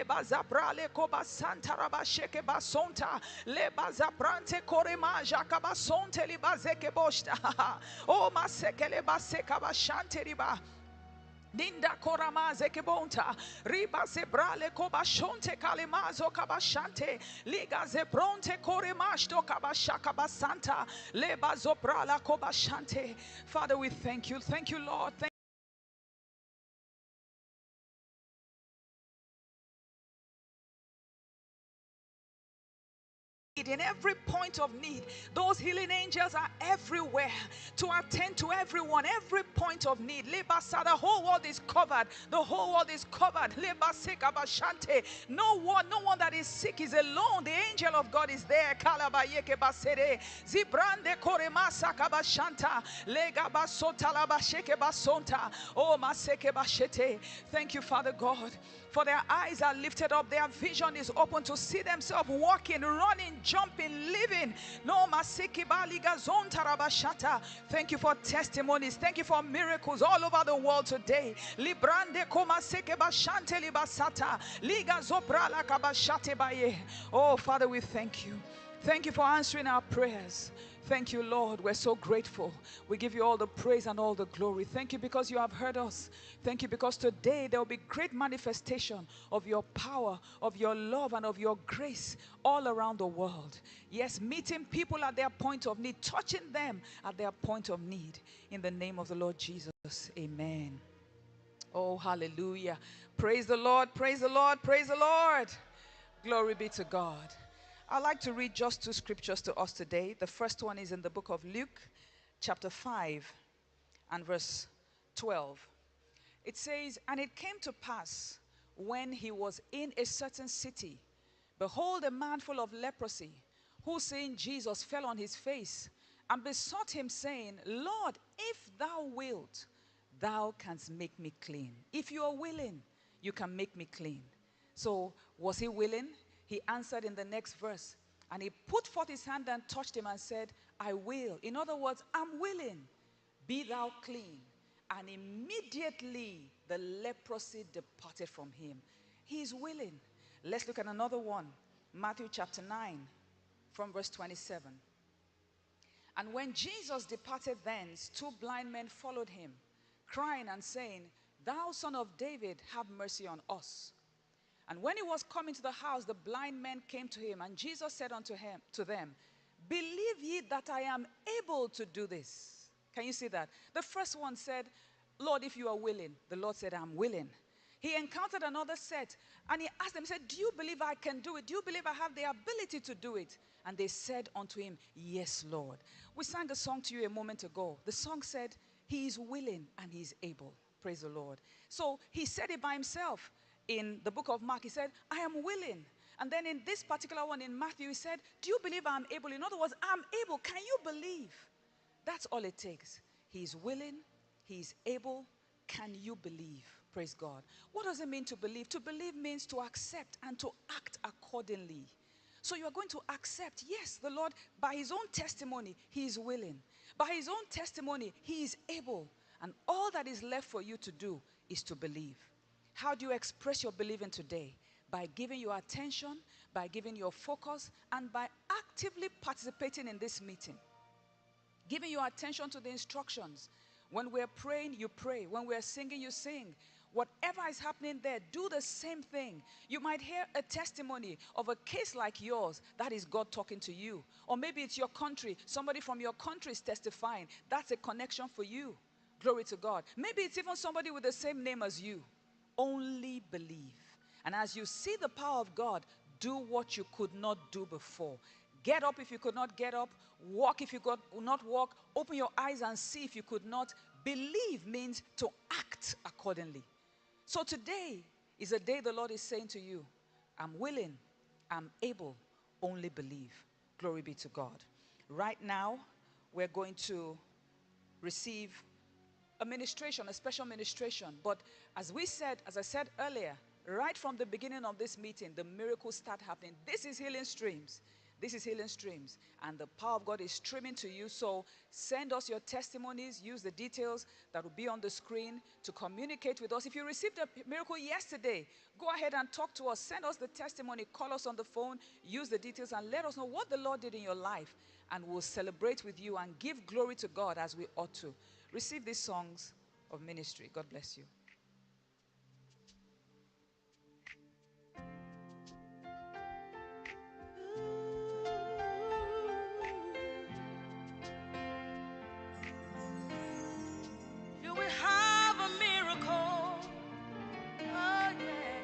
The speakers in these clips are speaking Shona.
zabrale koba santa rabasheke basonta. Leba zabrante korema jakaba sonte libazeke boshta. Oh maseke leba seka bashante riba. Ninda koramaze kebonta riba zebrale kobashonte kalemazo kabashante liga zebronte koremashto kabashaka basanta leba zobrala kobashante. Father, we thank you, Lord. In every point of need, those healing angels are everywhere to attend to everyone, every point of need. The whole world is covered. The whole world is covered. No one that is sick is alone. The angel of God is there. Zibrande koremasa kabashanta lega basota labasheke basonta. Oh maseke bashete. Thank you, Father God, for their eyes are lifted up, their vision is open to see themselves walking, running, jumping, living. No masiki baliga zonta rabashata. Thank you for testimonies. Thank you for miracles all over the world today. Librande koma seke bashante libasata liga zobrala kabashate baye. Oh Father, we thank you. Thank you for answering our prayers. Thank you, Lord. We're so grateful. We give you all the praise and all the glory. Thank you because you have heard us. Thank you because today there will be great manifestation of your power, of your love, and of your grace all around the world. Yes, meeting people at their point of need, touching them at their point of need. In the name of the Lord Jesus, amen. Oh, hallelujah. Praise the Lord, praise the Lord, praise the Lord. Glory be to God. I'd like to read just two scriptures to us today. The first one is in the book of Luke, chapter 5 and verse 12. It says, "And it came to pass, when he was in a certain city, behold, a man full of leprosy, who seeing Jesus fell on his face, and besought him, saying, Lord, if thou wilt, thou canst make me clean. If you are willing, you can make me clean." So, was he willing? He answered in the next verse, and he put forth his hand and touched him and said, I will. In other words, I'm willing. Be thou clean. And immediately the leprosy departed from him. He is willing. Let's look at another one. Matthew chapter 9 from verse 27. "And when Jesus departed thence, two blind men followed him, crying and saying, Thou son of David, have mercy on us. And when he was coming to the house, the blind men came to him, and Jesus said unto them, Believe ye that I am able to do this? Can you see that? The first one said, Lord, if you are willing. The Lord said, I'm willing. He encountered another set, and he asked them, he said, do you believe I can do it? Do you believe I have the ability to do it? And they said unto him, Yes, Lord. We sang a song to you a moment ago. The song said, He is willing and he is able. Praise the Lord. So he said it by himself. In the book of Mark, he said, I am willing. And then in this particular one in Matthew, he said, do you believe I'm able? In other words, I'm able. Can you believe? That's all it takes. He's willing. He's able. Can you believe? Praise God. What does it mean to believe? To believe means to accept and to act accordingly. So you are going to accept, yes, the Lord, by his own testimony, he is willing. By his own testimony, he is able. And all that is left for you to do is to believe. How do you express your believing today? By giving your attention, by giving your focus, and by actively participating in this meeting. Giving your attention to the instructions. When we're praying, you pray. When we're singing, you sing. Whatever is happening there, do the same thing. You might hear a testimony of a case like yours. That is God talking to you. Or maybe it's your country. Somebody from your country is testifying. That's a connection for you. Glory to God. Maybe it's even somebody with the same name as you. Only believe. And as you see the power of God, do what you could not do before. Get up if you could not get up. Walk if you could not walk. Open your eyes and see if you could not. Believe means to act accordingly. So today is a day the Lord is saying to you, I'm willing, I'm able, only believe. Glory be to God. Right now, we're going to receive a ministration, a special ministration. But as I said earlier, right from the beginning of this meeting, the miracles start happening. This is Healing Streams. This is Healing Streams, and the power of God is streaming to you. So send us your testimonies. Use the details that will be on the screen to communicate with us. If you received a miracle yesterday, go ahead and talk to us. Send us the testimony. Call us on the phone. Use the details and let us know what the Lord did in your life. And we'll celebrate with you and give glory to God as we ought to. Receive these songs of ministry. God bless you. You will have a miracle. Oh, yeah.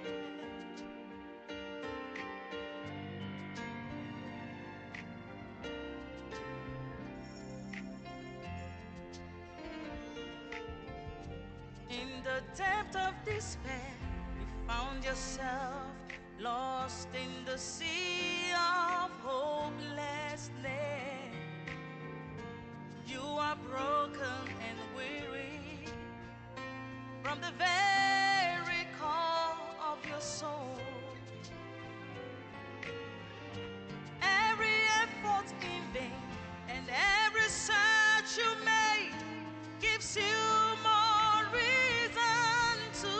In the depth of despair, you found yourself lost in the sea of hopelessness. You are broken and weary from the very core of your soul. Every effort in vain and every search you made gives you more reason to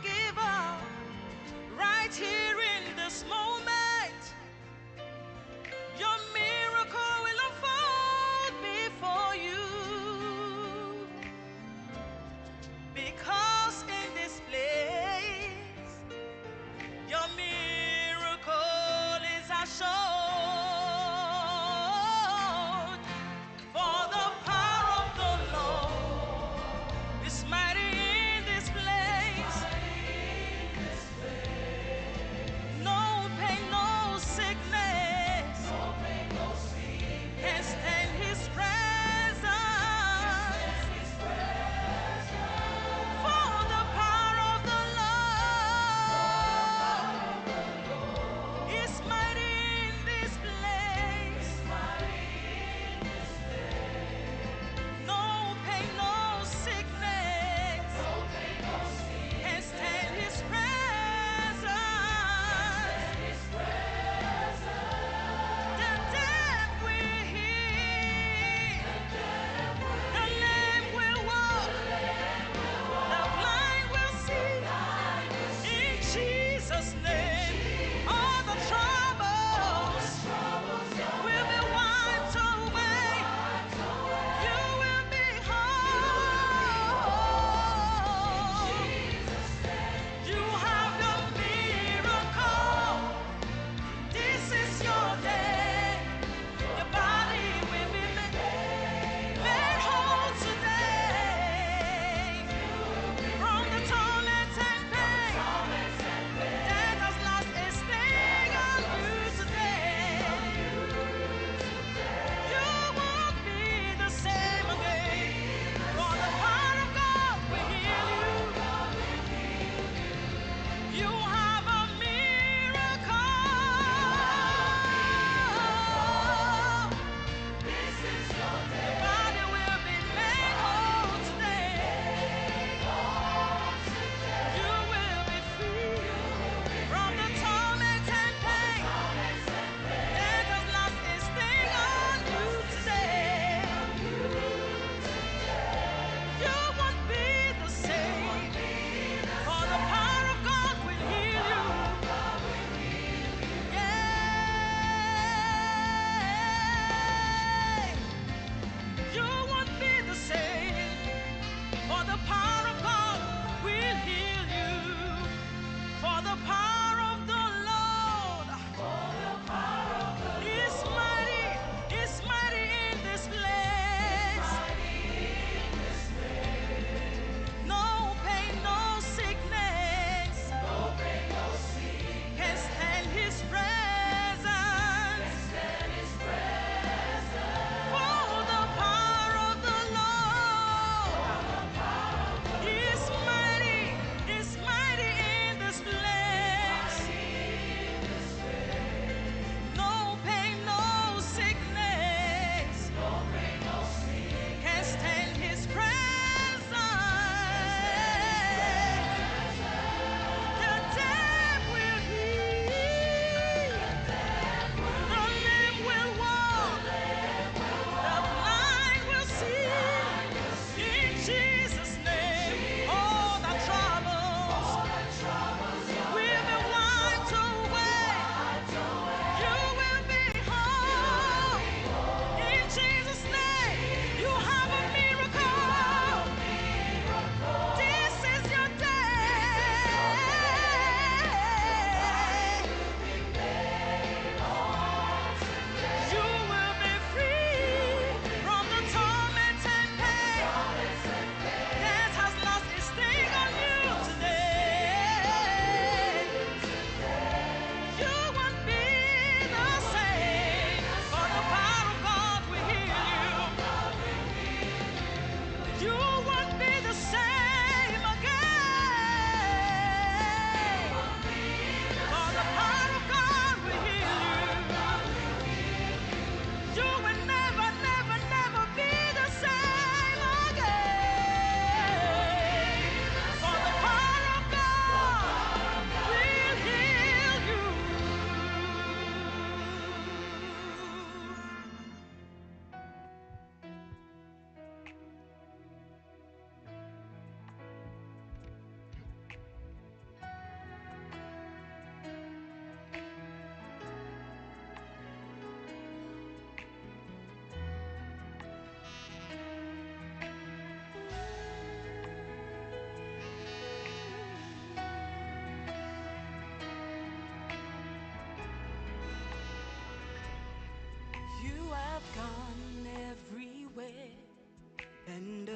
give up. Right here in this moment, your miracle will unfold before you. Because in this place, your miracle is assured. For the power of the Lord is mighty in this place.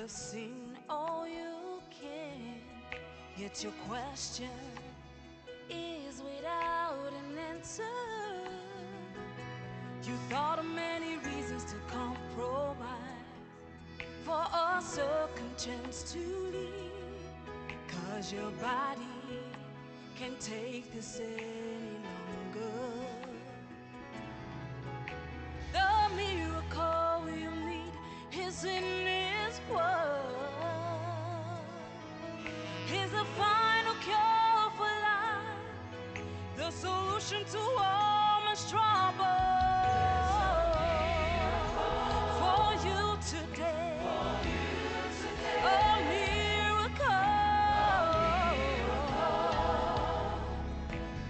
have seen all you can, yet your question is without an answer. You thought of many reasons to compromise for a second chance to leave, 'cause your body can't take this any longer. The miracle you need is in His word. He's the final cure for life, the solution to all man's trouble. For you today, a miracle.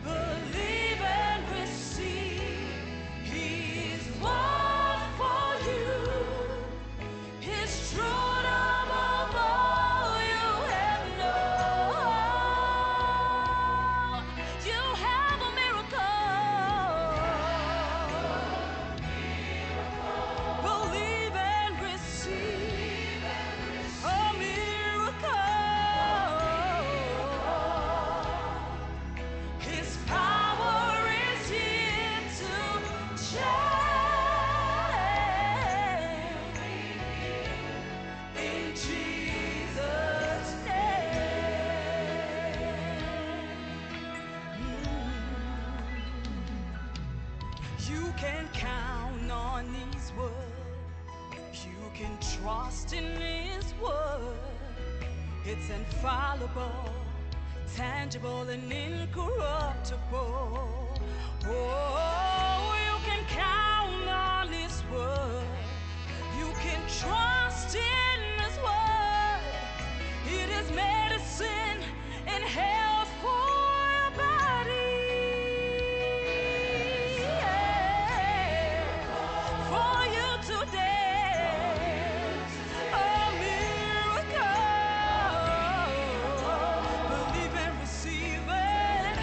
Believe and receive His word for you. His truth above all you have known. You have a miracle. Believe and receive a miracle. His power is here to change. In Jesus' name. You can count on His word. You can trust in His word. It's infallible, tangible, and incorruptible. Oh, you can count on His word. You can trust in His word. It is medicine and health for your body. For you today, a miracle. Believe and receive it.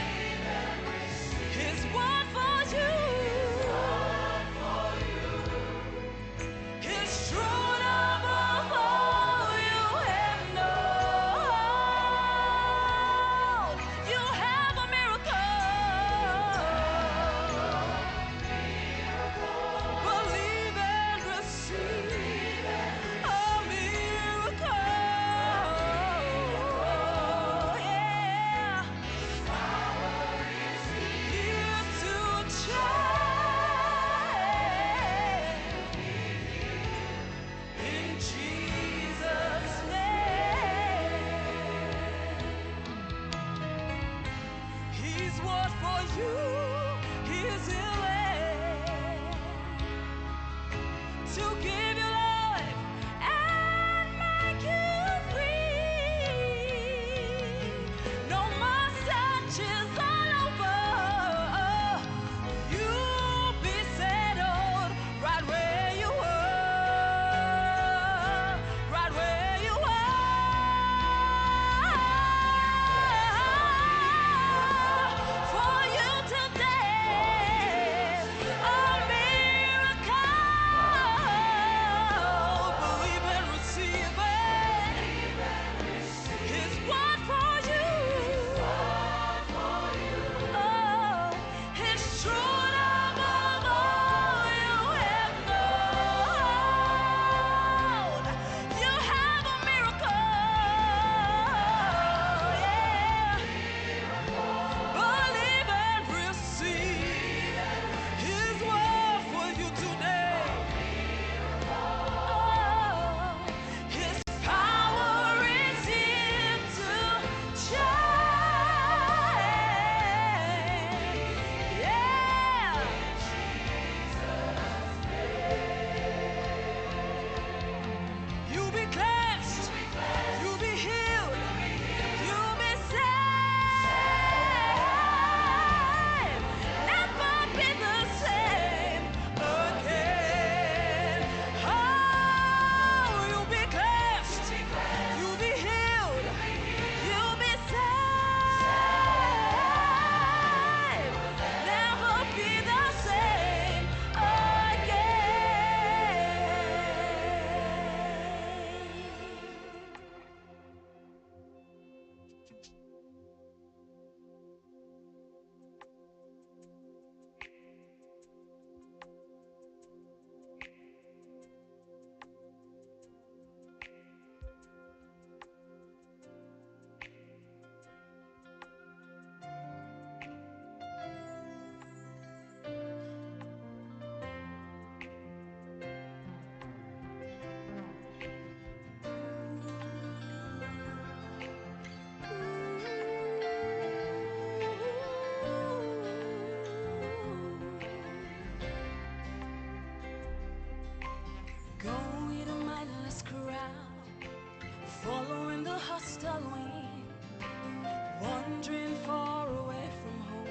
wandering far away from home,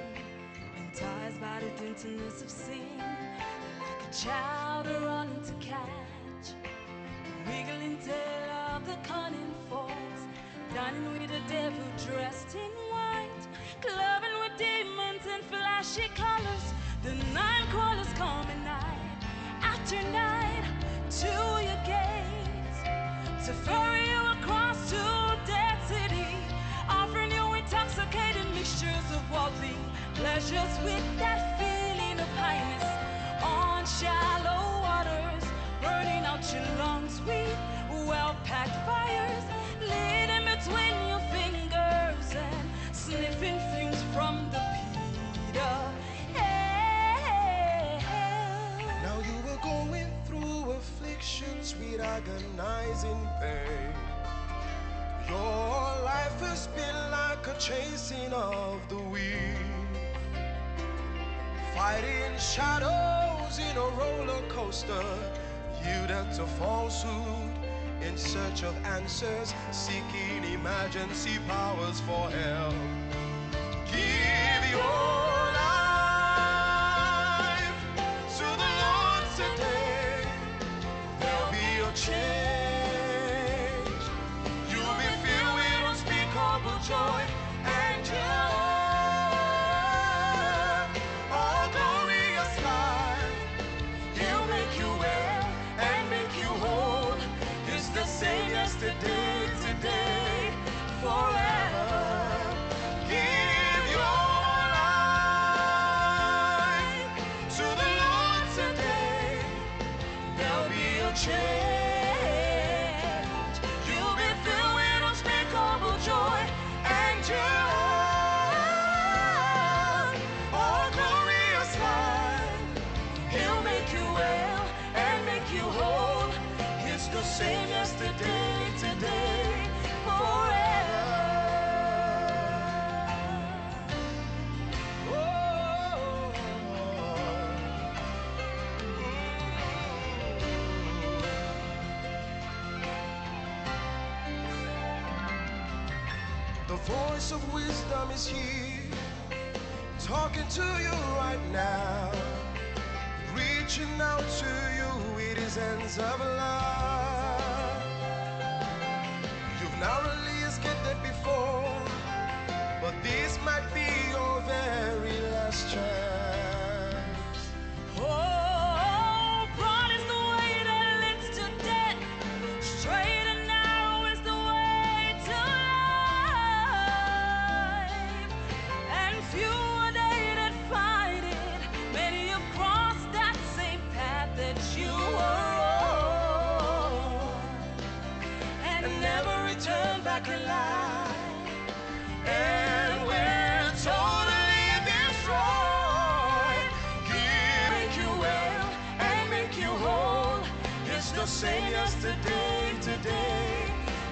enticed by the daintiness of sin, like a child running to catch the wiggling tail of the cunning fox, dining with the devil dressed in white, clubbing with demons in flashy colors. The night crawlers come at night after night to your gates to ferry you across to dead city, offering you intoxicating mixtures of worldly pleasures with that feeling of highness on shallow waters, burning out your lungs with well-packed fires, lit in between your fingers and sniffing fumes from the pit of hell. Now you were going through afflictions with agonizing pain. Your life has been like a chasing of the wind, fighting shadows in a roller coaster, yielded to falsehood in search of answers, seeking emergency powers for help. Give your life to the Lord today. There'll be a change. You'll be filled with unspeakable joy and joy. All glorious life. He'll make you well and make you whole. He's the same yesterday, today, forever. Give your life to the Lord today. There'll be a change. You'll be filled with unspeakable joy and joy. All glorious life. He'll make you well and make you whole. He's the same yesterday, today, forever. The voice of wisdom is here, talking to you right now, reaching out to you with his hands of love. You've narrowly escaped before, but this might be your very last chance. Oh, broad is the way that leads to death, straight and narrow is the way to life, and few are they that find it. Many have crossed that same path that you were on, and never return back alive. And we're totally destroyed. Make you well and make you whole. It's the same yesterday, today,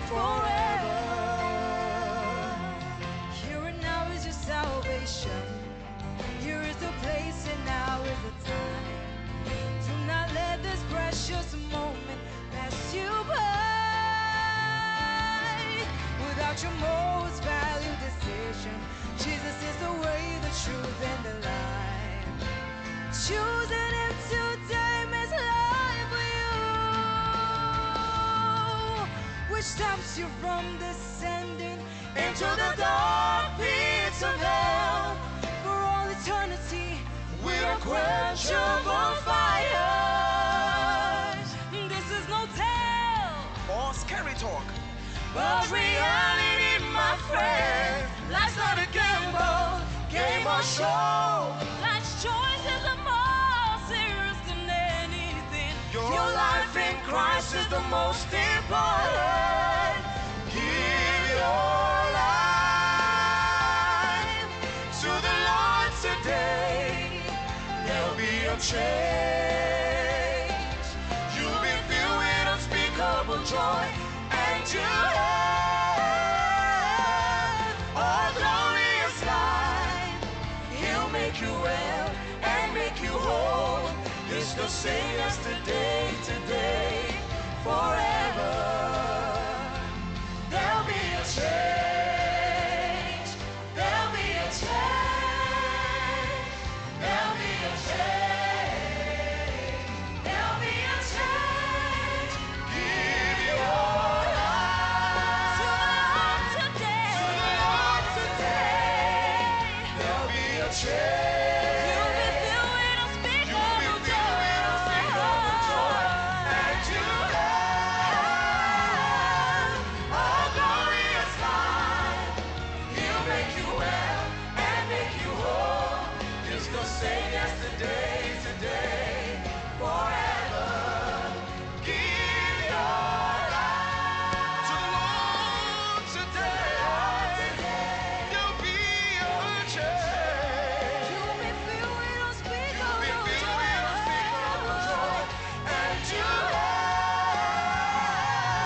forever. Here and now is your salvation. Here is the place and now is the time. Do not let this precious moment pass you by without your most valued decision. Jesus is the way, the truth, and the life. Choosing him today makes life for you, which stops you from descending into the dark pits of hell for all eternity with unquenchable fires. This is no tale Or scary talk. but reality, my friend. Life's not a gamble, game or show. Life's choice is the more serious than anything. Your life in Christ is the most important. Give your life to the Lord today. There'll be a change. You'll be filled with unspeakable joy and joy. All glorious life. He'll make you well and make you whole. It's the same yesterday, today, forever. There'll be a change. It's the same yesterday, today, forever. Give your life to the Lord today. There'll be a change. You'll be filled with unspeakable You'll be filled with unspeakable joy, and you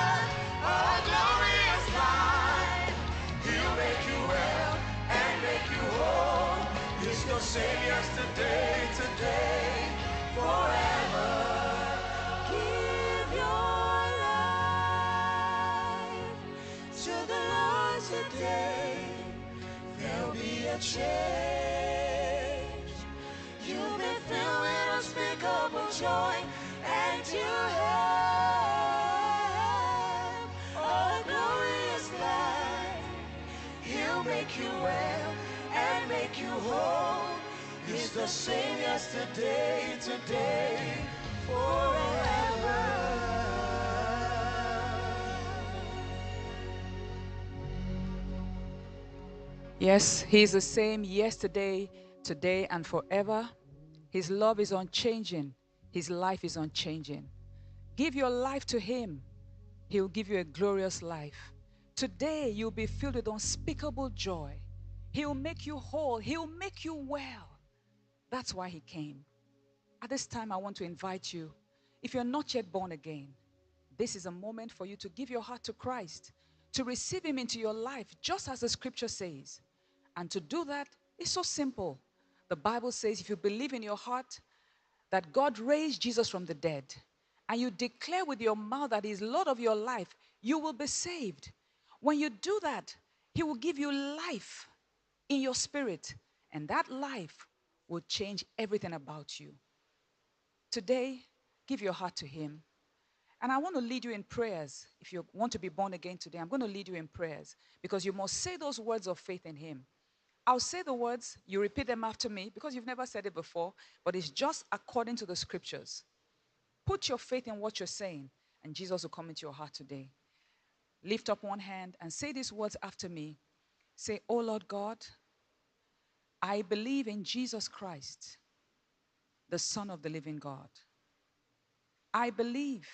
have a glorious life. He'll make you well and make you whole. He's the same yesterday, today, forever. Give your life to the Lord today. There'll be a change. You'll be filled with unspeakable joy, and you have a glorious life. He'll make you well and make you whole. He's the same yesterday, today, forever. Yes, He is the same yesterday, today, and forever. His love is unchanging. His life is unchanging. Give your life to Him. He'll give you a glorious life. Today, you'll be filled with unspeakable joy. He'll make you whole. He'll make you well. That's why He came. At this time, I want to invite you, if you're not yet born again, this is a moment for you to give your heart to Christ, to receive Him into your life, just as the scripture says. And to do that is so simple. The Bible says if you believe in your heart that God raised Jesus from the dead, and you declare with your mouth that He is Lord of your life, you will be saved. When you do that, He will give you life in your spirit, and that life will change everything about you. Today, give your heart to Him. And I want to lead you in prayers. If you want to be born again today, I'm going to lead you in prayers, because you must say those words of faith in Him. I'll say the words, you repeat them after me, because you've never said it before, but it's just according to the scriptures. Put your faith in what you're saying, and Jesus will come into your heart today. Lift up one hand and say these words after me. Say, "Oh Lord God, I believe in Jesus Christ, the Son of the living God. I believe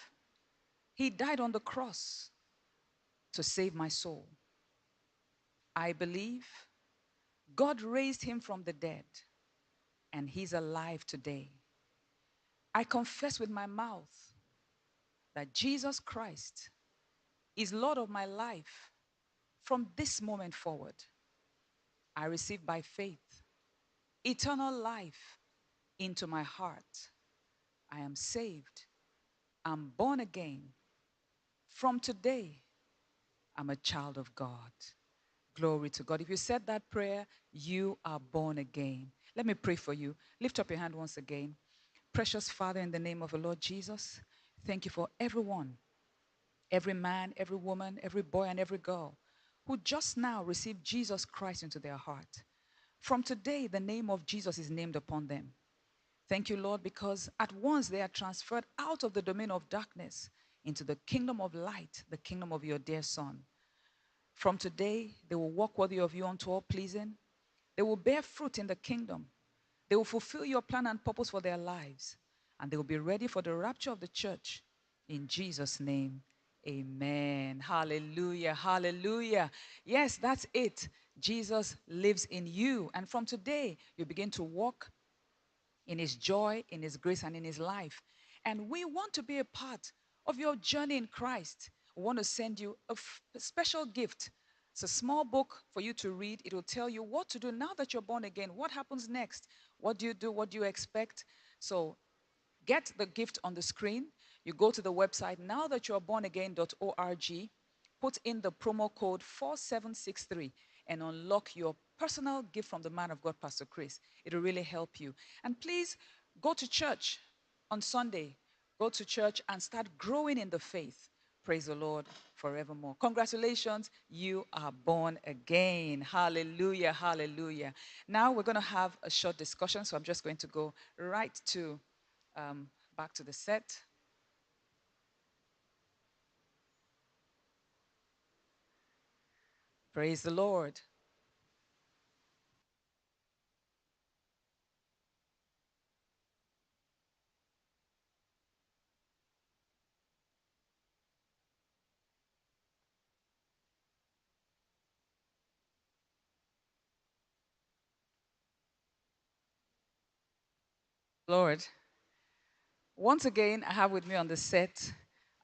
He died on the cross to save my soul. I believe God raised Him from the dead, and He's alive today. I confess with my mouth that Jesus Christ is Lord of my life from this moment forward. I receive by faith eternal life into my heart. I am saved. I'm born again. From today, I'm a child of God." Glory to God. If you said that prayer, you are born again. Let me pray for you. Lift up your hand once again. Precious Father, in the name of the Lord Jesus, thank you for everyone, every man, every woman, every boy, and every girl who just now received Jesus Christ into their heart. From today, the name of Jesus is named upon them. Thank you, Lord, because at once they are transferred out of the domain of darkness into the kingdom of light, the kingdom of your dear Son. From today, they will walk worthy of you unto all pleasing. They will bear fruit in the kingdom. They will fulfill your plan and purpose for their lives. And they will be ready for the rapture of the church. In Jesus' name, amen. Hallelujah, hallelujah. Yes, that's it. Jesus lives in you. And from today, you begin to walk in His joy, in His grace, and in His life. And we want to be a part of your journey in Christ. We want to send you a special gift. It's a small book for you to read. It will tell you what to do now that you're born again. What happens next? What do you do? What do you expect? So get the gift on the screen. You go to the website nowthatyouarebornagain.org, put in the promo code 4763 and unlock your personal gift from the man of God, Pastor Chris. It will really help you. And please go to church on Sunday. Go to church and start growing in the faith. Praise the Lord forevermore. Congratulations, you are born again. Hallelujah, hallelujah. Now we're going to have a short discussion, so I'm just going to go right to back to the set. Praise the Lord. Lord. Once again, I have with me on the set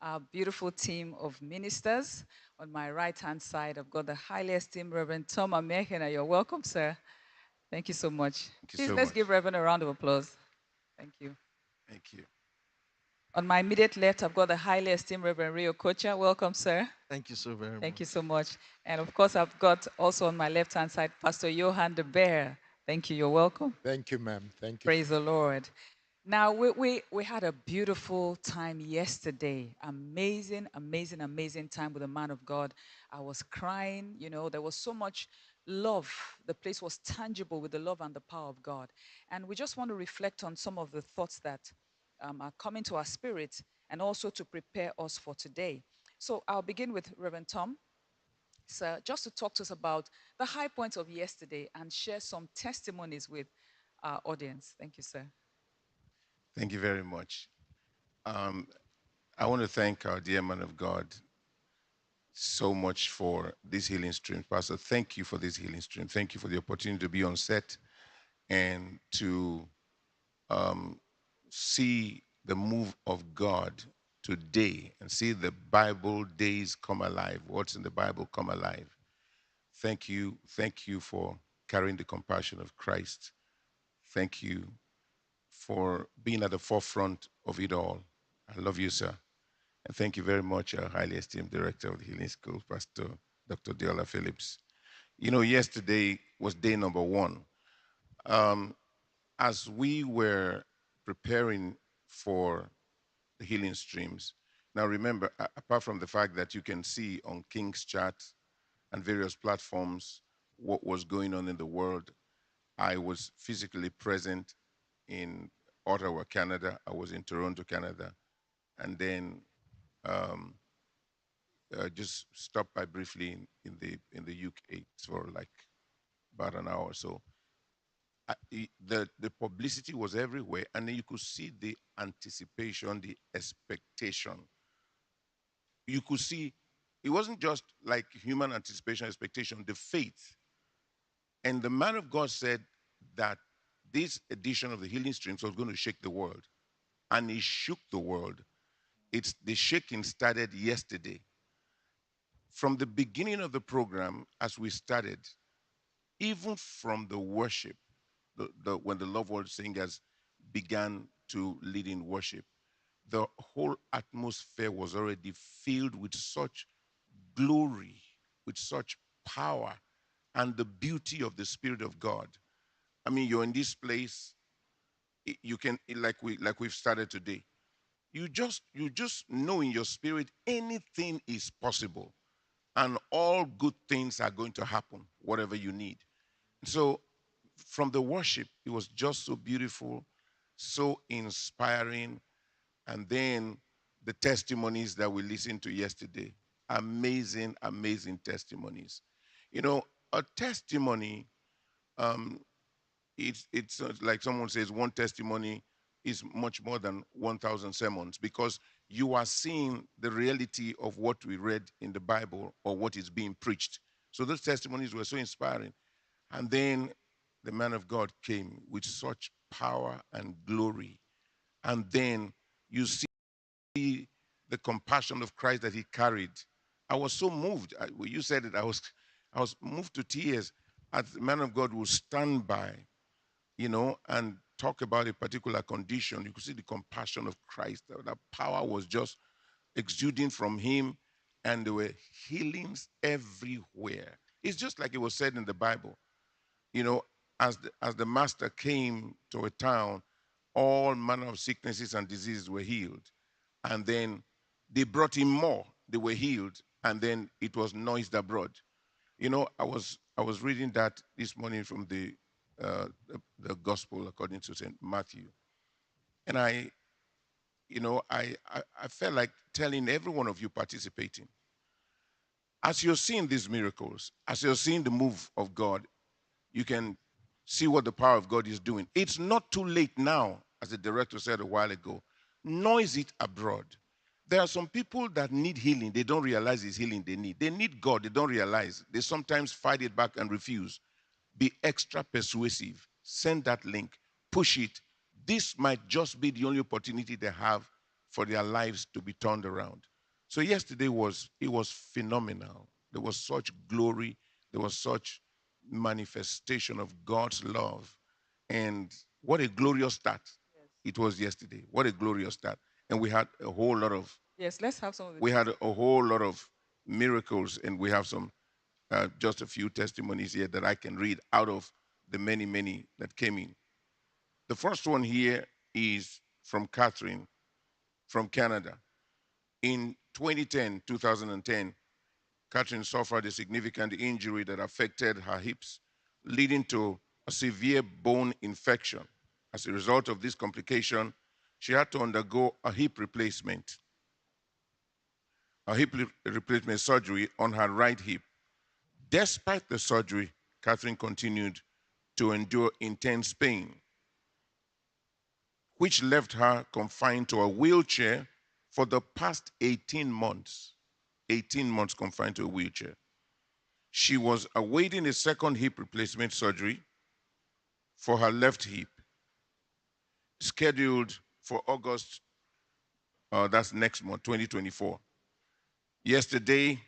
our beautiful team of ministers. On my right-hand side, I've got the highly esteemed Reverend Tom Amehena. You're welcome, sir. Thank you so much. Thank you Please, so let's much. give Reverend a round of applause. Thank you. Thank you. On my immediate left, I've got the highly esteemed Reverend Rio Kocha. Welcome, sir. Thank you so very much. Thank you so much. And of course, I've got also on my left-hand side, Pastor Johan de Beer. Thank you. You're welcome. Thank you, ma'am. Thank you. Praise the Lord. Now, we had a beautiful time yesterday. Amazing, amazing, amazing time with the man of God. I was crying. You know, there was so much love. The place was tangible with the love and the power of God. And we just want to reflect on some of the thoughts that are coming to our spirit and also to prepare us for today. So I'll begin with Reverend Tom. Sir, just to talk to us about the high points of yesterday and share some testimonies with our audience. Thank you, sir. Thank you very much. I want to thank our dear man of God so much for this healing stream. Pastor, thank you for this healing stream. Thank you for the opportunity to be on set and to see the move of God today and see the Bible days come alive. What's in the Bible come alive. Thank you. Thank you for carrying the compassion of Christ. Thank you for being at the forefront of it all. I love you, sir. And thank you very much, our highly esteemed director of the Healing School, Pastor Dr. Deola Phillips. You know, yesterday was day number 1. As we were preparing for the healing streams, now remember, apart from the fact that you can see on King's Chat and various platforms what was going on in the world, I was physically present in Ottawa, Canada. I was in Toronto, Canada. And then just stopped by briefly in the UK for like about an hour or so. The publicity was everywhere, and then you could see the anticipation, the expectation. You could see it wasn't just like human anticipation, expectation, the faith. And the man of God said that this edition of the Healing Streams was going to shake the world, and it shook the world. The shaking started yesterday. From the beginning of the program, as we started, even from the worship, when the Love World Singers began to lead in worship, the whole atmosphere was already filled with such glory, with such power, and the beauty of the Spirit of God. I mean, you're in this place, you can, like we've started today, you just know in your spirit anything is possible, and all good things are going to happen, whatever you need. So from the worship, it was just so beautiful, so inspiring. And then the testimonies that we listened to yesterday, amazing, amazing testimonies. You know, a testimony, it's like someone says, one testimony is much more than 1,000 sermons, because you are seeing the reality of what we read in the Bible or what is being preached. So those testimonies were so inspiring. And then the man of God came with such power and glory. And then you see the compassion of Christ that he carried. I was so moved. When you said it, I was moved to tears as the man of God will stand by, you know, and talk about a particular condition. You could see the compassion of Christ. That power was just exuding from him, and there were healings everywhere. It's just like it was said in the Bible. You know, as the master came to a town, all manner of sicknesses and diseases were healed. And then they brought him more. They were healed, and then it was noised abroad. You know, I was reading that this morning from the gospel according to St. Matthew. And I felt like telling every one of you participating, as you're seeing these miracles, as you're seeing the move of God, you can see what the power of God is doing. It's not too late now, as the director said a while ago. Noise it abroad. There are some people that need healing. They don't realize it's healing they need. They need God. They don't realize. They sometimes fight it back and refuse. Be extra persuasive. Send that link. Push it. this might just be the only opportunity they have for their lives to be turned around. So yesterday was phenomenal. There was such glory, there was such manifestation of God's love. And what a glorious start it was yesterday. What a glorious start. And we had a whole lot of Yes, let's have some of we had a whole lot of miracles, and we have some just a few testimonies here that I can read out of the many, many that came in. The first one here is from Catherine from Canada. In 2010, Catherine suffered a significant injury that affected her hips, leading to a severe bone infection. As a result of this complication, she had to undergo a hip replacement surgery on her right hip. Despite the surgery, Catherine continued to endure intense pain, which left her confined to a wheelchair for the past 18 months. 18 months confined to a wheelchair. She was awaiting a second hip replacement surgery for her left hip, scheduled for August, that's next month, 2024. Yesterday,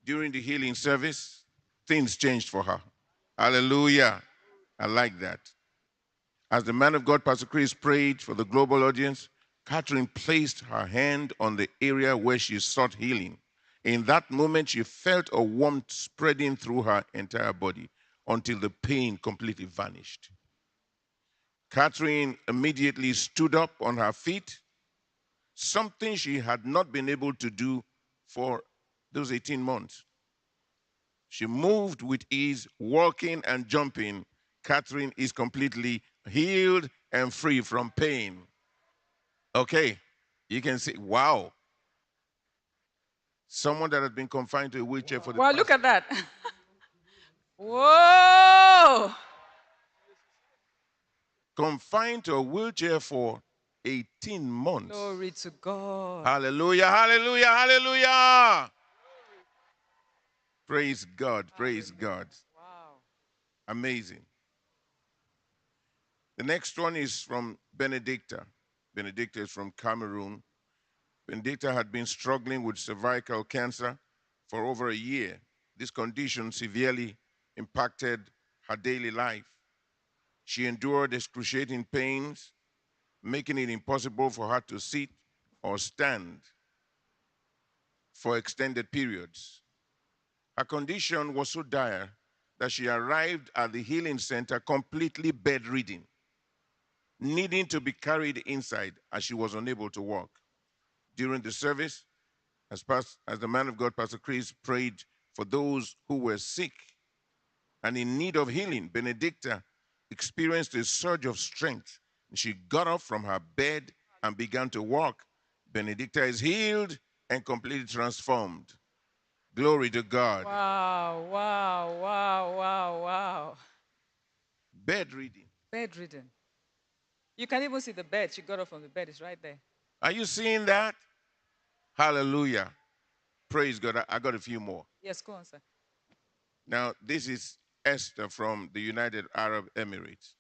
during the healing service, things changed for her. Hallelujah. I like that. As the man of God, Pastor Chris, prayed for the global audience, Catherine placed her hand on the area where she sought healing. In that moment, she felt a warmth spreading through her entire body until the pain completely vanished. Catherine immediately stood up on her feet, something she had not been able to do for those 18 months. She moved with ease, walking and jumping. Catherine is completely healed and free from pain. Okay, you can see, wow. Someone that had been confined to a wheelchair for the Wow, past... look at that. Whoa! Confined to a wheelchair for 18 months. Glory to God. Hallelujah, hallelujah, hallelujah. Praise God, praise God. Wow. Amazing. The next one is from Benedicta. Benedicta is from Cameroon. Benedicta had been struggling with cervical cancer for over a year. This condition severely impacted her daily life. She endured excruciating pains, making it impossible for her to sit or stand for extended periods. Her condition was so dire that she arrived at the healing center completely bedridden, needing to be carried inside as she was unable to walk. During the service, as the man of God, Pastor Chris, prayed for those who were sick and in need of healing, Benedicta experienced a surge of strength. She got up from her bed and began to walk. Benedicta is healed and completely transformed. Glory to God. Wow, wow, wow, wow, wow. Bedridden. Bedridden. You can even see the bed. She got up from the bed. It's right there. Are you seeing that? Hallelujah. Praise God. I got a few more. Yes, go on, sir. Now, this is Esther from the United Arab Emirates.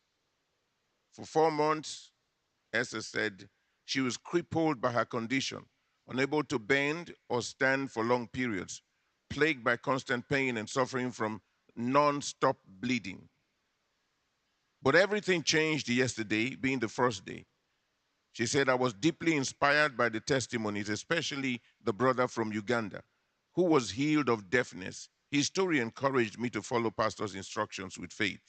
For 4 months, Esther said she was crippled by her condition, unable to bend or stand for long periods, plagued by constant pain and suffering from non-stop bleeding. But everything changed yesterday, being the first day. She said, I was deeply inspired by the testimonies, especially the brother from Uganda, who was healed of deafness. His story encouraged me to follow Pastor's instructions with faith.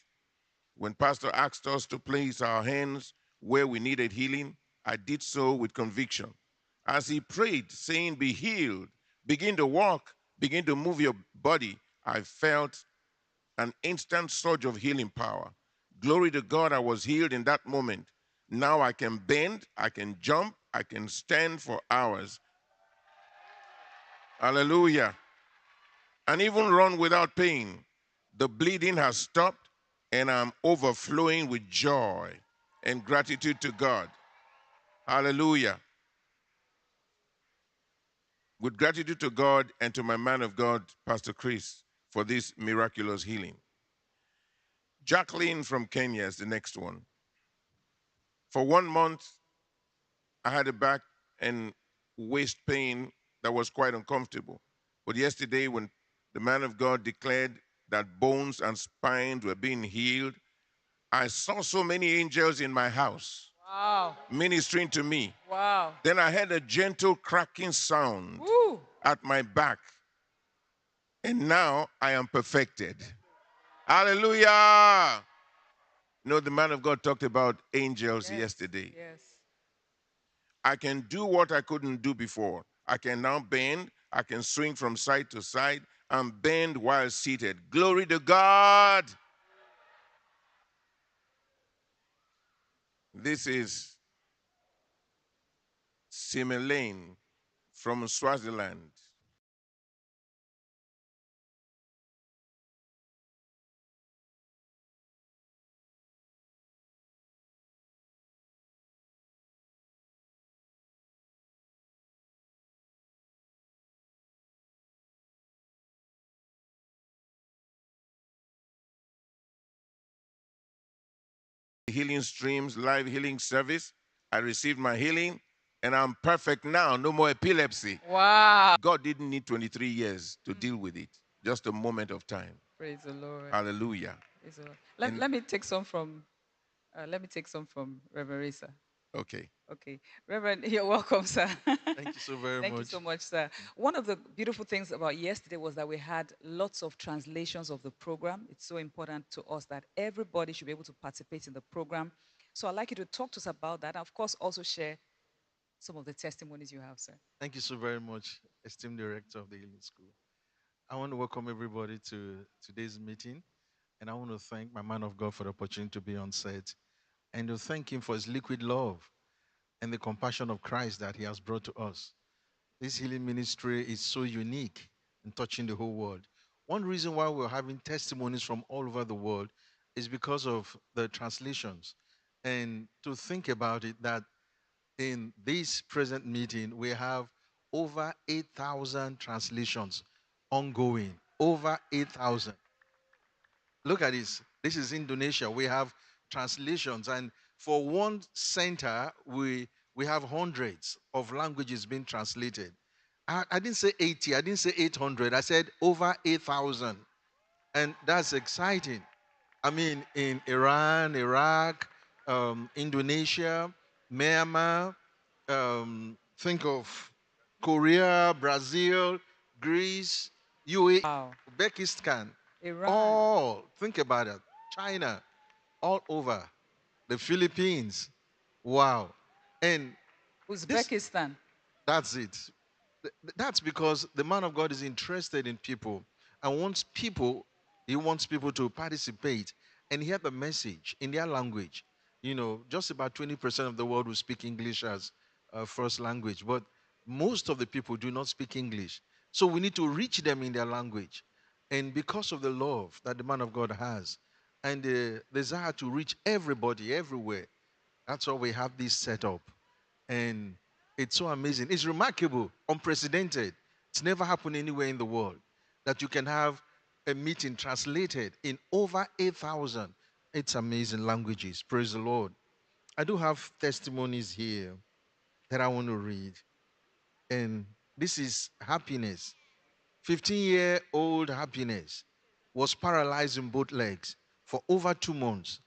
When Pastor asked us to place our hands where we needed healing, I did so with conviction. As he prayed, saying, be healed, begin to walk, begin to move your body, I felt an instant surge of healing power. Glory to God, I was healed in that moment. Now I can bend, I can jump, I can stand for hours. Hallelujah. And even run without pain. The bleeding has stopped, and I'm overflowing with joy and gratitude to God. Hallelujah. With gratitude to God and to my man of God, Pastor Chris, for this miraculous healing. Jacqueline from Kenya is the next one. For 1 month, I had a back and waist pain that was quite uncomfortable. But yesterday, when the man of God declared that bones and spines were being healed, I saw so many angels in my house Wow. ministering to me. Wow. Then I heard a gentle cracking sound Woo. at my back. And now I am perfected. Hallelujah. You know, the man of God talked about angels yesterday. Yes. I can do what I couldn't do before. I can now bend. I can swing from side to side and bend while seated. Glory to God. This is Similane from Swaziland. Healing streams, live healing service. I received my healing and I'm perfect now. No more epilepsy. Wow. God didn't need 23 years to deal with it. Just a moment of time. Praise the Lord. Hallelujah. Praise the Lord. Let me take some from Reverend Risa. Okay. Okay. Reverend, you're welcome, sir. Thank you so very Thank much. you so much, sir. One of the beautiful things about yesterday was that we had lots of translations of the program. It's so important to us that everybody should be able to participate in the program. So I'd like you to talk to us about that. And of course, also share some of the testimonies you have, sir. Thank you so very much, esteemed director of the Healing School. I want to welcome everybody to today's meeting, and I want to thank my man of God for the opportunity to be on set, and to thank him for his liquid love and the compassion of Christ that he has brought to us. This healing ministry is so unique and touching the whole world. One reason why we're having testimonies from all over the world is because of the translations. And to think about it, that in this present meeting, we have over 8,000 translations ongoing. Over 8,000. Look at this. This is Indonesia. We have translations, and for one center, we have hundreds of languages being translated. I didn't say 80, I didn't say 800, I said over 8,000. And that's exciting. I mean, in Iran, Iraq, Indonesia, Myanmar, think of Korea, Brazil, Greece, UAE, Wow. Uzbekistan, Iran. all, think about it, China, all over, the Philippines, wow. And Uzbekistan. that's it. That's because the man of God is interested in people and he wants people to participate and hear the message in their language. You know, just about 20% of the world will speak English as first language, but most of the people do not speak English. So we need to reach them in their language. And because of the love that the man of God has and the desire to reach everybody, everywhere, that's why we have this set up. And it's so amazing. It's remarkable, unprecedented. It's never happened anywhere in the world that you can have a meeting translated in over 8,000. It's amazing languages. Praise the Lord. I do have testimonies here that I want to read. And this is Happiness. 15-year-old Happiness was paralyzed in both legs for over 2 months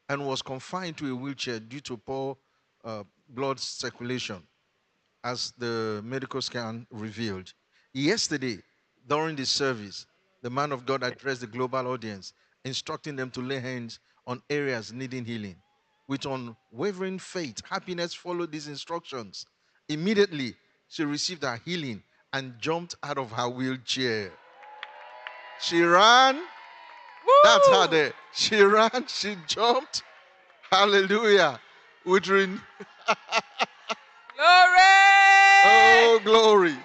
and was confined to a wheelchair due to poor blood circulation, as the medical scan revealed. Yesterday, during the service, the man of God addressed the global audience, instructing them to lay hands on areas needing healing. With unwavering faith, Happiness followed these instructions. Immediately, she received her healing and jumped out of her wheelchair. She ran. Woo! That's her there. She ran, she jumped. Hallelujah. With Glory! oh, glory.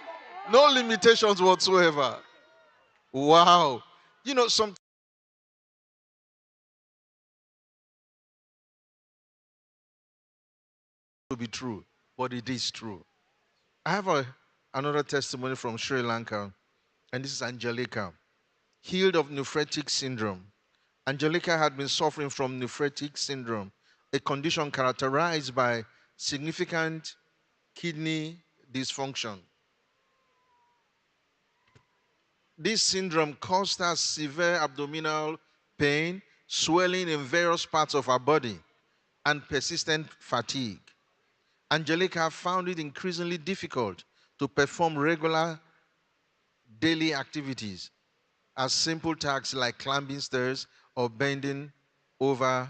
No limitations whatsoever. Wow. You know, some to be true, but it is true. I have another testimony from Sri Lanka, and this is Angelica, healed of nephrotic syndrome. Angelica had been suffering from nephrotic syndrome a condition characterized by significant kidney dysfunction. This syndrome caused her severe abdominal pain, swelling in various parts of her body, and persistent fatigue. Angelica found it increasingly difficult to perform regular daily activities, as simple tasks like climbing stairs or bending over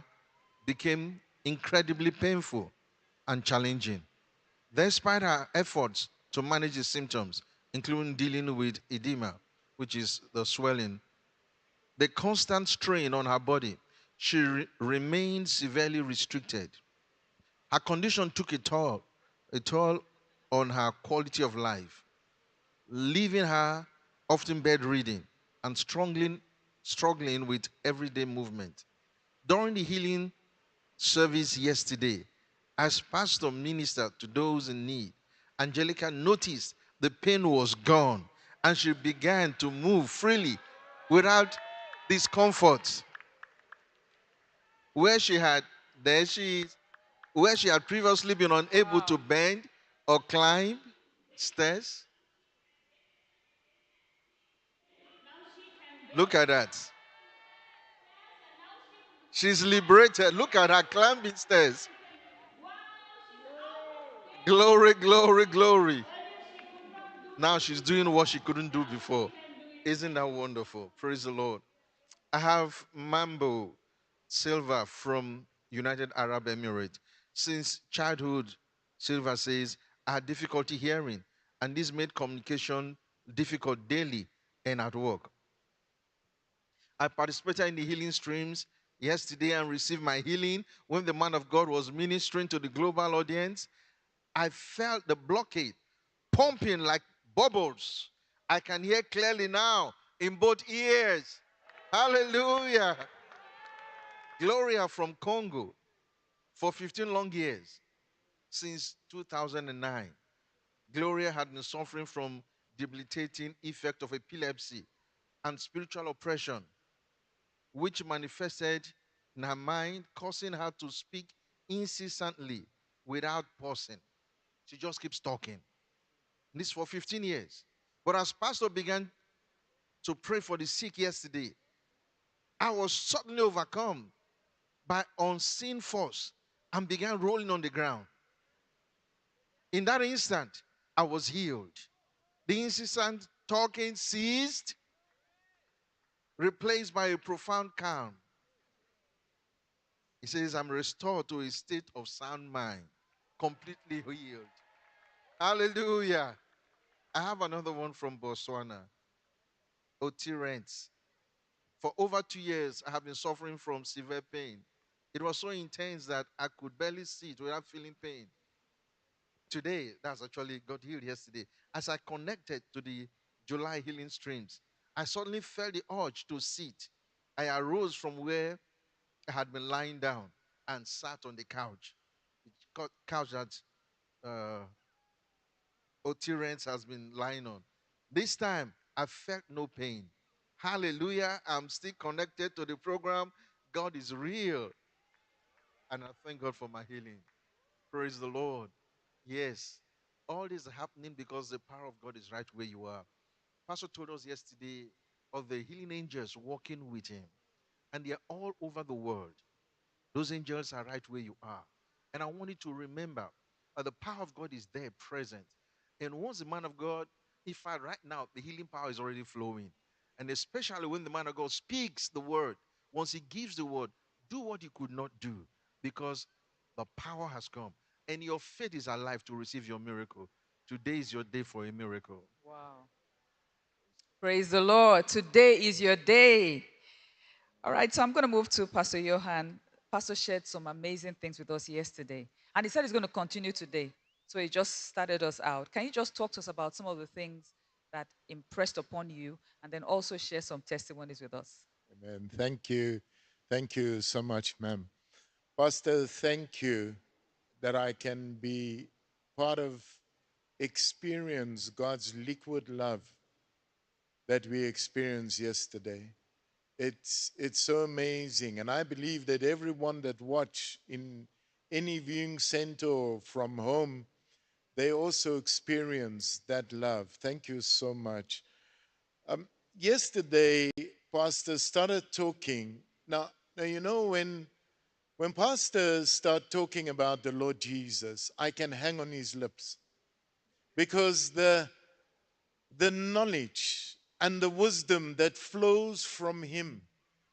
became incredibly painful and challenging. Despite her efforts to manage the symptoms, including dealing with edema, which is the swelling, the constant strain on her body, she remained severely restricted. Her condition took a toll on her quality of life, leaving her often bedridden and struggling with everyday movement. During the healing service yesterday, as pastor ministered to those in need, Angelica noticed the pain was gone and she began to move freely without discomfort. Where she had, there she is, where she had previously been unable to bend or climb stairs. Look at that. She's liberated. Look at her climbing stairs. Glory, glory, glory. Now she's doing what she couldn't do before. Isn't that wonderful? Praise the Lord. I have Mambo Silva from United Arab Emirates. Since childhood, Silva says, I had difficulty hearing, and this made communication difficult daily and at work. I participated in the healing streams yesterday and received my healing when the man of God was ministering to the global audience. I felt the blockade pumping like bubbles. I can hear clearly now in both ears. Hallelujah. Gloria from Congo for 15 long years, since 2009. Gloria had been suffering from debilitating effect of epilepsy and spiritual oppression, which manifested in her mind, causing her to speak incessantly without pausing. She just keeps talking. This for 15 years. But as pastor began to pray for the sick yesterday, I was suddenly overcome by unseen force and began rolling on the ground. In that instant, I was healed. The incessant talking ceased, replaced by a profound calm. He says, I'm restored to a state of sound mind, completely healed. Hallelujah. I have another one from Botswana, Otirents. For over 2 years, I have been suffering from severe pain. It was so intense that I could barely sit without feeling pain. Today, that's actually got healed yesterday. As I connected to the July healing streams, I suddenly felt the urge to sit. I arose from where I had been lying down and sat on the couch. The couch that Otirents has been lying on. This time, I felt no pain. Hallelujah. I'm still connected to the program. God is real. And I thank God for my healing. Praise the Lord. Yes. All this is happening because the power of God is right where you are. Pastor told us yesterday of the healing angels walking with him. And they are all over the world. Those angels are right where you are. And I want you to remember that the power of God is there present. And once the man of God, in fact, right now, the healing power is already flowing. And especially when the man of God speaks the word, once he gives the word, do what you could not do because the power has come. And your faith is alive to receive your miracle. Today is your day for a miracle. Wow. Praise the Lord. Today is your day. All right, so I'm going to move to Pastor Johan. Pastor shared some amazing things with us yesterday, and he said he's going to continue today. So he just started us out. Can you just talk to us about some of the things that impressed upon you, and then also share some testimonies with us? Amen. Thank you. Thank you so much, ma'am. Pastor, thank you that I can be part of experience God's liquid love that we experienced yesterday. It's so amazing. And I believe that everyone that watch in any viewing center or from home, they also experience that love. Thank you so much. Yesterday, Pastor started talking. Now you know when pastors start talking about the Lord Jesus, I can hang on his lips because the knowledge and the wisdom that flows from him,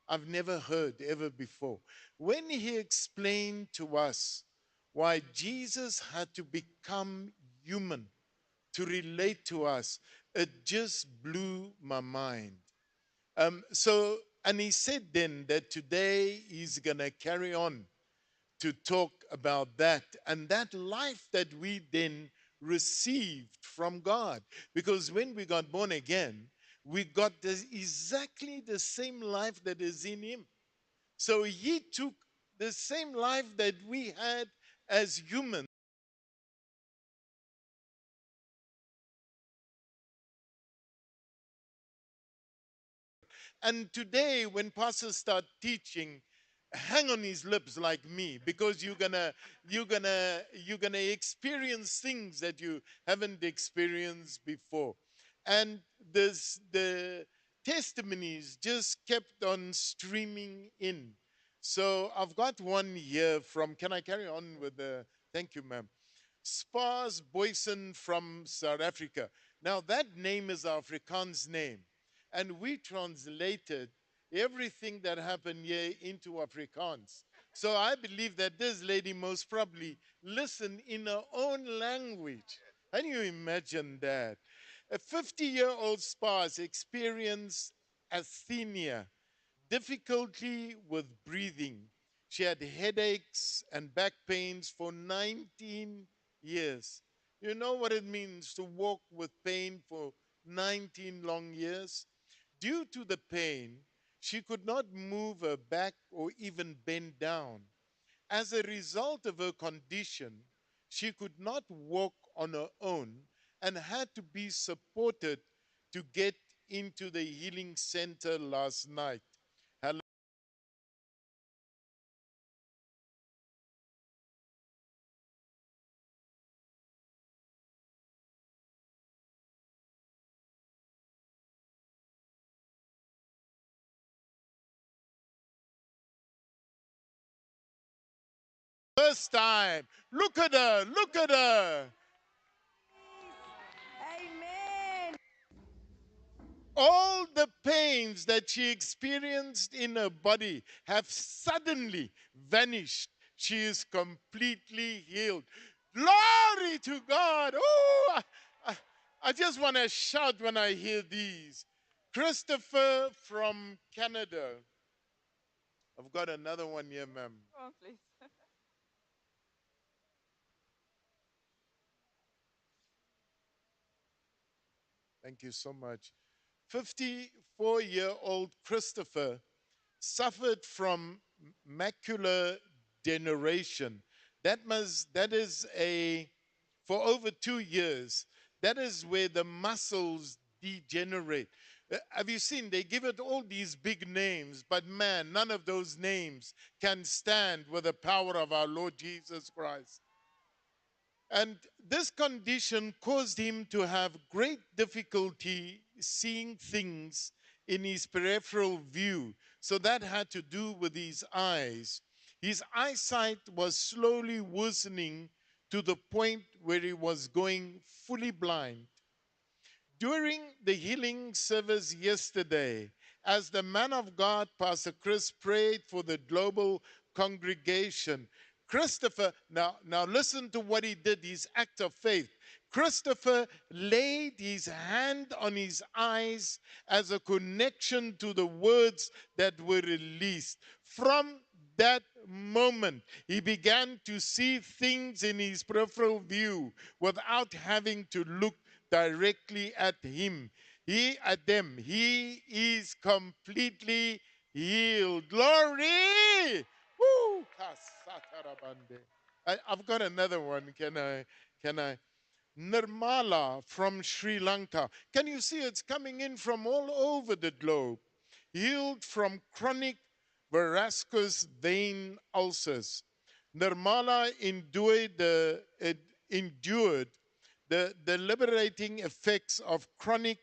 I've never heard ever before. When he explained to us why Jesus had to become human to relate to us, it just blew my mind. And he said then that today he's going to carry on to talk about that and that life that we then received from God. Because when we got born again, we got exactly the same life that is in him. So he took the same life that we had as humans. And today, when pastors start teaching, hang on his lips like me, because you're gonna experience things that you haven't experienced before. And the testimonies just kept on streaming in. So I've got one here from, can I carry on with the, thank you, ma'am. Spars Boysen from South Africa. Now, that name is Afrikaans name. And we translated everything that happened here into Afrikaans. So I believe that this lady most probably listened in her own language. Can you imagine that? A 50-year-old Spars experienced asthenia, difficulty with breathing. She had headaches and back pains for 19 years. You know what it means to walk with pain for 19 long years? Due to the pain, she could not move her back or even bend down. As a result of her condition, she could not walk on her own and had to be supported to get into the healing center last night. First time. Look at her. Look at her. Amen. All the pains that she experienced in her body have suddenly vanished. She is completely healed. Glory to God. Oh, I just want to shout when I hear these. Christopher from Canada. I've got another one here, ma'am. Come on, please. Thank you so much. 54-year-old Christopher suffered from macular degeneration. That is for over 2 years. That is where the muscles degenerate. Have you seen? They give it all these big names, but man, none of those names can stand with the power of our Lord Jesus Christ. And this condition caused him to have great difficulty seeing things in his peripheral view. So that had to do with his eyes. His eyesight was slowly worsening to the point where he was going fully blind. During the healing service yesterday, as the man of God, Pastor Chris, prayed for the global congregation, Christopher, now listen to what he did, his act of faith. Christopher laid his hand on his eyes as a connection to the words that were released. From that moment, he began to see things in his peripheral view without having to look directly at him. At them. He is completely healed. Glory! Woo! I've got another one. Can I? Nirmala from Sri Lanka. Can you see it's coming in from all over the globe? healed from chronic varicose vein ulcers. Nirmala endured the liberating effects of chronic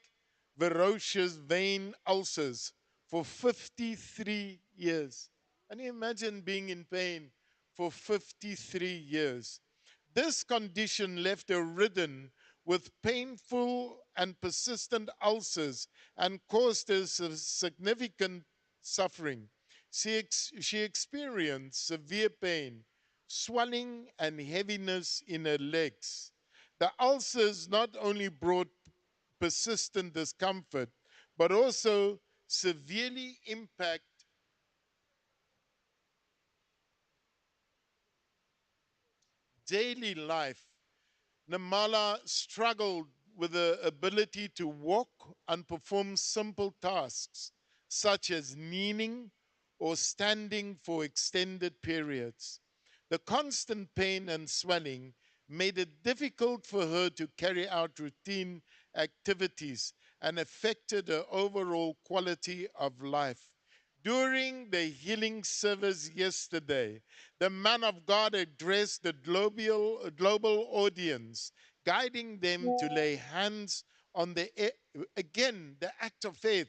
varicose vein ulcers for 53 years. Can you imagine being in pain for 53 years? This condition left her ridden with painful and persistent ulcers and caused her significant suffering. She experienced severe pain, swelling, and heaviness in her legs. The ulcers not only brought persistent discomfort, but also severely impact daily life. Namala struggled with the ability to walk and perform simple tasks such as kneeling or standing for extended periods. The constant pain and swelling made it difficult for her to carry out routine activities and affected her overall quality of life. During the healing service yesterday, the man of God addressed the global audience, guiding them to lay hands on again, the act of faith,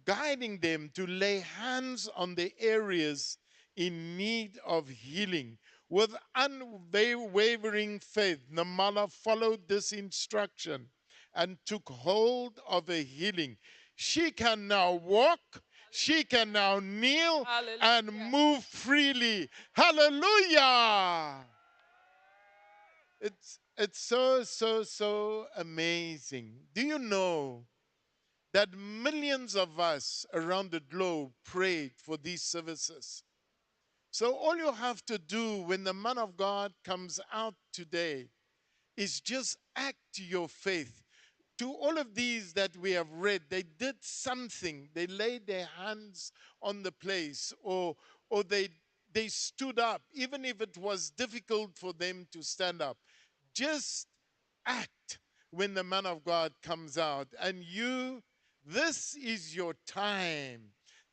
guiding them to lay hands on the areas in need of healing. With unwavering faith, Namala followed this instruction and took hold of a healing. She can now walk, she can now kneel and move freely. Hallelujah! It's so amazing. Do you know that millions of us around the globe prayed for these services? So all you have to do when the man of God comes out today is just act your faith. To all of these that we have read, they did something. They laid their hands on the place, or they stood up, even if it was difficult for them to stand up. Just act when the man of God comes out. And this is your time.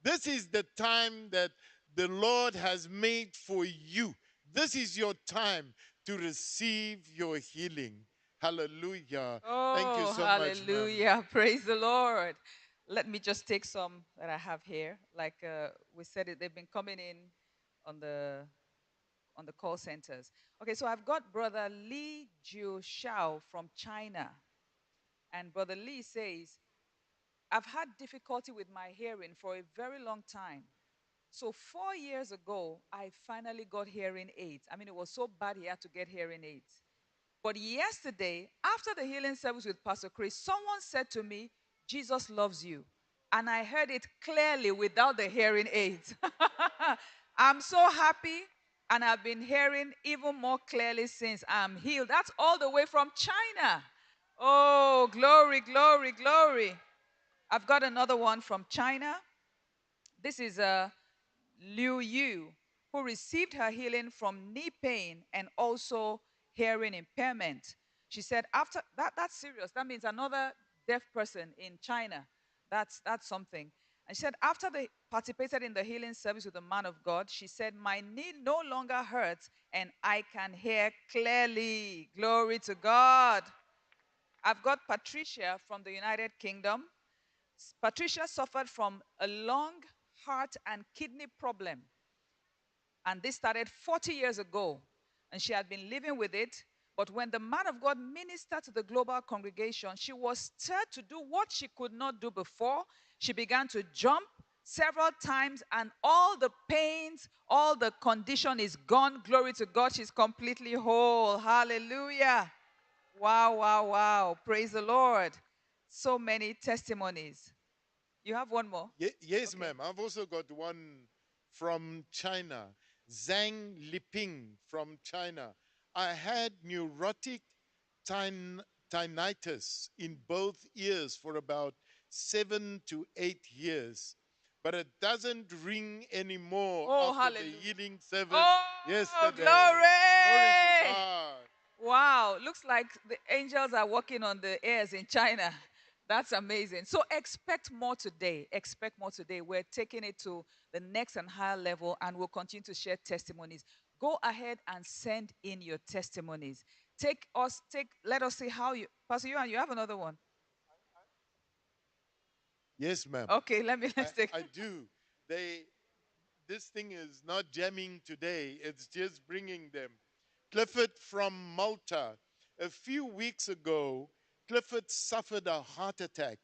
This is the time that the Lord has made for you. This is your time to receive your healing. Hallelujah. Thank you Oh, so much, ma'am. hallelujah. Praise the Lord. Let me just take some that I have here. Like we said it, they've been coming in on the call centers. Okay, so I've got Brother Li Jiu Shao from China. And Brother Li says, I've had difficulty with my hearing for a very long time. So 4 years ago, I finally got hearing aids. I mean, it was so bad he had to get hearing aids. But yesterday, after the healing service with Pastor Chris, someone said to me, Jesus loves you. And I heard it clearly without the hearing aids. I'm so happy, and I've been hearing even more clearly since I'm healed. That's all the way from China. Oh, glory, glory, glory. I've got another one from China. This is Liu Yu, who received her healing from knee pain and also hearing impairment. She said, after that's serious. That means another deaf person in China. That's something. And she said, after they participated in the healing service with the man of God, she said, my knee no longer hurts and I can hear clearly. Glory to God. I've got Patricia from the United Kingdom. Patricia suffered from a lung, heart, and kidney problem. And this started 40 years ago. And she had been living with it. But when the man of God ministered to the global congregation, she was stirred to do what she could not do before. She began to jump several times, and all the pains, all the condition is gone. Glory to God. She's completely whole. Hallelujah. Wow, wow, wow. Praise the Lord. So many testimonies. You have one more? Yes, Okay. ma'am. I've also got one from China. Zhang Liping from China. I had neurotic tinnitus in both ears for about 7 to 8 years, but it doesn't ring anymore Oh, after hallelujah. the healing service Oh, yesterday. glory! Glory to God. Wow, looks like the angels are working on the airs in China. That's amazing. So expect more today. Expect more today. We're taking it to the next and higher level, and we'll continue to share testimonies. Go ahead and send in your testimonies. Let us see how you, Pastor Yuan, you have another one. Yes, ma'am. Okay, let's take. I do. This thing is not jamming today. It's just bringing them. Clifford from Malta. A few weeks ago, Clifford suffered a heart attack.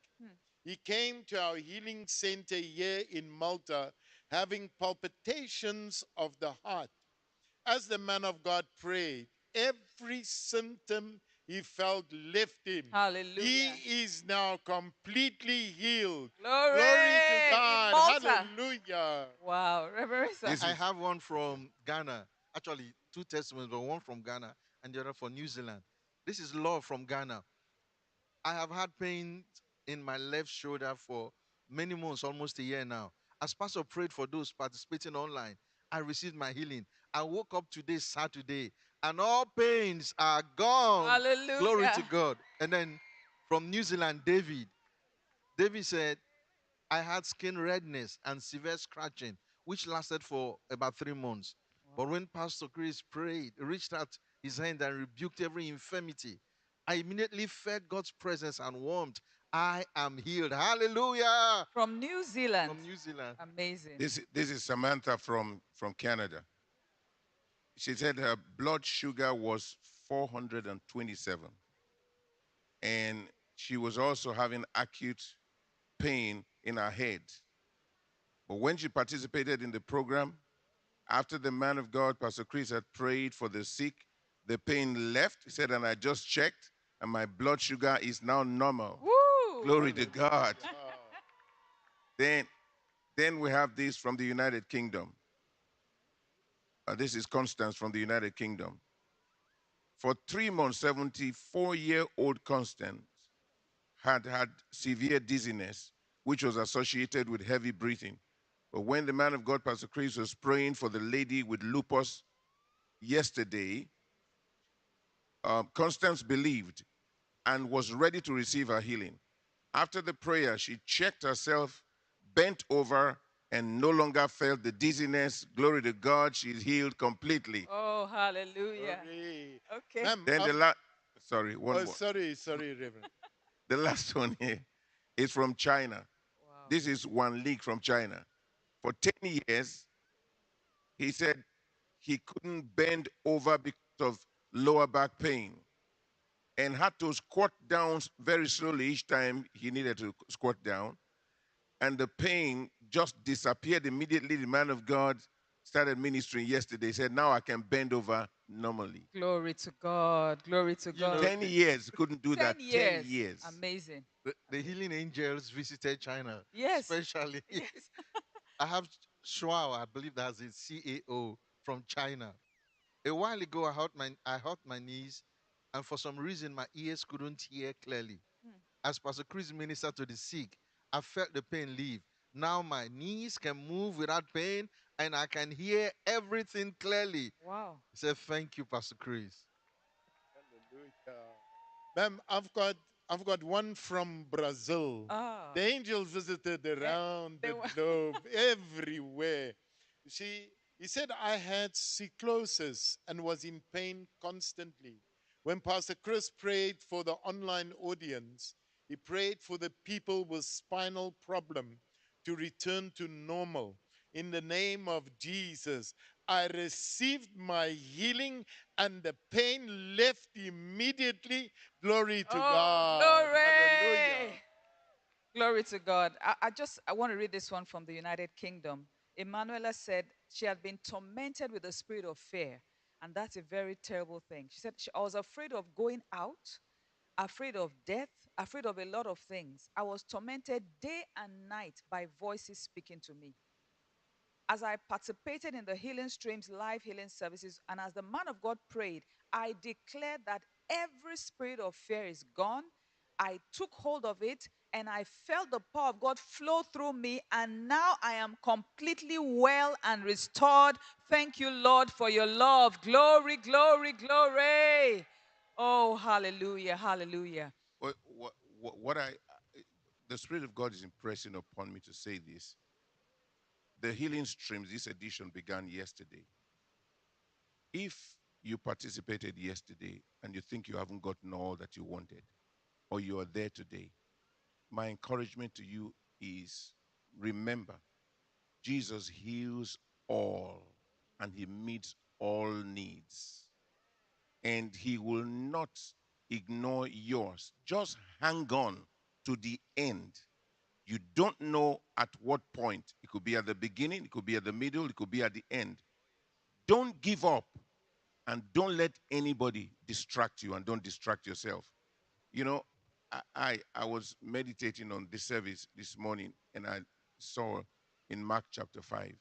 He came to our healing center here in Malta having palpitations of the heart. As the man of God prayed, every symptom he felt left him. Hallelujah. He is now completely healed. Glory to in God. Malta. Hallelujah. Wow, Reverend. I have one from Ghana. Actually, two testimonies, but one from Ghana and the other from New Zealand. This is Law from Ghana. I have had pain in my left shoulder for many months, almost a year now. As Pastor prayed for those participating online, I received my healing. I woke up today, Saturday, and all pains are gone. Hallelujah. Glory to God. And then from New Zealand, David said, I had skin redness and severe scratching, which lasted for about 3 months. But when Pastor Chris prayed, reached out his hand and rebuked every infirmity, I immediately felt God's presence and warmth. I am healed. Hallelujah. From New Zealand. From New Zealand. Amazing. This is Samantha from Canada. She said her blood sugar was 427. And she was also having acute pain in her head. But when she participated in the program, after the man of God, Pastor Chris, had prayed for the sick, the pain left. He said, and I just checked, and my blood sugar is now normal. Woo! Glory to God. Then we have this from the United Kingdom. This is Constance from the United Kingdom. For 3 months, 74-year-old Constance had severe dizziness, which was associated with heavy breathing. But when the man of God, Pastor Chris, was praying for the lady with lupus yesterday, Constance believed and was ready to receive her healing. After the prayer, she checked herself, bent over, and no longer felt the dizziness. Glory to God, she's healed completely. Oh, hallelujah. Glory. Okay. Ma'am, Then the last, sorry, one more. sorry, Reverend. The last one here is from China. Wow. This is one league from China. For 10 years, he said he couldn't bend over because of lower back pain and had to squat down very slowly each time he needed to squat down. And the pain just disappeared immediately. The man of God started ministering yesterday. He said, now I can bend over normally. Glory to God. Glory to God. 10 years, couldn't do 10 that. years. 10 years. Amazing. The healing angels visited China. Yes. Especially. Yes. I have Shuao, I believe that's the CAO from China. A while ago, I hurt my knees, and for some reason, my ears couldn't hear clearly. As Pastor Chris ministered to the sick, I felt the pain leave. Now my knees can move without pain, and I can hear everything clearly. Wow. He said, thank you, Pastor Chris. Ma'am, I've got one from Brazil. Ah. The angels visited around they the were- globe, everywhere. He said I had cyclosis and was in pain constantly. When Pastor Chris prayed for the online audience, he prayed for the people with spinal problem to return to normal. In the name of Jesus, I received my healing and the pain left immediately. Glory to God. Glory. Hallelujah. Glory to God. I want to read this one from the United Kingdom. Emanuela said she had been tormented with the spirit of fear, and that's a very terrible thing. She said, I was afraid of going out, afraid of death, afraid of a lot of things. I was tormented day and night by voices speaking to me. As I participated in the Healing Streams live healing services, and as the man of God prayed, I declared that every spirit of fear is gone. I took hold of it, and I felt the power of God flow through me, and now I am completely well and restored. Thank you, Lord, for your love. Glory, glory, glory. Oh, hallelujah, hallelujah. What I the Spirit of God is impressing upon me to say this. The healing streams, this edition began yesterday. If you participated yesterday and you think you haven't gotten all that you wanted, or you are there today, my encouragement to you is remember, Jesus heals all and he meets all needs. And he will not ignore yours. Just hang on to the end. You don't know at what point. It could be at the beginning, it could be at the middle, it could be at the end. Don't give up and don't let anybody distract you, and don't distract yourself. You know, I was meditating on this service this morning, and I saw in Mark chapter 5,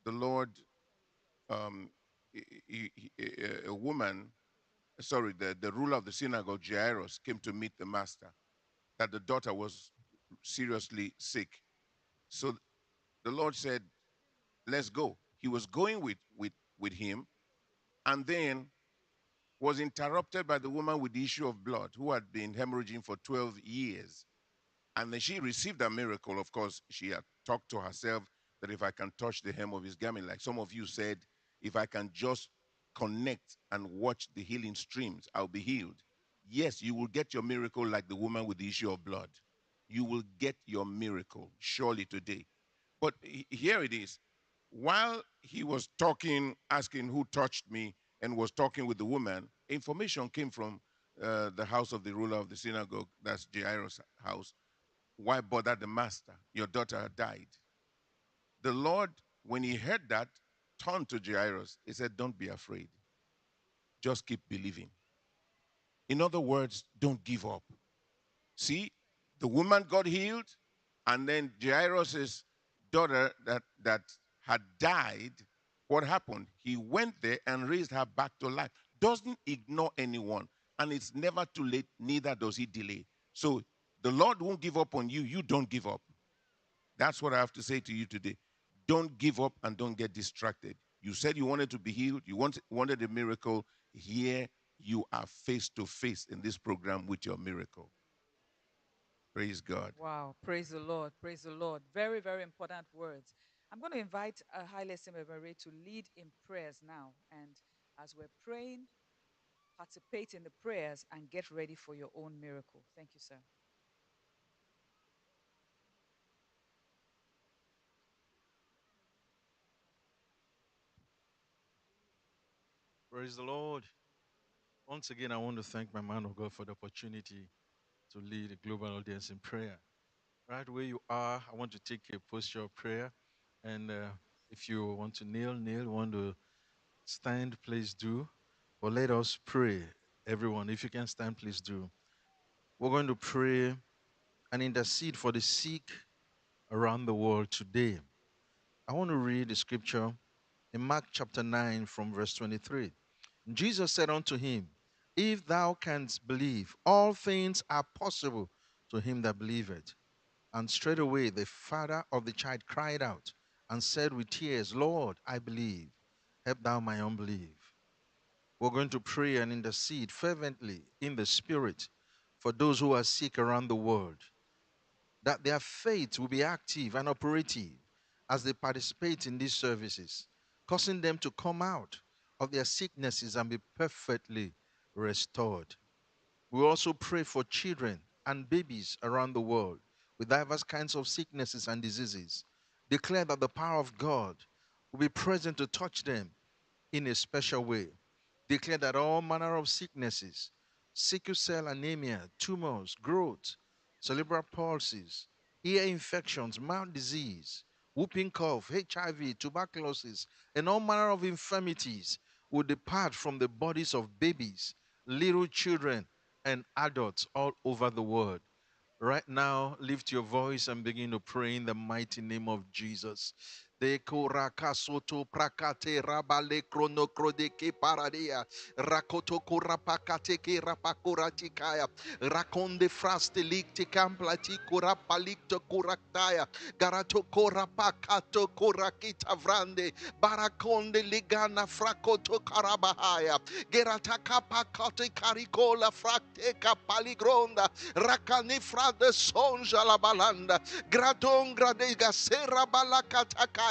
the Lord, um, a woman, sorry, the ruler of the synagogue, Jairus, came to meet the master, that the daughter was seriously sick. So the Lord said, let's go. He was going with him, and then was interrupted by the woman with the issue of blood who had been hemorrhaging for 12 years. And then she received a miracle. Of course, she had talked to herself that if I can touch the hem of his garment, like some of you said, if I can just connect and watch the healing streams, I'll be healed. Yes, you will get your miracle like the woman with the issue of blood. You will get your miracle surely today. But here it is. While he was talking, asking who touched me, and was talking with the woman, information came from the house of the ruler of the synagogue, that's Jairus' house. Why bother the master? Your daughter had died. The Lord, when he heard that, turned to Jairus. He said, don't be afraid. Just keep believing. In other words, don't give up. See, the woman got healed, and then Jairus' daughter that had died, what happened? He went there and raised her back to life. Doesn't ignore anyone, and it's never too late, neither does he delay. So the Lord won't give up on you. You don't give up. That's what I have to say to you today. Don't give up and don't get distracted. You said you wanted to be healed. You wanted a miracle. Here you are face to face in this program with your miracle. Praise God. Wow, praise the Lord, praise the Lord. Very, very important words. I'm going to invite Haile Semebere to lead in prayers now. And as we're praying, participate in the prayers and get ready for your own miracle. Thank you, sir. Praise the Lord. Once again, I want to thank my man of God for the opportunity to lead a global audience in prayer. Right where you are, I want to take a posture of prayer. And if you want to kneel, want to stand, please do. But let us pray, everyone. If you can stand, please do. We're going to pray and intercede for the sick around the world today. I want to read the scripture in Mark chapter 9 from verse 23. Jesus said unto him, if thou canst believe, all things are possible to him that believeth. And straightway the father of the child cried out and said with tears, Lord, I believe. Help thou my unbelief. We're going to pray and intercede fervently in the spirit for those who are sick around the world, that their faith will be active and operative as they participate in these services, causing them to come out of their sicknesses and be perfectly restored. We also pray for children and babies around the world with diverse kinds of sicknesses and diseases. Declare that the power of God will be present to touch them in a special way. Declare that all manner of sicknesses, sickle cell anemia, tumors, growth, cerebral palsies, ear infections, mouth disease, whooping cough, HIV, tuberculosis, and all manner of infirmities will depart from the bodies of babies, little children, and adults all over the world. Right now, lift your voice and begin to pray in the mighty name of Jesus. De kuraka soto prakate rabale krono krodeke paradia. Rakoto kurapakate ke rapakurati kaya. Rakonde fraste likte kamplati kurapalikto kuraktaya. Garato kurapakato kurakita vrande. Barakonde ligana frakoto karabahaya. Gerataka pakate karikola frakteka paligronda. Rakanifra de sonja la balanda. Gradon gradega sera balakatakaya.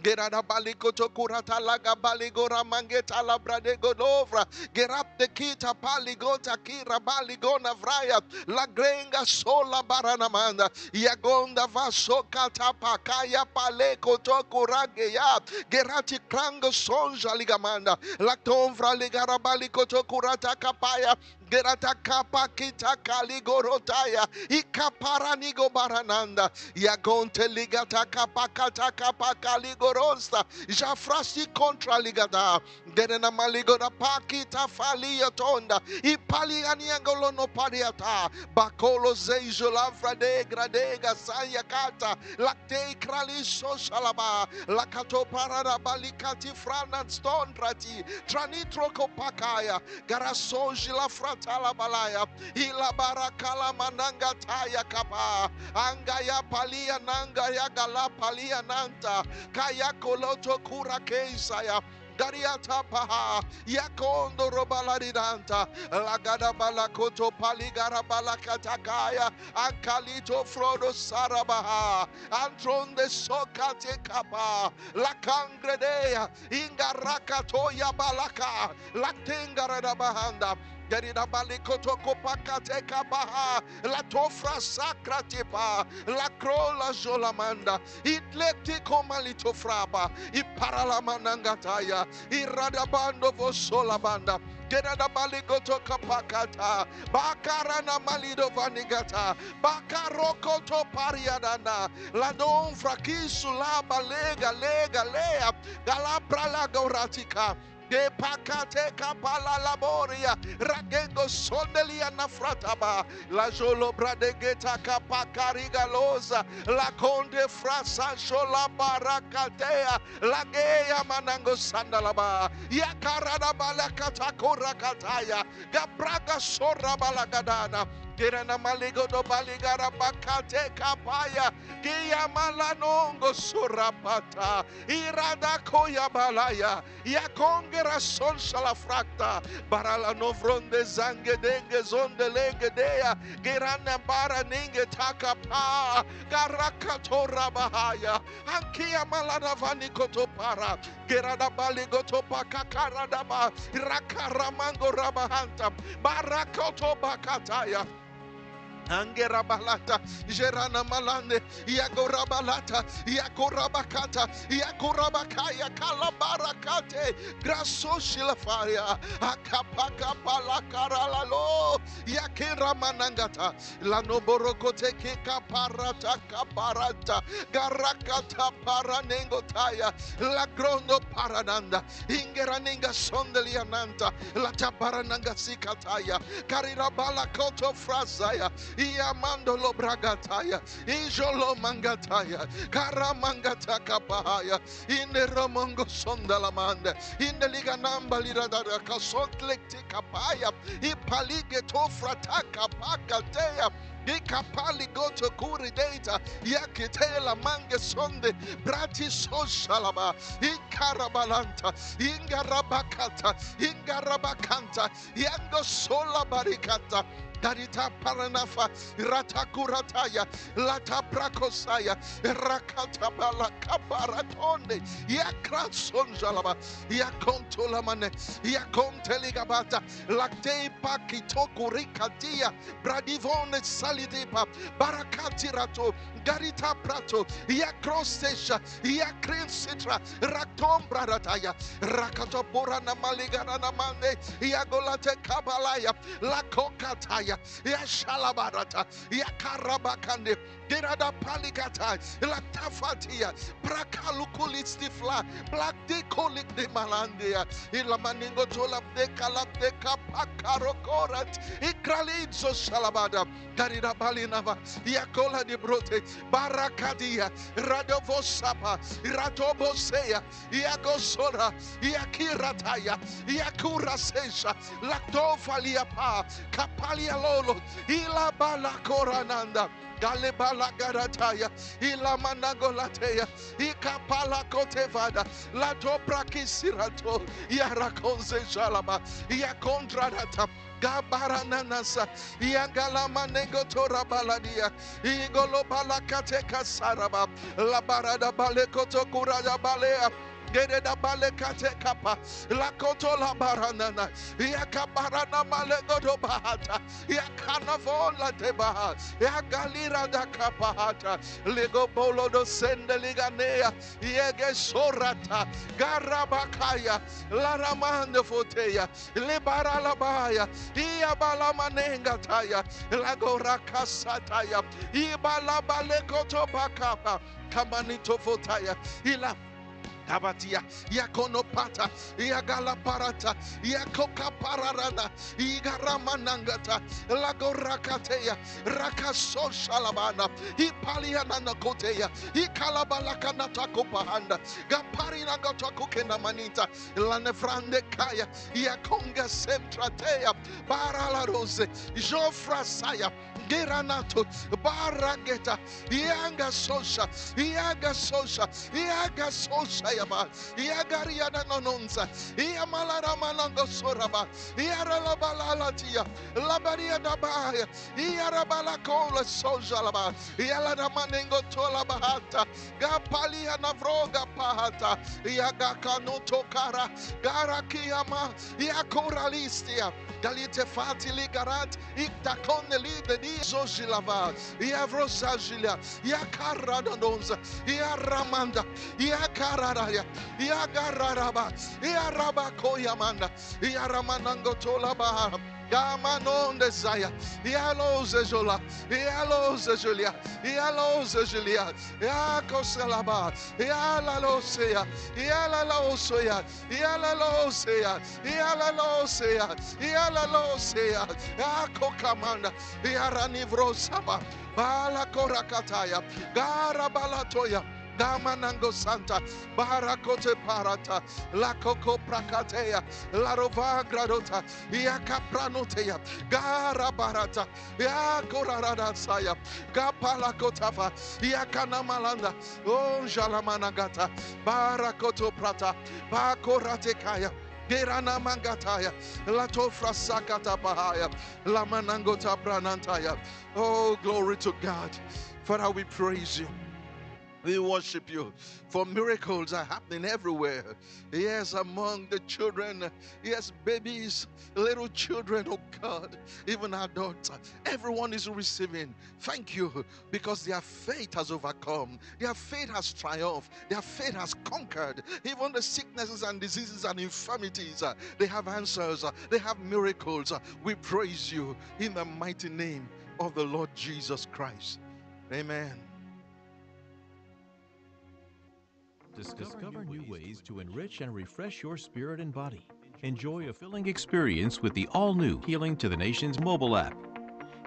Gerada balikoto kurata laga baligora mangeta la bradego dovra. Gerap de kita paligota kira baligona vraya. La grenga sola baranamanda. Yagonda vaso katapakaya paleko tokurage ya. Gerati krango sonja ligamanda. La tomvra ligara balikoto kurata kapaya. Gerata kapa kita kaligorotaya. Ikaparanigo barananda. Yagonte ligata kapakata kapakaligorosta. Jafrasi contra ligada. Gerena maligora pakita falia tonda. Ipali aniangolo no pariata. Bakolo zeijo lavrade gradega sayakata. Lakte krali soshalaba. Lakato parada balikati franan stondrati. Tranitro kopakaya. Garasoji la fratala balaya. Ila barakala mananga taya kapa. Angaya palia nanga ya gala palia nanta. Kaya koloto kura keisaya. Gariata paha, yakondo robalaridanta, lagada balakoto paligara balakatakaya, ankalito frodo sarabaha, antronde sokate kapa, lakangredea, ingarakatoya balaka, latengara bahanda. Gerida balikoto kopakate kabaha, la tofra sakratipa, la krola jolamanda, itlekti komalito fraba, iparalamanangataya, iradabando vosolabanda. Gerada balikoto kapakata, bakarana malido vanigata, bakarokoto pariadana, la don frakisu la balega lega lea, galabra la goratika. De pakate kapala laboria ragengo sondelia nafrataba la jolo bradegeta kapakari galoza la conde frasa shola barakatea la geya manango sandalaba yakarada balakata korakataya gabraga sora balagadana. Gerana maligo do baligara bakate kapaya Gia malanongo surapata irada koya balaya yakongera son salafrakta barala novronde zange denge zonde lenge dea gerana bara ninge takapa garakato rabahaya ankia malada vanikoto para gerada baligoto pakakarada rakaramango rabahanta barakoto bakataya Angera balata, Gerana malande, Yagora balata, Yakorabakata, Yakorabakaya, Kalabarakate, Grasso shilafaria, Akapaka palakaralo, Yakera manangata, Lanoborokote kaparata kaparata, Garakata paranengotaya, Lagrondo parananda, Ingeraninga sondeliananta, Lataparananga sikataya, Karirabala koto frazaya, Iamando lo bragataya, Ijolo mangataya, Karamangata kapahaya, in the Romongo sondalamanda, in the Liganamba liradara kasotlekti kapaya, Ipaligeto frataka pakatea. Ikapali goto kuri data yakitela mange sonde brati soshalaba ikarabalanta ingarabakata ingarabakanta yango sola barikata Darita paranafa ratakurataya lata prakosaya rakatabala kabaratonde yakrasonjalaba yakontolamane yakonteligabata lakte pakitokurikatia bradivone salidipa barakati rato garita prato yakrostesha yakrinsitra ratombrarataya rakatopura na maligana na mande yagolate kabalaya lakokataya Parataya, Yashalabarata, Yakarabakande, Gerada Palikata, Latafatia, Prakalukulistifla, Black de Colik de Malandia, Ilamaningo Tola de Calap de Capakarokorat, Ikralizo Shalabada, Garida Balinava, Yakola de Brote, Barakadia, Radovosapa, Ratobosea, Iagosora, Iakirataya, Iakura Sesha, Lactofalia Pa, Capalia Lolo, Ilabala Corananda. Galebala Garataya, Ilamanagolatea, Ikapala Kotevada, Lato Prakisirato, Yarakonze Shalaba, Yakondradata, Gabarananasa, Yagalamanegotora Baladia, Igolobala Kateka Saraba, Labarada Balekoto Kurada Balea. Gereda balekate kapa la koto la baranana ya kabarana malegodo bahata ya kanavola te baha ya galira da kapahata lego bolo do sende liganea yege sorata garabakaya la ramande foteya le barala baya ya balamanenga taya la goraka sataya ibala balekoto bakapa kamanito fotaya ila Abatia, Yakonopata, Yagala Parata, Yakoka Pararana, Igaramanangata, Lagorakatea, Rakaso Shalabana, Ipaliana Kotea, Ikalabalakana Kopahanda, Gaparina Gotakukena Manita, Lanefrande Kaya, Yakonga Semtratea, Barala Rose, Jofra Saya, Geranato, Barageta, Yanga Sosha, Yaga Sosha, Yaga Sosha. Yagariana nononza, Yamalara Manango Soraba, Yaralabalalatia, Labaria Dabaya, Yarabala Cola Sojalaba, Yalada Manengo Tola Bahata, Gapalia Navroga Pahata, Yagakano Tokara, Garakiyama, Yakoralistia, Galite Fatili Garat, Iktakoneli, the Zojilava, Yavrosajilia, Yakaradonza, Yaramanda, Yakarada. Yagararaba, Yaraba Koyamanda, Yaramanango Tolaba, Gamanon desire, Yalo Zejola, Yalo Zejulia, Yalo Zejulia, Yakosalaba, Yalalosea, Yalalosea, Yalalosea, Yalalosea, Yalalosea, Yakokamanda, Yaranivrosaba, Bala Korakataya, Garabalatoya. Damanango Santa, Barakote Parata, La Coco Prakatea, La Rova Gradota, Iakapranotea, Gara Barata, Iakorada Saya, Gapala Kotava, Iakana Malanda, O Jalamanagata, Barakoto Prata, Bakorate Kaya. Gerana Mangataya, Latofra Sakata Bahaya, Lamanangota Branantaya. Oh, glory to God. Father, we praise you. We worship you, for miracles are happening everywhere. Yes, among the children, yes, babies, little children, oh God, even adults, everyone is receiving. Thank you, because their faith has overcome, their faith has triumphed, their faith has conquered. Even the sicknesses and diseases and infirmities, they have answers, they have miracles. We praise you in the mighty name of the Lord Jesus Christ. Amen. Discover new ways to enrich and refresh your spirit and body. Enjoy a filling experience with the all-new Healing to the Nations mobile app.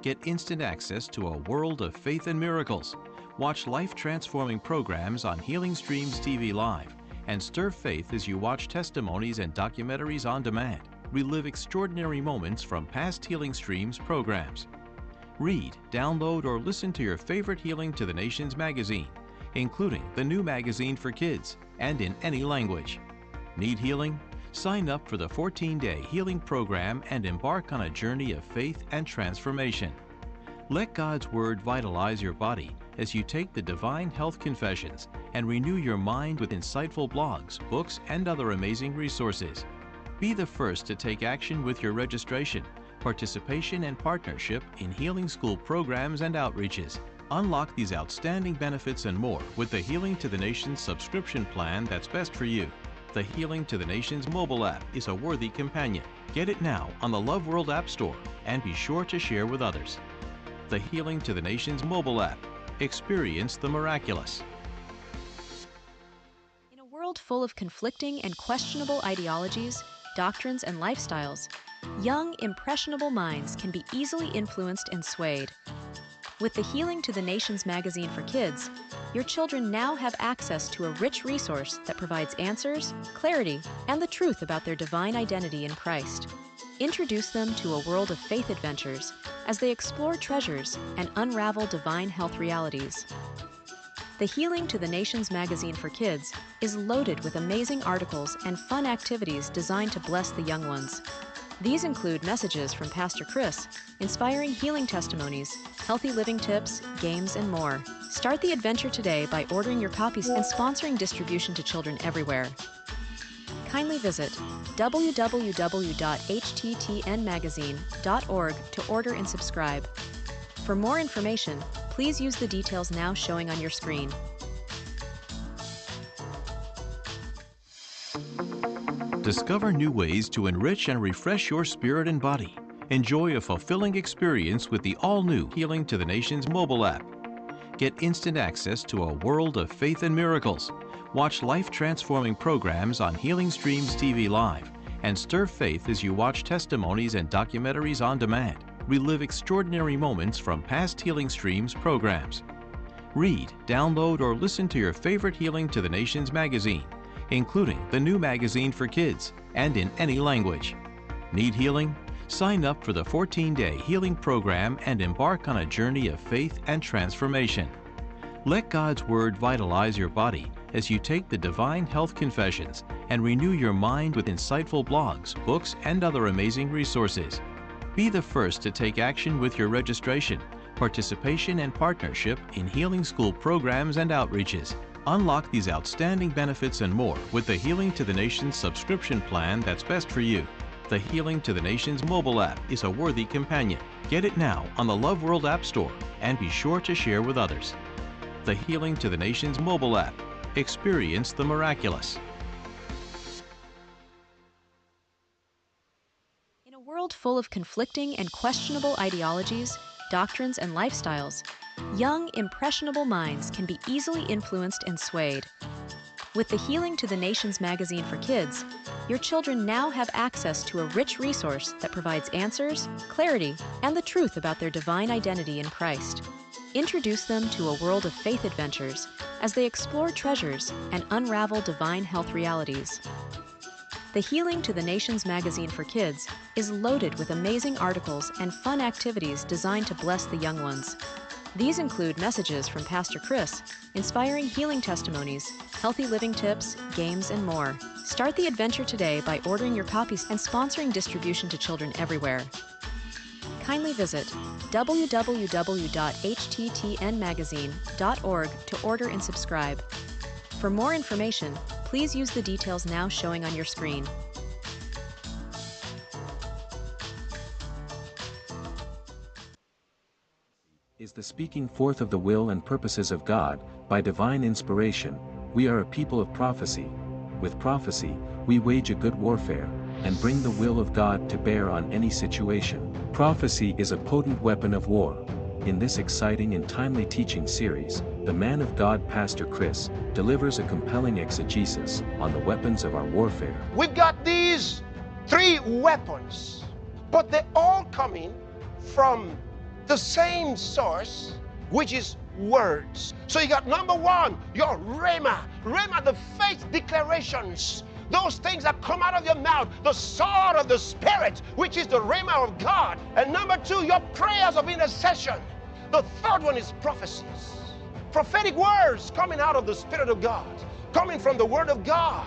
Get instant access to a world of faith and miracles. Watch life-transforming programs on Healing Streams TV Live and stir faith as you watch testimonies and documentaries on demand. Relive extraordinary moments from past Healing Streams programs. Read, download, or listen to your favorite Healing to the Nations magazine, including the new magazine for kids and in any language. Need healing? Sign up for the 14-day healing program and embark on a journey of faith and transformation. Let God's Word vitalize your body as you take the Divine Health Confessions and renew your mind with insightful blogs, books, and other amazing resources. Be the first to take action with your registration, participation, and partnership in healing school programs and outreaches. Unlock these outstanding benefits and more with the Healing to the Nations subscription plan that's best for you. The Healing to the Nations mobile app is a worthy companion. Get it now on the Love World App Store and be sure to share with others. The Healing to the Nations mobile app. Experience the miraculous. In a world full of conflicting and questionable ideologies, doctrines, and lifestyles, young, impressionable minds can be easily influenced and swayed. With the Healing to the Nations magazine for kids, your children now have access to a rich resource that provides answers, clarity, and the truth about their divine identity in Christ. Introduce them to a world of faith adventures as they explore treasures and unravel divine health realities. The Healing to the Nations magazine for kids is loaded with amazing articles and fun activities designed to bless the young ones. These include messages from Pastor Chris, inspiring healing testimonies, healthy living tips, games, and more. Start the adventure today by ordering your copies and sponsoring distribution to children everywhere. Kindly visit www.httnmagazine.org to order and subscribe. For more information, please use the details now showing on your screen. Discover new ways to enrich and refresh your spirit and body. Enjoy a fulfilling experience with the all-new Healing to the Nations mobile app. Get instant access to a world of faith and miracles. Watch life-transforming programs on Healing Streams TV Live and stir faith as you watch testimonies and documentaries on demand. Relive extraordinary moments from past Healing Streams programs. Read, download, or listen to your favorite Healing to the Nations magazine, including the new magazine for kids and in any language. Need healing? Sign up for the 14-day healing program and embark on a journey of faith and transformation. Let God's Word vitalize your body as you take the Divine Health Confessions and renew your mind with insightful blogs, books, and other amazing resources. Be the first to take action with your registration, participation, and partnership in healing school programs and outreaches. Unlock these outstanding benefits and more with the Healing to the Nations subscription plan that's best for you. The Healing to the Nations mobile app is a worthy companion. Get it now on the Love World App Store and be sure to share with others. The Healing to the Nations mobile app. Experience the miraculous. In a world full of conflicting and questionable ideologies, doctrines, and lifestyles, young, impressionable minds can be easily influenced and swayed. With the Healing to the Nations magazine for kids, your children now have access to a rich resource that provides answers, clarity, and the truth about their divine identity in Christ. Introduce them to a world of faith adventures as they explore treasures and unravel divine health realities. The Healing to the Nations magazine for kids is loaded with amazing articles and fun activities designed to bless the young ones. These include messages from Pastor Chris, inspiring healing testimonies, healthy living tips, games, and more. Start the adventure today by ordering your copies and sponsoring distribution to children everywhere. Kindly visit www.httnmagazine.org to order and subscribe. For more information, please use the details now showing on your screen. Is the speaking forth of the will and purposes of God, by divine inspiration. We are a people of prophecy. With prophecy, we wage a good warfare, and bring the will of God to bear on any situation. Prophecy is a potent weapon of war. In this exciting and timely teaching series, the man of God Pastor Chris delivers a compelling exegesis on the weapons of our warfare. We've got these three weapons, but they're all coming from the same source, which is words. So you got number one, your rhema. Rhema, the faith declarations. Those things that come out of your mouth, the sword of the Spirit, which is the rhema of God. And number two, your prayers of intercession. The third one is prophecies. Prophetic words coming out of the Spirit of God, coming from the Word of God.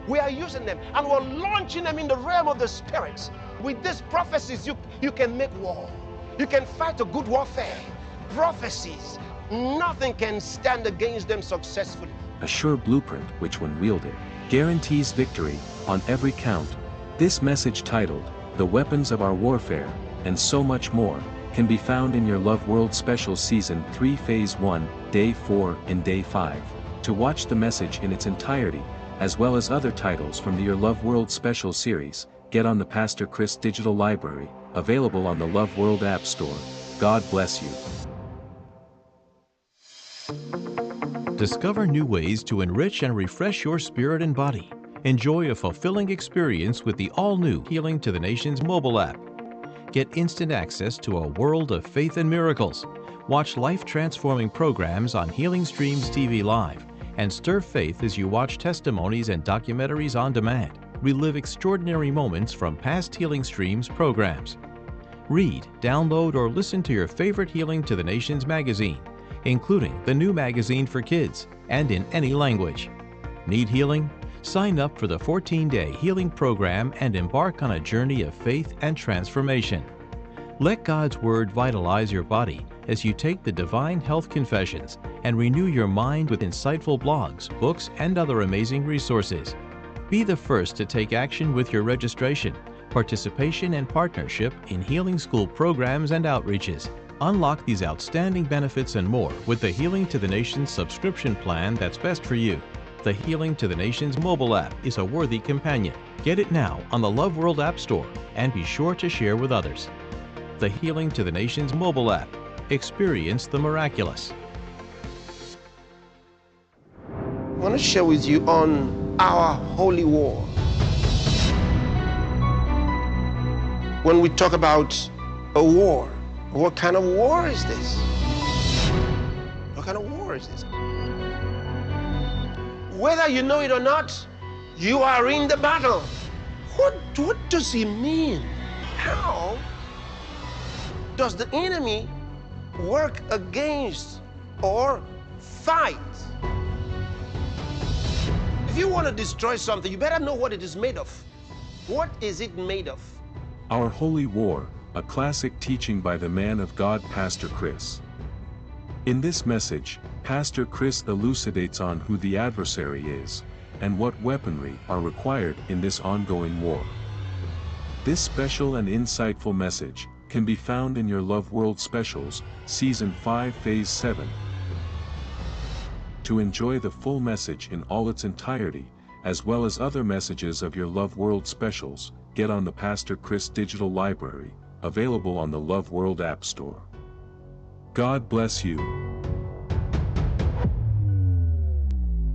We are using them and we're launching them in the realm of the Spirit. With these prophecies, you can make war. You can fight a good warfare. Prophecies, nothing can stand against them successfully. A sure blueprint which, when wielded, guarantees victory on every count. This message, titled The Weapons of Our Warfare, and so much more, can be found in your Love World Special Season 3 Phase 1, Day 4 and Day 5. To watch the message in its entirety, as well as other titles from the Your Love World Special series, get on the Pastor Chris Digital Library, available on the Love World App Store. God bless you. Discover new ways to enrich and refresh your spirit and body. Enjoy a fulfilling experience with the all-new Healing to the Nations mobile app. Get instant access to a world of faith and miracles. Watch life-transforming programs on Healing Streams TV Live and stir faith as you watch testimonies and documentaries on demand. Relive extraordinary moments from past Healing Streams programs. Read, download, or listen to your favorite Healing to the Nations magazine, including the new magazine for kids and in any language. Need healing? Sign up for the 14-day healing program and embark on a journey of faith and transformation. Let God's Word vitalize your body as you take the Divine Health Confessions and renew your mind with insightful blogs, books, and other amazing resources. Be the first to take action with your registration, participation, and partnership in healing school programs and outreaches. Unlock these outstanding benefits and more with the Healing to the Nations subscription plan that's best for you. The Healing to the Nations mobile app is a worthy companion. Get it now on the Love World App Store and be sure to share with others. The Healing to the Nations mobile app. Experience the miraculous. I want to share with you on our holy war. When we talk about a war, what kind of war is this? What kind of war is this? Whether you know it or not, you are in the battle. What does it mean? How does the enemy work against or fight? If you want to destroy something, you better know what it is made of. What is it made of? Our Holy War, a classic teaching by the man of God, Pastor Chris. In this message, Pastor Chris elucidates on who the adversary is, and what weaponry are required in this ongoing war. This special and insightful message can be found in your Love World Specials, Season 5, Phase 7. To enjoy the full message in all its entirety, as well as other messages of your Love World Specials, get on the Pastor Chris Digital Library, available on the Love World App Store. God bless you.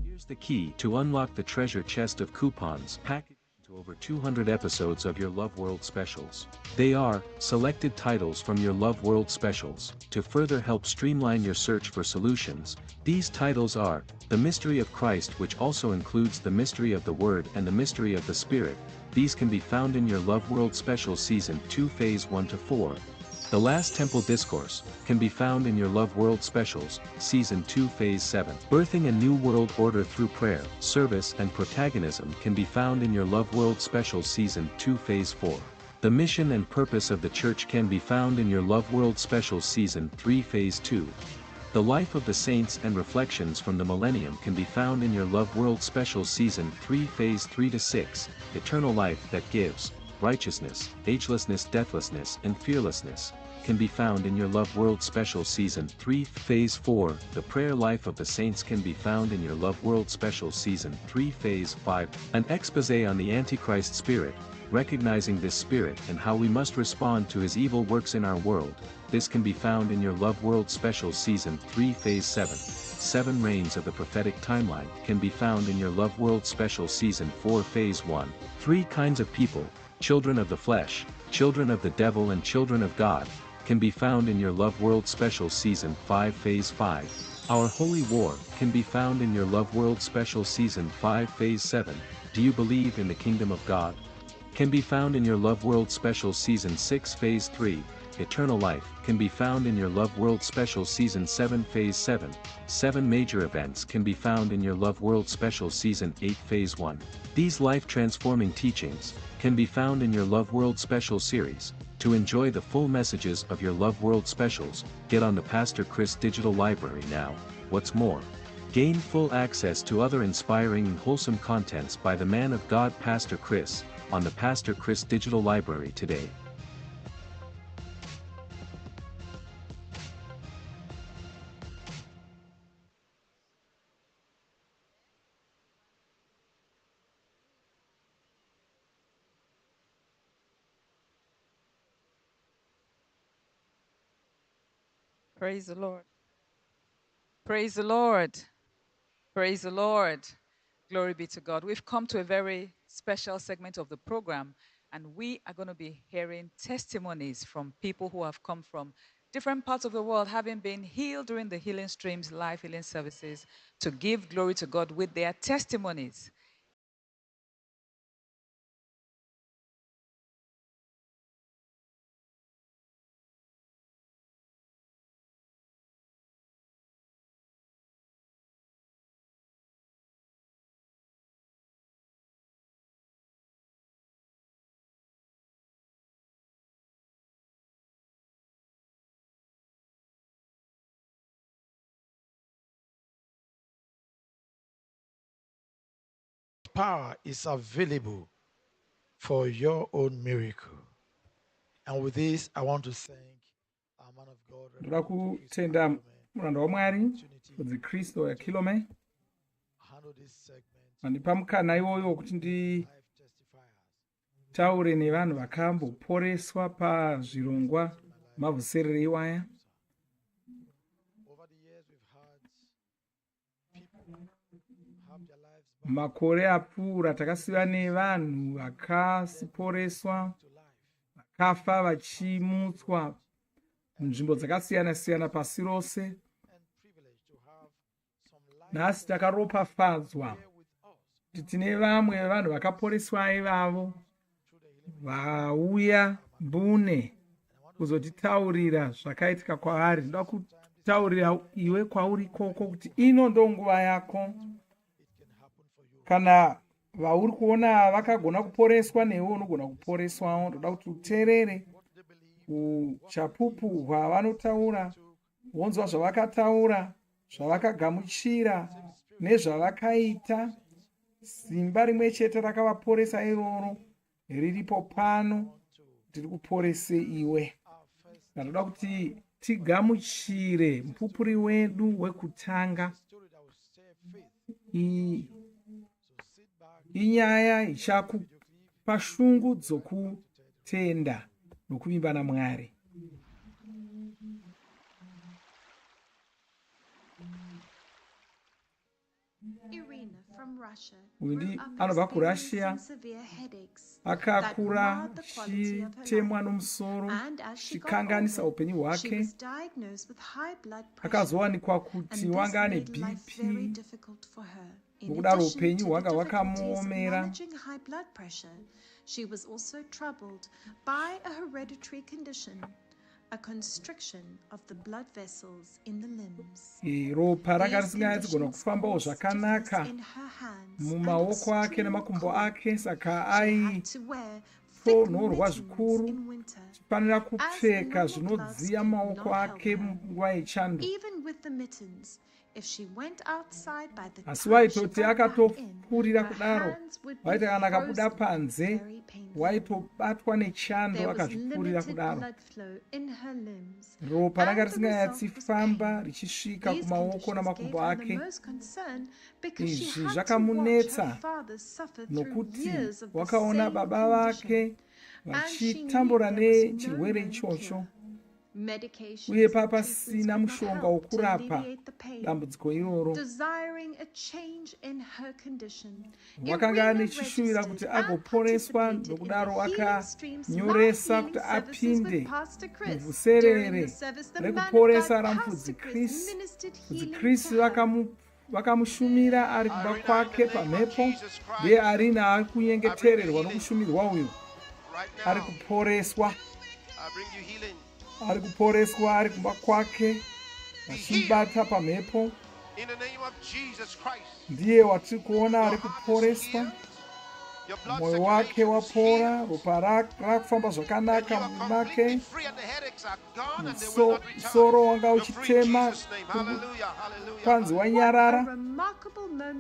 Here's the key to unlock the treasure chest of coupons packaged into over 200 episodes of your Love World Specials. They are selected titles from your Love World Specials. To further help streamline your search for solutions, these titles are The Mystery of Christ, which also includes The Mystery of the Word and The Mystery of the Spirit. These can be found in your Love World Special Season 2 Phase 1 to 4. The Last Temple Discourse can be found in your Love World Specials, Season 2 Phase 7. Birthing a New World Order Through Prayer, Service and Protagonism can be found in your Love World Specials, Season 2 Phase 4. The Mission and Purpose of the Church can be found in your Love World Specials, Season 3 Phase 2. The Life of the Saints and Reflections from the Millennium can be found in your Love World Specials, Season 3 Phase 3 to 6. Eternal Life That Gives, Righteousness, Agelessness, Deathlessness, and Fearlessness can be found in your Love World Special Season 3 Phase 4. The Prayer Life of the Saints can be found in your Love World Special Season 3 Phase 5. An exposé on the Antichrist spirit, recognizing this spirit and how we must respond to his evil works in our world. This can be found in your Love World Special Season 3 Phase 7. 7 Reigns of the Prophetic Timeline can be found in your Love World Special Season 4 Phase 1. 3 Kinds of People, Children of the Flesh, Children of the Devil and Children of God, can be found in your Love World Special Season 5 Phase 5. Our Holy War can be found in your Love World Special Season 5 Phase 7. Do you believe in the Kingdom of God? Can be found in your Love World Special Season 6 Phase 3. Eternal Life can be found in your Love World Special Season 7 Phase 7. 7 Major Events can be found in your Love World Special Season 8 Phase 1. These life-transforming teachings can be found in your Love World Special series. To enjoy the full messages of your Love World Specials, get on the Pastor Chris Digital Library now. What's more, gain full access to other inspiring and wholesome contents by the man of God Pastor Chris, on the Pastor Chris Digital Library today. Praise the Lord. Praise the Lord. Praise the Lord. Glory be to God. We've come to a very special segment of the program, and we are going to be hearing testimonies from people who have come from different parts of the world, having been healed during the Healing Streams live healing services, to give glory to God with their testimonies. Power is available for your own miracle. And with this, I want to thank our man of God. Ndoda kutenda muranda waMwari kudzi Kristo ya Kilome vandipa mukana iwoyo wekuti nditaure nevanhu vakamboporeswa pazvirongwa mavhuserere iwaya. Makore apfuura takasiva nevanhu vakasiporeswa, vakafa vachimutswa munzvimbo dzakasiyana siyana pasi rose. Nhasi takaropafadzwa kuti tine vamwe vanhu vakaporeswa ivavo vauya mbune kuzotitaurira zvakaitika kwavari. Ndoda kutaurira iwe kwauri koko kuti ino ndo nguva yako. Kana vauri kuona vakagona kuporeswa, newe unogona kuporeswawo. Ndoda kuti uteerere uchapupu hwavanotaura, wonzwa zvavakataura, zvavakagamuchira nezvavakaita. Simba rimwe chete rakavaporesa iroro riripo pano, tiri kuporese iwe. Ndoda kuti tigamuchire mupupuri wedu wekutanga. Inyaya ichakupa shungu dzokutenda nokuvimba naMwari. Uyu anobva kuRussia, akakura chitemwa nomusoro, chikanganisa upenyu hwake. Akazowanikwa kuti wanga ane BP, nokudaro upenyu hwanga hwakamuomera. She was also troubled by a hereditary condition, a constriction of the blood vessels in the limbs. Ropa ranga risingagona kufambawo zvakanaka mumaoko ake nemakumbo ake, saka aitonhorwa zvikuru. Chifanira kupfeka zvinodziya maoko ake munguva yechando. Asi waitoti akatopfurira kudaro, waita kana akabuda panze, waitobatwa nechando akazvipfurira kudaro. Ropa ranga risingayatsifamba richisvika kumaoko namakumbo ake. Izvi zvakamunetsa nokuti wakaona baba vake vachitambura nechirwere ichocho, uye papasina mushonga wokurapa dambudziko iroro. Wakanga ane chishuvira kuti agoporeswa, nokudaro akanyoresa kuti apinde muvhuserere rekuporesa ramufudzi Krisi. Mufudzi Krisi vakamushumira ari kuba kwake pamhepo, ndiye arina ari kunyengetererwa nokushumirwa uyu. Ari kuporeswa, ari kuporeswa ari kumba kwake, vachimubata pamhepo. Ndiye watiri kuona ari kuporeswa. Mwoyo wake wapora, ropa rakufamba zvakanaka mumake, musoro wanga uchitema, panzi wanyarara.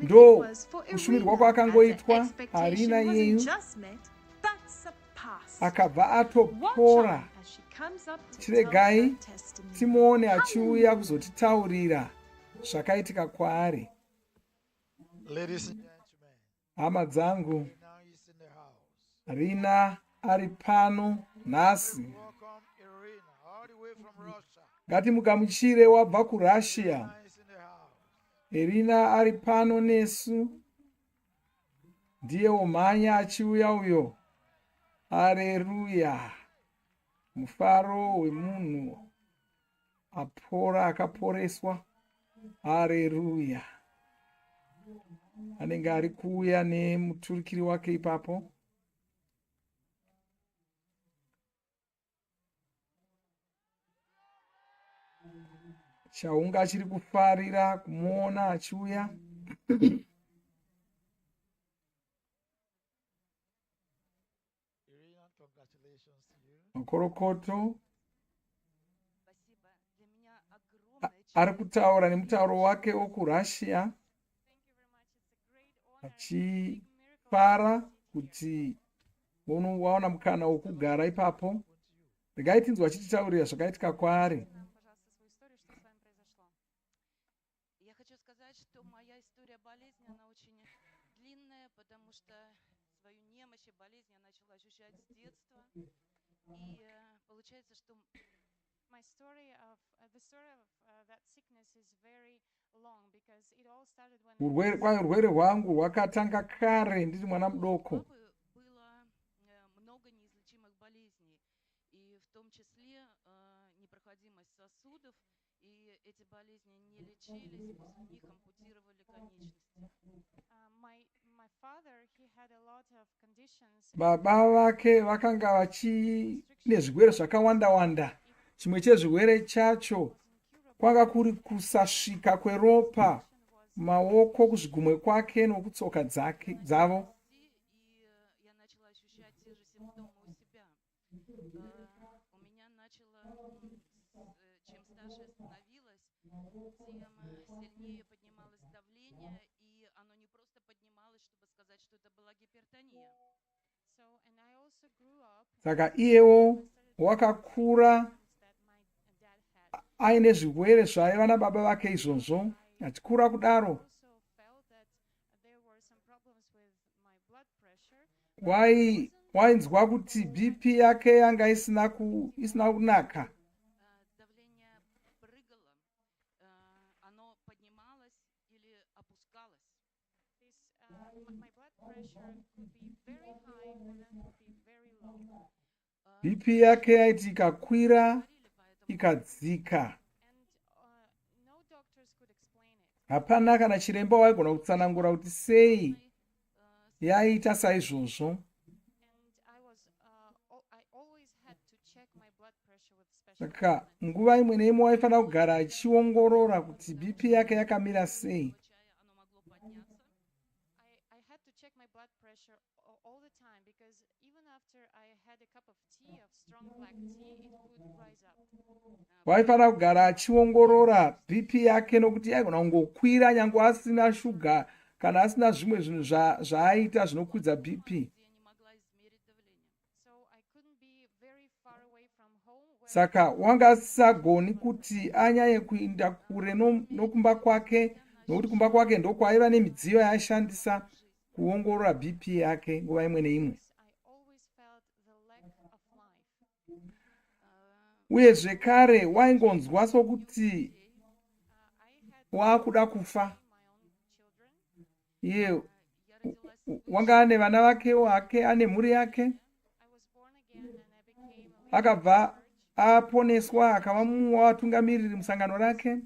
Ndo kushumirwa kwakangoitwa, harina yeyu. Akabva atopora. Chiregai timuone achiuya kuzotitaurira zvakaitika kwaari. Hama dzangu, Rina ari pano nhasi. ngatimugamuchire wabva kuRussia. Irina ari pano nesu, ndiye umhanya achiuya uyo. Haleluya! Mufaro wemunhu apora, akaporeswa. Haleluya! Anenge ari kuuya nemuturikiri wake ipapo. Chaunga achiri kufarira kumuona achiuya. Makorokoto ari kutaura nemutauro wake wokuRussia, achifara kuti waona mukana wokugara ipapo. Regai tinzwa achititaurira zvakaitika kwaari. Я хочу сказать, что моя история болезни, она очень длинная, потому что свою немощь и болезнь я начала ощущать с детства. И получается, что My story of the story of that sickness is very long because it all started when urwere hwangu hwakatanga kare ndiri mwana mudoko. было много неизлечимых болезней, и в том числе непроходимость сосудов, и эти болезни не лечились, после них ампутировали конечности. my father, he had a lot of conditions. Baba vake vakanga vachine zvigwere zvakawanda-wanda. Chimwe chezvigwere chacho kwanga kuri kusasvika kweropa maoko kuzvigumwe kwake nokutsoka dzavo. Я начала ощущать те же симптомы у себя. У меня начало, чем старше становилась, тем сильнее поднималось давление, и оно не просто поднималось, чтобы сказать, что это была гипертония. Saka iyewo wakakura aine zvigwere zvaiva nababa vake izvozvo. Achikura kudaro wainzwa kuti BP yake yanga isina kunaka. BP yake yaiti ikakwira ikadzika. Hapana kana chiremba waigona kutsanangura kuti sei yaita saizvozvo. Saka nguva imwe neimwe waifanira kugara achiongorora kuti BP yake yakamira sei. Waifanira kugara achiongorora BP yake nokuti yaigona kungokwira nyange asina shuga kana asina zvimwe zvinhu zvaaita zvinokwidza BP. Saka wanga asisagoni kuti anyanye kuenda kure nokumba kwake, nokuti kumba kwake ndokwaiva nemidziyo yaashandisa kuongorora BP yake nguva imwe neimwe. Uye zvekare waingonzwa sokuti waakuda kufa. Iye wanga ane vana vake ane mhuri yake. Akabva aponeswa akava mumwe wavatungamiriri musangano rake,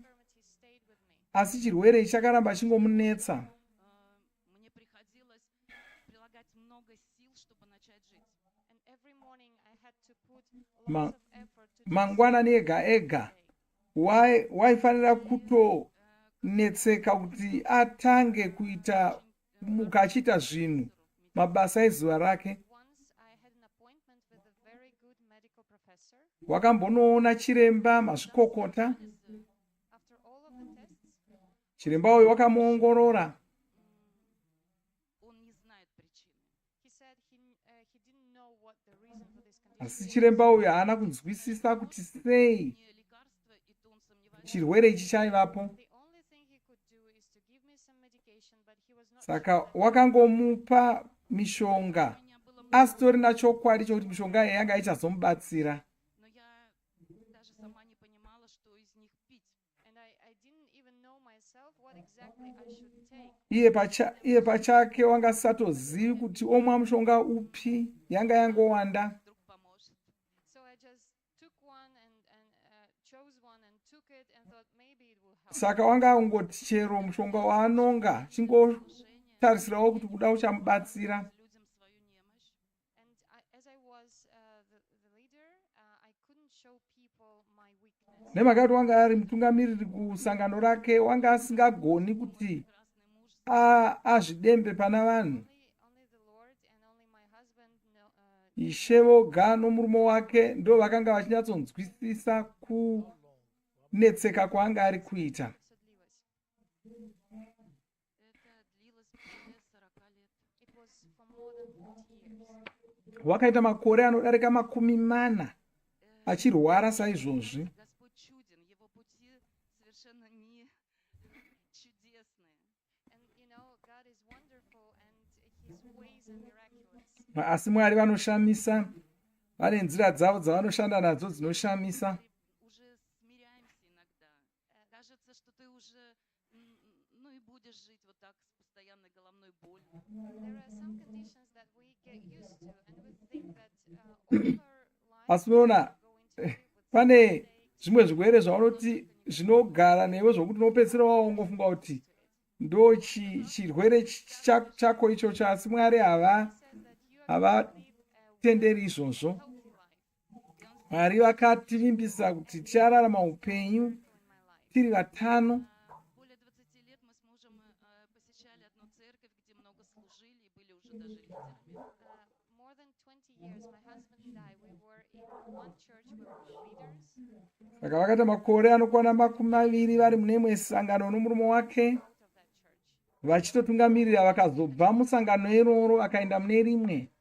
asi chirwere chakaramba chingomunetsa. Mangwanani ega ega waifanira kutonetseka kuti atange kuita mukachiita zvinhu mabasa ezuva rake. Wakambonoona chiremba mazvikokota. Chiremba uyu wakamuongorora. Asi chiremba uyu haana kunzwisisa kuti sei chirwere ichi chaivapo. Saka wakangomupa mishonga asitorina chokwadi chokuti mishonga iyi yanga ichazomubatsira. iye pachake wanga asatozivi kuti omwa mushonga upi, yanga yangowanda. So I just took one and chose one and took it and thought maybe it will help. Saka wanga ungoti chero mushonga waanonga chingotarisirawo kuti kuda uchamubatsira. And as I was the leader, I couldn't show people my weakness. Nemakati wanga ari mutungamiriri kusangano rake, wanga asingagoni kuti azvidembe pana vanhu. Ishe voga nomurume wake ndo vakanga vachinyatsonzwisisa kunetseka kwaanga ari kuita. Wakaita makore anodarika 40 achirwara saizvozvi. Asi Mwari vanoshamisa, vane nzira dzavo dzavanoshanda nadzo dzinoshamisa. Asi unoona pane zvimwe zvirwere zvaunoti zvinogara newe zvokuti unopedzisira waungofunga kuti ndo chirwere chako ichocho, asi Mwari havatenderi izvozvo. Mwari vakativimbisa kuti tichararama upenyu tiri 5. More than 20 years, my husband and I, we were in one church where we were leaders. Saka vakaita makore anokwana 20 vari mune imwe sangano nomurume wake, vachitotungamirira. Vakazobva musangano iroro vakaenda mune rimwe.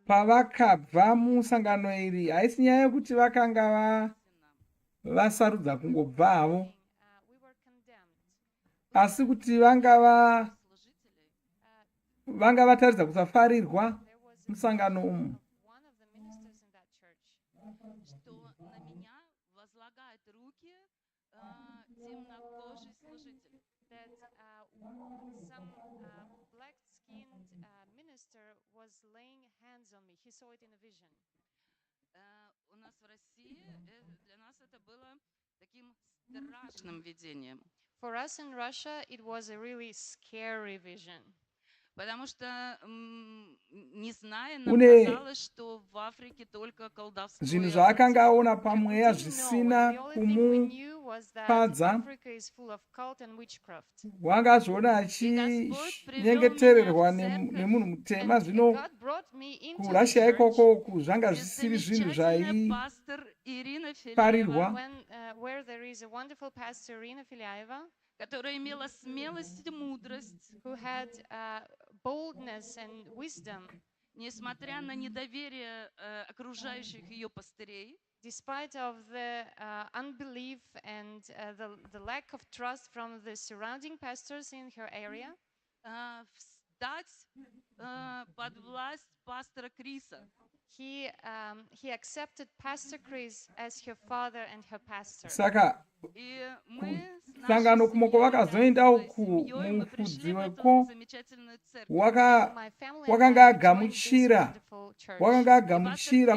Pavakabva musangano iri, haisi nyaya yekuti vakanga vasarudza kungobva havo, asi kuti vanga vataridza kusafarirwa musangano umu. Was laying hands on me. He saw it in a vision. У нас в России для нас это было таким страшным видением. For us in Russia, it was a really scary vision. Потому что, не зная, нам казалось, что в Африке только колдовство. Zvinhu zvaakanga aona pamweya zvisina kumufadza, wanga azviona achinyengetererwa nemunhu mutema. Zvino kuRussia ikoko zvanga zvisiri zvinhu zvaiparirwa. Where there is a wonderful pastor, Irina Filiaeva, которая имела смелость и мудрость, who had boldness and wisdom, несмотря на недоверие окружающих ее пастырей, despite of the unbelief and the lack of trust from the surrounding pastors in her area, встать под власть пастора Криса. He accepted Pastor Chris as her father and her pastor. Saka sangano kumoko vakazoenda uku mufudzi weko wakanga agamuchira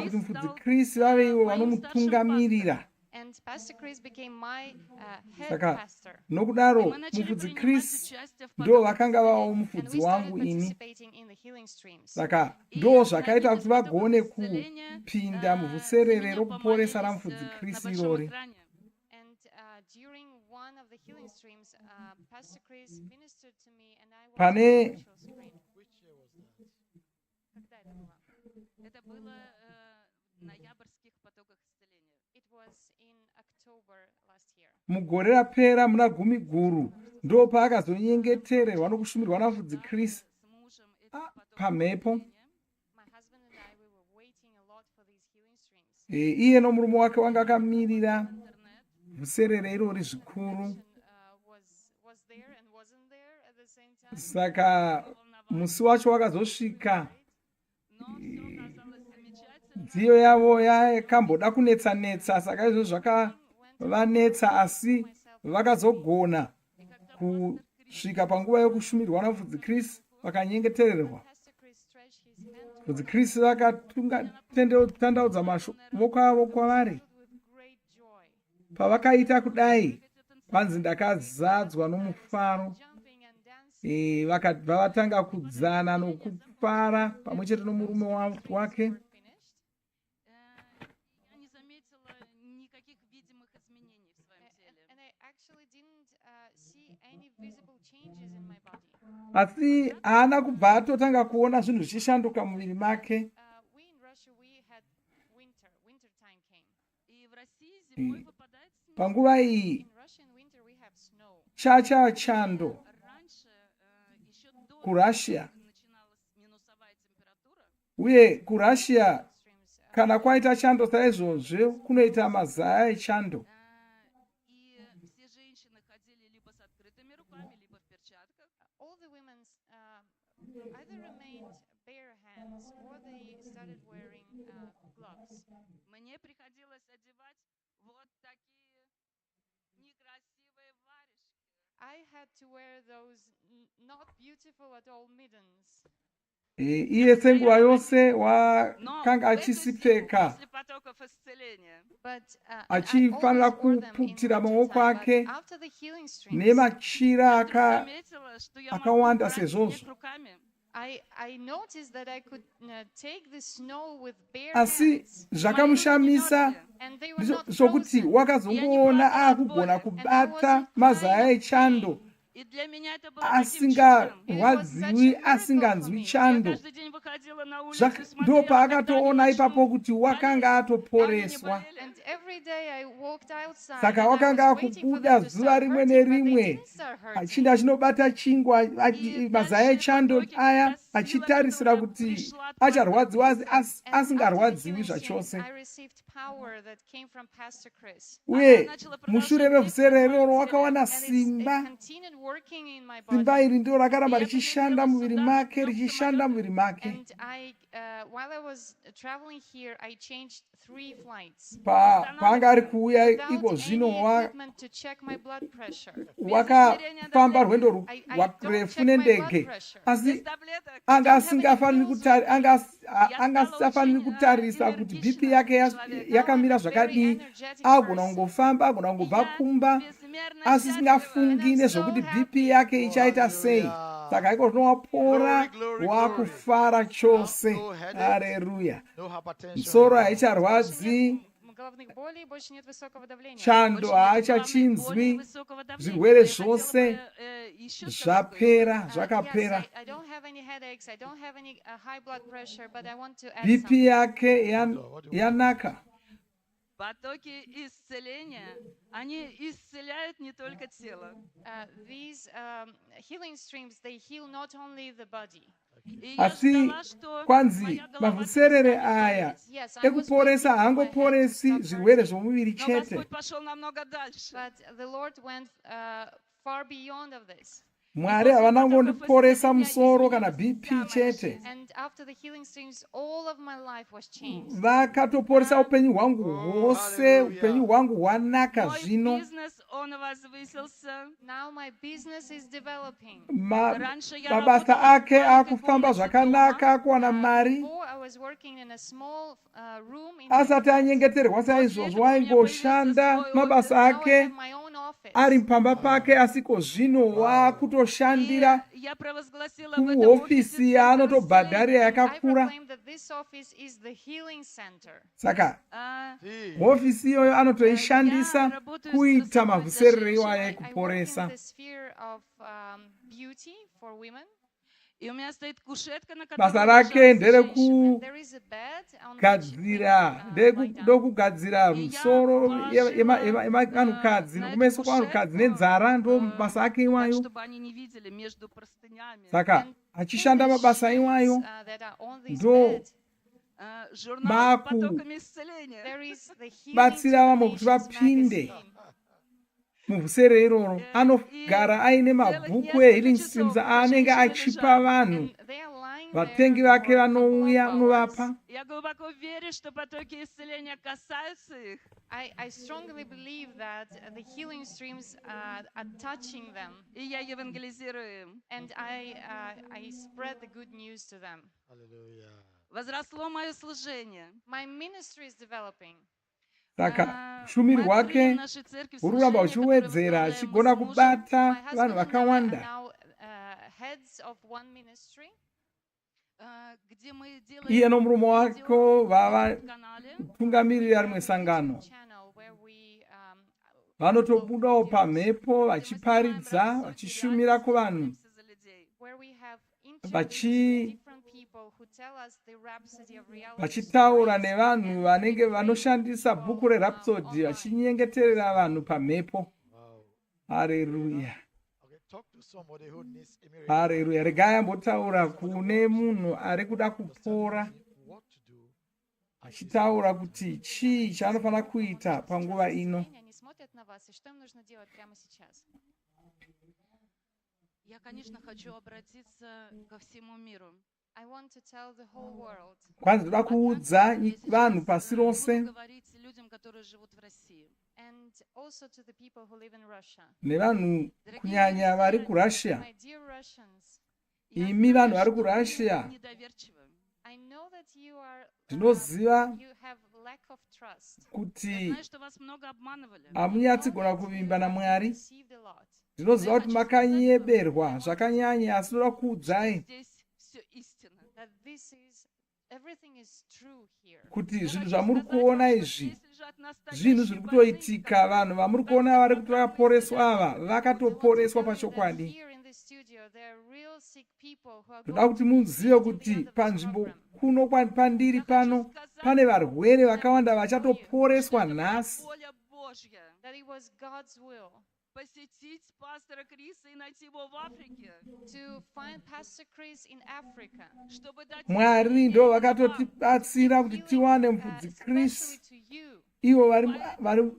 kuti mufudzi Chris vave ivo vanomutungamirira. And Pastor Chris became my head Saka pastor. nokudaro mufudzi Chris ndo vakanga vavo mufudzi wangu ini. Saka ndo zvakaita kuti vagone kupinda muvhuserere rokuporesa ramufudzi Chris irori. During one of the healing streams, Pastor Chris ministered to me and I was Pane on the screen. Это было ноябрьских потоках исцеления. It was in October last year. Mugore rapera muna 10 guru ndo paakazonyengetererwa nokushumirwa namufudzi Chris pamhepo. My husband and I, we were waiting a lot for these healing streams. Iye nomurume wake wanga akamirira vhuserere irori zvikuru. Was there and wasn't there at the same time. Saka musi wacho wakazosvika, midziyo yavo yakamboda kunetsa-netsa, saka izvo zvakavanetsa, asi vakazogona kusvika panguva yokushumirwa nafudzi Chris vakanyengetererwa. Fudzi Chris vakatandaudza mashoko avo kwavari. Pavakaita kudai, vanzi ndakazadzwa nomufaro. Vakabva vatanga kudzana nokufara pamwe chete nomurume wake. Asi haana kubva atotanga kuona zvinhu zvichishanduka muviri make. Panguva iyi chando kuRussia, uye kuRussia kana kwaita chando saizvozvo kunoita mazaya echando. Either remained bare hands or they started wearing gloves. Мне приходилось одевать вот такие некрасивые варежки. I had to wear those not beautiful at all middens. Iye senguva yose wakanga achisipfeka achifanira kuputira maoko ake nemachira akawanda sezvozvo. I noticed that I could take the snow with bare asi hands. zvakamushamisa zvokuti wakazongoona akugona kubata mazaya echando asinganzwi chando. Ndo paakatoona ipapo kuti wakanga atoporeswa. Saka wakanga akubuda zuva rimwe nerimwe achinda achinobata chingwa mazaya echando aya achitarisira kuti acharwadziwa asingarwadziwi zvachose. Uye mushure mevhusere iroro wakawana simba iri ndiro rakaramba richishanda muviri make richishanda muviri make. Paanga ari kuuya iko zvino wakafamba rwendo rwarefu nendege, asi anga asingafaniri kutarisa kuti BP yake yakamira zvakadii. Agona kungofamba, agona kungobva kumba asisingafungi nezvokuti BP yake ichaita sei. Saka iko zvinowapora wakufara chose. Haleluya. Musoro haicharwadzi, chando haachachinzwi, zvirwere zvose zvapera, zvakapera. BP yake yanaka. Потоки исцеления, они исцеляют не только тело. These healing streams, they heal not only the body. Asi kwanzi mavhuserere aya ekuporesa haangoporesi zvirwere zvomuviri chete. But the Lord went far beyond of this. Mwari havana kungondiporesa musoro kana BP chete. Vakatoporesa upenyu hwangu hwose, upenyu hwangu hwanaka zvino. Mabasa ake akufamba zvakanaka, akuwana mari. Asati anyengeterwa saizvozvo aingoshanda mabasa ake ari pamba pake, asiko zvino wakutoshandira kuhofisi yaanotobhadharira yakakura. Saka hofisi iyoyo anotoishandisa kuita mavhuserere iwaya ekuporesa. Basa rake nderekugadzira musoro yevanhukadzi nokumeso kwavanhukadzi nenzara, ndo basa ake iwayo. Saka achishanda mabasa iwayo ndo makubatsira vamwe kuti vapinde muvhusere iroro. Anogara aine mabhuku ehealing streams aanenge achipa vanhu vatengi vake vanouya unovapa. Я глубоко верю, что потоки исцеления касаются их. I strongly believe that the healing streams are touching them. И я евангелизирую им. And I spread the good news to them. Hallelujah. Возросло мое служение. My ministry is developing. Saka ushumiri hwake huri kuramba huchiwedzera achigona kubata vanhu vakawanda. Now heads of one ministry. Где мы делаем Iye nomurume wako vava tungamirira rimwe sangano. Vanotobudawo pamhepo vachiparidza vachishumira kuvanhu vachitaura nevanhu vanenge vanoshandisa bhuku rerhapsody vachinyengeterera vanhu pamhepo. Haleluya. Haleluya. Regai ambotaura kune munhu ari kuda kupora achitaura kuti chii chaanofanira kuita panguva ino. Я, конечно, хочу обратиться ко всему миру. I want to tell the whole world. Kwanza ndoda kuudza vanhu pasi rose And also to the people who live in Russia. nevanhu kunyanya vari kuRussia. My dear Russians, Imi vanhu vari kuRussia I know that you ndinoziva have lack of trust. kuti hamunyatsigona kuvimba naMwari. Ndinoziva kuti makanyeberwa zvakanyanya, asi ndoda kuudzai That everything is true here. kuti zvinhu zvamuri kuona izvi zvinhu zviri kutoitika. Vanhu vamuri kuona vari kuti vakaporeswa ava vakatoporeswa pachokwadi. Here in the studio there are real sick people who are Ndoda kuti muzive kuti panzvimbo kuno pandiri pano pane varwere vakawanda vachatoporeswa nhasi. that it was God's will посетить пастора Криса и найти его в Африке. To find Pastor Chris in Africa. Чтобы дать Mwari ndo vakatotibatsira kuti tiwane mufudzi Chris ivo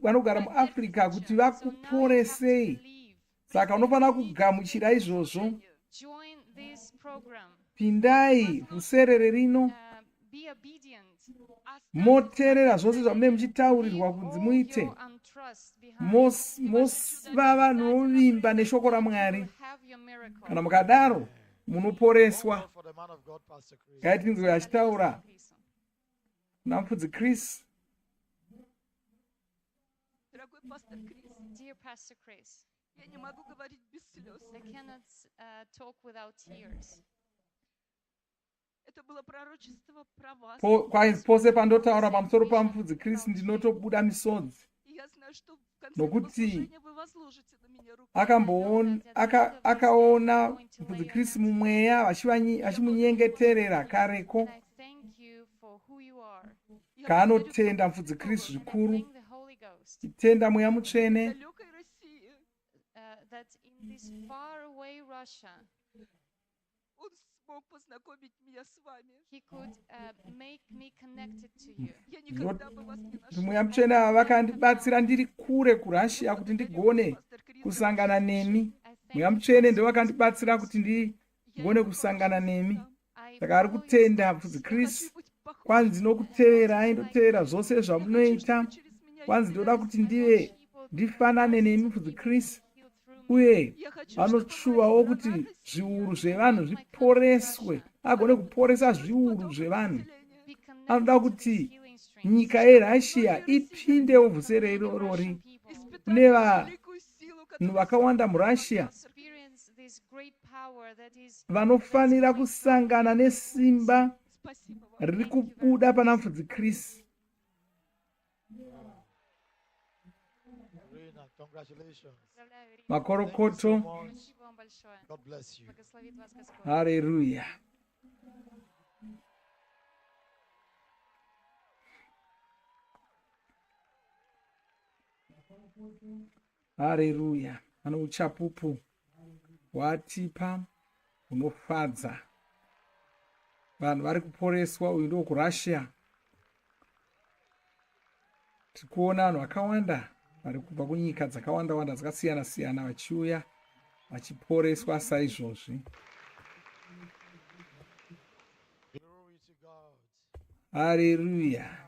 vanogara muAfrica kuti vakuporesei. Saka unofanira kugamuchira izvozvo. Join this program. Pindai Vhuserere rino Be obedient. moteerera zvose zvamunenge muchitaurirwa kunzi muite. Mosiva vanhu vovimba neshoko raMwari. Kana mukadaro munoporeswa. Ngaitinzwe achitaura namufudzi Chris. Dear Pastor Chris, я не могу говорить без слез. I cannot talk without tears. Это было пророчество про вас. Pose pandotaura pamusoro pamufudzi Chris ndinotobuda misodzi. Nokuti akaona mufudzi Chris mumweya vachimunyengeterera kareko. Kaanotenda mufudzi Chris zvikuru. Titenda mweya mutsvene. That in this far away Russia, Он смог познакомить меня с вами. He could make me connected to you. Я никогда бы вас не нашла. Mweya mutsvene ava vakandibatsira ndiri kure kuRussia kuti ndigone kusangana nemi. Mweya mutsvene ndo vakandibatsira kuti ndigone kusangana nemi. Saka ari kutenda mufudzi Chris. Kwanzi ndinokuteverai, ndotevera zvose zvamunoita. Kwanzi ndoda kuti ndifanane nemi mufudzi Chris. Uye vanotshuvawo kuti zviuru zvevanhu zviporeswe, agone kuporesa zviuru zvevanhu. Anoda kuti nyika yeRussia ipindewo vhuserere irori kune vanhu vakawanda muRussia vanofanira kusangana nesimba riri kubuda pana mufudzi Chris. Congratulations. Makorokoto. God bless you. Hallelujah. Hallelujah. Ano uchapupu watipa unofadza. Vanhu vari kuporeswa. Uyu ndo kuRussia. Tikuona vanhu vakawanda vari kubva kunyika dzakawanda-wanda dzakasiyana-siyana vachiuya vachiporeswa saizvozvi. Haleluya.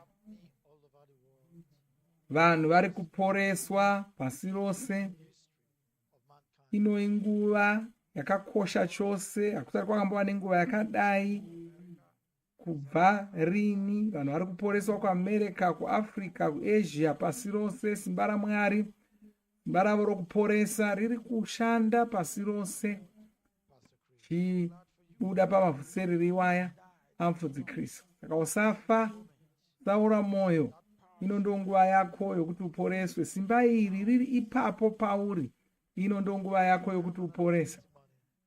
Vanhu vari kuporeswa pasi rose. Ino inguva yakakosha chose, hakusati kwakambova nenguva yakadai. Kubva rini vanhu vari kuporeswa kuAmerica, kuAfrica, kuAsia, pasi rose. Simba raMwari, simba ravo rokuporesa riri kushanda pasi rose, chibuda pamavhuserere iwaya amufudzi Kristu. Saka usafa, usaora moyo. Ino ndo nguva yako yokuti uporeswe. Simba iri riri ipapo pauri. Ino ndo nguva yako yokuti uporesa.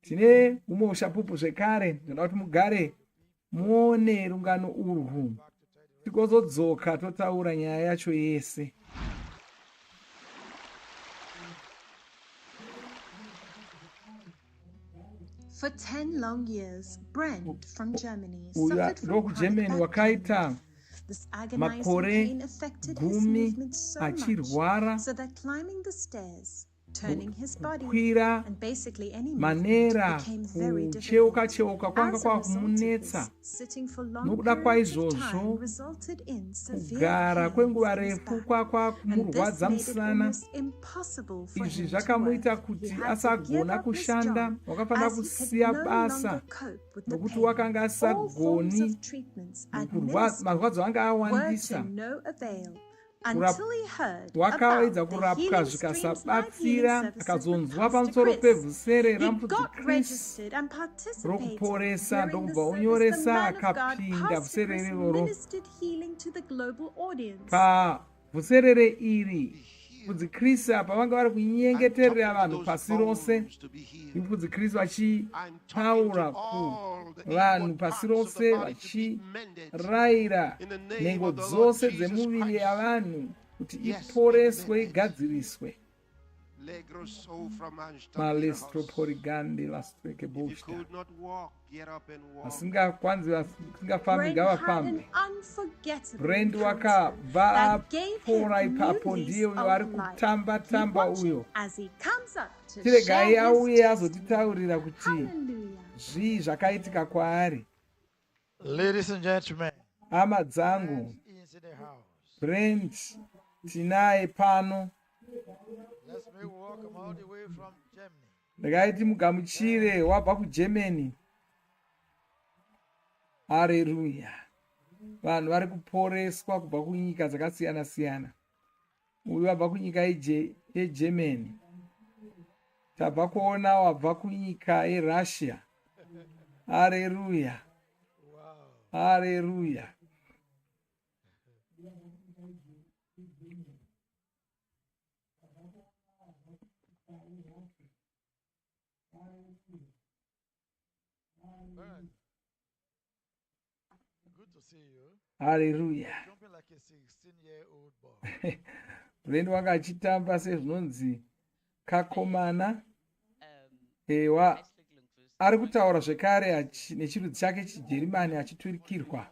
Tine humwe ushapupu zvekare, ndoda kuti mugare muone rungano urwu tikozodzoka totaura nyaya yacho yese. For 10 long years, Brent from Germany Uya suffered from ndoku chronic Germany back wakaita pain. This agonizing makore pain affected his 10 movement so much, achirwara, so that climbing the stairs, turning his body, kukwira and basically any manera, movement became very kucheuka difficult. cheuka kwanga As a result of kwakumunetsa. this, sitting for long Nokuda periods of kwaizvozvo, time resulted in severe kugara kwenguva pains in his refu back. kwakwa And this kumurwadza made it musana. almost impossible for Izvi him to zvakamuita work. He kuti had to give asagona up his kushanda, job wakafanira as he could kusiya no basa longer cope with the nokuti pain. wakanga All forms asagoni, of treatments marwadzo anga were awandisa. to no avail until he heard Wakaedza about the kurapwa Healing Streams Life zvikasabatsira, Healing Services with akazonzwa Pastor pamusoro Chris. pevhusere He ramufudzi got Chris registered and participated. rokuporesa. During the Ndokubva service, the onyoresa man of God, akapinda Pastor vhuserere Chris, iroro. ministered healing to the global audience. Pavhuserere iri mufudzi Chris pavanga vari kunyengeterera vanhu pasi rose, mufudzi Chris vachitaura kuvanhu pasi rose, vachirayira nhengo dzose dzemuviri yavanhu kuti iporeswe, igadziriswe. Malestroporigande lastreke boshta. Vasingakwanzi, vasingafambi ngavafambe. Brand wakabva apora ipapo, ndiye uyo ari kutamba uyo. Tiregai auye azotitaurira kuti zvii zvakaitika kwaari. Ladies and gentlemen, hama dzangu, Brand tinaye pano. let's make welcome all the way from Germany. Ndakaiti mugamuchire wabva kuGermany. Haleluya. Vanhu vari kuporeswa kubva kunyika dzakasiyana siyana. Uyu wabva kunyika yeGermany. Tabva kuona wabva kunyika yeRussia. Haleluya. Haleluya. Good to see you. Haleluya. Jumping like a 16-year-old boy. Brand wanga achitamba sezvinonzi kakomana. Ewa ari kutaura zvekare nechirudzi chake chiJerimani achiturikirwa.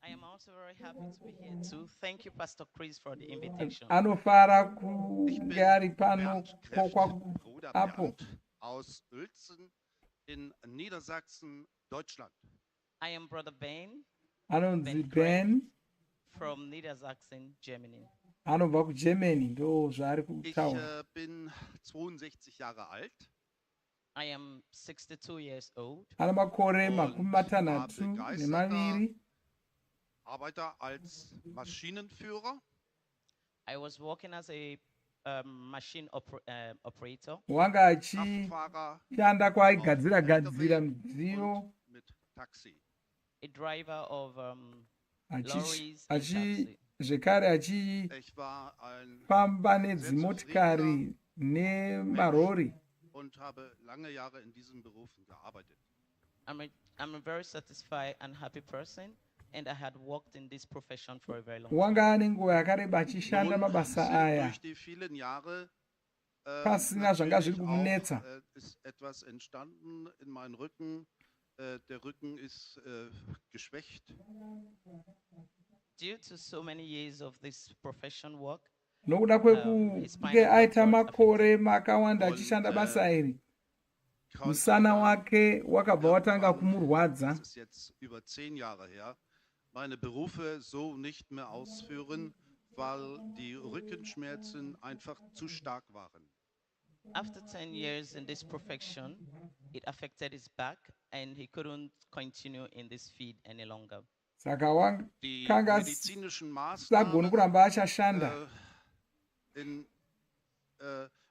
I am also very happy to be here too. Thank you, Pastor Chris, for the invitation. Anofara kunge ari pano apo. Aus Uelzen in Niedersachsen, Deutschland. I am Brother Ben. Anonzi Ben from Niedersachsen, Germany. Anobva kuGermany, ndo zvaari Ich kutaura. bin 62 Jahre alt. I am 62 years old. Ana makore makumi matanhatu nemaviri. Arbeiter als Maschinenführer. I was working as a machine operator. Wanga achishanda kwaaigadzira midziyo. A driver of lorries and taxi. Zvekare achifamba nedzimotikari nemarori. Und habe lange Jahre in diesen Berufen gearbeitet. I'm a very satisfied and happy person, and I had worked in this profession for a very long Wanga nenguva yakareba achishanda mabasa aya. Durch die vielen Jahre Pasina zvanga zviri kumunetsa. ist etwas entstanden in meinen Rücken. Der Rücken ist geschwächt. Due to so many years of this profession work, Nokuda kwekunge aita makore makawanda achishanda basa iri. musana wake wakabva watanga kumurwadza. Das ist jetzt über 10 Jahre her, meine Berufe so nicht mehr ausführen, weil die Rückenschmerzen einfach zu stark waren. After 10 years in this profession, it affected his back and he couldn't continue in this field any longer. Saka Die wakanga medizinischen sagoni Maßnahmen kuramba achashanda.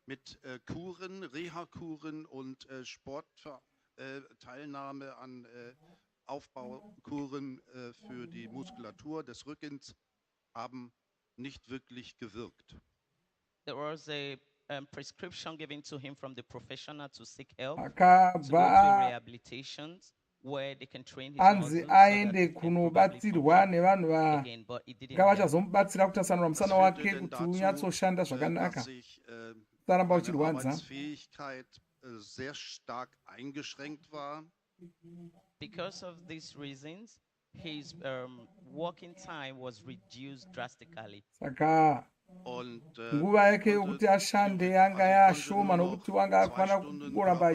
Mit Kuren, Reha-Kuren und Sportteilnahme an Aufbaukuren für die Muskulatur des Rückens haben nicht wirklich gewirkt. There was a prescription given to him from the professional to seek help, to go Akabva to rehabilitations where they can train his muscles anzi so that aende he can probably kunobatsirwa function nevanhu again, but it didn't vanga help. vachazomubatsira kutasanura Was musana führte wake denn kuti dazu, unyatsoshanda zvakanaka, dass sich usaramba meine uchirwadza. Arbeitsfähigkeit sehr stark eingeschränkt war? Because of these reasons, his working time was reduced drastically. Saka Und nguva yake yokuti ashande yanga yashoma nokuti wanga afana kuramba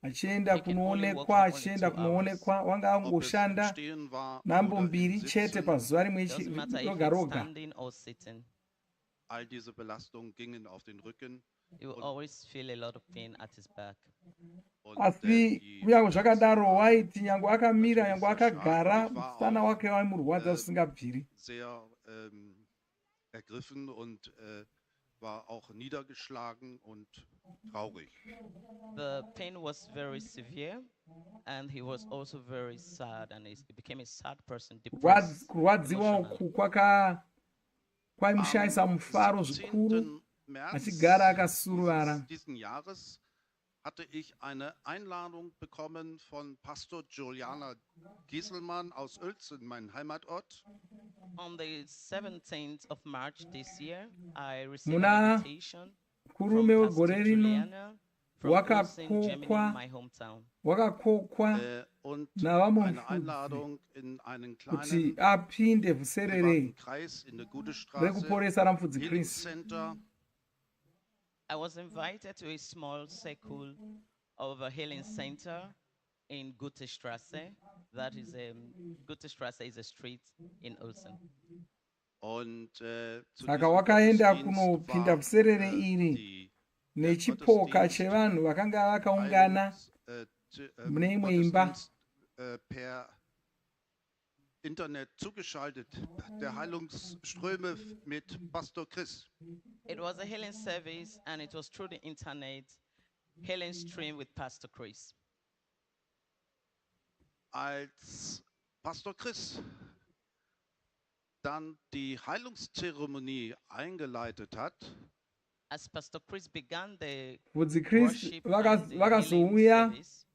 achienda kunoonekwa wanga angoshanda nhambo mbiri chete pazuva rimwe Doesn't matter if roga it's roga. standing or sitting, all diese Belastungen gingen auf den Rücken. he will always feel a lot of pain at his back. Asi kunyange zvakadaro waiti nyange akamira nyange akagara musana wake waimurwadza zvisingabviri. Sehr ergriffen und war auch niedergeschlagen und traurig. The pain was very severe, and he was also very sad, and he became a sad person, depressed, kurwadziwa emotional. uku kwaimushayisa mufaro zvikuru, achigara akasuruvara. Diesen Jahres hatte ich eine Einladung bekommen von Pastor Juliana Gieselmann aus Uelzen, mein Heimatort. On the 17th of March this year, I received Muna an invitation from kurume Pastor wegore rino Juliana from Uelzen, Germany, my hometown. wakakokwa Und navamwe eine mufudzi Einladung in einen kuti kleinen apinde Vhuserere privaten Kreis in der Gute Straße, ReKuporesa ramufudzi Healing Chris. Center. I was invited to a small circle of a healing center in Gute-Straße. That is Gute-Straße is a street in Uelzen. Und zu Saka diesem wakaenda Gottesdienst kunopinda war, Vhuserere iri die nechipoka Gottesdienst chevanhu vakanga vakaungana mune imwe imba. Gottesdienst per Internet zugeschaltet, der Heilungsströme mit Pastor Chris. It was a healing service, and it was through the internet, healing stream with Pastor Chris. Als Pastor Chris dann die Heilungszeremonie eingeleitet hat, As Pastor Chris began the Vhudzi Chris worship and the healing vakazouya service,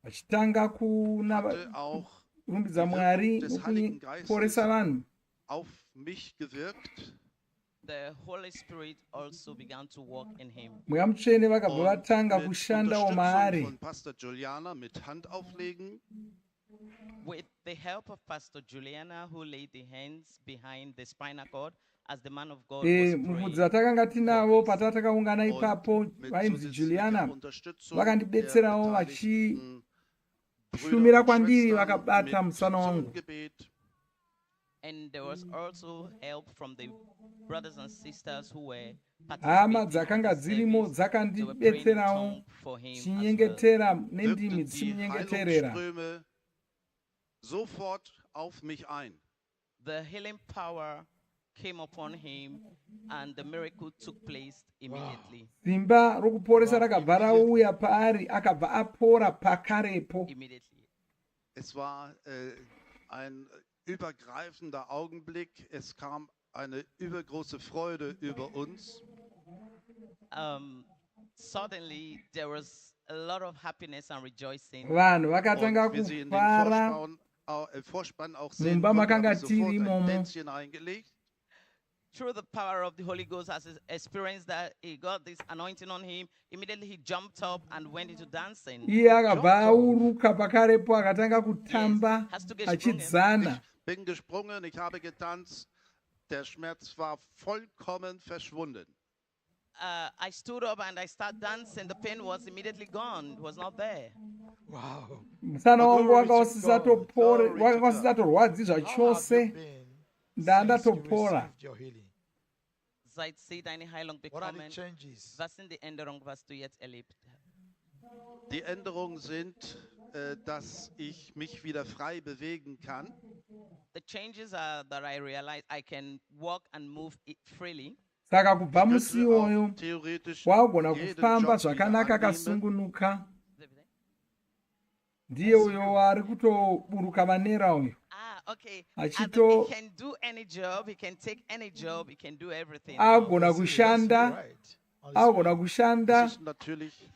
vachitanga hatte auch kurumbidza die Mwari Wirkung des Heiligen nokuporesa vanhu. auf mich gewirkt. the Holy Spirit also began to work in him. Mweya mutsvene vakabva Und vatanga mit kushandawo Unterstützung maari. von Pastor Juliana mit Handauflegen With the help of Pastor Juliana, who laid the hands behind the spinal cord as the man of God was Mufudzi praying. vatakanga tinavo patatakaungana und ipapo mit vainzi Juliana zusätzlicher Unterstützung vakandibetserawo der beteiligten vachishumira Brüder und kwandiri Schwestern vakabata mit musana wangu. Zungengebet. And there was also help from the brothers and sisters who were Hama participating in dzakanga the dzirimo service. They were praying in dzakandibetserawo tongue for him as well. chinyengetera nendimi Wirkten die dzichimunyengeterera. Heilungsströme sofort auf mich ein. The healing power came upon him, and the miracle took place immediately. Simba rokuporesa rakabva rauya paari akabva apora pakarepo. Immediately. Es war ein übergreifender Augenblick. Es kam eine übergroße Freude über uns. Suddenly, there was a lot of happiness and rejoicing. Vanhu vakatanga Und wie Sie in den kufara Vorspann auch sehen mumba konnten, makanga habe ich sofort tiri ein imomo. Tänzchen eingelegt. Through the power of the Holy Ghost, as he experienced that he got this anointing on him, immediately he jumped up and went into dancing. Iye akabva auruka pakarepo akatanga kutamba Yes, has to get sprungen. achidzana. Bin gesprungen, ich habe getanzt. Der Schmerz war vollkommen verschwunden. I stood up and I started dancing. The pain was immediately gone. It was not there. Wow. musana wangu Glory wanga to usisatopore God. Glory to wanga usisatorwadzizva How have you chose been ndandatopora. received your healing? Seit sie deine Heilung What are the bekommen, changes? was sind die Änderungen, was du jetzt erlebt hast? Die Änderungen sind, dass ich mich wieder frei bewegen kann. The changes are that I realize I can walk and move freely. Saka kubva musi iwoyo Theoretisch wagona jeden kufamba Job zvakanaka wieder annehmen. akasungunuka. Ndiye uyo ari kutoburuka manera uyo. Okay. Achito He can do any job, he can take any job, he can do everything. agona kushanda agona kushanda Das ist natürlich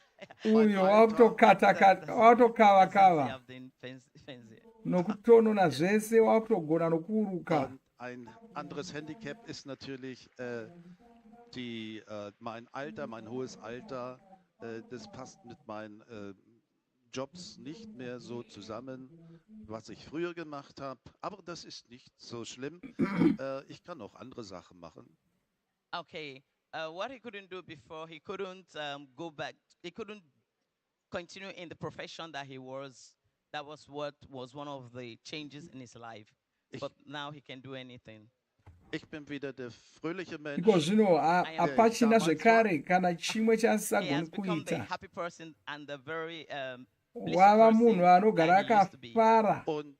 uyo wakutokava nokutonona zvese wakutogona nokuruka. ein anderes Handicap ist natürlich mein Alter, mein hohes Alter. Das passt mit meinen Jobs nicht mehr so zusammen, was ich früher gemacht habe. Aber das ist nicht so schlimm. Ich kann auch andere Sachen machen. Okay. What he couldn't do before, he couldn't go back. He couldn't continue in the profession that he was. That was what was one of the changes in his life. But now he can do anything. Ich bin wieder der fröhliche Mensch. Iko zvino hapachina zvekare kana chimwe chaasisagoni kuita. Wava munhu anogara akafara. Und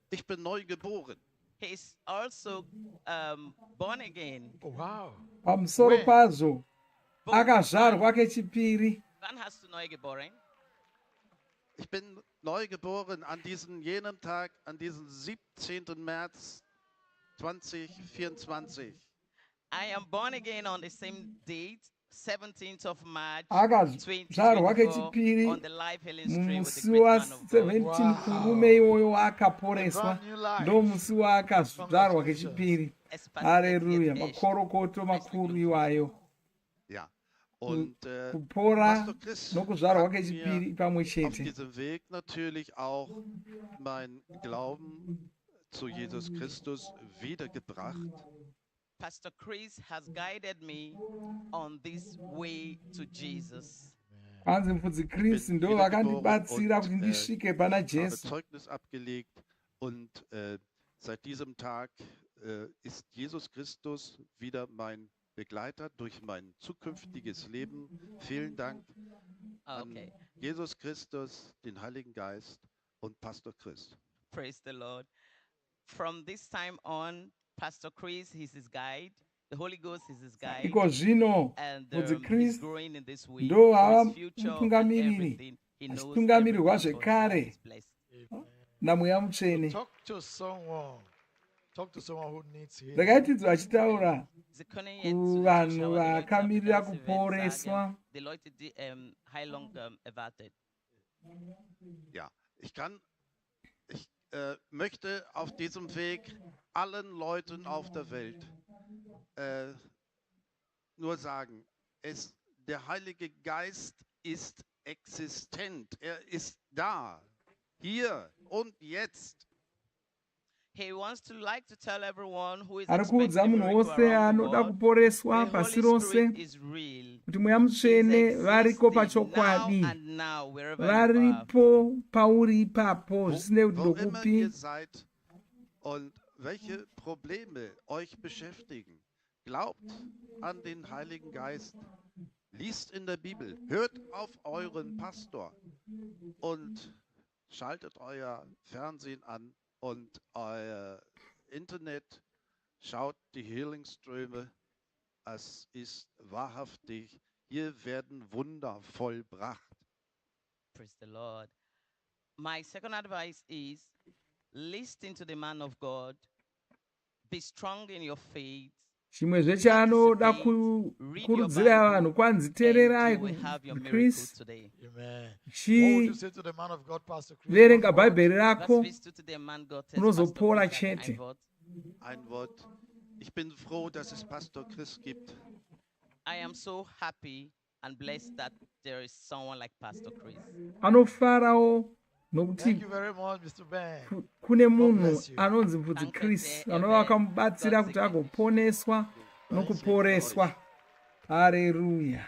ich bin neu geboren. He is also born again. Wow. Pamusoro pazvo akazvarwa kechipiri. Wann hast du neu geboren? Ich bin neu geboren an jenem Tag, an diesem 17. März 2024. I am born again on the same date, 17th of March akazvarwa kechipiri mumusi wa17 kurume iwoyo waakaporeswa ndomusi waakazvarwa kechipiri. Haleluya, makorokoto makuru iwayo. Kupora nokuzvarwa kechipiri pamwe chete. Auf diesem Weg natürlich auch mein Glauben zu Jesus Christus wiedergebracht. Pastor Chris has guided me on this way to Jesus. Hanzi mfudzi Chris ndo vakandibatsira kuti ndisvike pana Jesu. Zeugnis abgelegt und seit diesem Tag ist Jesus Christus wieder mein Begleiter durch mein zukünftiges Leben. Vielen Dank an Jesus Christus, den Heiligen Geist und Pastor Chris. Praise the Lord. From this time on, Pastor Chris is his guide. The Holy Ghost is his guide. Iko zvino mudzi Chris ndo ava mutungamiriri achitungamirirwa zvekare namweya mutsvene. Ndakaitidzwa achitaura kuvanhu vakamirira kuporeswa. Ja, ich möchte auf diesem Weg allen Leuten auf der Welt nur sagen, der Heilige Geist ist existent, er ist da, hier und jetzt. He wants to tell everyone who is arikuudza munhu wose anoda kuporeswa pasi rose kuti mweya mutsvene variko pachokwadi, varipo pauri ipapo zvisinei kuti ndokupi. Und welche Probleme euch beschäftigen, glaubt an den Heiligen Geist, liest in der Bibel, hört auf euren Pastor und schaltet euer Fernsehen an und euer Internet, schaut die Heilungsströme. Es ist wahrhaftig, hier werden Wunder vollbracht. Praise the Lord. My second advice is listen to the man of God. Be strong in your faith. Chimwezve chaanoda kukurudzira vanhu kwanzi teererai kuKristu. Chiverenga bhaibheri rako unozopora chete. Ein Wort. Ich bin froh, dass es Pastor Chris gibt. I am so happy and blessed that there is someone like Pastor Chris. Anofarawo nokuti kune munhu anonzi mfudzi Chris anova akamubatsira kuti agoponeswa nokuporeswa. Hallelujah.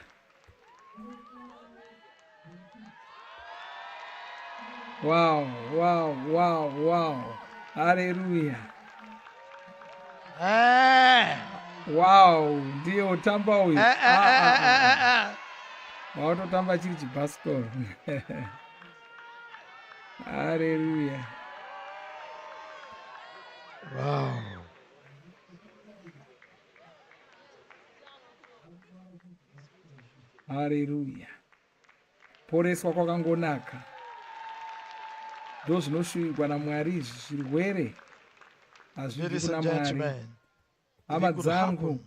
Wow, wow, wow, wow. Hallelujah. Wow, ndiye utamba uyu. Wautotamba chiri chibhasikoro. Hallelujah. Wow. Hallelujah. Poreswa kwakangonaka. Ndozvinoshuvirwa naMwari izvi zvirwere hazvibvi Ladies kuna and Mwari. gentlemen, Hama it could dzangu, happen.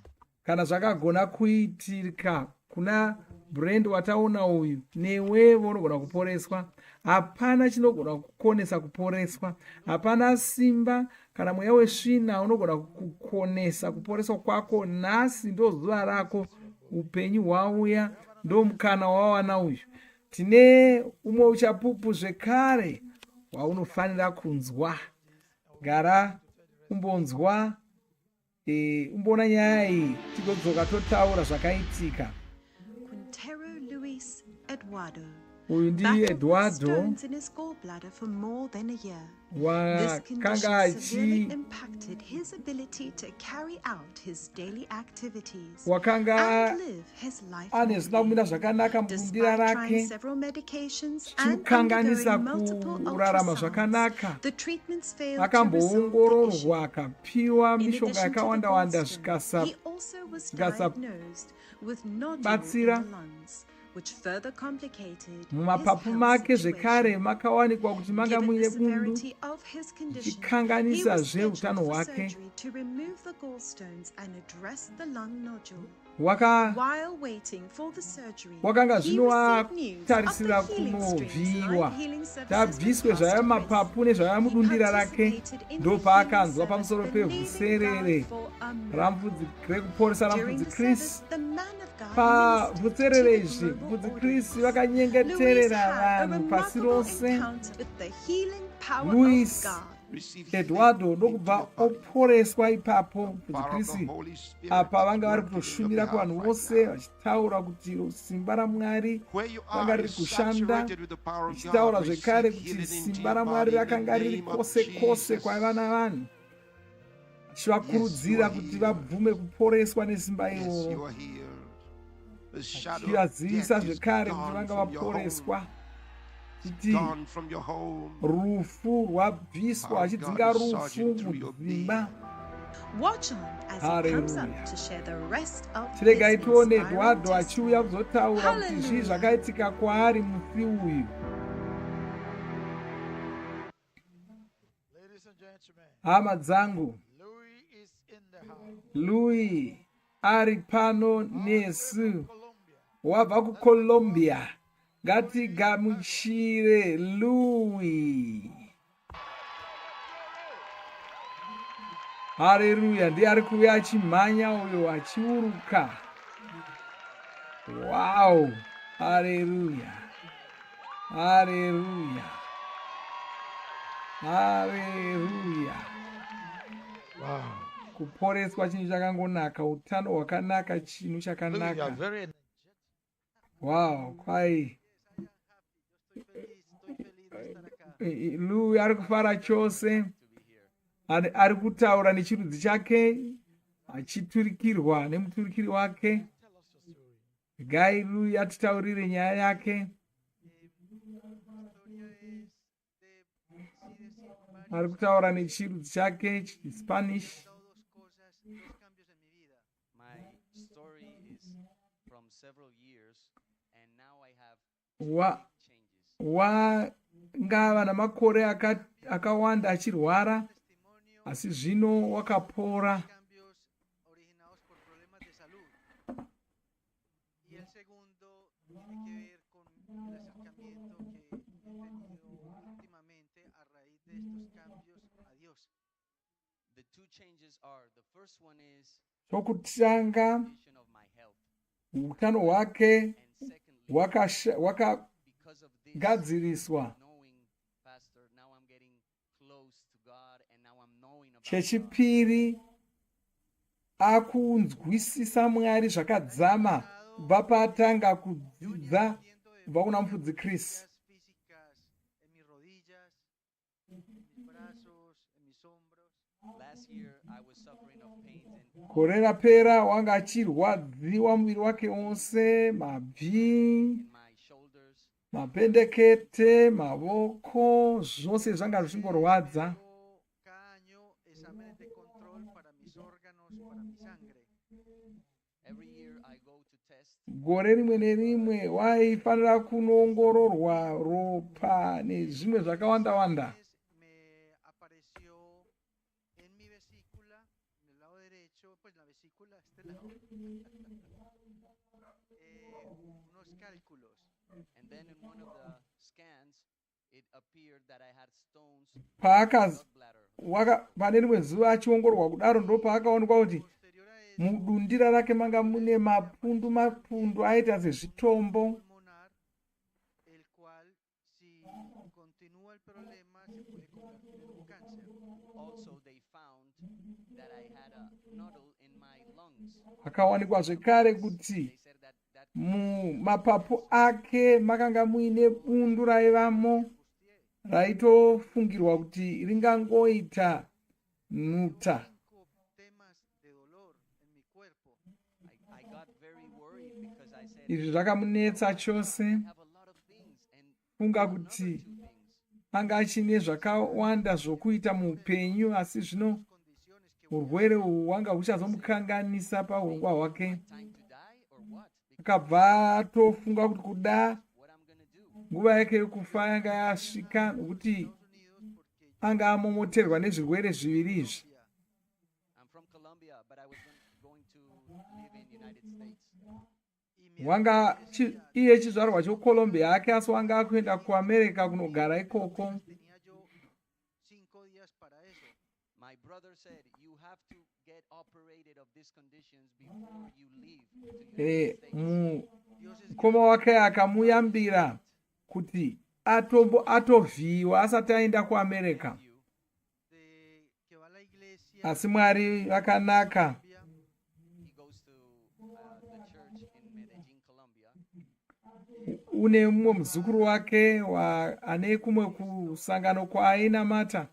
kana zvakagona kuitika kuna brand wataona uyu, newewo unogona kuporeswa. Hapana chinogona kukonesa kuporeswa. Hapana simba kana mweya wesvina unogona kukonesa kuporeswa kwako. Nhasi ndo zuva rako, upenyu hwauya, ndo mukana wawana uyu. Tine umwe uchapupu zvekare waunofanira kunzwa. Gara umbonzwa, umboona nyaya iyi tigodzoka totaura zvakaitika. Quintero Luis Eduardo Uyu ndiye Eduardo stones in his gallbladder for more than a year. This wakanga condition severely impacted his ability to carry out his daily activities wakanga and live his life ane zvisina kumira zvakanaka mubundira Despite trying rake, several medications and chimukanganisa undergoing multiple kurarama ultrasounds, zvakanaka. the treatments failed to Akamboongororwa, akapiwa In mishonga addition to the yakawanda-wanda gallstone, he also was diagnosed with nodule in Batsira. the lungs, which further complicated his mumapapu health make situation. zvekare makawanikwa kuti manga Given muine the bundu, severity of his condition, he chikanganisa was scheduled utano for hwake. surgery to remove the gallstones and address the lung nodule. Waka- While waiting for the surgery, wakanga he zvino received news of atarisira the healing streams kunovhiyiwa, live healing services tabviswe with zvaiva Pastor mapapu nezvaiva mudundira rake. participated in Ndo the paakanzwa healing pamusoro service, believing pevhuserere God for a miracle. ramvudzi rekuporesa During ramvudzi the Chris. service, the man of God Pavhuserere ministered to izvi the mvudzi global Chris audience. Louis vakanyengeterera had a vanhu pasi remarkable rose. encounter with the healing power Louis of God. Eduardo ndokubva oporeswa ipapo mvudzi Chris. Apa vanga vari kutoshumira kuvanhu vose vachitaura kuti simba raMwari ranga riri kushanda, ichitaura zvekare kuti simba raMwari rakanga riri kwose kwose kwaiva navanhu, achivakurudzira kuti vabvume kuporeswa nesimba iroro, achivazivisa zvekare kuti vanga vaporeswa, chiti rufu rwabviswa, achidzinga rufu mudzimba. Watch on as he comes up to share the rest of his Tiregai tione inspiring Eduardo achiuya testimony. kuzotaura kuti zvii zvakaitika kwaari musi uyu. Hama dzangu, Louis ari pano nesu, wabva kuColombia. Ngatigamuchire Louis. Haleluya, ndiye ari kuuya achimhanya uyo achiuruka. Wow, haleluya, haleluya, haleluya. Wow. Kuporeswa chinhu chakangonaka, utano hwakanaka chinhu Louis, you are chakanaka. very Wow, kwai. Louis ari kufara chose. Ari kutaura nechirudzi chake, achiturikirwa nemuturikiri wake. Gai Louis atitaurire nyaya yake. Ari kutaura nechirudzi chake Spanish. My story is from several years, and now I have Wangava namakore akawanda achirwara, asi zvino wakapora. The two changes are, the first one is Chokutanga, utano hwake wakagadziriswa. Chechipiri, akunzwisisa Mwari zvakadzama kubva paatanga kudzidza kubva kuna mufudzi Chris. Last year, I was suffering of pains in Gore rapera wanga achirwadziwa muviri wake wose, mabvi, mapendekete, mavoko, zvose zvanga zvichingorwadza. every year I go to test. Gore rimwe nerimwe waifanira kunoongororwa ropa nezvimwe zvakawanda wanda. And then in one of the scans, it appeared that I had stones in my gallbladder. Pane rimwe zuva achiongororwa kudaro ndo paakaonekwa kuti mudundira rake manga mune mapundu aita sezvitombo. Also, they found that I had a nodule in my lungs. Akawanikwa zvekare kuti mumapapu ake makanga muine bundu raivamo raitofungirwa kuti ringangoita nhuta. I got very worried because I said, Izvi zvakamunetsa chose, funga kuti anga achine zvakawanda zvokuita muupenyu, asi zvino urwere uhu hwanga huchazomukanganisa paurongwa hwake. Akabva atofunga kuti kuda nguva yake yokufa yanga yasvika, nokuti anga amomoterwa nezvirwere zviviri izvi. I'm from Colombia, but I was going to live in the United States. Wanga iye chizvarwa cheColombia yake, asi wanga akuenda kuAmerica kunogara ikoko. My brother said, you have to get operated of these conditions before you leave to the United States. Mukoma wake akamuyambira kuti atovhiyiwa asati aenda kuAmerica. Asi Mwari vakanaka. Une mumwe muzukuru wake ane kumwe kusangano kwaainamata.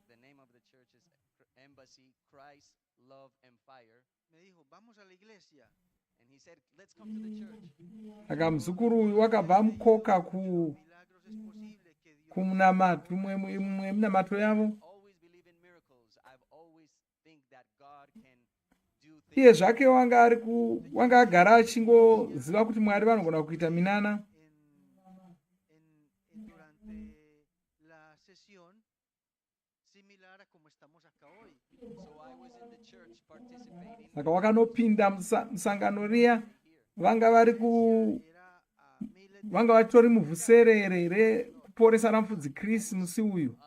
The name of the church is Embassy Christ, Love and Fire. And he said, let's come to the church. Aka muzukuru uyu wakabva mukoka kumunamato, mumwe munamato yavo. Iye zvake wanga agara achingoziva kuti Mwari vanogona kuita minana. Saka wakanopinda musangano riya, vanga vatori muvhuserere ReKuporesa ramufudzi Chris musi uyu.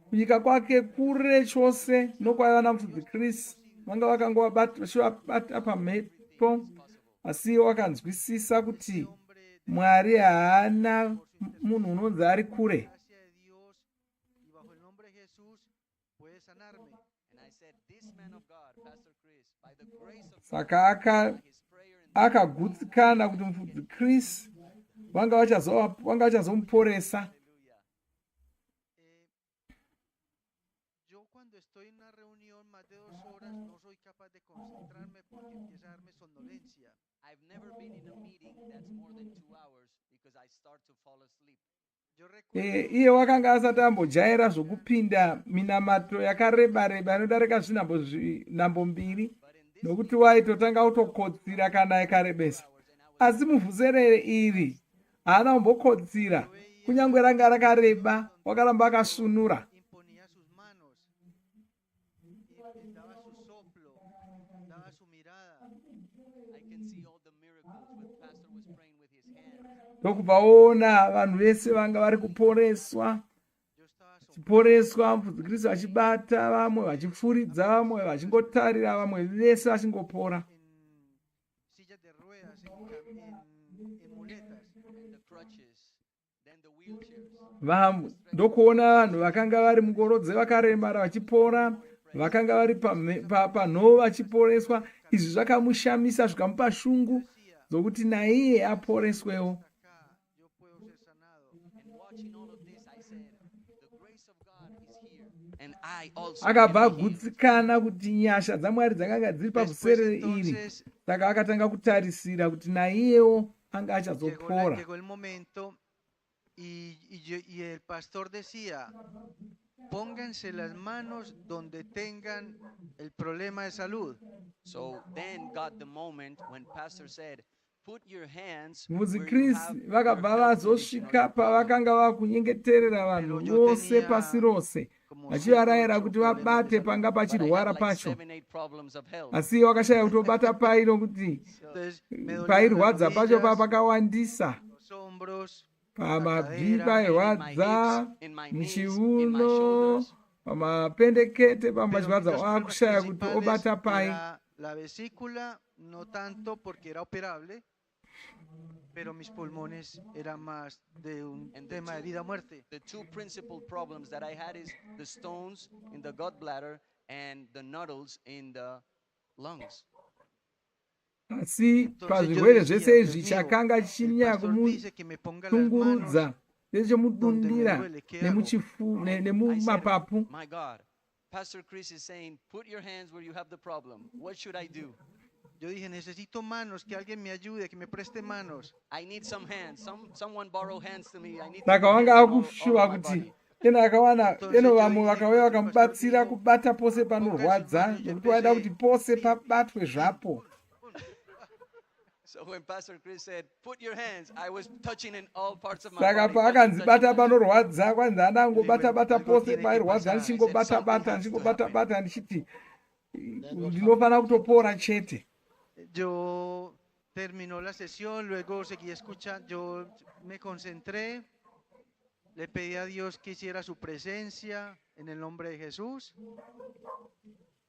Kunyika kwake kure chose nokwaiva namufudzi Chris, vanga vakangobata pamhepo, asi wakanzwisisa kuti Mwari haana munhu unonzi ari kure. Saka akagutsikana kuti mufudzi Chris vanga vachazomuporesa. I've never been in a meeting that's more than 2 hours because I start to fall asleep. Iye wakanga asati ambojaira zvokupinda minamato yakareba-reba inodarika zvinhambo mbiri, nokuti waitotanga utokotsira kana ikarebesa. Asi muvhuserere iri haana kumbokotsira, kunyange ranga rakareba, wakaramba akasunura. Ndokubvaona vanhu vese vanga vari kuporeswa, mufudzi Kristu vachibata vamwe, vachifuridza vamwe, vachingotarira vamwe, vese vachingopora. Ndokuona vanhu vakanga vari mungoro dzevakaremara vachipora, vakanga vari panhoo vachiporeswa. Izvi zvakamushamisa zvikamupa shungu dzokuti naiye aporeswewo. Akabva agutsikana kuti nyasha dzamwari dzakanga dziri pavhuserere iri, saka akatanga kutarisira kuti naiyewo anga achazopora. Y el pastor decía, pónganse las manos donde tengan el problema de salud. So then got the moment when pastor said, put your hands VuziKristu vakabva vazosvika pavakanga vakunyengeterera vanhu vose pasi rose, vachivarayira kuti vabate panga pachirwara pacho. Asi wakashaya kuti obata pai nokuti pairwadza pacho pakawandisa. Pamabvi pairwadza, muchiuno, pamapendekete pamachirwadza, akushaya kuti obata pai. La vesícula no tanto porque era operable, pero mis pulmones eran más de un tema de vida o muerte. The two principal problems that I had is the stones in the gallbladder and the nodules in the lungs. Asi pazvirwere zvese izvi chakanga chichinyanya kumutungurudza ndechomudundira nemumapapu. My God, Pastor Chris is saying, put your hands where you have the problem. What should I do? Yo dije, necesito manos, que alguien me ayude, que me preste manos. I need some hands. Someone borrow hands to me. I need Saka wanga akushuva kuti ena akawana eno vamwe vakauya vakamubatsira kubata pose panorwadza nokuti waida kuti pose pabatwe zvapo. So when Pastor Chris said, put your hands, I was touching in all parts of my Saka body. paakanzibata panorwadza kwanzi anangobata-bata pose pairwadza ndichingobata-bata ndichiti ndinofana kutopora chete. Yo terminó la sesión, luego seguí escuchando, yo me concentré, le pedí a Dios que hiciera su presencia en el nombre de Jesús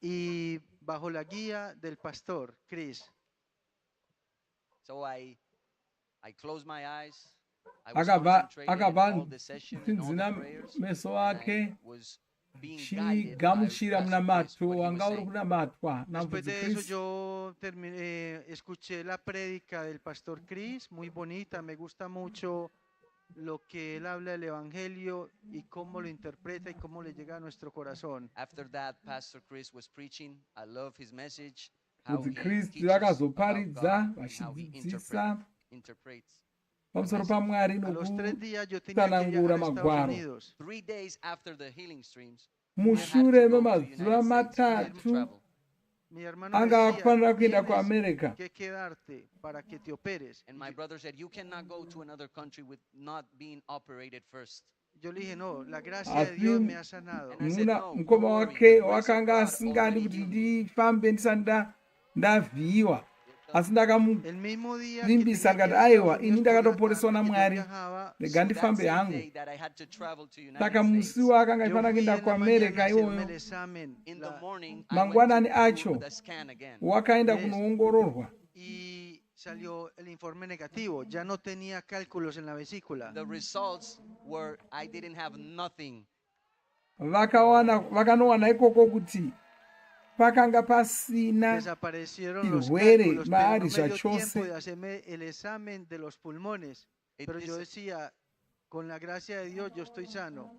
y bajo la guía del pastor Chris. So I closed my eyes. I was concentrating on all the session and all the prayers. Meso And ake I was being guided by chigamuchira Pastor munamato Chris, what he was wanga uri saying. kunamatwa Después de eso naMvuzikristu. yo escuché la prédica del pastor Chris, muy bonita, me gusta mucho lo que él habla del evangelio y cómo lo interpreta y cómo le llega a nuestro corazón. After that, Pastor Chris was preaching. I love his message. How he VuziKristu teaches about vakazoparidza God and how he vachidzidzisa interprets. pamusoro pamwari A los 3 días yo tenía que nokutsanangura viajar a Estados magwaro. Unidos. 3 days after the healing streams, Mushure memazuva matatu Mi hermano anga decía, akufanira kuenda tienes kuAmerica. que quedarte para que te operes. and my brother said, you cannot go to another country with not being operated first. Yo le dije, no, la gracia de Asi Dios me ha sanado. muna mukoma wake wakanga asingadi kuti ndifambe ndisati ndavhiyiwa, asi El mismo día que ndakamuvimbisa tenía ndikati que ir a aiwa Estados ini Unidos por la ndakatoporeswa tarde, que yo naMwari, viajaba, rega ndifambe That same hangu. day that I had to travel to United Saka States, musiwo akanga yo ifanira fui kuenda en la mañana a kuAmerica hacerme iwoyo, el examen. in the morning, I mangwanani went to acho do the scan again. wakaenda Yes. kunoongororwa. Y salió el informe negativo. Ya no tenía cálculos en la vesícula. The results were I didn't have nothing. Vakanowana ikoko kuti pakanga pasina Desaparecieron los chirwere cálculos, pero maari no me dio zvachose. tiempo de hacerme el examen de los pulmones. Pero yo decía, con la gracia de Dios yo estoy sano.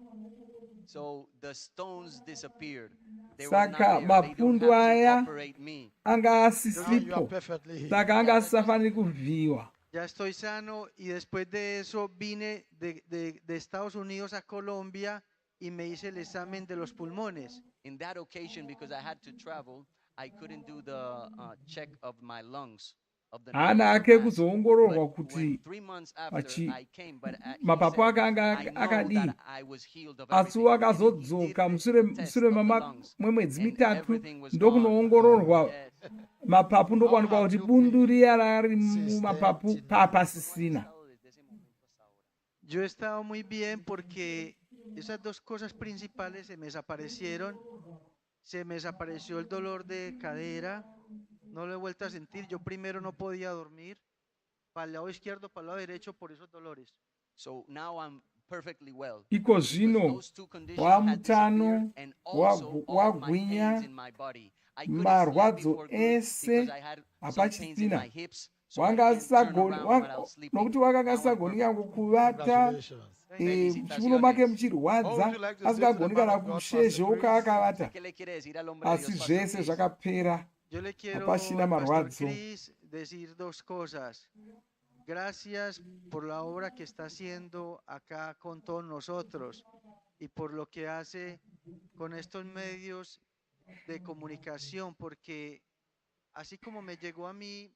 So the stones disappeared. They were not Saka there. They don't mapundu have to aya operate me. anga You asisipo, are perfectly healed. saka anga asisafaniri kuvhiyiwa. Ya estoy sano y después de eso vine de Estados Unidos a Colombia y me hice el examen de los pulmones. In that occasion, because I had to travel, I couldn't do the check of my lungs. Of the Hana nodules ake of mass. kuzoongororwa But kuti when 3 months after vachi- I came, but he mapapu said, ake anga I know akadii, that I was healed of asi everything. wakazodzoka He mushure did the test mushure of the mama lungs, mwemwedzi and mitatu everything was gone. ndokunoongororwa Yes. mapapu ndokuwanikwa kuti bundu riya rari mumapapu papasisina. Yo he estado muy bien porque esas dos cosas principales se me desaparecieron. Se me desapareció el dolor de cadera. No lo he vuelto a sentir. Yo primero no podía dormir. Para el lado izquierdo, para el lado derecho, por esos dolores. So now I'm perfectly well. iko zvino Those two conditions had wamutano disappeared, and also all my wagwinya pains in my body. I couldn't stand marwadzo before good ese because I had some pains in hapachisina my hips, so I can't turn wangasagoni around while I was sleeping. nokuti wakakasagoni kangu kuvata muchiuno make muchirwadza asingagoni kana kushezheuka akavata, asi zvese zvakapera, Yo le quiero, hapachina Pastor marwadzo. Chris, decir dos cosas. Gracias por la obra que está haciendo acá con todos nosotros y por lo que hace con estos medios de comunicación, porque así como me llegó a mí.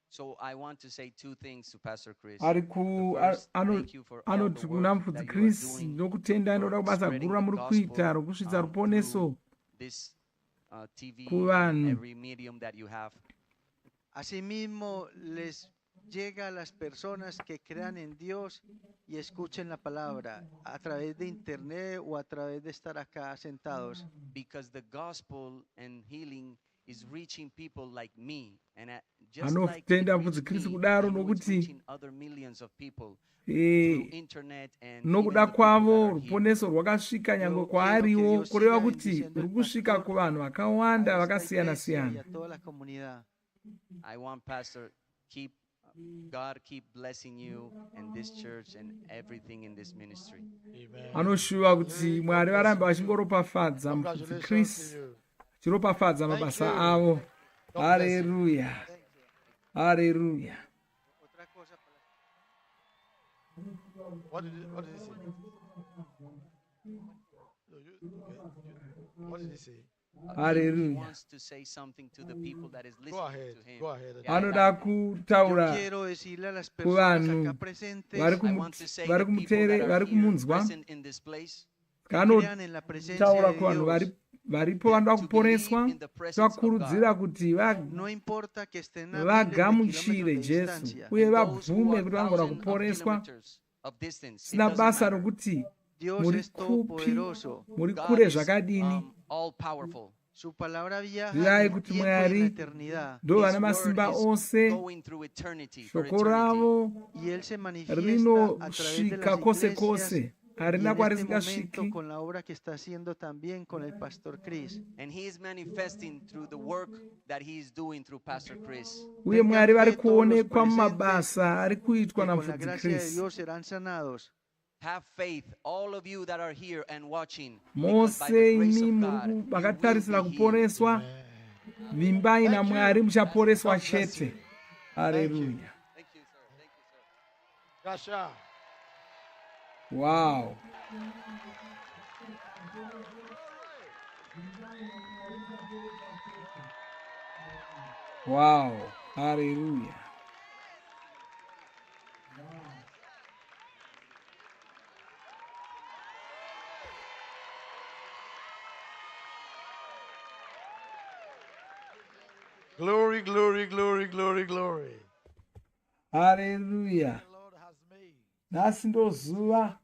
So I want to say two things to Pastor Chris. ari Thank you for all anoti the kuna work mufudzi that you are Chris doing nokutenda inoda kubasa guru ramuri kuita rokusvitsa ruponeso this TV kuvanhu. and every medium that you have. Asimismo les llega a las personas que crean en Dios y escuchen la palabra a través de internet o a través de estar acá sentados. Because the gospel and healing is reaching people like me, and just like anotenda mufudzi Chris kudaro nokuti nokuda kwavo ruponeso rwakasvika nyangwe kwaariwo, kureva kuti ruri kusvika kuvanhu vakawanda vakasiyana siyana. I want Pastor God keep blessing you and this church and everything in this ministry. Anoshuva kuti Mwari varambe vachingoropafadza mufudzi Chris, chiropafadza mabasa avo. Haleluya, haleluya. What did he say? What did he say? Hallelujah. He wants to say something to the people that is listening to him. Go ahead. Anoda kutaura kuvanhu vari kumunzwa, kanotaura kuvanhu varipo vanoda kuponeswa, vakurudzira kuti vagamuchire Jesu uye vabvume kuti vangona kuporeswa, sina basa rokuti muri kupi, muri kure zvakadini. Zvirai kuti Mwari ndo vana masimba ose, shoko ravo rinosvika kwose kwose, harina kwarisingasviki. Uye Mwari vari kuonekwa mumabasa ari kuitwa namufudzi Chris. Have faith, all of you that are here and watching. Mose imi makatarisira kuporeswa, vimbai naMwari muchaporeswa chete. Haleluya. Thank you, sir. Thank you, sir. Gasha. Wow. Wow. Haleluya. Glory, glory, glory, glory, glory. Haleluya. Nhasi ndo zuva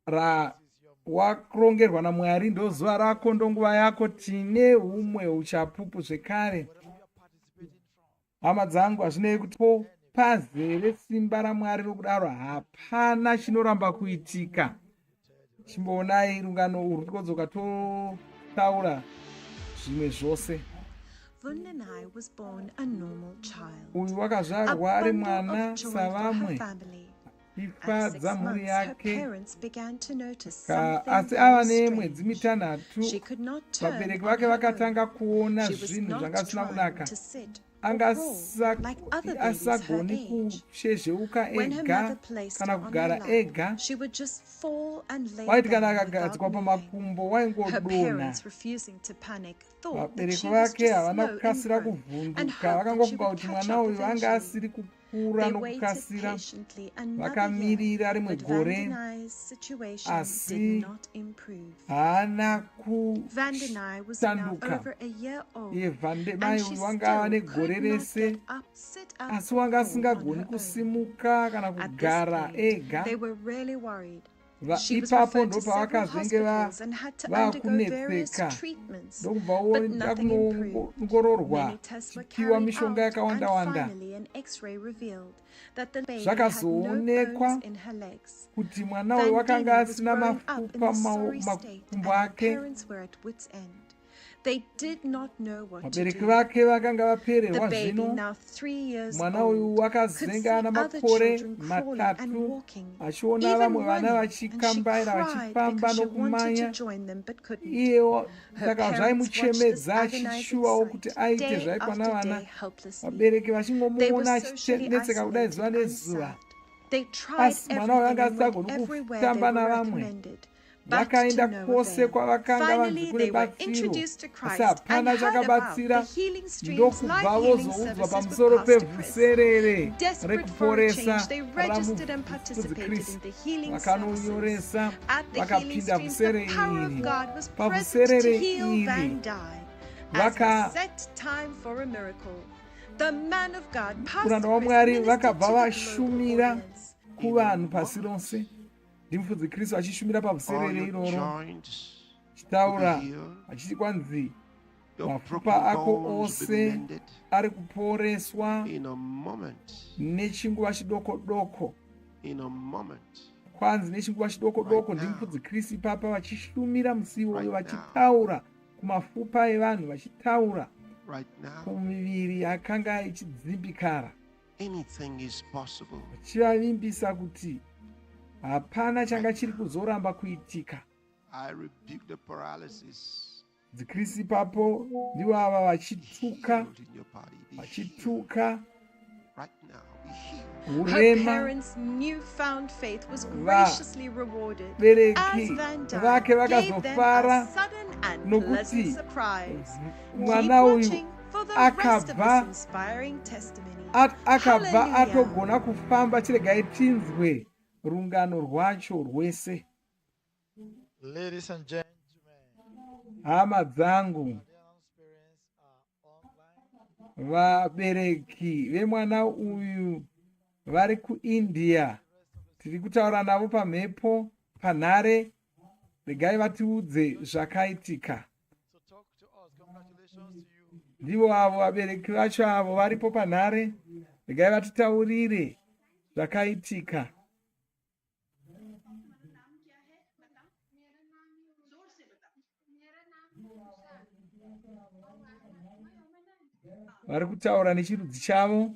rawarongerwa naMwari, ndo zuva rako, ndo nguva yako. Tine humwe uchapupu zvekare. Hama dzangu, hazvinei kuti pazere simba raMwari rokudaro hapana chinoramba kuitika. Chimboonai rungano urwu tikodzoka totaura zvimwe zvose. Vhuserere was born a normal child. Uyu wakazvarwa ari mwana savamwe, ifadza mhuri yake. Asi ava nemwedzi mitanhatu vabereki vake vakatanga kuona zvinhu zvanga zvisina kunaka. Asagoni kushezheuka ega kana kugara ega. Waiti kana akagadzikwa pamakumbo waingodonha. Vabereki vake havana kukasira kuvhunduka, vakangofunga kuti mwana uyu anga asiri kukura nokukasira. Vakamirira rimwe gore, asi haana kusanduka. Iye Vandemai uyu wanga ava negore rese, asi wanga asingagoni kusimuka kana kugara ega. She was ipapo referred ndo to several pavakazenge hospitals and had to undergo various vakunetseka treatments, ndokubva but nothing improved. vakunoongororwa Many tests were chipiwa carried mishonga out, and yakawanda-wanda. finally an X-ray revealed that the baby had no Zvakazoonekwa bones in her legs. kuti mwana uyu Van wakanga Dini was asina growing up in mafupa a sorry state, and makumbo her ake. parents were at wit's end. They did not know what to Vabereki do. vake vakanga The vapererwa baby, zvino. now 3 years Mwana uyu old, could see wakazenga ana other makore children crawling and matatu walking, achiona even vamwe vana running, and she vachikambaira cried vachifamba because she wanted to nokumanya. join them but couldn't. Iyewo Her saka parents watched this zvaimuchemedza agonizing achishuwawo kuti sight aite day zvaitwa after navana. day helplessly. Vabereki They were vachingomuona socially achitenetseka kudai zuva isolated and nezuva. sad. They tried Asi mwana uyu anga everything and went asagoni everywhere they kutamba were navamwe. recommended, but Vakaenda to no kwose avail. kwavakanga vanzi Finally, kune they were batsiro. introduced to Asi Christ and hapana heard about the chakabatsira. healing streams, Ndokubva life healing vozoudzwa services pamusoro with Pastor Chris. pevhuserere Desperate for a rekuporesa change, they registered and participated in the healing services. vakanonyoresa At the healing vakapinda streams, vhusere the power of iri. God was present to Pavhuserere heal iri Van Dini. As a set time for a miracle, the man of God, Pastor kuranda Chris, waMwari ministered vakabva to the global vashumira audience. kuvanhu pasi rose. Ndimufudzi Kristu achishumira pavhuserere iroro, achitaura achiti kwanzi mafupa ako ose ari kuporeswa nechinguva chidoko-doko. Kwanzi nechinguva chidoko-doko. Ndimufudzi Kristu ipapa vachishumira musi iwoyo vachitaura kumafupa evanhu, vachitaura kumiviri yakanga ichidzimbikara, vachivavimbisa kuti hapana changa chiri kuzoramba kuitika. Dzikristu ipapo ndivo ava vachituka Her urema. parents' newfound faith was graciously rewarded as Vabereki Van Dini vake gave them vakazofara a sudden and nokuti pleasant surprise. Keep mwana uyu watching for the rest of this akabva inspiring testimony. akabva Hallelujah. atogona kufamba. Chiregai tinzwe rungano rwacho rwese. Ladies and gentlemen, Hama dzangu, vabereki vemwana uyu vari kuIndia, tiri kutaura navo pamhepo panhare. Regai vatiudze zvakaitika. Ndivo avo vabereki vacho avo varipo panhare. Regai vatitaurire zvakaitika. Vari kutaura nechirudzi chavo.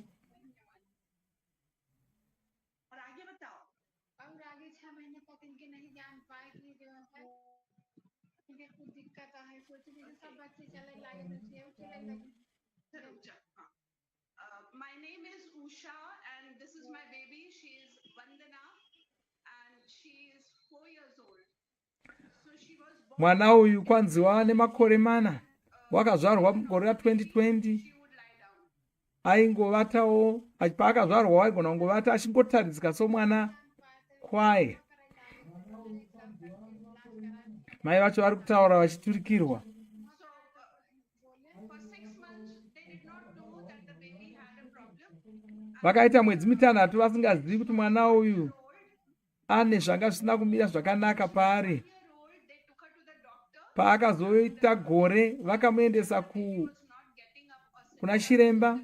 My name is Usha, and this is my baby. She is Vandana, and she is 4 years old. So she was born. Mwana uyu kwanzi wava nemakore mana. Wakazvarwa mugore ra2020. Aingovatawo, paakazvarwa waigona kungovata achingotaridzika somwana kwaye. Mai vacho vari kutaura vachiturikirwa. Vakaita mwedzi mitanhatu vasingazivi kuti mwana uyu ane zvanga zvisina kumira zvakanaka paari. Paakazoita gore vakamuendesa kuna chiremba.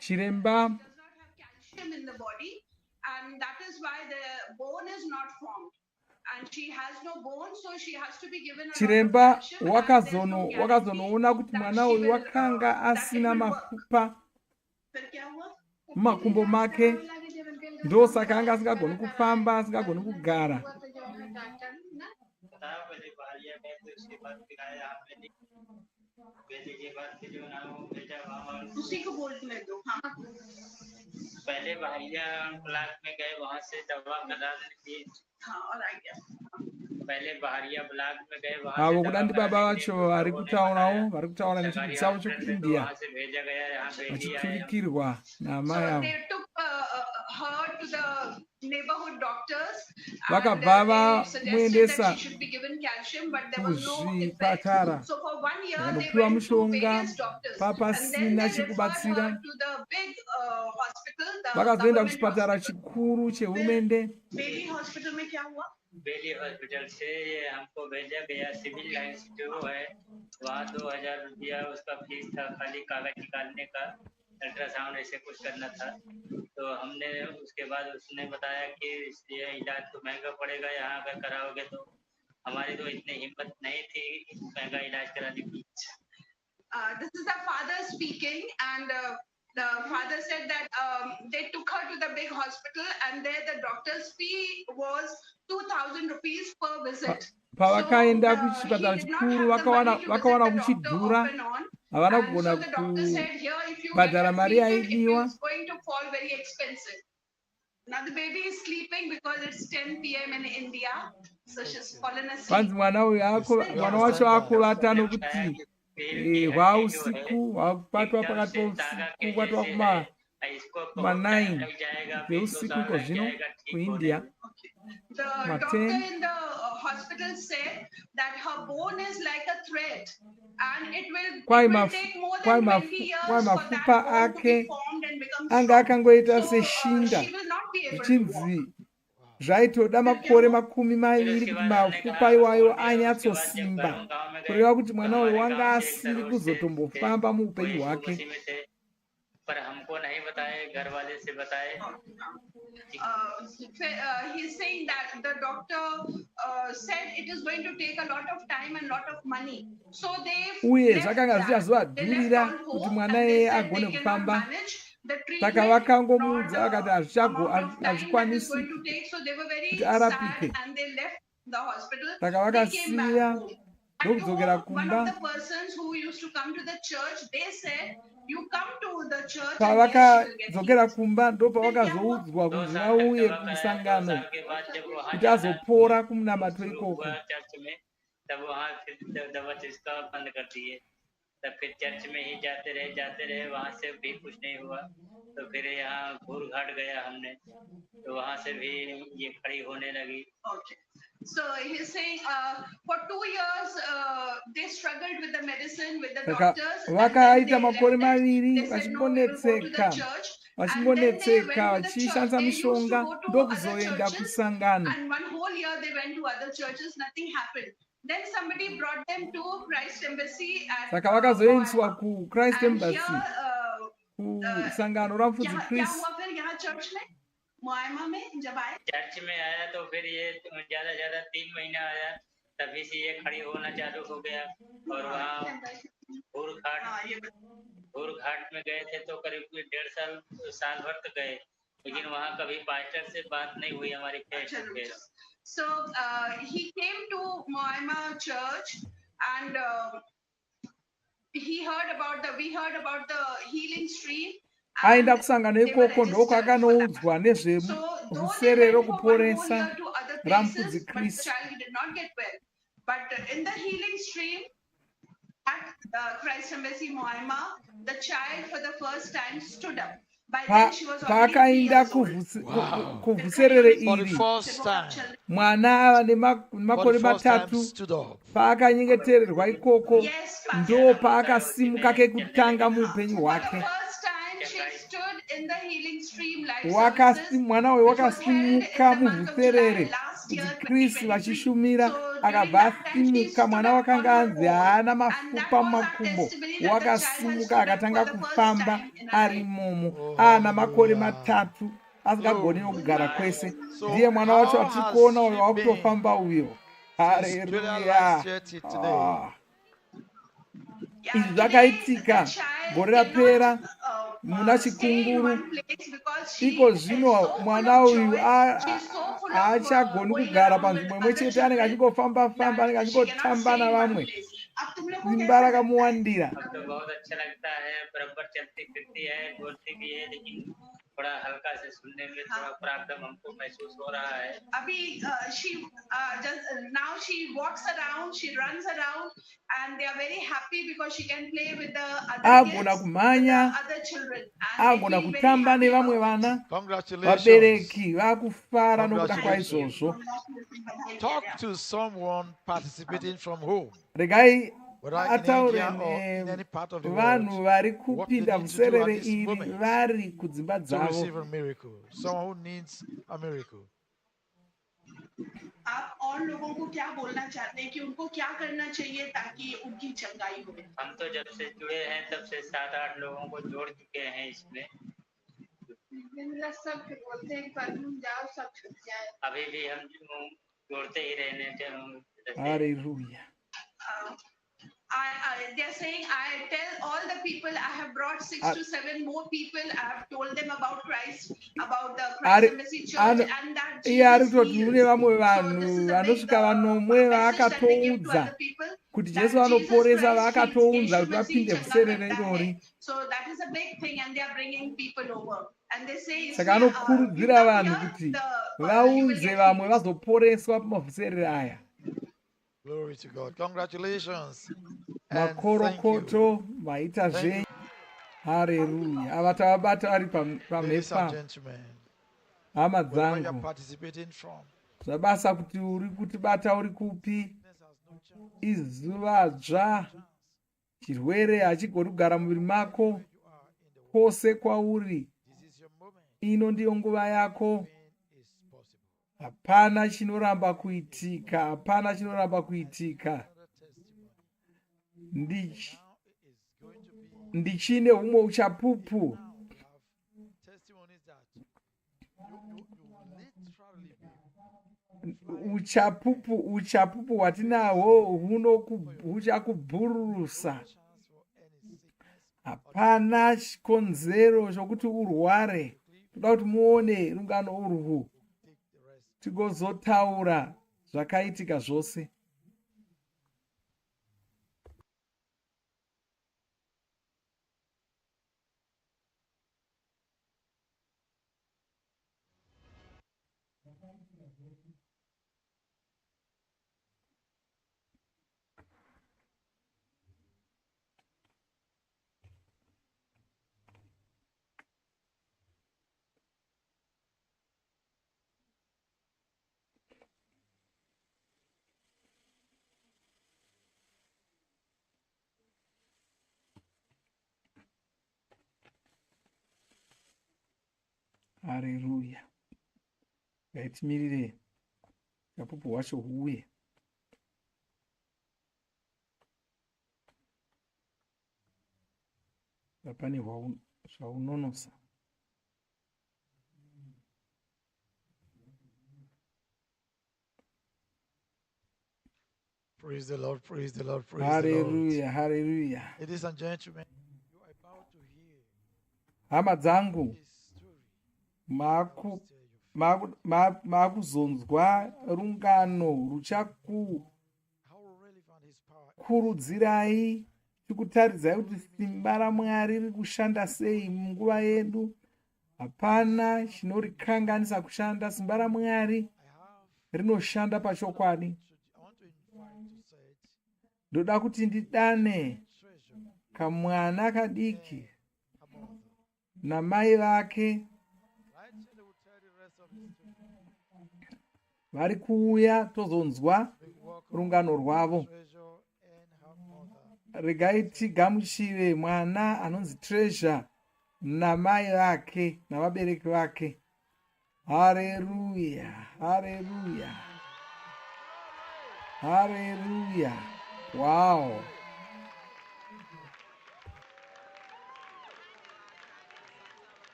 Chiremba Calcium in the body, and that is why the bone is not formed. And she has no bone, so she has to be given a lot of chiremba calcium, and there's no wakazonoona kuti mwana uyu wakanga asina mafupa mumakumbo make, ndosaka anga asingagoni kufamba, asingagoni kugara. उसी को बोलने दो। हाँ पहले भाइया ब्लॉक में गए, वहां से दवा करा दी। हाँ और आ गया। पहले bahariya ब्लॉक में गए, वहां avo से kuda ndi baba vacho vari kutaurawo, vari kutaura nechirudzi chavo chokuIndia, वहां से भेजा गया, यहाँ भेजी आया। vachiturikirwa namai avo. They took her to the neighborhood doctors, and vakabva they suggested that vamuendesa she should be given calcium, but there was no effect. kuzvipatara So for 1 year, they vakandopiwa went to mushonga various doctors, and then papasina they referred her chikubatsira to the big hospital, the vakazoenda government kuchipatara hospital. chikuru chehurumende. Baby hospital में क्या हुआ? बेली हॉस्पिटल से ये हमको भेजा गया civil lines जो है वहाँ 2000 रुपया उसका फीस था, खाली कागज निकालने का, अल्ट्रासाउंड ऐसे कुछ करना था। तो हमने उसके बाद उसने बताया कि ये इलाज तो महंगा पड़ेगा, यहाँ अगर कराओगे तो हमारी तो इतनी हिम्मत नहीं थी महंगा इलाज कराने की। This is the father speaking, and the father said that they took her to the big hospital, and there the doctor's fee was 2,000 rupees per visit. Pavakaenda kuchipatara chikuru vakawana kuchidhura, havana kugona kubhadhara mari yaidiwa. Going to fall very expensive. Now the baby is sleeping because it's 10 p.m. in India, so she's fallen asleep. Vanzi mwana wacho akuvata nokuti hwausiku hwakupatwa pakati pousiku kwatwa kuma9 kweusiku iko zvino kuindia. The doctor in the hospital said that her bone is like a thread, and it will take more than 20 years for that bone to be formed and become anga akangoita seshinda zvichinzi zvaitoda makore 20 kuti mafupa iwayo anyatsosimba, kureva kuti mwana uyu wanga asiri kuzotombofamba muupenyu hwake. He's saying that the doctor said it is going to take a lot of time and lot of money. So uye zvakanga zvichazovadhurira kuti mwana iye agone kufamba. Saka vakangomuudza vakati hazvikwanisi kuti arapike. Saka vakasiya ndokudzokera kumba. Pavakadzokera kumba ndopavakazoudzwa kuti vauye kumusangano kuti azopora kumunamato ikoko. तब फिर चर्च में ही जाते रहे, वहाँ से भी कुछ नहीं हुआ। तो फिर यहाँ घूरघाट गया हमने, तो वहाँ से भी ये खड़ी होने लगी। So he's saying for 2 years they struggled with the medicine, with the Saka doctors. vakaita makore maviri vachimbonetseka vachishandisa mishonga ndokuzoenda kusangano. And 1 whole year they went to other churches, nothing happened. Then somebody brought them to Christ Embassy at Saka vakazoendeswa kuChrist Embassy kusangano ramfudzi Chris. Church में आया तो फिर ये ज्यादा 3 महीना आया, तभी से ये खड़ी होना चालू हो गया। और वहाँ घूरघाट में गए थे तो करीब 1.5 साल भर तक गए, लेकिन वहाँ कभी पास्टर से बात नहीं हुई हमारी face to face. So he came to Moima Church, and we heard about the healing stream. Aenda kusangano ikoko ndoko akanoudzwa nezvevhuserere ReKuporesa ReGumi Kristu. Did not get well, but in the healing stream at Christ Embassy Moima, the child for the first time stood up. Paakaenda kuvhuserere iri mwana ava nemakore 3 paakanyengetererwa ikoko ndo paakasimuka kekutanga muupenyu hwake. Mwana uyu wakasimuka muvhuserere kuti Kristu vachishumira, akabva asimuka. Mwana wakanga anzi haana mafupa mumakumbo, wakasimuka akatanga kufamba ari imomo ana makore 3 asingagoni nokugara kwese. Ndiye mwana wacho atiri kuona uyo wakutofamba uyo. Haleluya! Izvi zvakaitika gore rapera muna chikunguru. Iko zvino mwana uyu haachagoni kugara panzvimbo imwe chete, anenge achingofamba famba, anenge achingotamba navamwe. Simba rakamuwandira. थोड़ा हल्का से सुनने में थोड़ा प्रॉब्लम हमको महसूस हो रहा है अभी she just now she walks around, she runs around, and they are very happy because she can play with the other agona kids, with kumhanya the other children, and they agona feel very kutamba happy nevamwe about it. vana Congratulations. vabereki vakufara nokuda kwaizvozvo. Talk to someone participating from home. Regai Whether in ataure India or in any part of the nevanhu world, vari what they kupinda need to do at vhuserere this iri moment vari kudzimba to dzavo. receive a miracle. Someone who needs a miracle. आप और लोगों को क्या बोलना चाहते हैं कि उनको क्या करना चाहिए ताकि उनकी चंगाई हो? हम तो जब से जुड़े हैं तब से 7-8 लोगों को जोड़ चुके हैं इसमें सब बोलते हैं पर जाओ सब छूट जाए अभी भी हम जोड़ते ही रहने Hallelujah. They are saying, I tell all the people, I have brought 6 to 7 more people. I have told them about Christ, about the Christ Embassy Church, and that Jesus kune heals. vamwe So vanhu this is a big vanosvika vanomwe message that they give to vaakatoudza other people. kuti That Jesu Jesus vanoporesa Christ heals. vaakatoudza Yeshu kuti Masih vapinde changa vhuserere karta irori. hai. So that is a big thing, and they are bringing people over. And they say, Saka you anokurudzira come vanhu here, kuti you will vaunze get vamwe healed. vazoporeswa pamavhuserere aya. Glory to God. Congratulations. Makorokoto vaita zvenyu. Hallelujah. Ava tavabata vari Ladies and pamhepa. gentlemen, Hama wherever you are dzangu, participating from, zvabasa kuti uri kutibata uri kupi. Izuva dzva. Chirwere hachigoni kugara muviri mako. Kwose kwauri. Ino ndiyo nguva yako. Hapana chinoramba kuitika. Hapana chinoramba kuitika. Ndichine humwe uchapupu. Uchapupu hwatinahwo huchakubhururusa. Hapana chikonzero chokuti urware. Toda kuti muone rungano urwu tigozotaura zvakaitika zvose. Hallelujah. Ngaitimirire uchapupu hwacho huuye. Pane zvaunonosa. praise the Lord, praise the Lord, praise Hallelujah, the Lord. hallelujah. Ladies and gentlemen, you are about to hear Hama dzangu, makuzonzwa rungano ruchakukurudzirai tikutaridzai kuti simba raMwari riri kushanda sei munguva yedu. Hapana chinorikanganisa kushanda. Simba raMwari rinoshanda pachokwadi. Ndoda kuti ndidane kamwana kadiki namai vake vari kuuya tozonzwa rungano rwavo. Regai tigamuchire mwana anonzi Treasure namai vake navabereki vake. Hallelujah, hallelujah, hallelujah. Wow.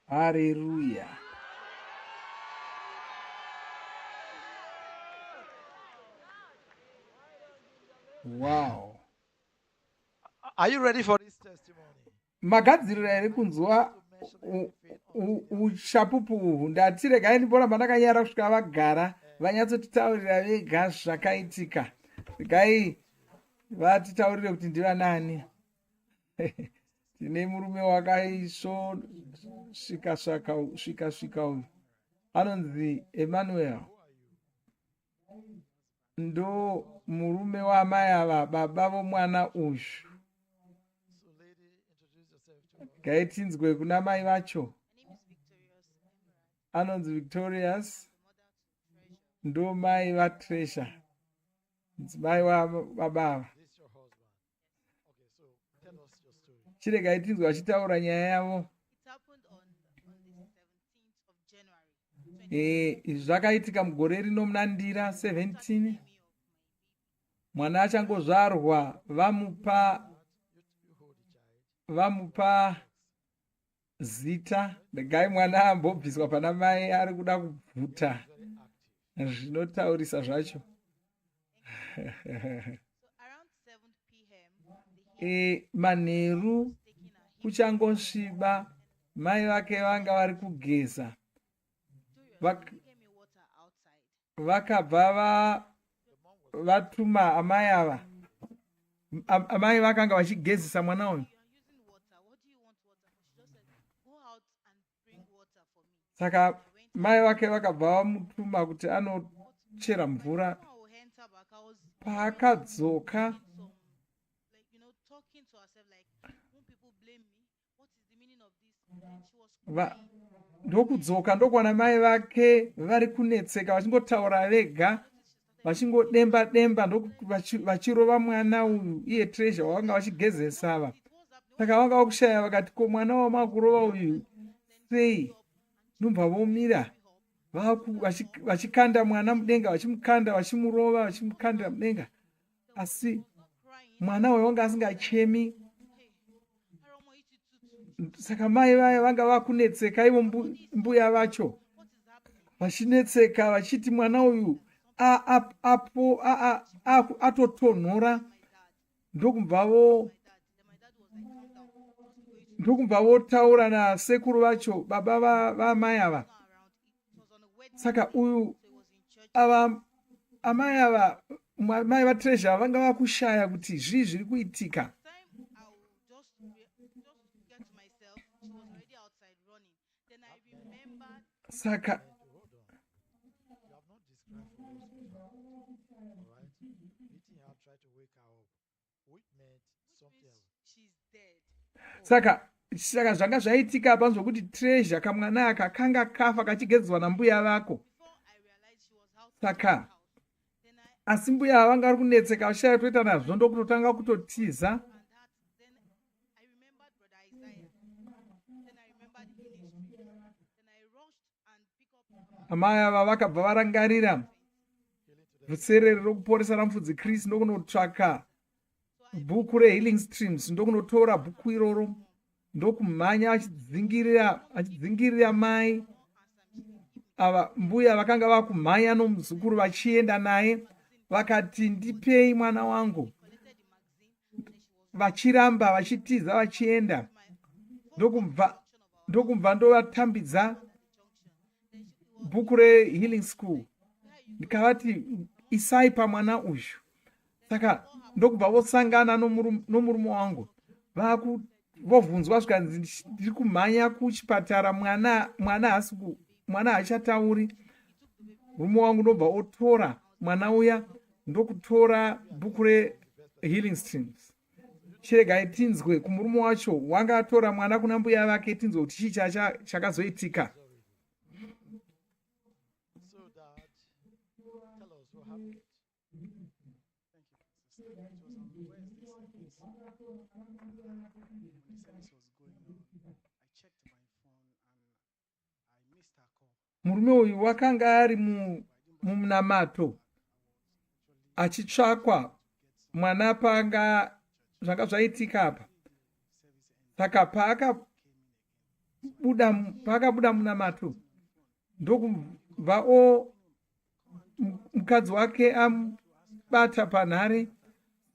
Hallelujah. Wow. Are you ready for this testimony? Magadzirira here kunzwa ushapupu uhu ndati regai ndimboramba ndakanyara kusvika vagara vanyatsotitaurira vega zvakaitika. Regai vatitaurire kuti ndiva nani. Tine murume wakaisvika uyu anonzi Emmanuel, ndo murume wamai ava baba vomwana uyu. Ngaitinzwe kuna mai vacho. Anonzi Victorious, ndo mai vaTreasure, mai wababa. Chiregai tinzwe vachitaura nyaya yavo. Zvakaitika mugore rino muna Ndira 17. Mwana achangozvarwa vamupa zita. Regai mwana ambobviswa pana mai ari kuda kubvuta. Zvinotaurisa zvacho. Manheru kuchangosviba, mai vake vanga vari kugeza. Vakabva vatuma amai ava. Amai vakanga vachigezesa mwana uyu. Saka mai vake vakabva vamutuma kuti anochera mvura. Paakadzoka ndokudzoka ndokwana mai vake vari kunetseka vachingotaura vega, vachingodemba demba vachirova mwana uyu iye Treasure wavanga vachigezesa ava. Saka vanga vakushaya vakati, ko mwana wamakurova uyu sei? Ndobva vomira vachikanda mwana mudenga, vachimukanda, vachimurova, vachimukanda mudenga. Asi mwana uyu wanga asingachemi. Saka mai vaya vanga vakunetseka, ivo mbuya vacho vachinetseka vachiti mwana uyu atotonhora. Ndokubva votaura nasekuru vacho, baba vamai ava. Saka uyu amai ava, mai vaTreasure vanga vakushaya kuti zvii zviri kuitika. Saka zvanga zvaitika panzwa kuti Treasure kamwana aka kanga kafa kachigezwa nambuya vako. Saka asi mbuya vanga vari kunetseka vashaya toita nazvo, ndokutotanga kutotiza. Amai ava vakabva varangarira Vhuserere ReKuporesa ReMufudzi ndokunotsvaka bhuku reHealing Streams, ndokunotora bhuku iroro, ndokumhanya achidzingirira mai ava. Mbuya vakanga vakumhanya nomuzukuru vachienda naye, vakati ndipei mwana wangu. Vachiramba vachitiza vachienda. Ndokubva ndovatambidza bhuku reHealing School, ndikavati isai pamwana uyu. Saka ndokubva vosangana nomurume wangu, vobvunzwa zvikanzi ndiri kumhanya kuchipatara, mwana haachatauri. Murume wangu ndobva otora mwana uya, ndokutora bhuku reHealing Streams. Chiregai tinzwe kumurume wacho wanga atora mwana kuna mbuya vake, tinzwe kuti chii chakazoitika. Murume uyu wakanga ari mumunamato achitsvakwa mwana zvanga zvaitika apa. Saka paakabuda munamato, ndokubva mukadzi wake amubata panhare,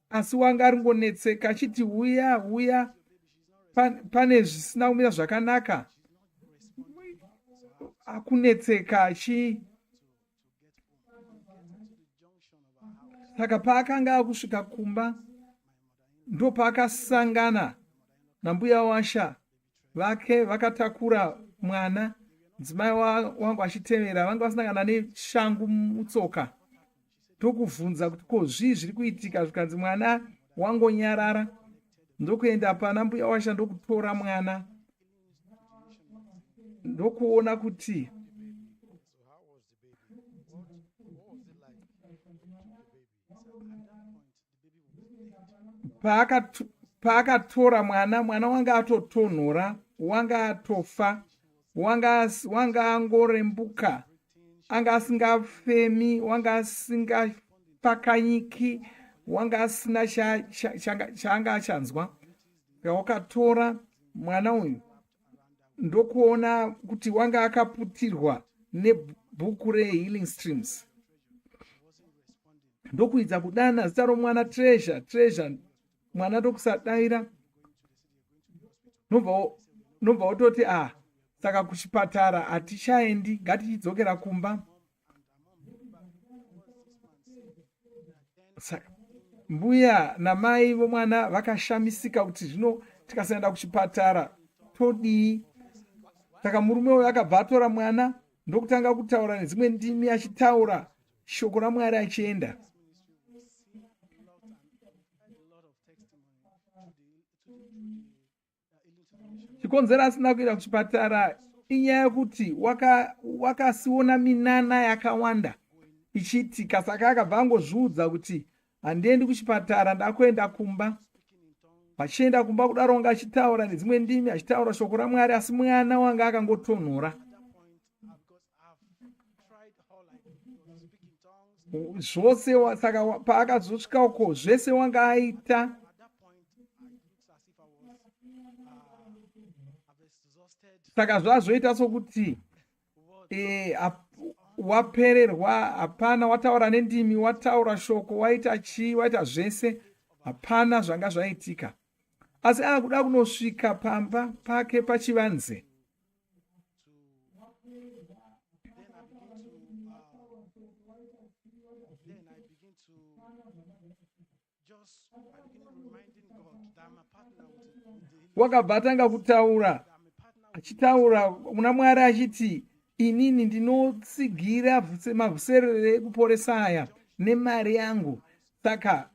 asi wanga aringonetseka achiti uya pane zvisina kumira zvakanaka. akunetseka saka paakanga akusvika kumba ndo paakasangana nambuya washa vake vakatakura mwana. Mudzimai wangu achitevera vanga vasangana neshangu mutsoka. Tokubvunza kuti ko zvii zviri kuitika, zvikanzi mwana wangonyarara. Ndokuenda pana mbuya washa ndokutora mwana, ndokuona kuti paakatora mwana wanga atotonhora, wanga atofa, wanga angorembuka, anga asingafemi, wanga asingapakanyiki, wanga asina chaanga achanzwa. Wakatora mwana uyu ndokuona kuti wanga akaputirwa nebhuku reHealing Streams. Ndokuidza kudana zita romwana treasure, mwana ndokusadavira. Nobva wototi saka kuchipatara hatichaendi, ngatichidzokera kumba. Saka mbuya namai vomwana vakashamisika kuti zvino tikasaenda kuchipatara todii. Saka murume uyu akabva atora mwana ndokutanga kutaura nedzimwe ndimi, achitaura shoko raMwari achienda. Chikonzero asina kuenda kuchipatara inyaya yekuti wakasiona minana yakawanda ichiitika. Saka akabva angozviudza kuti handiendi kuchipatara, ndakuenda kumba. Vachienda kumba kudaro wanga achitaura nedzimwe ndimi, achitaura shoko raMwari, asi mwana wanga akangotonhora. Zvose saka paakazosvika uko zvese wanga aita. Saka zvazoita sokuti wapererwa, hapana, wataura nendimi, wataura shoko, waita chii, waita zvese, hapana zvanga zvaitika. Asi akuda kunosvika pamba pake pachivanze, wakabva atanga kutaura, achitaura muna Mwari achiti, inini ndinotsigira mavhuserere ReKuporesa aya nemari yangu, saka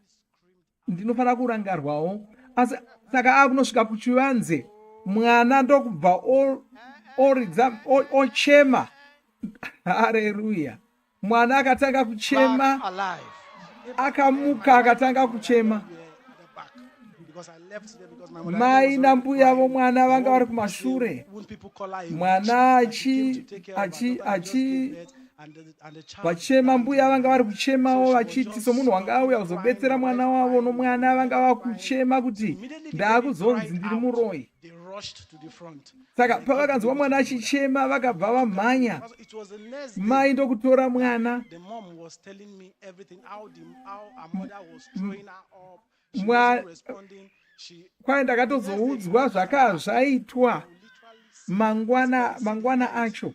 ndinofanira kurangarwawo. Asi saka akunosvika kuchivanze, mwana ndokubva oridza ochema. Haleluya! Mwana akatanga kuchema, akamuka akatanga kuchema. Mai nambuya vomwana vanga vari kumashure. Mwana vachema, mbuya vanga vari kuchemawo vachiti somunhu wanga auya kuzobetsera mwana wavo, nomwana vanga vakuchema kuti ndaakuzonzi ndiri muroyi. Saka pavakanzwa mwana achichema vakabva vamhanya. Mai ndokutora mwana, kwai ndakatozoudzwa zvakaitwa mangwana acho.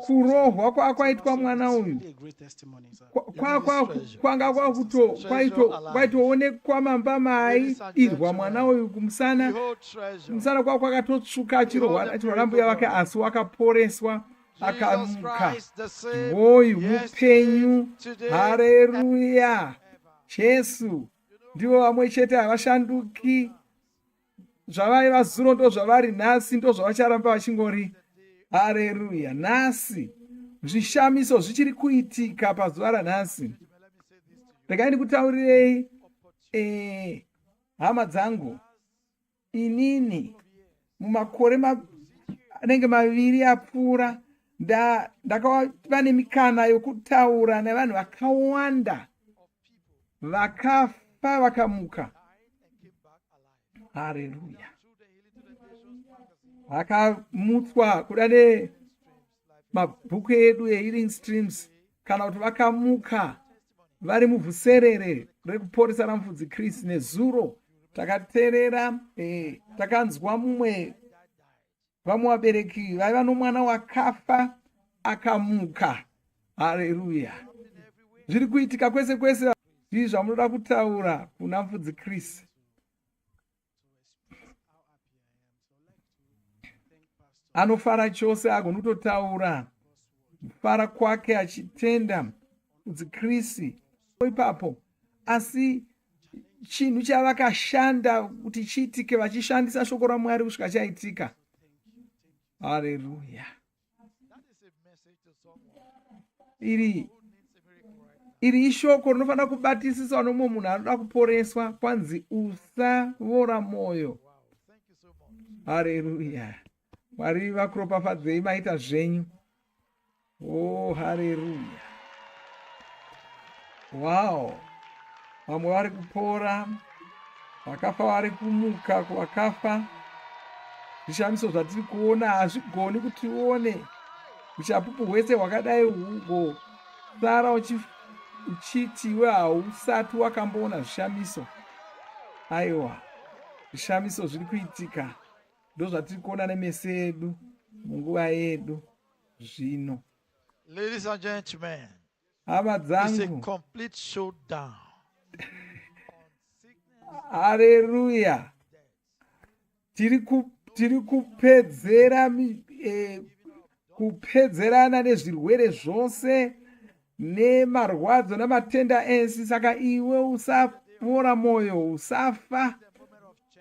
Kurohwa kwakaitwa mwana uyu kwanga kwaitoonekwa mamba mairwa mwana uyu kumusana kwakatotsvuka achirohwa mbuya wake, asi wakaporeswa akamuka. Hoyu mupenyu. Haleluya! Jesu ndivo vamwe chete havashanduki. Zvavaiva zuro ndo zvavari nhasi, ndo zvavacharamba vachingori. Haleluya! Nhasi zvishamiso zvichiri kuitika pazuva ranhasi. Regai ndikutaurirei hama dzangu, inini mumakore anenge 2 apfuura ndakava nemikana yokutaura nevanhu vakawanda vakafa vakamuka. Haleluya! Vakamutswa kuda nemabhuku edu eHealing Streams, kana kuti vakamuka vari muvhuserere ReKuporesa ramufudzi Kristu nezuro takateerera takanzwa vamwe vabereki vaiva nomwana wakafa akamuka. Haleluya! Zviri kuitika kwese kwese. Zvii zvamunoda kutaura kuna mfudzi Chris? Anofara chose agonototaura kufara kwake achitenda mfudzi Chris ipapo, asi chinhu chavakashanda kuti chiitike vachishandisa shoko raMwari kusvika chaitika. Haleluya! Iri ishoko rinofanira kubatisiswa nomumwe munhu anoda kuporeswa. Kwanzi usavora mwoyo. Haleluya! Mwari vakuropafadzei maita zvenyu. Oh, haleluya! Wow! Vamwe vari kupora, vakafa vari kumuka kuvakafa. Zvishamiso zvatiri kuona hazvigoni kuti tione uchapupu hwese hwakadai hugosara uchitiwe hausati wakamboona zvishamiso. Aiwa, zvishamiso zviri kuitika, ndozvatiri kuona nemeso edu munguva yedu zvino. Ladies and gentlemen, hama it's a dzangu, complete showdown. haleluya! Tiri kupedzerana nezvirwere zvose nemarwadzo namatenda ensi. Saka iwe usavora mwoyo, usafa,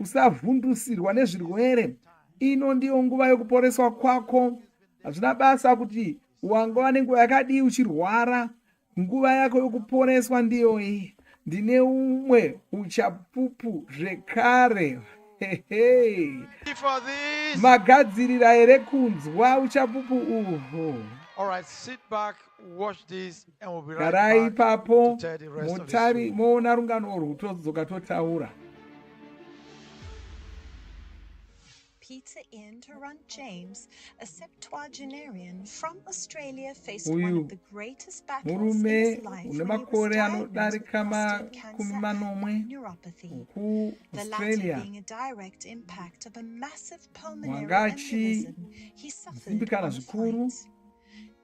usavhundusirwa nezvirwere. Ino ndiyo nguva yokuporeswa kwako. Hazvina basa kuti wangova nenguva yakadii uchirwara. Nguva yako yokuporeswa ndiyo iyi. Ndine umwe uchapupu zvekare. Magadzirira here kunzwa uchapupu uhwo. All right, sit back, watch this, and we'll be right Garai back ipapo, to tell the rest of the mutari story. moona rungano urwu todzoka totaura. Peter Ian Durant James, a septuagenarian from Australia, faced Uyu one of the greatest battles in murume his life une when he was makore diagnosed with anodarika prostate makumi cancer manomwe and neuropathy. ku The latter Australia. being a direct impact of a massive pulmonary Wanga embolism he suffered achidzimbikana on zvikuru. flight.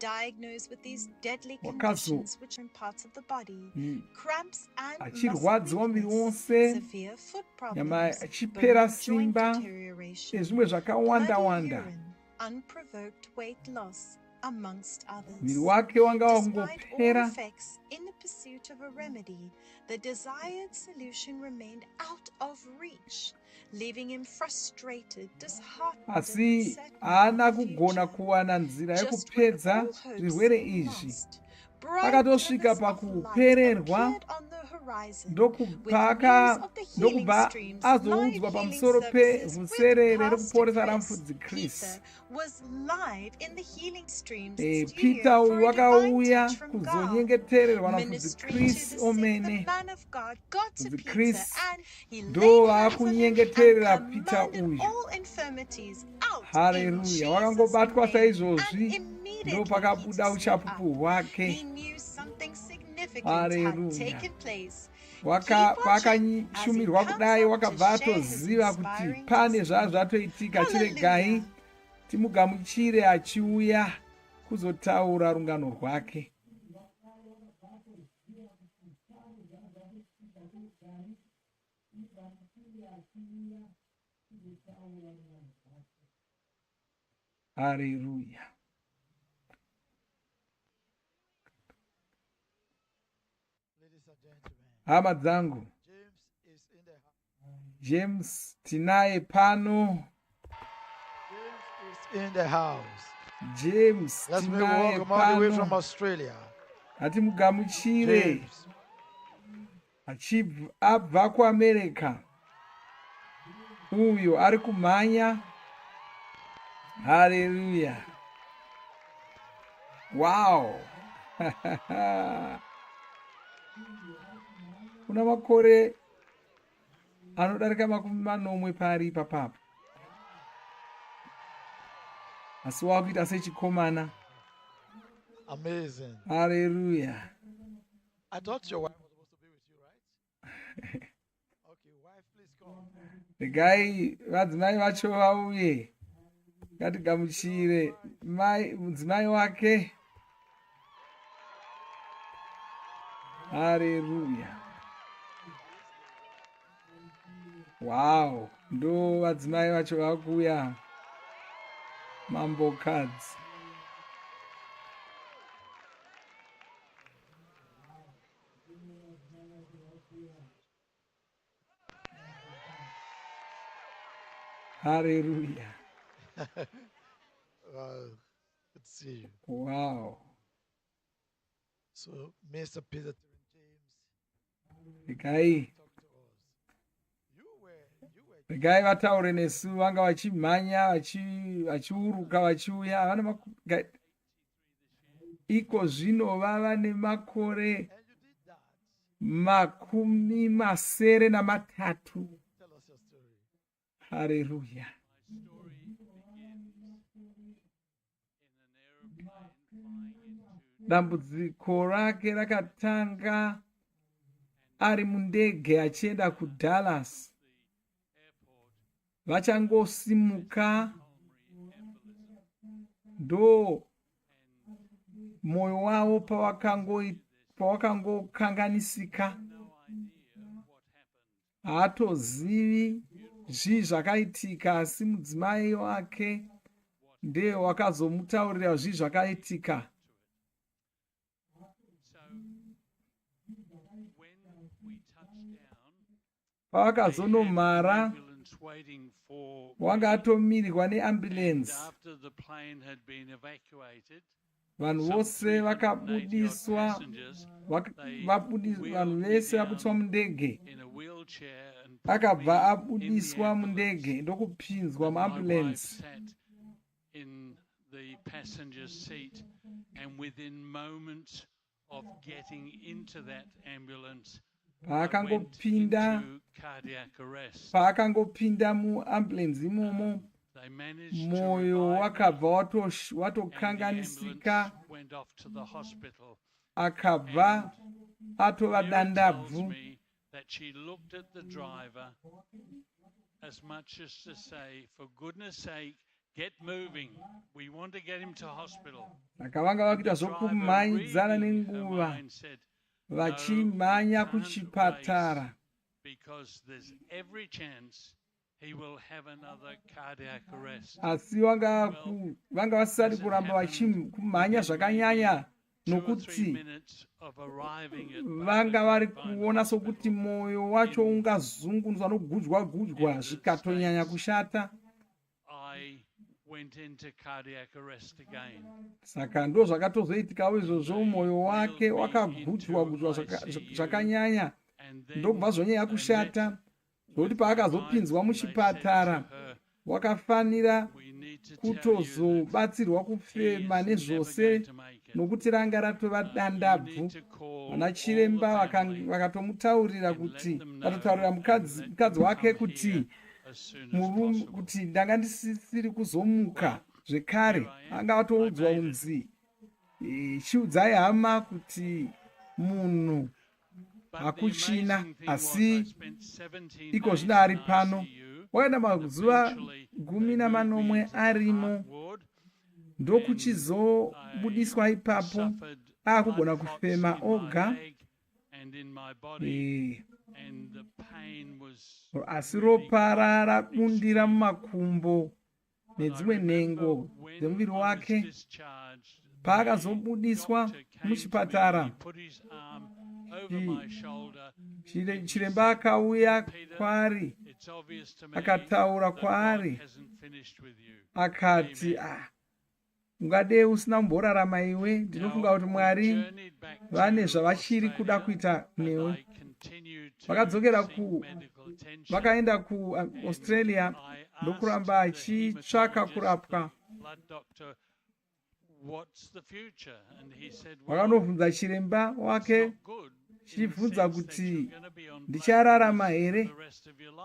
Diagnosed with these deadly Wakazo- conditions which are in parts of the body, cramps and muscle achirwadziwa muviri weakness, wose, severe foot nyama problems, achipera bone joint simba, deterioration, nezvimwe zvakawanda bloody wanda. urine, unprovoked weight loss, amongst others. Muviri wake wanga Despite all wangopera. effects in the pursuit of a remedy, the desired solution remained out of reach, leaving him frustrated, disheartened, and Asi uncertain haana of the kugona future. kuwana nzira Just when yekupedza all hopes zvirwere seemed izvi. lost, bright Pakatosvika pillars of light pakupererwa, appeared on the horizon, ndokubva with news of the healing ndokubva streams, azoudzwa live healing pamusoro services pevhuserere with Pastor rekuporesa Chris. ramufudzi Chris. Peter was live in the healing streams Peter studio uyu for a divine wakauya touch from God, kuzonyengetererwa namufudzi ministering to Chris the sick. The omene. man of God got to Mufudzi Peter Chris and he ndo laid hands on him vakunyengeterera and Peter commanded uyu. all infirmities out in Haleluya! Jesus' Wakangobatwa name. saizvozvi And immediately ndo pakabuda Peter stood up. uchapupu hwake. He knew something significant Haleluya! had taken place. Pakashumirwa kudai wakabva atoziva kuti pane zvazvatoitika. Chiregai timugamuchire achiuya kuzotaura rungano rwake. Haleluya! Hama dzangu, James tinaye pano. In the house. James Let's make tinaye welcome all the way pano. from Australia. Ngatimugamuchire abva kuAmerika. Uyo ari kumhanya. Haleluya! Wow! Una makore anodarika makumi manomwe pari papapo. Asi wakuita sechikomana. Amazing. Haleluya! I thought your wife was supposed to be with you, right? Okay, wife, please come. regai vadzimai vacho vauye ngatigamuchire mudzimai wake. Haleluya. Wow, ndo vadzimai vacho vakuya, mambokadzi. Hallelujah. Wow, good to see you. Wow. So, Mr. Peter Regai vataure nesu, vanga vachimhanya vachiuruka vachiuya. Iko zvino vava nemakore 3. Hallelujah. Dambudziko rake rakatanga ari mundege achienda kuDallas. Vachangosimuka ndo moyo wavo pawakangokanganisika. Haatozivi zvii zvakaitika, asi mudzimai wake ndiye wakazomutaurira zvii zvakaitika. Pavakazonomhara wanga atomirwa neambulensi. Vanhu vose vakabudiswa, vanhu vese vabudiswa mundege. Akabva abudiswa mundege ndokupinzwa muambulensi. Paakangopinda muambulensi imomo, moyo wakabva watokanganisika, akabva atova dandabvu. Akavanga vakuita zvokumhanyidzana nenguva vachimhanya kuchipatara. Asi vanga vasati kuramba vachimhanya zvakanyanya, nokuti vanga vari kuona sokuti moyo wacho ungazungunuswa nogudywa zvikatonyanya kushata. Saka ndo zvakatozoitikawo izvozvo, moyo wake wakagudywa zvakanyanya ndobva zvonyanya kushata, zvokuti paakazopinzwa muchipatara wakafanira kutozobatsirwa kufema nezvose, nokuti ranga ratova dandabvu. Vana chiremba vakatomutaurira kuti, vakatotaurira mukadzi wake kuti ndanga ndisiri kuzomuka zvekare. Anga atoudzwa unzi chiudzai hama kuti munhu hakuchina, asi iko zvino ari pano. Wakaenda mazuva 14 arimo, ndokuchizobudiswa ipapo akugona kufema oga. Asi ropa rabundira mumakumbo nedzimwe nhengo dzemuviri wake. Paakazobudiswa muchipatara, chiremba akauya kwaari akataura kwaari akati, ungadei usina kumborarama iwe. Ndinofunga kuti Mwari vane zvavachiri kuda kuita newe. Vakaenda kuAustralia ndokuramba achitsvaka kurapwa. Vakanobvunza chiremba wake chibvunza kuti ndichararama here,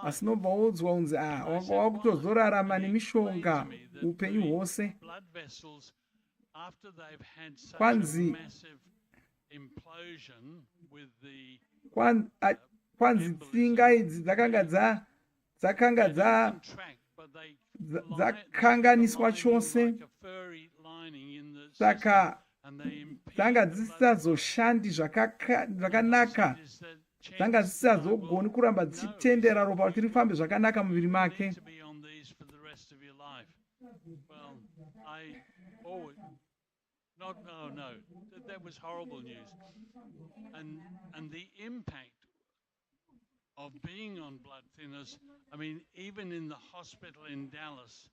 asi nobva wodzwa unzi wakutozorarama nemishonga upenyu hwose. Kwanzi tsinga idzi dzakanga dzakanga dzakanganiswa chose, saka dzanga dzisisazoshandi zvakanaka, dzanga dzisisazogoni kuramba dzichitendera ropa kuti rifambe zvakanaka muviri make. No, that was horrible news. And the impact of being on blood thinners, I mean, even in the hospital in Dallas,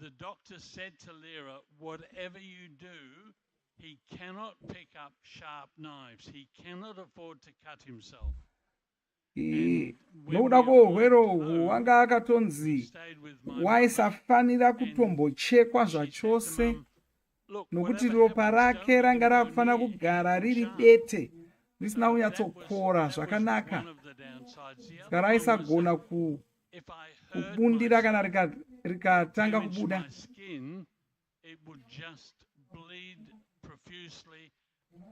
the doctor said to Lyra, whatever you do, he cannot pick up sharp knives. He cannot afford to cut himself. Nokuda kwourwere uhwu wanga akatonzi waisafanira kutombochekwa zvachose, nokuti ropa rake ranga rakufanira kugara riri bete risina kunyatsokora zvakanaka, saka raisagona kubundira kana rikatanga kubuda. It would just bleed profusely,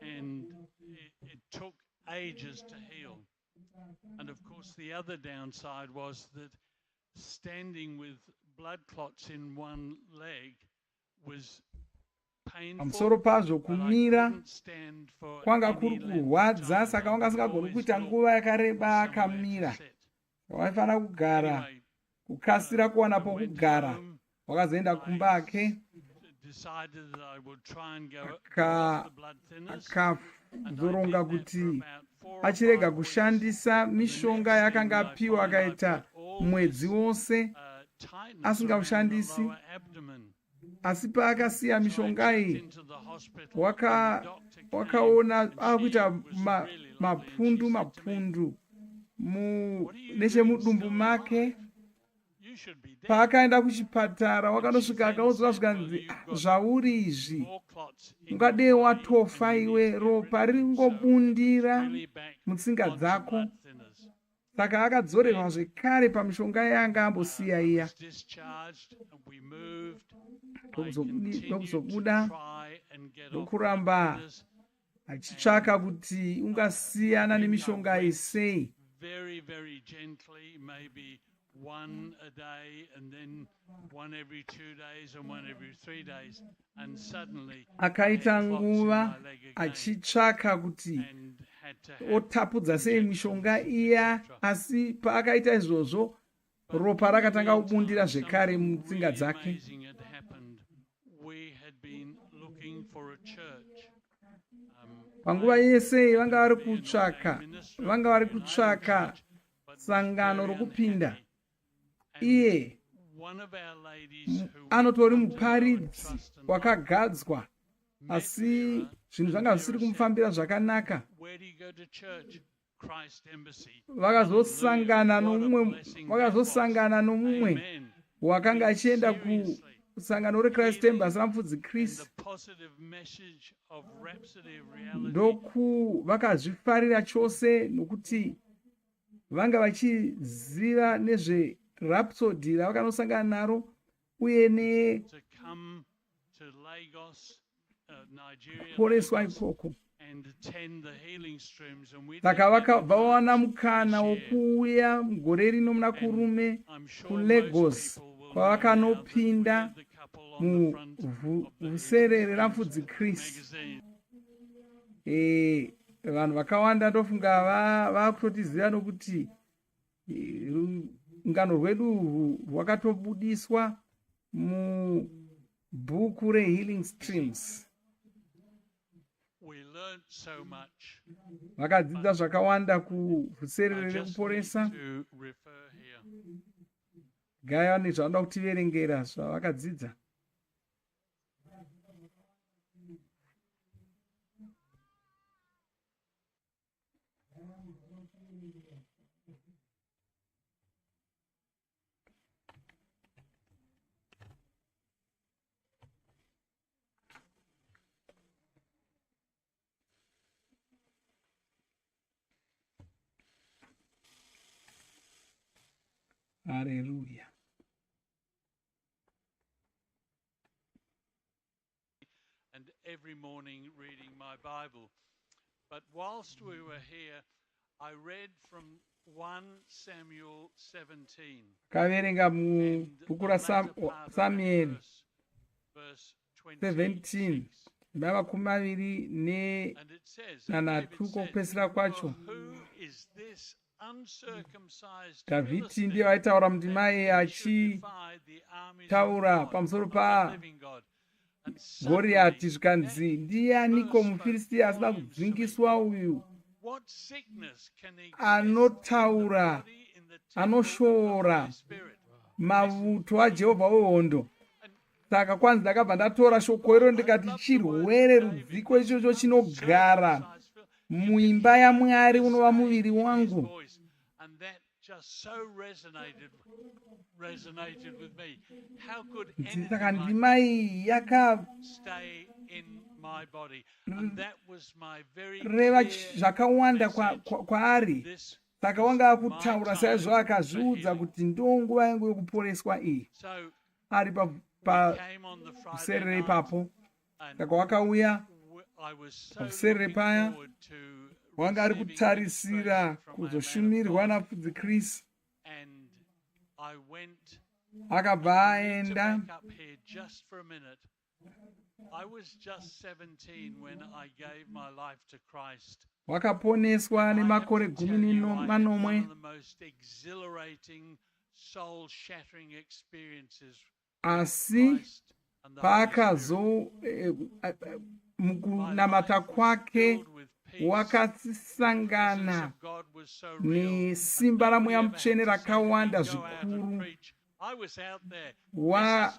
and it took ages to heal. And of course, the other downside was that standing with blood clots in one leg was pamusoro pazvo kumira kwanga kuri kurwadza, saka wanga asingagoni kuita nguva yakareba akamira. Waifanira kugara, kukasira kuwana pokugara, wakazoenda kumba ake akazoronga kuti achirega kushandisa mishonga yakanga apiwa akaita mwedzi wose asingaushandisi. Asi paakasiya mishonga iyi wakaona akuita mapundu nechemudumbu make. Paakaenda kuchipatara wakanosvika akaudzwa zvikanzi, zvauri izvi ungadei watofa iwe, ropa ringobundira mutsinga dzako. Saka akadzorerwa zvekare pamishonga yanga ambosiya iya. Ndokuzobuda ndokuramba achitsvaka kuti ungasiyana nemishonga iyi sei. One a day, and then one every 2 days, and one every 3 days, and suddenly akaita nguva achitsvaka kuti otapudza sei mishonga iya, asi paakaita izvozvo ropa rakatanga kubundira zvekare mutsinga dzake. Panguva yese vanga vari kutsvaka sangano rokupinda. Iye anotori muparidzi wakagadzwa, asi zvinhu zvanga zvisiri kumufambira zvakanaka. Vakazosangana nomumwe wakanga achienda kusangano reChrist Embassy ramufudzi Chris, ndoku vakazvifarira chose nokuti vanga vachiziva nezve Rhapsody ravakanosangana naro uye nekuporeswa ikoko. Saka vakabva vawana mukana wokuuya mugore rino muna kurume kuLagos, kwavakanopinda muvhuserere ramufudzi Chris. Vanhu vakawanda ndofunga vakutotiziva nokuti ngano rwedu rwakatobudiswa mubhuku reHealing Streams. Vakadzidza zvakawanda kuvhuserere rekuporesa. Gaya nezvanoda kutiverengera zvavakadzidza. Hallelujah. And every morning reading my Bible. But whilst we were here, I read from 1 Samuel 17. kaverenga mubhuku raSamueri Verse 17 makumi maviri nenhanhatu kokupedzisira kwacho. Dhavhidhi ndiye aitaura mundimai achitaura pamusoro paGoriati zvikanzi, ndianiko muFiristia asina kudzingiswa uyu anotaura anoshoora mavuto aJehovha wehondo. Saka kwanzi ndakabva ndatora shoko iro ndikati chirwere rudziko ichocho chinogara muimba yaMwari unova muviri wangu. Saka ndima iyi yakareva zvakawanda kwaari. Saka wanga akutaura saizvo akazviudza kuti ndonguva yangu yokuporeswa iyi. Ari pavhuserere ipapo. Saka wakauya pavhuserere paya, wanga ari kutarisira kuzoshumirwa napfudzi Chris. Akabva aenda. Wakaponeswa nemakore 18. Asi paakazo mukunamata kwake wakasangana nesimba raMweya Mutsvene rakawanda zvikuru.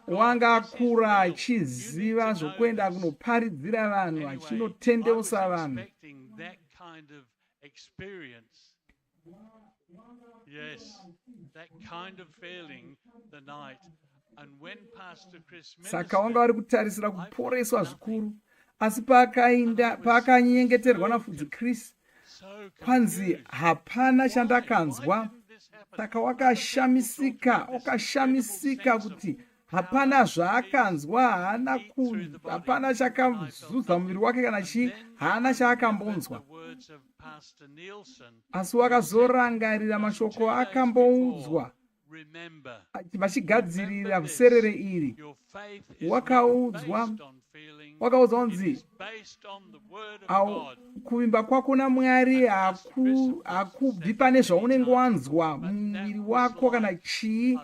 Wanga akura achiziva zvokuenda kunoparidzira vanhu, achinotendeusa vanhu. Saka wanga vari kutarisira kuporeswa zvikuru. Asi paakanyengeterwa napfudzi Chris, kwanzi hapana chandakanzwa. Saka wakashamisika kuti hapana zvaakanzwa, hapana chakazudza muviri wake kana haana chaakambonzwa. Asi wakazorangarira mashoko akamboudzwa vachigadzirira vhuserere iri. Wakaudzwa kunzi kuvimba kwako naMwari hakubvi pane zvaunenge wanzwa mumuviri wako kana chii,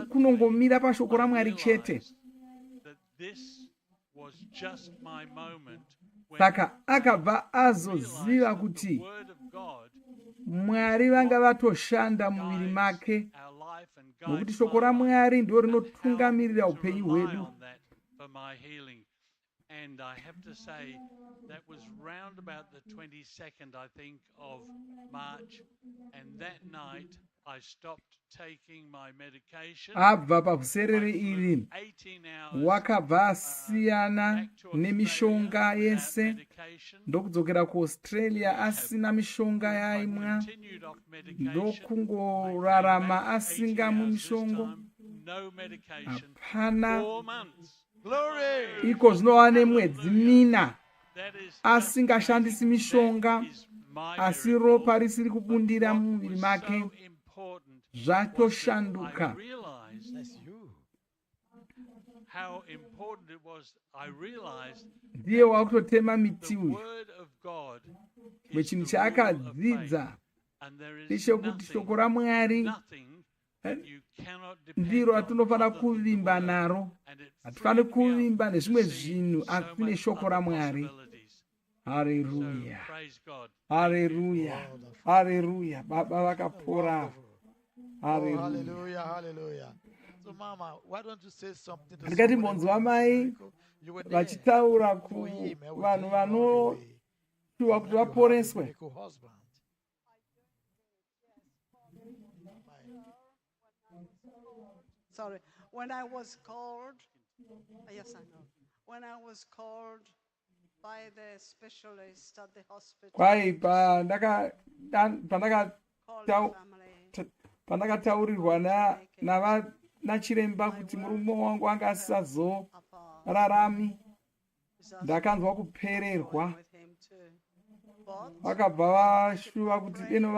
kunongomira pashoko raMwari chete. Saka akabva azoziva kuti Mwari vanga vatoshanda muviri make, nokuti shoko raMwari ndiro rinotungamirira upenyu hwedu. And I have to say that was round about the 22nd, I think, of March. And that night I stopped taking my medication. Abva pavhuserere iri wakabva asiyana nemishonga yese ndokudzokera kuAustralia asina mishonga yaimwa, ndokungorarama asingamwi mishongo. Hapana iko zvinova nemwedzi 4 asingashandisi mishonga, asi ropa risiri kubundira mumuviri make. Zvatoshanduka. Ndiye wakutotema miti uyu. Chinhu chaakadzidza ndechekuti shoko raMwari ndiro ratinofanira kuvimba naro. Hatifaniri kuvimba nezvimwe zvinhu, asi neshoko raMwari. Haleluya, haleluya, haleluya. Baba vakapora. Hallelujah, hallelujah. So Mama, why don't you say something to ndikati mbonzwa mai vachitaura kuvanhu vanopiwa kuti vaporeswe. Sorry, when I was called, yes I know, when I was called by the specialist at the hospital, pandakataurirwa nachiremba kuti murume wangu anga asazorarami, ndakanzwa kupererwa. vakabva vashuva kuti eno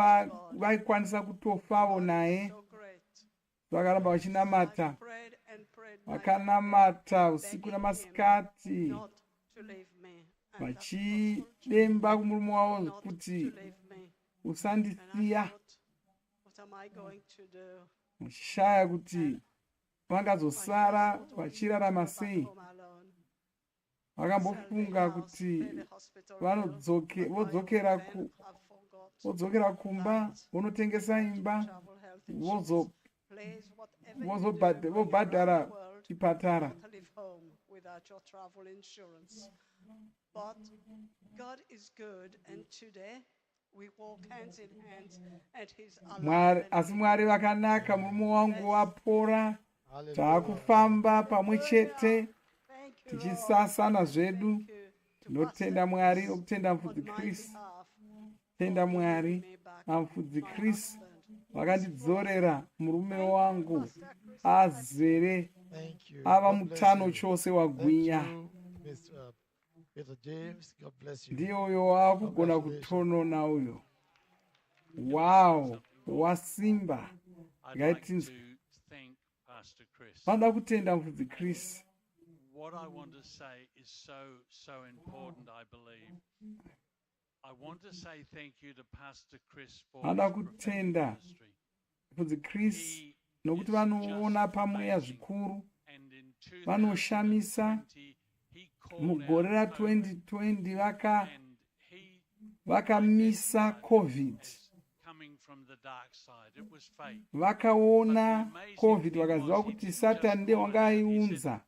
vaikwanisa kutofawo naye, vakaramba vachinamata, vakanamata usiku namasikati, vachidemba kumurume wavo kuti usandisiya, vachishaya kuti vangazosara vachirarama sei. Vakambofunga kuti vodzokera kumba, vonotengesa imba, vobhadhara chipatara. But God is good, and today we walk hands in hands, and He's alive. Asi Mwari vakanaka, murume wangu wapora, taakufamba pamwe chete, tichisasana zvedu. Tinotenda Mwari nokutenda mufudzi Kristu. Tenda Mwari namufudzi Kristu vakandidzorera murume wangu azere, ava mutano chose wagwinya. Ndiye uyo wakugona kutonona uyo. Wow, wasimba. Vanoda kutenda mufudzi Kristu. What I want to say is so important, I believe. I want to say thank you to Pastor Chris for his kutenda mufudzi Kristu nokuti vanoona pamweya zvikuru, vanoshamisa. Mugore ra2020 vakamisa COVID. Vakaona COVID vakaziva kuti Satani ndiye wanga aiunza.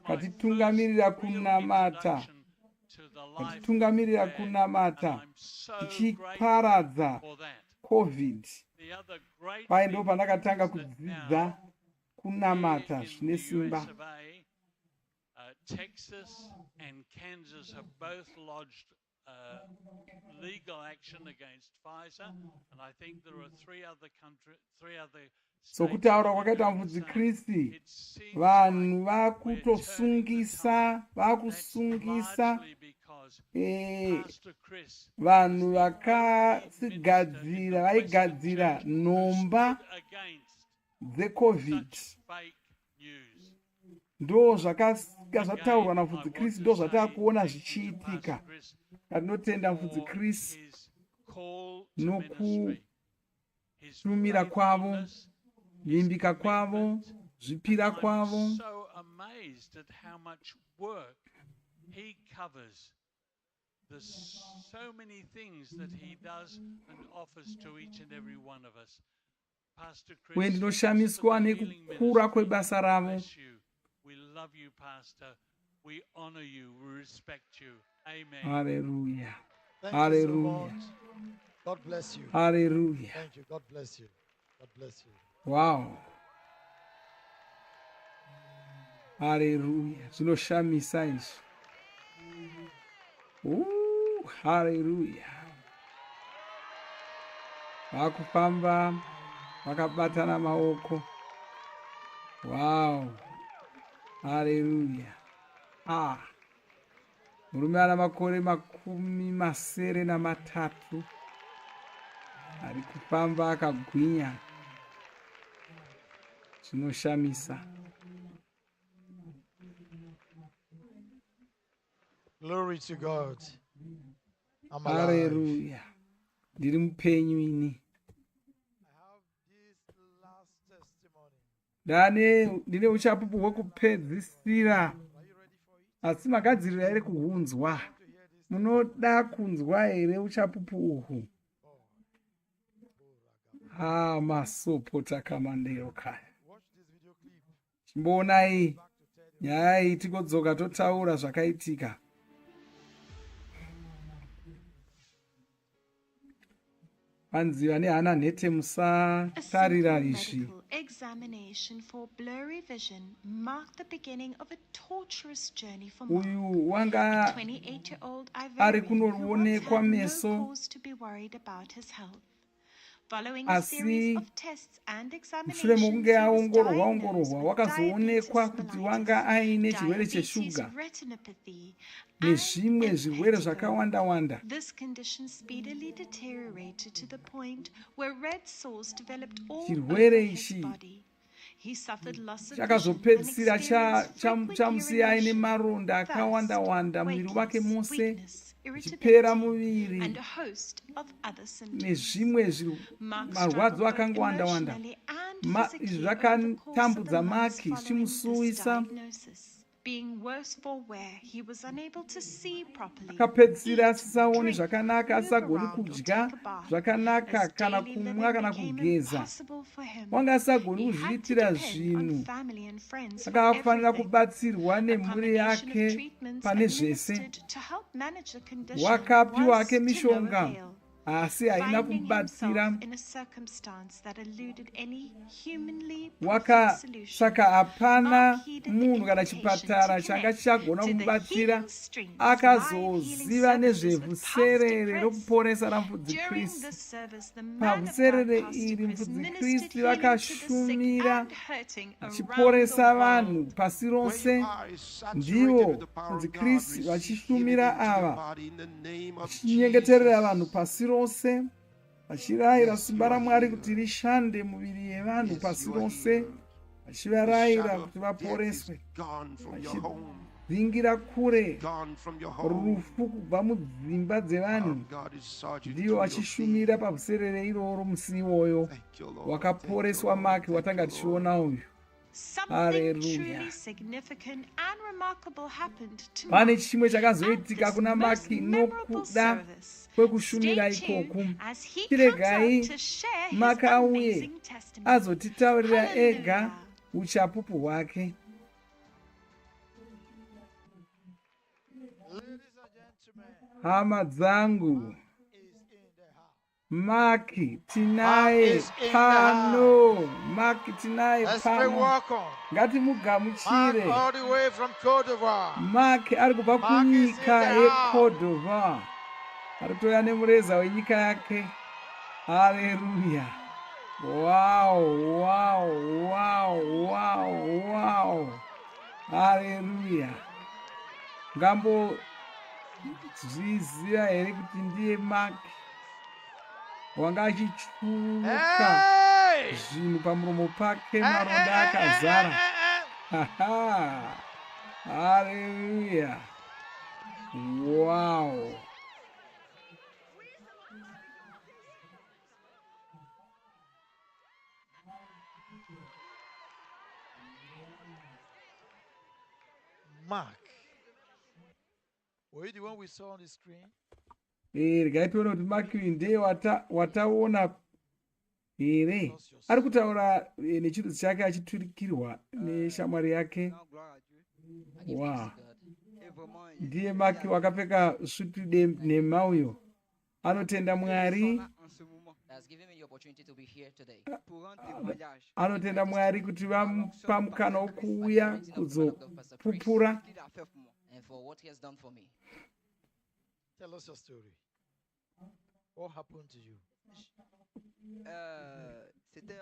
Katitungamirira kunamata, tichiparadza COVID. Pai ndo pandakatanga kudzidza kunamata zvine simba. Texas and Kansas have both lodged legal action against Pfizer, and I think there are three other So kutaura kwakaita mufudzi Kristu, vanhu vakusungisa vanhu vaigadzira nhomba dzeCovid. Ndo zvataurwa namufudzi Kristu, ndo zvatakuona zvichiitika. Tinotenda mufudzi Kristu nokushumira kwavo, vimbika kwavo, zvipira kwavo. There's so many things that he does and offers to each and every one of us. Pastor Chris, we ndinoshamiswa nekukura kwebasa ravo. We love you, Pastor. We honor you. We respect you. Amen. Hallelujah. Hallelujah. God bless you. Hallelujah. Thank you. God bless you. God bless you. Wow. Hallelujah. Zvinoshamisa izvi. Hallelujah. Vakufamba vakabatana maoko. Wow. Hallelujah. Murume ana makore 83 ari kufamba akagwinya. Zvinoshamisa. Glory to God. Hallelujah. Ndiri mupenyu ini. Ndine uchapupu hwekupedzisira. Asi magadzirira here kuhunzwa. Munoda kunzwa here uchapupu uhu? Masopota kamandero kaya. Chimbonai nyaya iyi tigodzoka totaura zvakaitika. Vanziva nehana nhete musatarira izvi. Examination for blurry vision marked the beginning of a torturous journey for Uyu wanga a 28-year-old ari Ivorian who once kunoonekwa had no meso. cause to be worried about his health. Following a series of tests and mushure mokunge examinations, he was aongororwa wakazoonekwa kuti wanga aine chirwere cheshuga nezvimwe zvirwere zvakawanda-wanda. This condition speedily deteriorated to the point where red sores developed all chirwere over his ichi body. He suffered loss of vision and chakazopedzisira experienced frequent chamusiya aine urination, maronda akawanda-wanda muviri wake weakness, mose, weakness, achipera irritability, muviri and a host of other symptoms. nezvimwe marwadzo akangowanda-wanda. Izvi zvakatambudza Maki zvichimusuwisa. Being worse for wear, he was unable to see properly, akapedzisira asisaoni zvakanaka, asisagoni kudya zvakanaka kana kumwa kana kugeza. Wanga asisagoni kuzviitira zvinhu, akafanira kubatsirwa nemhuri yake pane zvese. Wakapiwa ake mishonga asi haina kumubatsira. Saka hapana munhu kana chipatara changa chichagona kumubatsira. Akazoziva nezvevhuserere rokuporesa ramufudzi Kristu. Pavhuserere iri mufudzi Kristu vakashumira vachiporesa vanhu pasi rose. Ndivo mufudzi Kristu vachishumira ava, vachinyengeterera vanhu pasi rose, vachirayira simba raMwari kuti rishande muviri yevanhu pasi rose, vachivarayira kuti vaporeswe, vachingingira kure rufu kubva mudzimba dzevanhu. Ndivo vachishumira pavhuserere iroro musi iwoyo wakaporeswa Maki watanga tichiona uyu. Haleluya. Pane chimwe chakazoitika kuna Maki nokuda kwekushumira ikoku. Tiregai Maki auye azotitaurira ega uchapupu hwake. Hama dzangu, Maki tinaye pano, Maki tinaye pano. Ngatimugamuchire. Maki ari kubva kunyika yeCote d'Ivoire, ari kuuya nemureza wenyika yake. Haleluya. Wow, wow, wow, wow, wow. Haleluya. Ngambo zviziva here kuti ndiye Maki wanga achichuruka zvinhu pamuromo pake, maronda akazara. Haleluya. Wow. Mark, were you the one we saw on the screen? Regai tione kuti Maki ndiye wataona here. Ari kutaura nechirudzi chake achiturikirwa neshamwari yake. Wow. Ndiye Maki wakapfeka sutu nhema uyo. Anotenda Mwari. Anotenda Mwari kuti vamupa mukana wokuuya kuzopupura. Tell us your story. What happened to you? C'était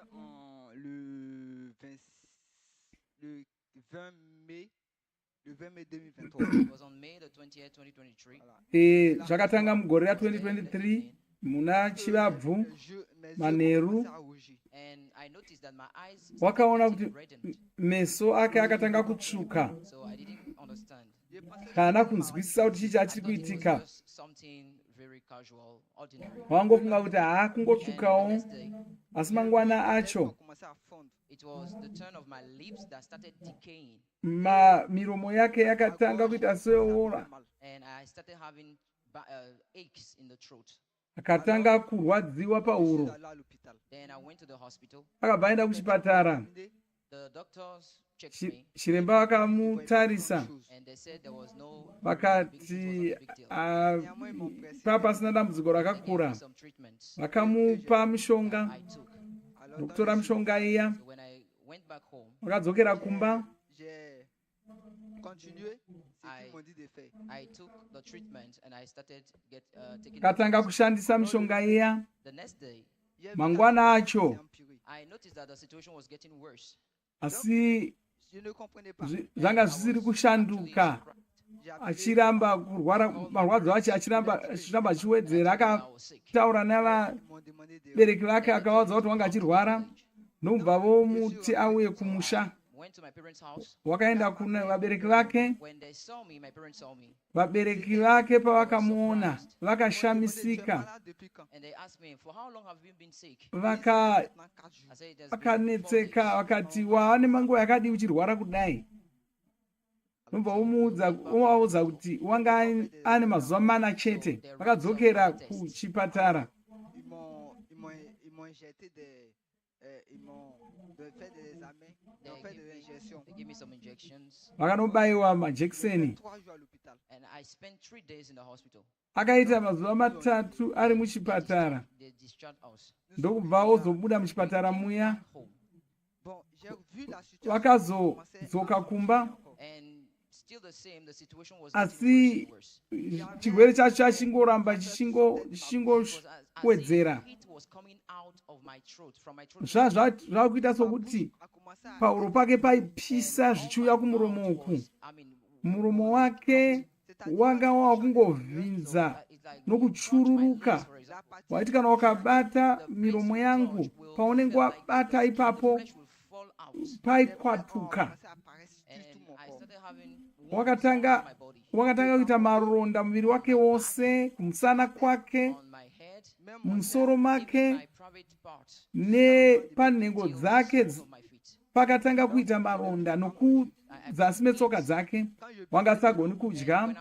le 20 mai 2023. It was on May the 20th, 2023. Zvakatanga mugore ra2023 muna Chivabvu Manheru. And I noticed that my eyes Wakaona kuti meso ake akatanga kutsvuka. So I didn't understand. Kana kunzwisisa kuti chii chiri kuitika. Something very casual, ordinary. Wangofunga kuti kungotsvukawo, asi mangwana acho it was the turn of my lips that started decaying. Miromo yake yakatanga kuita seoora. And I started having aches in the throat. Akatanga kurwadziwa pahuro. Then I went to the hospital. Akabva aenda kuchipatara. The doctors checked me. Chiremba vakamutarisa. And they said there was no vakati pasina dambudziko rakakura. Vakamupa mishonga. Ndokutora mishonga iya. Vakadzokera kumba. I took the treatment and I started taking. Katanga kushandisa mishonga iya. The next day, mangwana acho I noticed that the situation was getting worse. asi zvanga zvisiri kushanduka, achiramba kurwara, marwadzo acho achiramba achiwedzera. Akataura navabereki vake akavaudza kuti wanga achirwara, nobva vomuti auye kumusha. Wakaenda kuna vabereki vake. Vabereki vake pavakamuona vakashamisika, vakanetseka, vakati waane manguva yakadii uchirwara kudai? Nobva vomuudza kuti wanga ane mazuva mana chete. Vakadzokera kuchipatara. They gave me some injections. Vakanobayiwa majekiseni. And I spent 3 days in the hospital. Akaita mazuva matatu ari muchipatara. They discharged us. Ndokubva ozobuda muchipatara muya. Vakazodzoka kumba. Still the same, the situation was asi chirwere chacho chachingoramba chichingowedzera. Zvakuita sokuti pahuro pake paipisa zvichiuya kumuromo uku. Muromo wake wanga wakungovhinza nokuchururuka. Waiti kana wakabata miromo yangu, paunenge wabata ipapo paikwatuka. Wakatanga kuita maronda muviri wake wose, kumusana kwake, mumusoro make, nepanhengo dzake pakatanga kuita maronda, nokuzasi metsoka dzake. Wanga asagoni kudya.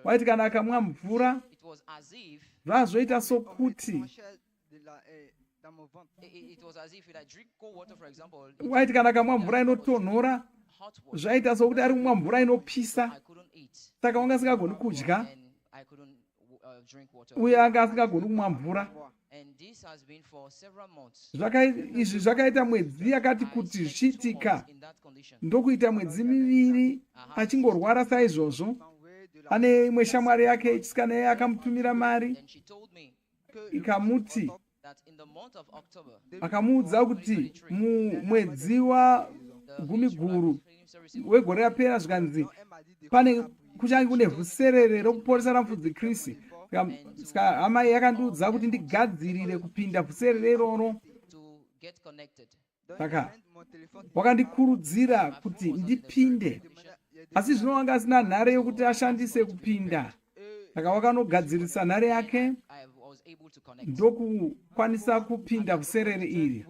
Waiti kana akamwa mvura zvazvoita sokuti waiti kana akamwa mvura inotonhora zvaita sokuti ari kumwa mvura inopisa. Saka wanga asingagoni kudya uye anga asingagoni kumwa mvura. Izvi zvakaita mwedzi yakati kuti zvichiitika. Ndokuita mwedzi miviri achingorwara saizvozvo. Ane imwe shamwari yake chisikana yeye akamutumira mari, ikamuti akamuudza kuti mumwedzi wa10 wegore rapera zvikanzi pane kuchange kune vhuserere rokuporesa ramufudzi. Saka hama yakandiudza kuti ndigadzirire kupinda vhuserere iroro. Saka wakandikurudzira kuti ndipinde, asi zvino wanga asina nhare yokuti ashandise kupinda. Saka wakanogadzirisa nhare yake ndokukwanisa kupinda vhuserere iri.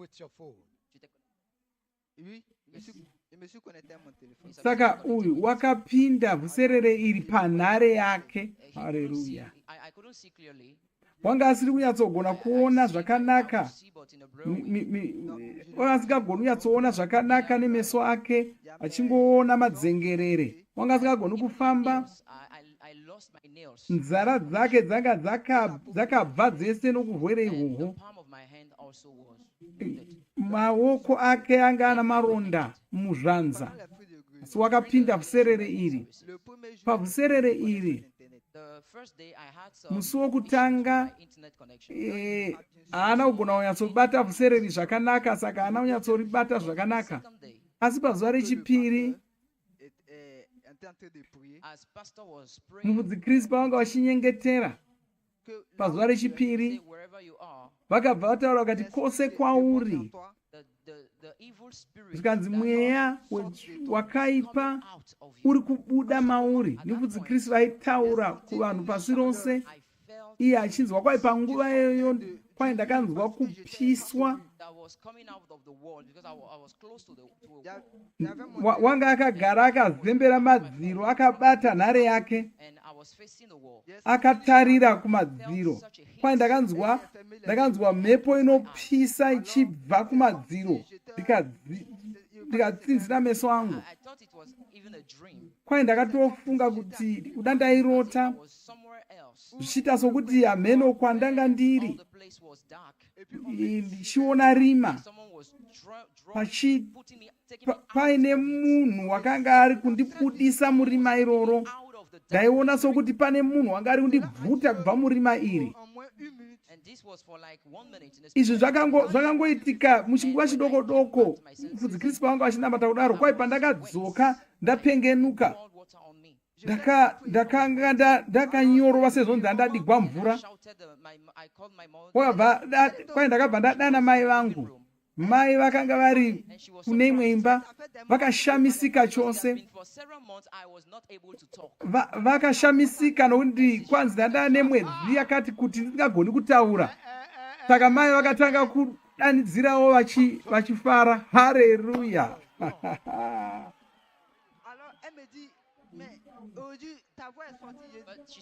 Saka uyu wakapinda vhuserere iri panhare yake. Haleluya. Wanga asiri kunyatsogona kuona zvakanaka. Wanga asingagoni kunyatsoona zvakanaka nemeso ake, achingoona madzengerere. Wanga asingagoni kufamba. Nzara dzake dzanga dzakabva dzese nokurwere ihwohwo. Maoko ake anga ana maronda muzvanza. Asi wakapinda vhuserere iri. Pavhuserere iri musi wokutanga haana kugona kunyatsobata vhusereri zvakanaka, saka haana kunyatsoribata zvakanaka. Asi pazuva rechipiri mufudzi Kristu pavanga vachinyengetera, pazuva rechipiri vakabva vataura vakati kwose kwauri zvikanzi mweya wakaipa uri kubuda mauri. Mufudzi Kristu vaitaura kuvanhu pasi rose, iye achinzwa kwaipa nguva iyoyo kwai ndakanzwa kupiswa. Wanga akagara akazembera madziro, akabata nhare yake, akatarira kumadziro. Kwai ndakanzwa mhepo inopisa ichibva kumadziro ndikatsinzira meso angu. Kwai ndakatofunga kuti kuda ndairota, zvichiita sokuti hameno kwandanga ndiri ndichiona rima paine munhu wakanga ari kundibudisa murima iroro. Ndaiona sokuti pane munhu wanga ari kundibvuta kubva murima iri. this was for like 1 minute in the izvi zvakangoitika muchinguva chidoko-doko mufudzi Kristu wangu achinamata kudaro. Kwai pandakadzoka ndapengenuka ndakanga ndakanyorova sezvo ndandadigwa mvura. Kwai ndakabva ndadana mai vangu. Mai vakanga vari kune imwe imba vakashamisika chose. Vakashamisika nokuti kwanzi ndandava nemwedzi yakati kuti ndisingagoni kutaura. Saka mai vakatanga kudanidzirawo vachifara. Haleluya. But she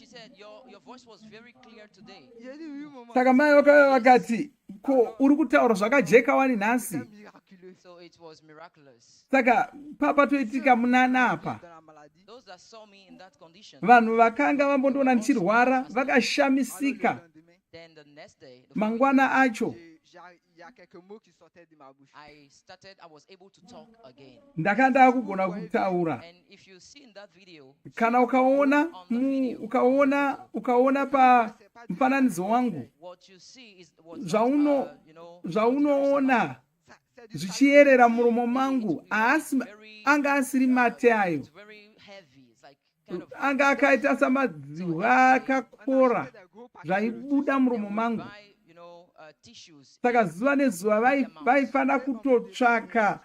said, your voice was very clear today. Saka mai vakati, ko uri kutaura zvakajeka wani nhasi. So it was miraculous. Saka papatoitika munana apa. Those that saw me in that condition. Vanhu vakanga vambondoona ndichirwara vakashamisika. Then the next day, mangwana acho I was able to talk again. Ndakanda kugona kutaura. And if you see in that video, kana ukaona pa mfananidzo wangu, zvaunoona zvichierera muromo mangu anga asiri mate ayo, anga akaita samadzihwa akakora zvaibuda muromo mangu. Saka zuva nezuva vaifana kutotsvaka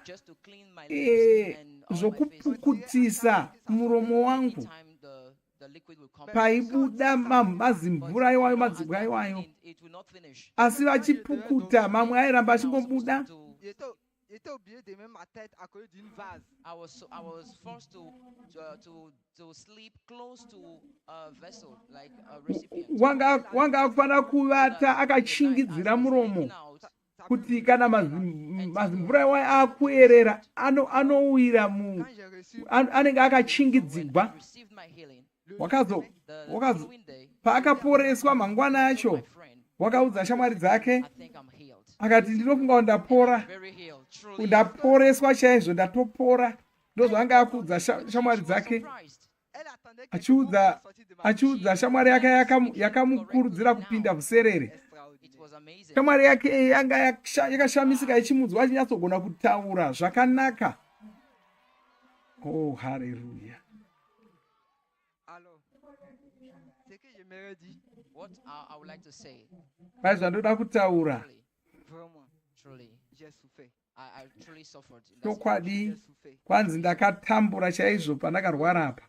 zvokupukutisa muromo wangu paibuda mazimvura iwayo, madzibwa iwayo, asi vachipukuta mamwe airamba achingobuda. I was forced to sleep close to a vessel, like a recipient. Wanga akufana kuvata akachingidzira muromo kuti kana mazimvura iwayo akuerera anowira anenge akachingidzirwa. Paakaporeswa mangwana acho, wakaudza shamwari dzake akati ndinofunga ndapora, ndaporeswa chaizvo, ndatopora. Ndozvanga akuudza shamwari dzake, achiudza shamwari yake yakamukurudzira kupinda Vhuserere. Shamwari yake yanga yakashamisika ichimudzwa achinyatsogona kutaura zvakanaka. Oh, haleluya. What I would like to say, zvandoda kutaura, I truly suffered. chokwadi kwanzi ndakatambura chaizvo pandakarwara apa.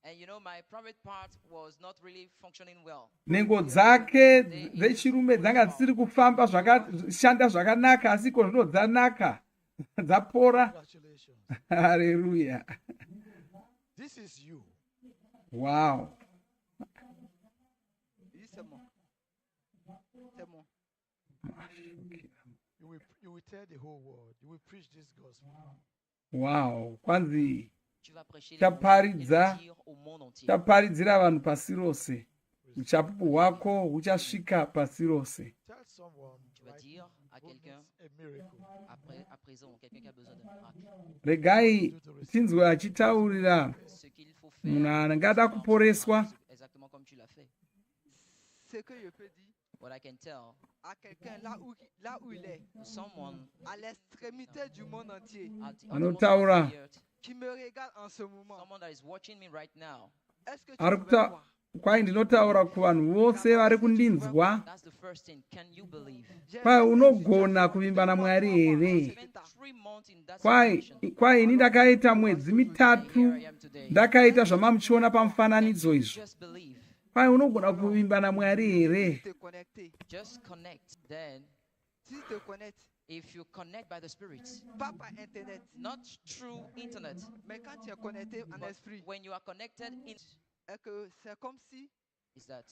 And you know, my private part was not really functioning well. Nhengo dzake dzechirume dzanga dzisiri kufamba zvakashanda zvakanaka, asi ko zvino dzanaka, dzapora. Haleluya. This is you. Wow. You will tell the whole world. You will preach this gospel. Wow. Kwanzi chaparidzira vanhu pasi rose. Uchapupu hwako huchasvika pasi rose. Tell someone Dire à quelqu'un à présent, quelqu'un qui a besoin d'un miracle. Regai tinzwe achitaurira munhu angada kuporeswa. Exactement comme tu l'as fait. What I can tell à quelqu'un là où il est, to someone à l'extrémité du monde entier, Anotaura. qui me regarde en ce moment. Someone that is watching me right now. Est-ce que tu peux voir? Kwai ndinotaura kuvanhu vose vari kundinzwa. That's the first thing. Can you believe? Kwai unogona kuvimba naMwari here? Kwai ini ndakaita mwedzi mitatu ndakaita zvamamuchiona pamufananidzo izvo. Kwai unogona kuvimba naMwari here? Just connect. Then if you connect by the Spirit, pas par internet, not through internet, mais quand tu es connecté en esprit, when you are connected in, c'est comme si is that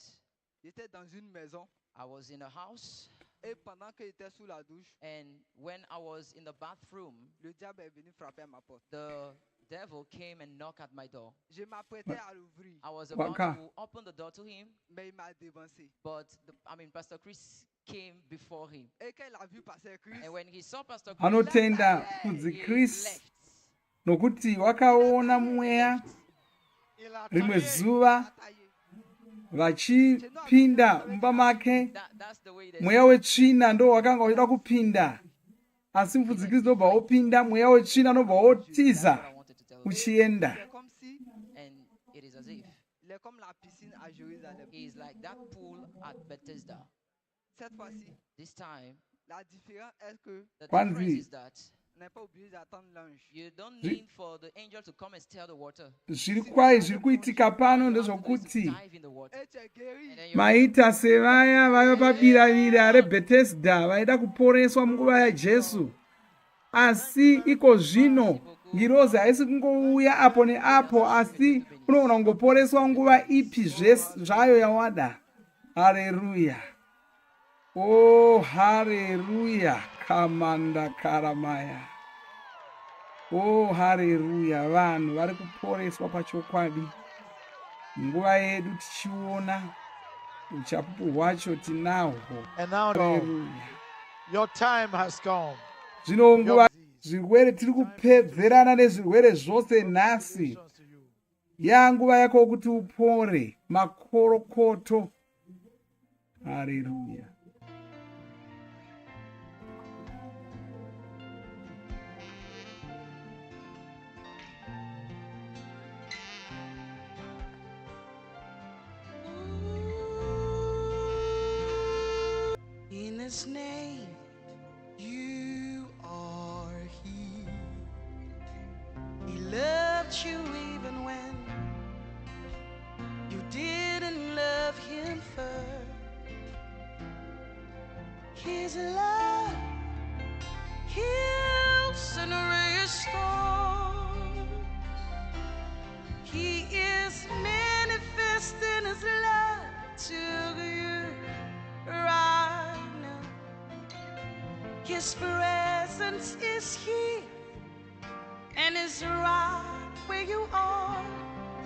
j'étais dans une maison. I was in a house. Et pendant que j'étais sous la douche, and when I was in the bathroom, le diable est venu frapper à ma porte. The devil came and knocked at my door. Je m'apprêtais à l'ouvrir. I was about to open the door to him, mais il m'a dévancé. But Pastor Chris came before him. Et quand il a vu Pastor Chris, and when he saw Pastor Chris, anotenda kudzi Chris nokuti wakaona mweya rimwe zuva vachipinda mumba make. Mweya wetsvina ndo wakanga uchida kupinda, asi mufudzi ndobva wopinda, mweya wetsvina ndobva wotiza uchienda. And it is as if Il est comme la piscine à Jérusalem. he is like that pool at Bethesda. Cette fois-ci, This time, la différence est que the Kwanzi. difference is that on n'est pas obligé d'attendre l'ange. you don't need for the angel to come and stir the water. Zviri kuitika pano ndezvokuti Dive in the water. Et tu es guéri. And then you're maita sevaya vaiva pabiravira reBethesda vaida kuporeswa munguva yaJesu. Asi iko zvino ngirozi haisi kungouya apo neapo, asi unoona kungoporeswa nguva ipi zvayo yawada. Haleluya. Oh, haleluya. Kamanda karamaya. Oh, haleluya. Vanhu vari kuporeswa pachokwadi. Nguva yedu tichiona uchapupu hwacho tinahwo. And now, Haleluya. your time has come. Zvino nguva zvirwere tiri kupedzerana nezvirwere zvose nhasi. Yanguva yako kuti upore makorokoto. Haleluya. In His name, you are healed. He loved you even when you didn't love Him first. His love heals and restores. He is manifesting His love to you right now. His presence is here and is right where you are.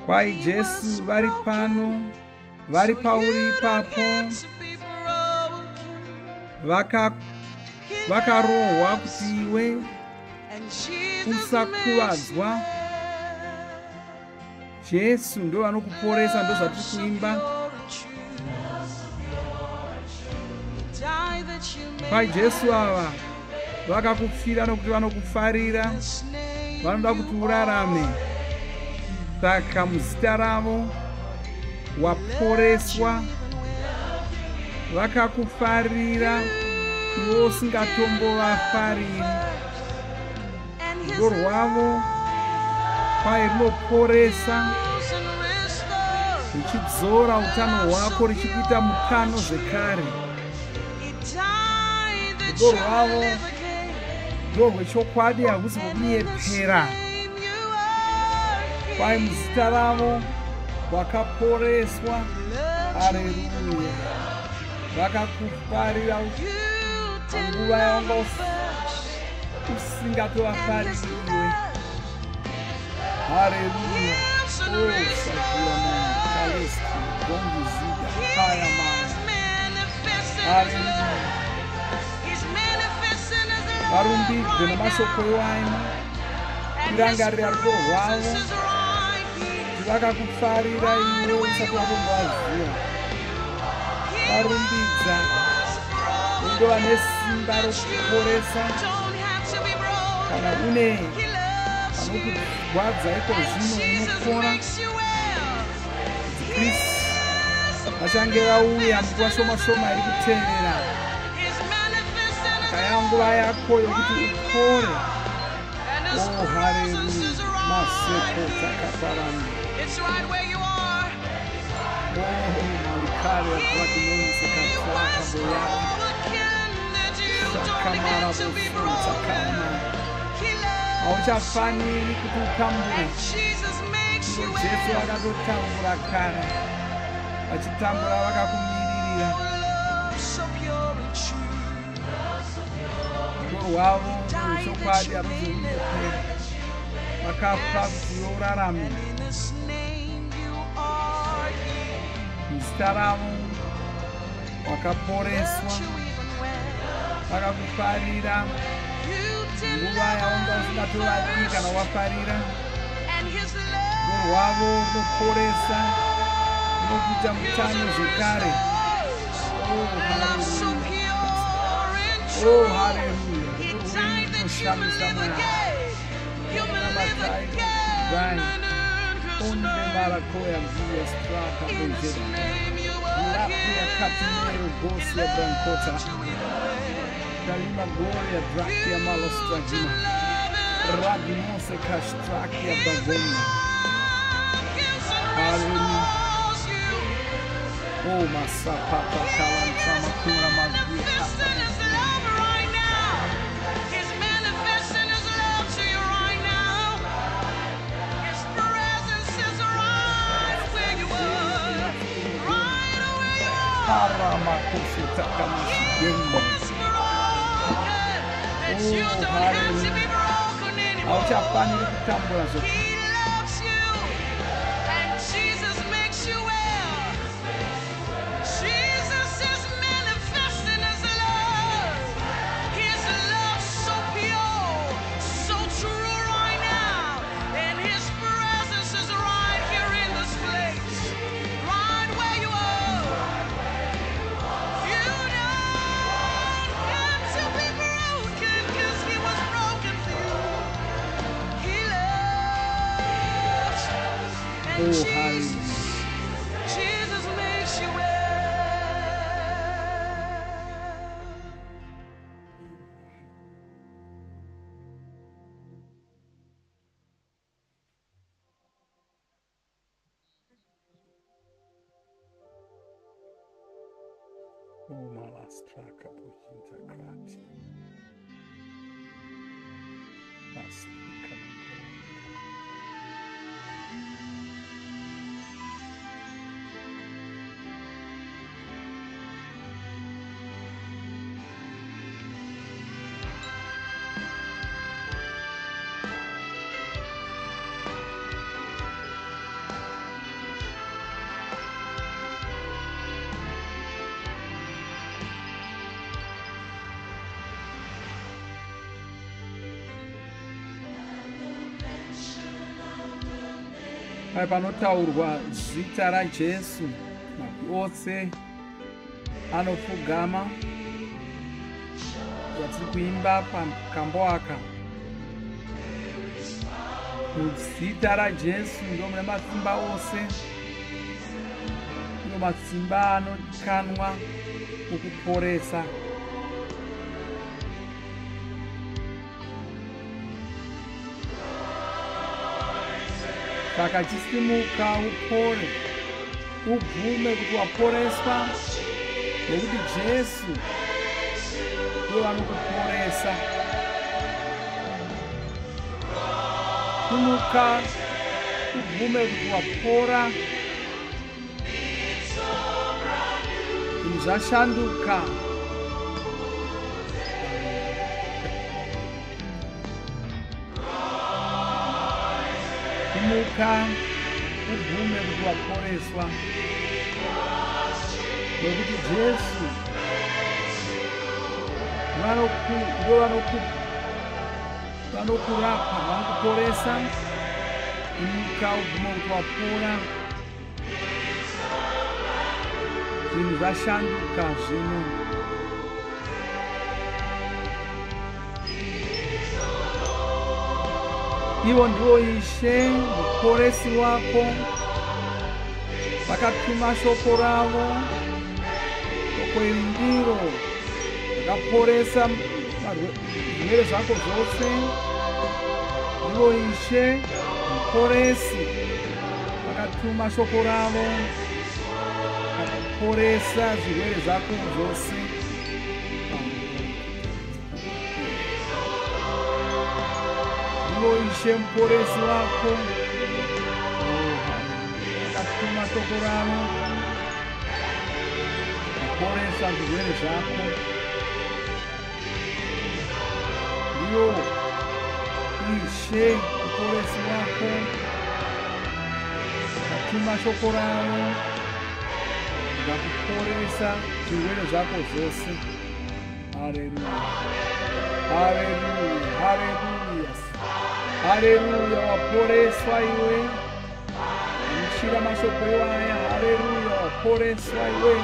Kwai Jesu vari pano, vari pauri ipapo, vakarohwa kuti iwe usakuvadzwa. Jesu ndo vanokuporesa, ndo zvatiri kuimba. Kwai Jesu ava vakakufira nokuti vanokufarira, vanoda kuti urarame. Saka muzita ravo waporeswa, vakakufarira iwe usingatombovafariri. Rudo rwavo kwai runoporesa, richidzora utano hwako, richikuita mukano zvekare. Rudo rwavo ndo rwechokwadi, hahusi rwekunyepera. Kwai muzita ravo wakaporeswa. Haleluya. Vakakufarira panguva yawanga usingatovafariri iwe. Haleluya. Oh, sakura mwana, kalesti, gongizida, kaya mwana. Haleluya. Varumbidze namashoko ewaini, kurangarira rudo rwavo, kuti vakakufarira iwe usati watombovaziva. Varumbidza undova nesimba rokuporesa. Kana une vanokugwadza iko zvino unopora. Kristu vachange vauya munguva shoma iri kutevera. Saka yanguva yako yokuti upore. Oh, haleluya. Maseko takaparana. Oh, malikare akwadimoni katsaka boyaka. Sakamara bofuta kama. Hauchafaniri kuti utambure. Ivo Jesu akatotambura kare. Vachitambura vakakumiririra. Rudo rwavo rwechokwadi haruzokunyepera. Vakafa kuti iwe urarame. Muzita ravo wakaporeswa, vakakufarira nguva yawanga usingatovadi kana wafarira. Rudo rwavo runoporesa, nokuita mutano zvekare. Oh, hallelujah. Noshamisa mwana. Namatai Brian. Onde marakoya mvia straka bejeda. Lapia katinero gosia brancota. Dalima gloria drakia malostragima. Radimose kastrakia bagona. Hallelujah. Oh, masapata kalam tramakura mazvika. Hauchafaniri kutambura zvekare. Oh, hallelujah. Jesus makes you well. Oh, malastraka pochinta krati. Maslika Pai panotaurwa zita raJesu, mabvi ose anopfugama. Zvatiri kuimba pakambo aka. Muzita raJesu ndo mune matsimba ose. Ndo matsimba anodikanwa okuporesa. Saka chisimuka upore, ubvume kuti waporeswa, nekuti Jesu ndiye anokuporesa. Simuka ubvume kuti wapora, zvinhu zvashanduka. Simuka ubvume kuti waporeswa, nekuti Jesu vanokurapa, vanokuporesa. Simuka ubvume kuti wapora, zvinhu zvashanduka zvino. Ivo ndivo Ishe, muporesi wako. Vakatuma shoko ravo, shoko iri ndiro rakaporesa zvirwere zvako zvose. Ndivo Ishe, muporesi. Vakatuma shoko ravo, vakaporesa zvirwere zvako zvose. Ishe muporesi wako. Akatuma shoko ravo kuporesa zvirwere zvako. Ndiyo Ishe muporesi wako. Akatuma shoko ravo kuporesa zvirwere zvako zvose. Haleluya, haleluya, haleluya. Haleluya, waporeswa iwe. Amushira mashoko iwaya. Haleluya. Waporeswa iwe.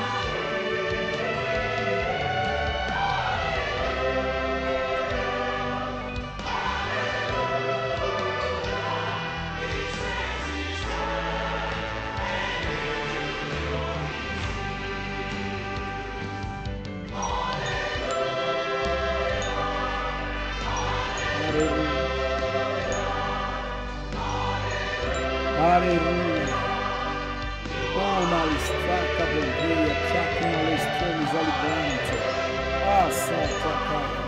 Hallelujah. Oh, malistraka bongeia, chaki malestromes alibrante. Santa cara.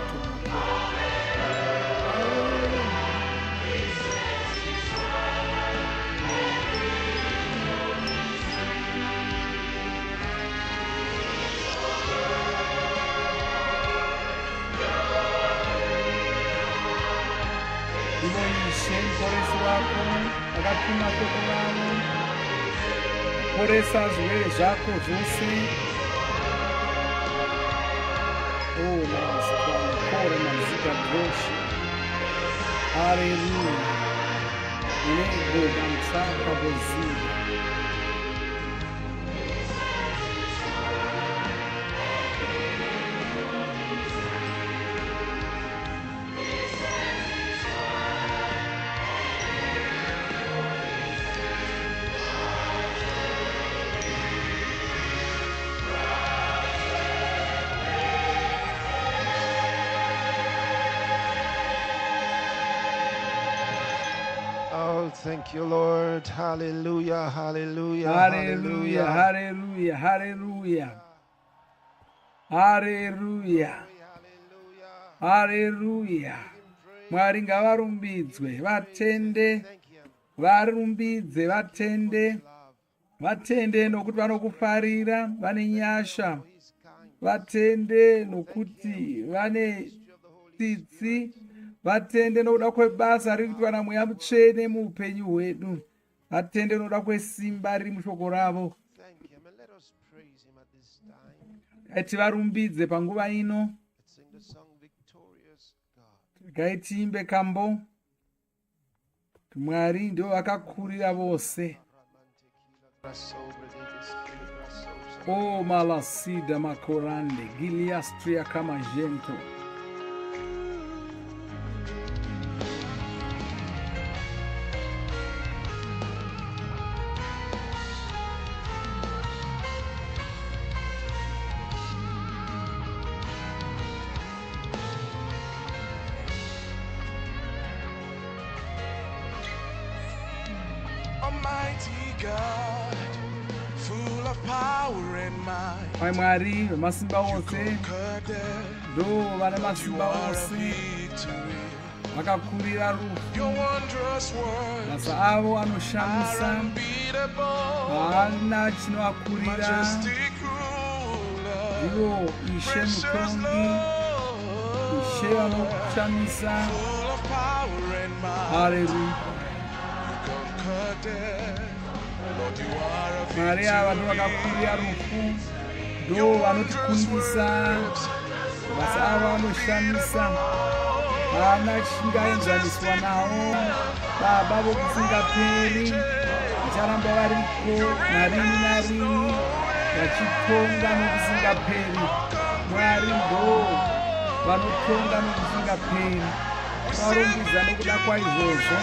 Por essas vezes já conhecem mas cora mazika groshi. Aleluia. Nego dançaka bozina. Thank you, Lord. Hallelujah, hallelujah, hallelujah, hallelujah, hallelujah, hallelujah, hallelujah. Mwari ngavarumbidzwe, vatende, varumbidze, vatende nokuti vanokufarira, vane nyasha, vatende nokuti vane tsitsi, vatende nokuda kwebasa riri kuitwa naMweya Mutsvene muupenyu hwedu, vatende nokuda kwesimba riri mushoko ravo. Ngativarumbidze panguva ino. Ngatiimbe kambo. Mwari ndivo vakakurira vose. O malasida makorande giliastria kama gento. Mwari vemasimba ose ndo vane masimba ose vakakurira rufu, basa avo anoshamisa, haana chinovakurira. Ivo Ishe mutongi, Ishe vanoshamisa. Haleluya. Mwari ava ndo vakakurira rufu, ndo vanotikundisa, basa avo anoshamisa, haana chingaenzaniswa navo. Baba vokusingaperi vacharamba variko narini narini, vachitonga nokusingaperi. Mwari ndo vanotonga nokusingaperi. Varumbidza nokuda kwaizvozvo,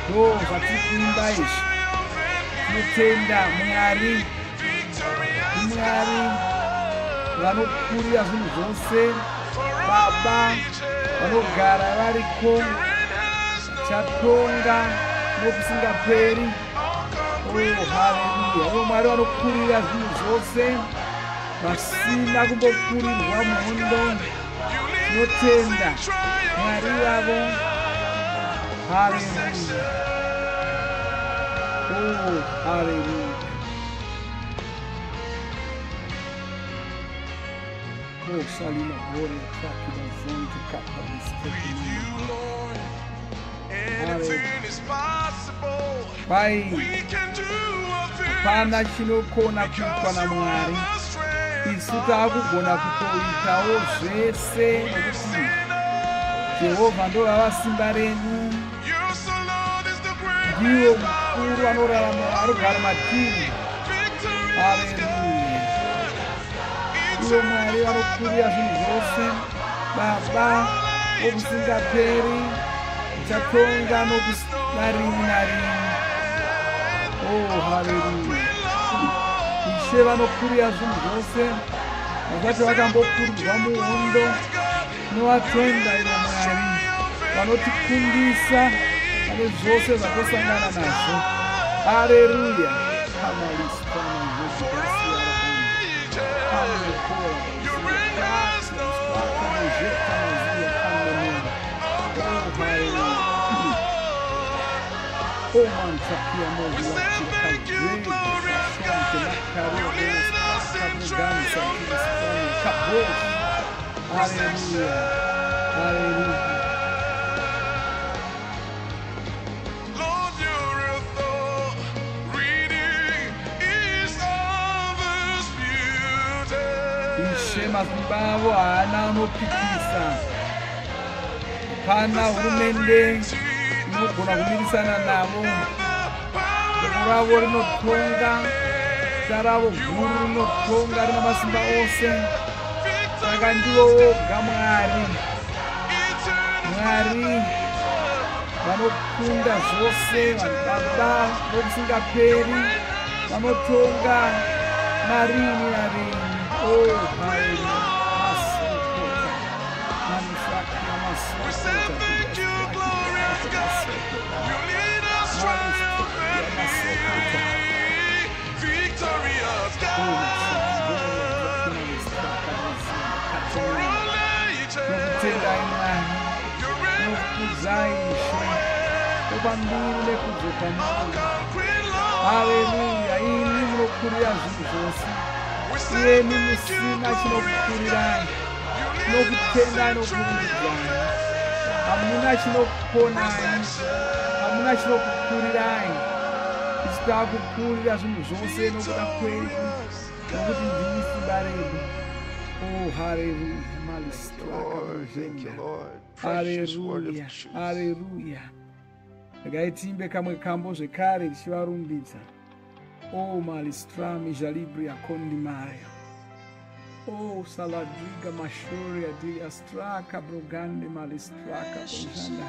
ndo zvatiri kuimba izvi. Tinotenda Mwari, Mwari vanokurira zvinhu zvose, Baba vanogara variko, chatonga nokusingaperi. Haleluya. Ivo Mwari vanokurira zvinhu zvose, vasina kumbokurirwa muhondo. Tinotenda Mwari vavo. Haleluya. Hallelujah. Salina gloria cracky da zonte capa Pai, hapana chinokona kuitwa naMwari. Isu taakugona kutoitawo zvese nokuti Jehovha ndo vava simba renyu. Ndiwo mukuru anorarama, anogara matiri. Haleluya. Iwe Mwari vanokurira zvinhu zvose, Baba okusingaperi, uchatonga narini narini. Oh, haleluya. Ishe vanokurira zvinhu zvose, vakati vakambokurirwa muhondo novatenda iwe Mwari, vanotikundisa pane zvose zvatosangana nazvo. Haleluya. Mazimba haana anopikisa, hapana hurumende inogona kumirisana navo. Shoko ravo rinotonga, zita ravo guru rinotonga, rina masimba ose. Saka ndivo voga Mwari, Mwari vanokunda zvose, Baba vokusingaperi, vanotonga narini narini. Oh, hallelujah. We celebrate you, glorious God. You lead us triumphantly. Victorious God. For all ages. You reign Hallelujah. Ini munokurira zvinhu zvose. Iyeni musina chinokukurirai, chinokutendai nokurumbidzai. Hamuna chinokuponai, hamuna chinokukurirai. Isu taakukurira zvinhu zvose nokuda kwenyu, nokuti ndimi simba redu. Oh, hallelujah. Thank you, Lord. Hallelujah. Hallelujah. Ngaitimbe kamwe kambo zvekare tichivarumbidza. Oh, Malistra, Mijalibria, Condimaya. Oh, Saladriga, Mashuria, di Astraka, Brogande, Malistraka, Bojanda.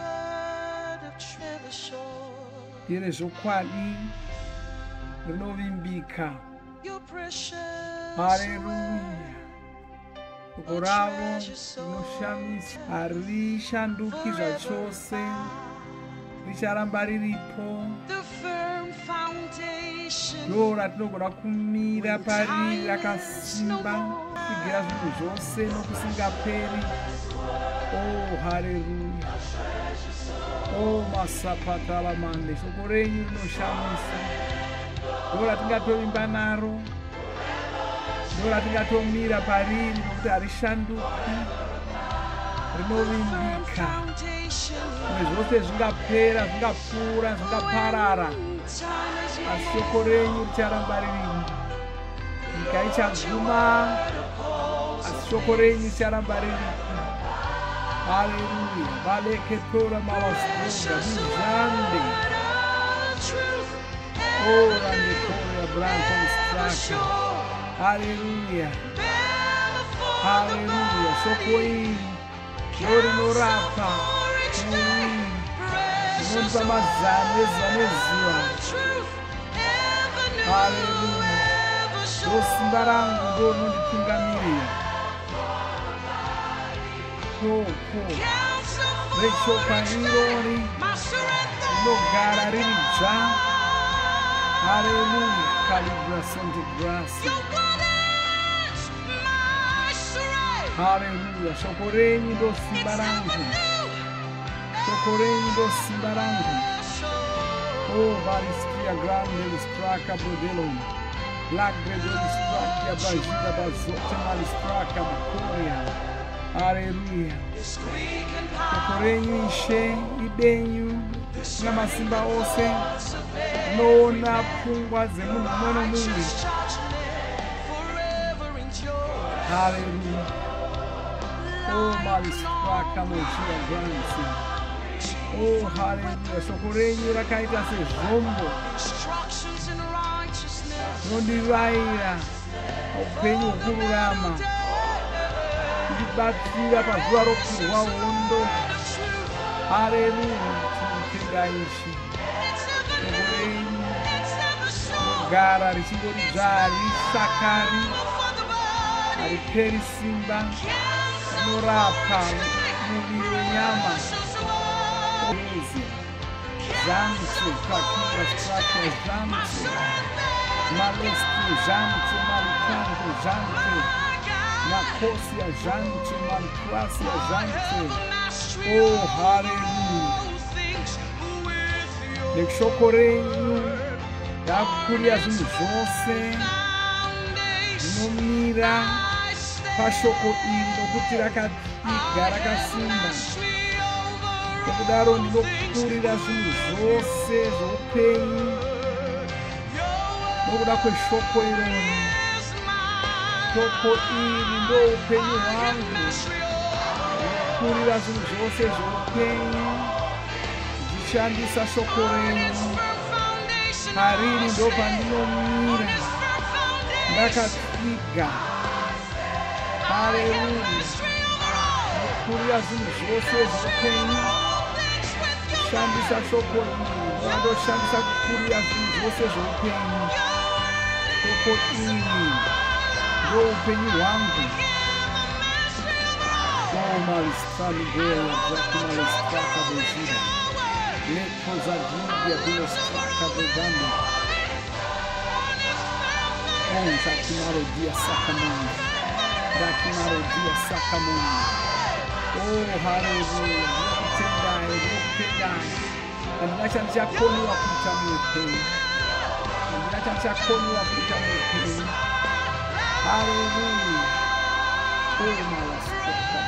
Ire zokwadi, rinovimbika. Hallelujah. Goravo, rinoshamisa, harishanduki zvachose, richaramba riripo. Ndo ratinogona kumira pariri rakasimba kugira zvinhu zvose nokusingaperi. Oh, haleluya. Oh, masapatala mande, shoko renyu rinoshamisa. Ndo ratingatovimba naro, ndo ratingatomira pariri nokuti harishanduki, rinovimbika. Zvose zvingapera, zvingapfuura, zvingaparara, asi shoko renyu richaramba ririmo. Nyika ichaguma, asi shoko renyu richaramba ririmo. Haleluya. Valeketora mavasonga muzvande. Oh, randekoya branco mistraka. Haleluya. Haleluya. Shoko iri rinorapa. Rinondipa mazano ezuva. Haleluya. Ndosimba rangu ndo rinonditungamirira. Rechoka irori rinogara riri dzva. Haleluya. Calibração de graça. Haleluya. Shoko renyu ndo simba rangu. Shoko renyu ndo simba rangu. Oh, Valistria grande listraka brodelon. Lagre do listrakia bajida bazote malistraka bukoria. Haleluya. Shoko renyu ishe ibenyu na masimba ose. Noona pfungwa dzemunhu mumwe nomumwe. Haleluya. Oh, malistraka mojia grande. Oh, haleluya. Shoko renyu rakaita sezvombo. nondivaira upenyu hwokururama, kundibatsira pazuva rokurwa hondo. Haleluya, tinotenda Ishe. Shoko renyu rinogara richingoridzva harisakari, hariperi simba, rinorapa muviri wenyama. Žamče, kakira, štrake, žamče, malestru, žamče, malkanto, žamče, nakosia, žamče, malkrasia, žamče. Oh, haleluya. Neshoko renyu rakukurira zvinhu zvose rinomira pashoko iri nokuti rakatsiga rakasimba. Nokudaro ndinokurira zvinhu zvose zvoupenyu nokuda kweshoko ironi. Shoko iri ndoupenyu hwangu. Ndinokurira zvinhu zvose zvoupenyu ndichishandisa shoko renyu. Pariri ndopandinomira ndakatsiga. Haleluya. Ndinokurira zvinhu zvose zvoupenyu. Shandisa shoko iri, vandoshandisa kukurira zvinhu zvose zvoupenyu. Shoko iri ndoupenyu hwangu. Oh, malistrami goya, draki malistraka bejira. Lekoza gidia bilostraka beganda. Oh, draki marodia sakamanda. Draki marodia sakamanda. Oh, haleluya. Ndinotendai. Andinashandisa koniwa kuita muupenyu. Andinashandisa koniwa kuita muupenyu. Haleluya. Oh, malistraka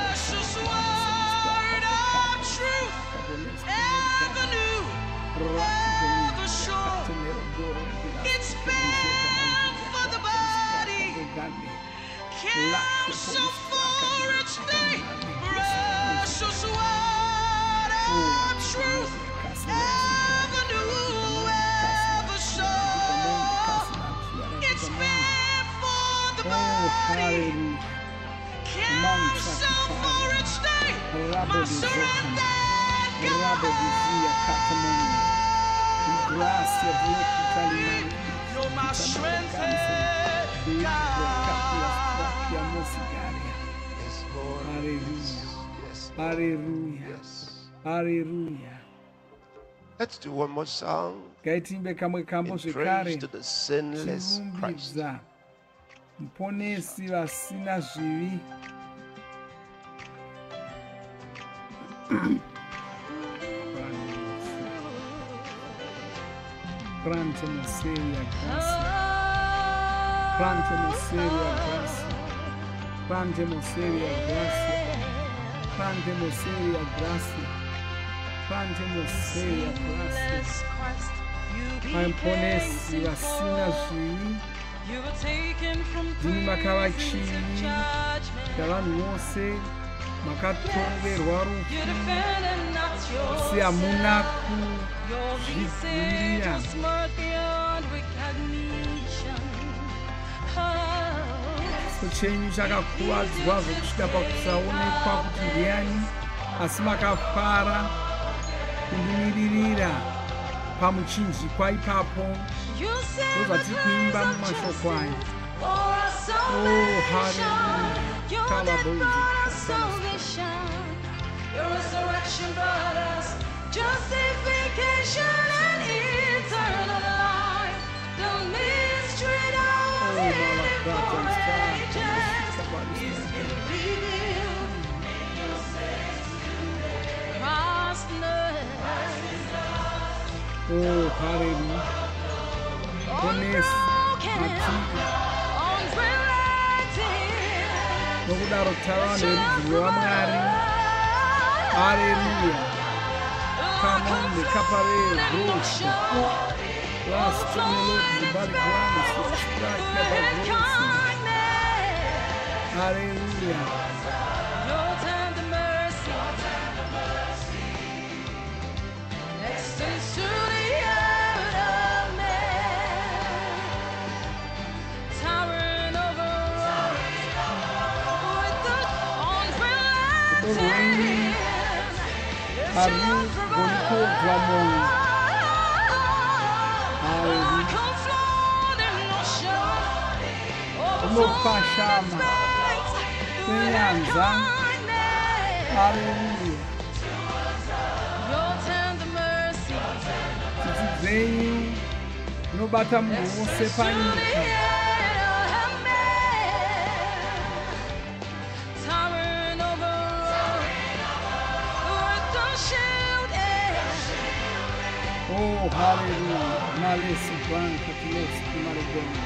It's meant for the body. Comes so far each day. Precious water of truth. Ever new, ever sure. It's meant for the body. Comes so far each day. My surrender. You're my strength, Hallelujah. Hallelujah. Let's do one more song. Gaitimbe kamwe kambo In zvekare. praise to the sinless Christ. Tirumbidza muponesi vasina zvivi. Grante miseria gracia. Grante miseria gracia. Grante miseria gracia. Grante miseria gracia. Grante miseria gracia. Maimponesi vasina zvivi. Ndimi makavachivi yavanhu vose makatongerwa rufu asi hamuna kuzvidzivirira. Chiso chenyu chakakuvadzwa zvokusvika pakusaonekwa kuti ndiani, asi makafara kundimiririra pamuchinjikwa ipapo. Ndozvatiri kuimba mumashoko aya. Oh, hallelujah. Your resurrection brought us justification and eternal life. The mystery that was hidden for ages is revealed. Christ's blood. Oh, hallelujah. Ponesi matika nokudaro tava nerudzi rwamwari. Hallelujah. Come on, the caparel grows. Last to the Lord, the body grounds, the strike never grows. Hallelujah. Your tender mercy extends to the earth of man. Haru boniko dramon. Hallelujah. Umopashama. Nyanza. Hallelujah. Titi no bata mungu wose panyika. Oh, hallelujah. Malesi branca kilosi maregona.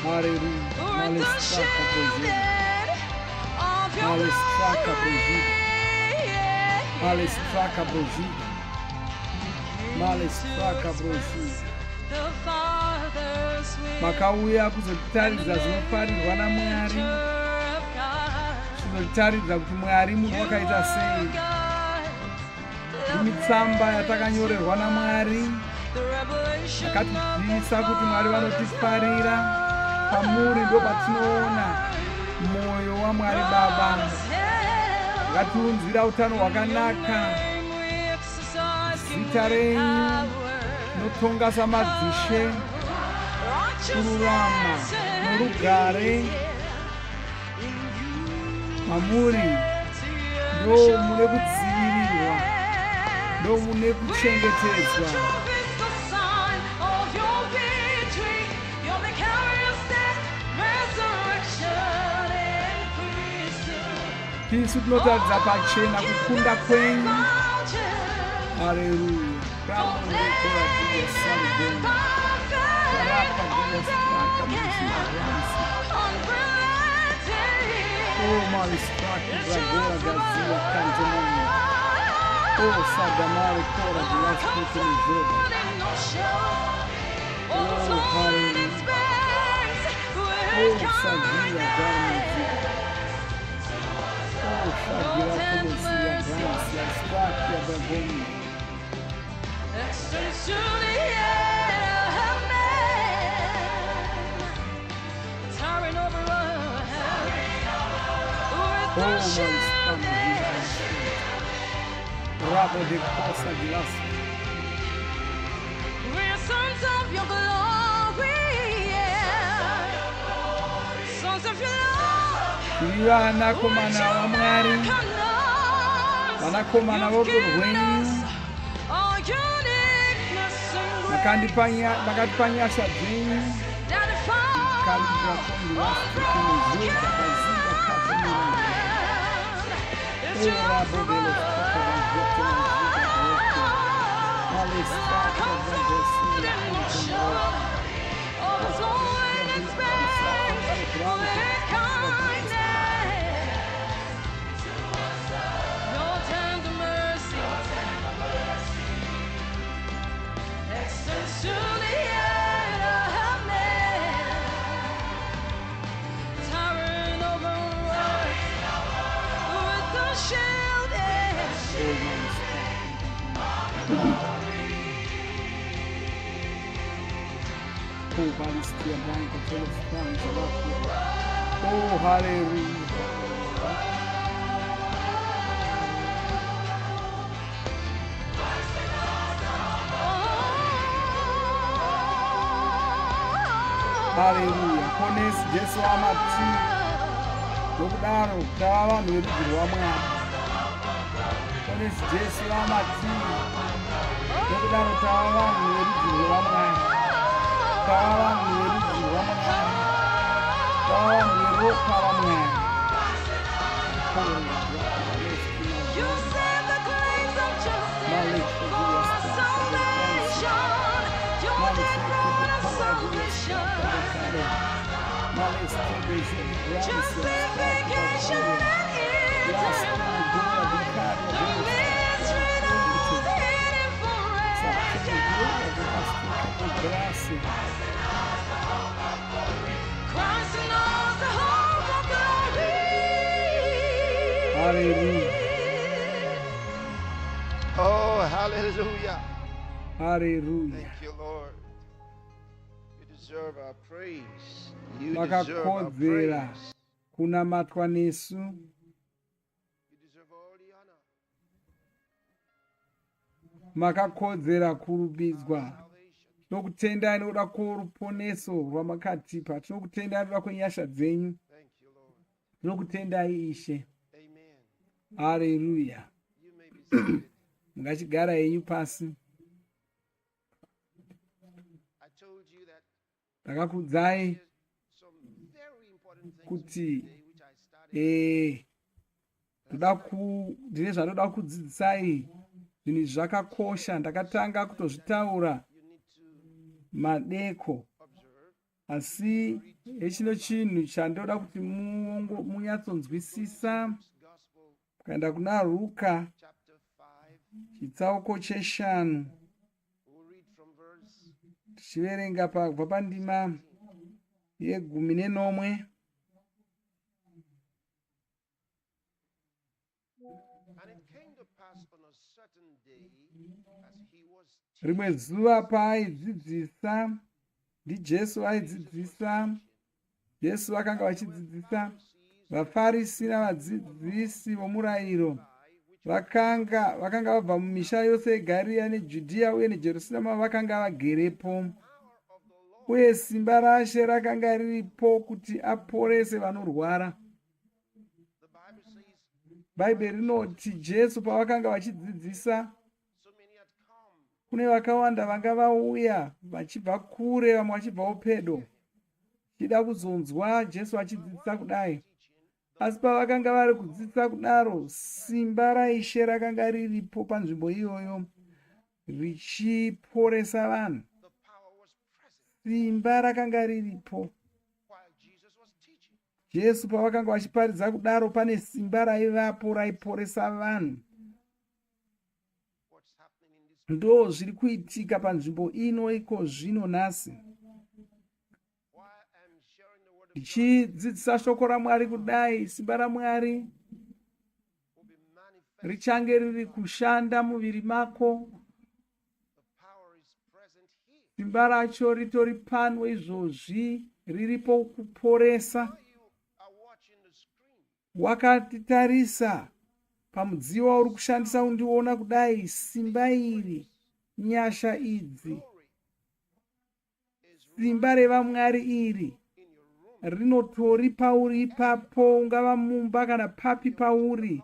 Hallelujah. Malestraca brogida. Malestraca brogida. Malestraca brogida. Malestraca brogida. Makauya kuzotitaridza zvinofarirwa naMwari. Zvinotaridza kuti Mwari munhu wakaita sei. Imitsamba yatakanyorerwa naMwari. Akatibvisa kuti Mwari vanotifarira. Pamuri ndo patinoona moyo waMwari Baba. Ngatiunzira utano hwakanaka. Zita renyu notonga samadzishe. Kururama norugare. Mamuri ndo mune kudzivirirwa. Ndo mune kuchengetedzwa. Tisu tunotaridza pachena kukunda kwenyu. Hallelujah. Oh, Maristraki, Dragora, Gazia, Cantemania. Oh, Sagamari, Cora, the last people in Jordan. Oh, hallelujah. Oh, Sagia, Garmazia. Oh, Shagira, Tomosia, Gracia, Strakia, Dragonia. Oh, Rabo de Costa de Las. We're sons of your glory, yeah. Sons of your love. Vanakomana wa Mwari. Vanakomana vorwenyu. Makatipanyasha dzenyu. Kalibra kondi wasti kumuzuka kazinga katumina. Oh, Rabo de los Coca. Palestra Vagosia Your tender mercy extends to the end of man, towering over us with the shield and Oh, Balistia Blanca, todos estamos aqui. Oh, aleluia. Aleluia. Com esse Jesu amati. Dokudaro, tava no erudiro Mwari. Com esse Jesu amati. Dokudaro, tava no erudiro Mwari. Tava no erudiro Mwari. Tava no erudiro Mwari. you set the claims of justice for salvation. Your death brought us salvation. Justification and eternal. The mystery knows hidden forever. Christ knows the hope of glory. Hallelujah. Oh, Hallelujah. Hallelujah. Thank you, Lord. You deserve our praise. You deserve our Makakodzera praise. kunamatwa nesu. You deserve all the honor. Makakodzera kurubidzwa. Tinokutendai nokuda kworuponeso rwamakatipa. Tinokutendai nokuda kwenyasha dzenyu. Tinokutendai Ishe. Hallelujah. Mungachigara henyu pasi. Ndakakuudzai kuti ndine zvandoda kudzidzisai zvinhu zvakakosha. Ndakatanga kutozvitaura madeko, asi hechino chinhu chandoda kuti munyatsonzwisisa. Ukaenda kuna Ruka chitsauko 5 tichiverenga kubva pandima 19. Rimwe zuva paaidzidzisa, ndiJesu aidzidzisa. Jesu vakanga vachidzidzisa. VaFarisi navadzidzisi vomurayiro vakanga vabva mumisha yose yeGarirea neJudhea uye neJerusarema vakanga vagerepo, uye simba raShe rakanga riripo kuti aporese vanorwara. Bhaibheri rinoti Jesu pavakanga vachidzidzisa, kune vakawanda vanga vauya vachibva kure, vamwe vachibvawo pedo, chida kuzonzwa Jesu achidzidzisa kudai. Asi pavakanga vari kudzidzisa kudaro, simba raIshe rakanga riripo panzvimbo iyoyo richiporesa vanhu. Simba rakanga riripo. Jesu pavakanga vachiparidza kudaro, pane simba raivapo raiporesa vanhu. Ndo zviri kuitika panzvimbo ino iko zvino nhasi. Ndichidzidzisa shoko raMwari kudai, simba raMwari richange riri kushanda muviri mako. Simba racho ritori pano izvozvi, riripo kuporesa. Wakatitarisa pamudziyo wauri kushandisa undiona kudai, simba iri, nyasha idzi, simba revaMwari iri rinotori pauri ipapo, ungava mumba kana papi pauri,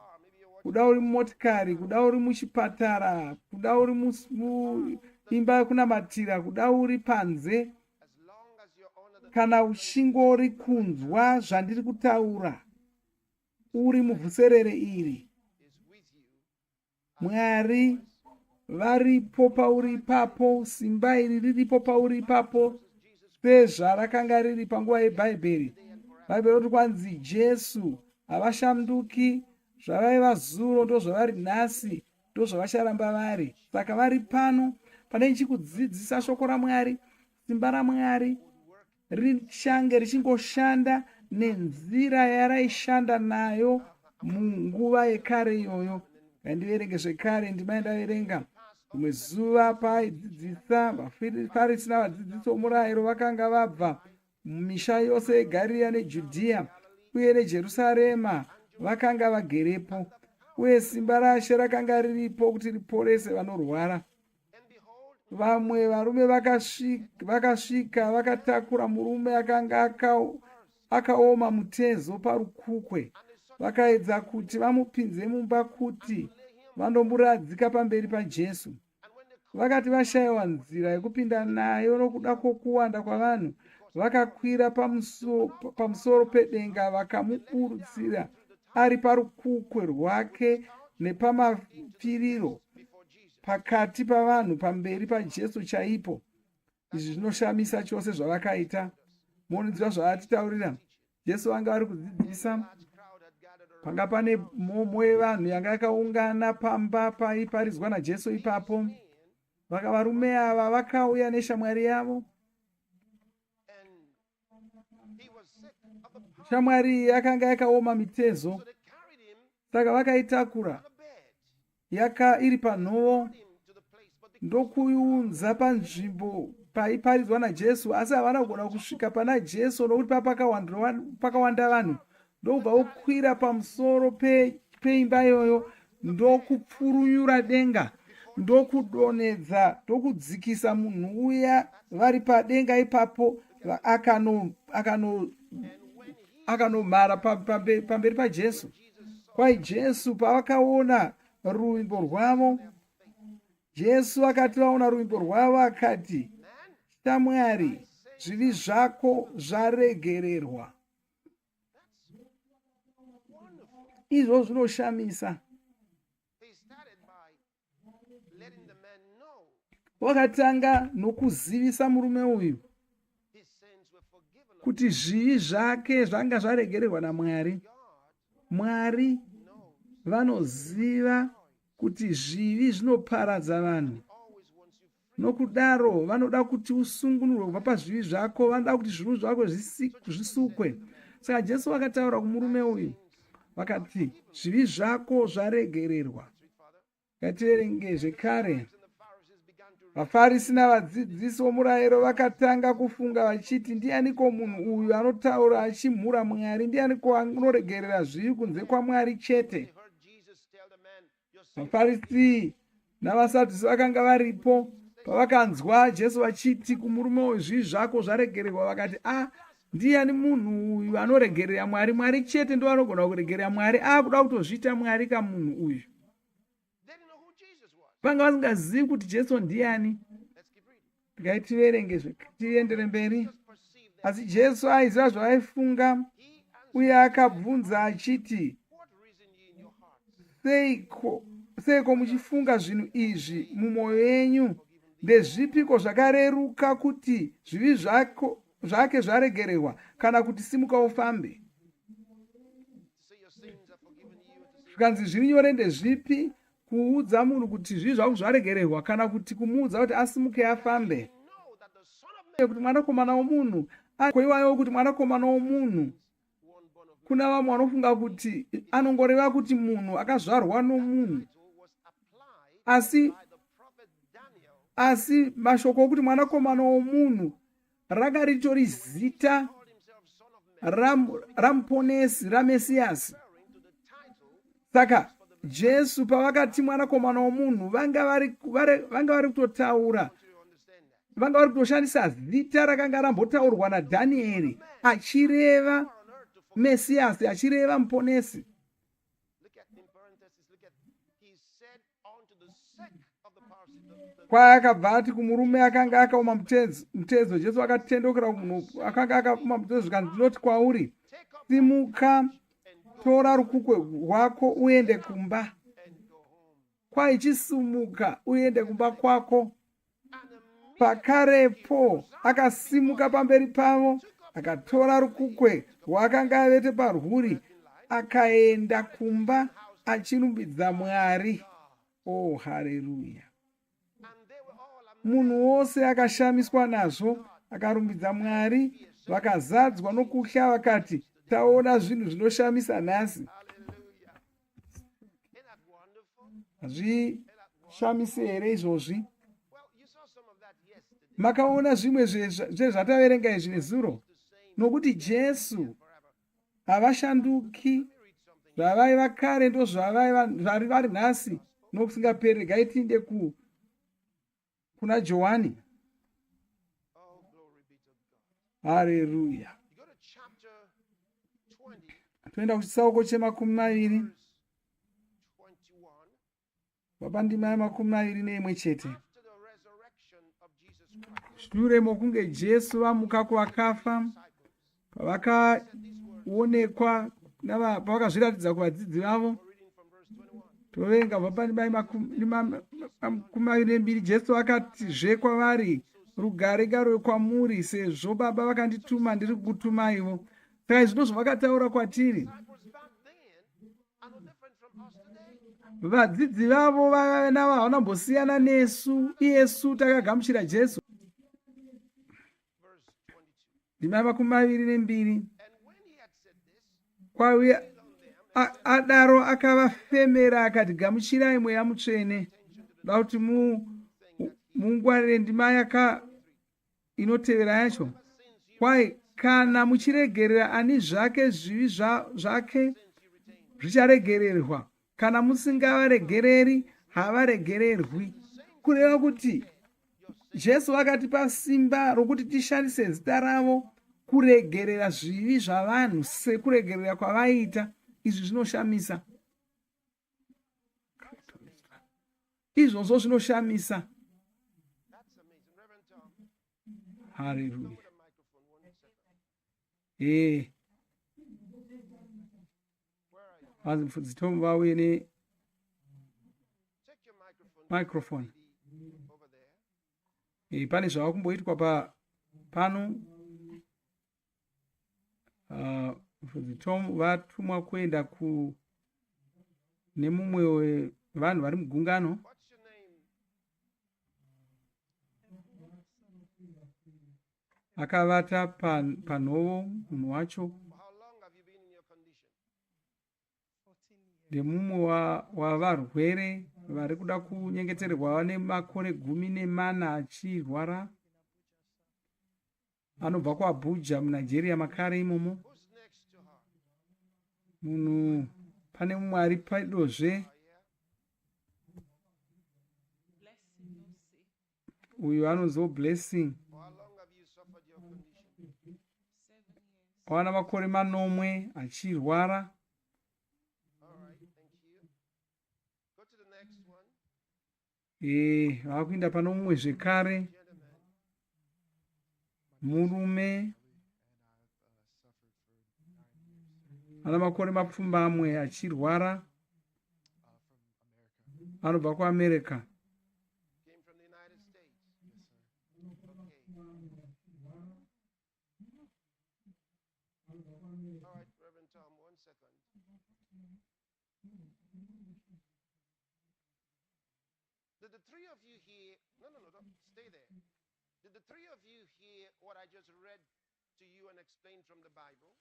kuda uri mumotikari, kuda uri muchipatara, kuda uri muimba yekunamatira, kuda uri panze, kana uchingori kunzwa zvandiri kutaura uri muvhuserere iri, Mwari varipo pauri ipapo. Simba iri riripo pauri ipapo sezvarakanga riri panguva yeBhaibheri. Bhaibheri roti kwanzi Jesu havashanduki, zvavaiva zuro ndozvavari nhasi, ndozvavacharamba vari. Saka vari pano pane ndichikudzidzisa shoko raMwari, simba raMwari richange richingoshanda nenzira yaraishanda nayo munguva yekare iyoyo. Ngandiverenge zvekare ndima yandaverenga. Rimwe zuva paaidzidzisa, vaFarisi navadzidzisi vomurayiro vakanga vabva mumisha yose yeGarirea neJudhea uye neJerusarema vakanga vagerepo, uye simba raShe rakanga riripo kuti riporese vanorwara. Vamwe varume vakasvika vakatakura murume akanga akaoma mutezo parukukwe. Vakaedza kuti vamupinze mumba kuti vandomuradzika pamberi paJesu. Vakati vashayiwa nzira yekupinda nayo nokuda kwokuwanda kwavanhu, vakakwira pamusoro pedenga vakamuburutsira ari parukukwe rwake nepamapfiriro pakati pavanhu pamberi paJesu chaipo. Izvi zvinoshamisa chose zvavakaita. Munoziva zvaatitaurira. Jesu anga ari kudzidzisa, panga pane mhomho yevanhu yanga yakaungana pamba paiparidzwa naJesu ipapo. Varume ava vakauya neshamwari yavo. Shamwari yakanga yakaoma mitezo, saka vakaitakura iri panhoo ndokuiunza panzvimbo paiparidzwa naJesu, asi havana kugona kusvika pana Jesu nokuti pakawanda vanhu. Ndobva vokwira pamusoro peimba iyoyo, ndokupfurunyura denga, ndokudonedza, ndokudzikisa munhu uya vari padenga ipapo, akanomhara pamberi paJesu. Kwai Jesu pavakaona ruvimbo rwavo, Jesu akati vaona ruvimbo rwavo akati, "Shamwari, zvivi zvako zvaregererwa." Izvo zvinoshamisa. Wakatanga nokuzivisa murume uyu kuti zvivi zvake zvanga zvaregererwa naMwari. Mwari vanoziva kuti zvivi zvinoparadza vanhu. Nokudaro vanoda kuti usungunurwe kubva pazvivi zvako, vanoda kuti zvivi zvako zvisukwe. Saka Jesu vakataura kumurume uyu vakati, "Zvivi zvako zvaregererwa." Ngativerenge zvekare. VaFarisi navadzidzisi vomurayiro vakatanga kufunga vachiti, "Ndianiko munhu uyu anotaura achimhura Mwari? Ndianiko anoregerera zvivi kunze kwaMwari chete?" VaFarisi navaSadhusi vakanga varipo pavakanzwa Jesu vachiti kumurume uyu, "Zvivi zvako zvaregererwa," vakati, "Ndiani munhu uyu anoregerera Mwari? Mwari chete ndo anogona kuregerera Mwari. Akuda kutozviita Mwari kamunhu uyu." Vanga vasingazivi kuti Jesu ndiani. Ngaitiverenge tiendere mberi. Asi Jesu aiziva zvavaifunga uye akabvunza achiti, "Seiko muchifunga zvinhu izvi mumwoyo yenyu? Ndezvipiko zvakareruka, kuti zvivi zvake zvaregererwa kana kuti simuka ufambe?" Zvikanzi zviri nyore ndezvipi? Kuudza munhu kuti zvivi zvako zvaregererwa kana kuti kumuudza kuti asimuke afambe? Kuti mwanakomana womunhu akoiwayo, kuti mwanakomana womunhu, kuna vamwe vanofunga kuti anongoreva kuti munhu akazvarwa nomunhu, asi mashoko okuti mwanakomana womunhu ranga ritori zita ramuponesi, raMesiyasi. Saka Jesu pavakati mwanakomana womunhu vanga vari kutotaura, vanga vari kutoshandisa zita rakanga rambotaurwa naDhanieri achireva Mesiyasi, achireva muponesi. Kwai akabva ati kumurume akanga akaoma mutezo, Jesu akatendokera kumunhu akanga akaoma mutezo, zvikanzi, "Ndinoti kwauri, simuka, tora rukukwe rwako uende kumba." Kwai chisumuka uende kumba kwako. Pakarepo akasimuka pamberi pavo, akatora rukukwe rwaakanga avete parwuri, akaenda kumba achirumbidza Mwari. Oh, haleluya! Munhu wose akashamiswa nazvo, akarumbidza Mwari, vakazadzwa nokutya vakati, "Taona zvinhu zvinoshamisa nhasi." Hazvishamisi here izvozvi? Makaona zvimwe zvezvataverenga izvi nezuro? Nokuti Jesu havashanduki. Zvavaiva kare ndo zvari vari nhasi nokusingaperi. Gaitinde kuna Johani. Haleluya! Toenda kuchitsauko che20, papandima ya21 chete. Shure mokunge Jesu vamuka kuvakafa, pavakaonekwa pavakazviratidza kuvadzidzi vavo, toverenga papandima ya22, Jesu akatizve kwavari, "Rugare ngaruve kwamuri, sezvo Baba vakandituma ndiri kukutumaiwo." Saka izvi ndozvavakataura kwatiri. Vadzidzi vavo vaiva navo havanambosiyana nesu, iyesu takagamuchira Jesu. Ndima ya 22. Kwauya adaro akavafemera akati, "Gamuchirai Mweya Mutsvene." Da kuti mungwarire ndima inotevera yacho. Kwai kana muchiregerera ani zvake zvivi zvake zvicharegererwa, kana musingavaregereri havaregererwi. Kureva kuti Jesu akatipa simba rokuti tishandise zita ravo kuregerera zvivi zvavanhu sekuregerera kwavaita. Izvi zvinoshamisa. Izvozvo zvinoshamisa. Hallelujah. Vafudzi Tom vauye nemicrophone. Pane zvava kumboitwa pano. Vafudzi Tom vatumwa kuenda nemumwe wevanhu vari mugungano. Akavata panhovo munhu wacho. Ndemumwe wavarwere vari kuda kunyengeterwa nemakore 14 achirwara. Anobva kuAbuja muNigeria makare imomo. Munhu pane mumwe ari pedozve. Uyu anonzi Blessing. Wana makore 8 achirwara. Vakuinda pano mumwe zvekare. Murume ana makore 20 achirwara. Anobva kuAmerica. Did the three of you hear? No, don't stay there. Did the three of you hear what I just read to you and explained from the Bible?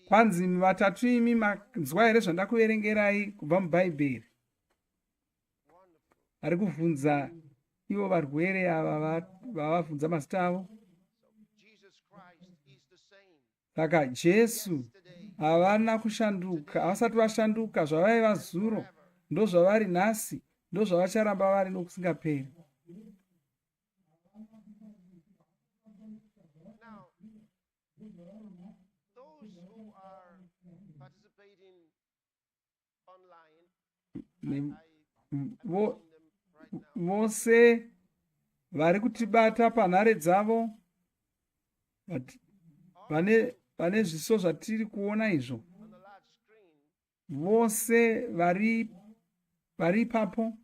Kwanzi vatatu imi manzwa here zvandakuverengerai kubva muBhaibheri. Ari kuvhunza ivo varwere ava vavabvunza mazita avo. Saka Jesu havana kushanduka, havasati vashanduka. Zvavaiva zuro ndozvavari nhasi, ndozvavacharamba vari nokusingaperi. Those who are participating online, vose vari kutibata panhare dzavo, vane zviso zvatiri kuona izvo, vose vari ipapo.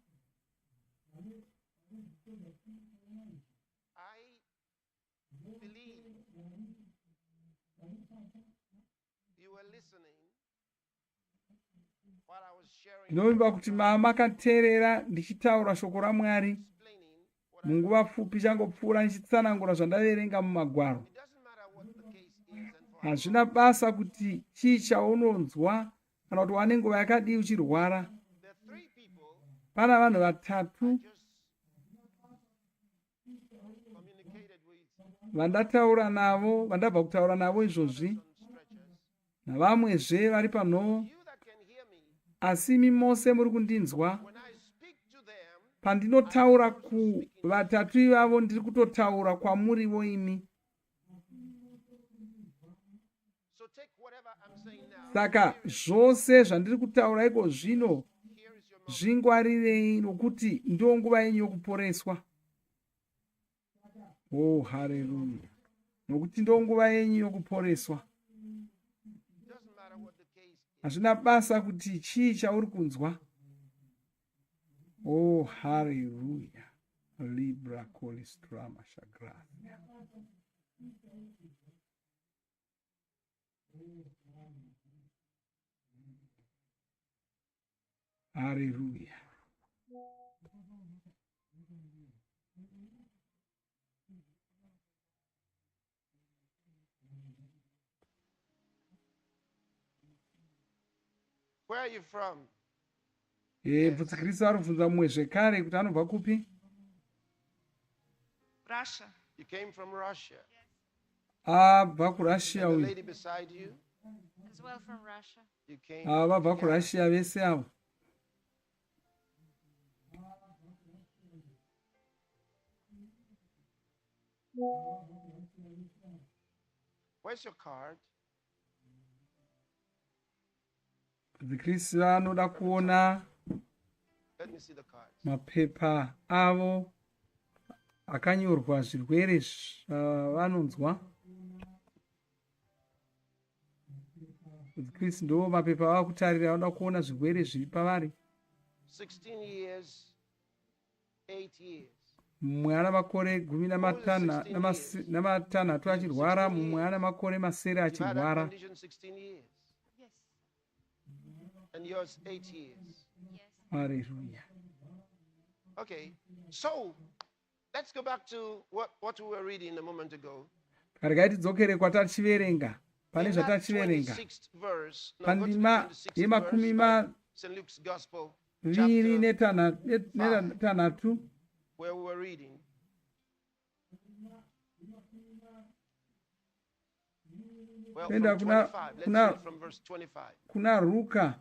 Ndinovimba kuti makateerera ndichitaura shoko raMwari munguva pfupi changopfuura ndichitsanangura zvandaverenga mumagwaro. Hazvina basa kuti chii chaunonzwa kana kuti wane nguva yakadii uchirwara. Pana vanhu vatatu vandataura navo, vandabva kutaura navo izvozvi, navamwezve vari panhoo. Asi imi mose muri kundinzwa. Pandinotaura kuvatatu ivavo ndiri kutotaura kwamurivo imi. Saka zvose zvandiri kutaura iko zvino zvingwarirei, nokuti ndo nguva yenyu yokuporeswa. Oh, haleluya. Nokuti ndo nguva yenyu yokuporeswa. Hazvina basa kuti chii chauri kunzwa. Oh, haleluya. Libra colistrama shagracia. Haleluya. Where are you from? Bvudzikristu aribvunza mumwe zvekare kuti anobva kupi? Russia. You came from Russia. Abva kuRussia And the uyu. lady beside you, As well from Russia. you came. Vabva kuRussia vese avo. Where's your card? Bvudzikristu anoda kuona Let me see the cards. mapepa avo akanyorwa zvirwere zvavanonzwa. Bvudzikristu ndo mapepa ava kutarira, anoda kuona zvirwere zviri pavari. 16 years, 8 years. Mumwe ana makore 16 achirwara, mumwe ana makore masere You've had that achirwara. condition 16 years. Yes. And yours 8 years. Hallelujah. Okay, so let's go back to what we were reading a moment ago. Regai tidzokere kwatachiverenga. Pane In that zvatachiverenga. 26th verse, now go to the Pandima 26th yemakumi verse of St. Luke's Gospel, maviri chapter netanhatu. where we were reading. Well, from Penda 25. Let's read from verse 25. kuna Ruka.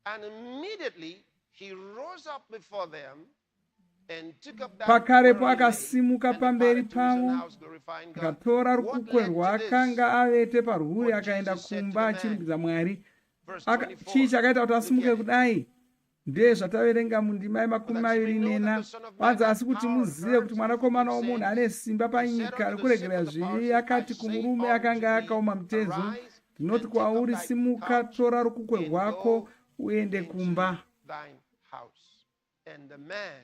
And immediately he rose up before them and took up that Pakarepo word akasimuka pamberi pavo, house glorifying God. akatora What rukukwe led to rwaakanga avete parwuri akaenda kumba achirumbidza Mwari. Chii chakaita kuti asimuke kudai? Ndezvataverenga mundima yemakumi maviri nena. Wanzi asi kuti muzive kuti mwanakomana womunhu ane simba panyika rekuregerera zvivi. Akati kumurume akanga akaoma mutezo, ndinoti kwauri, simuka, tora rukukwe rwako uende kumba. thine house. And the man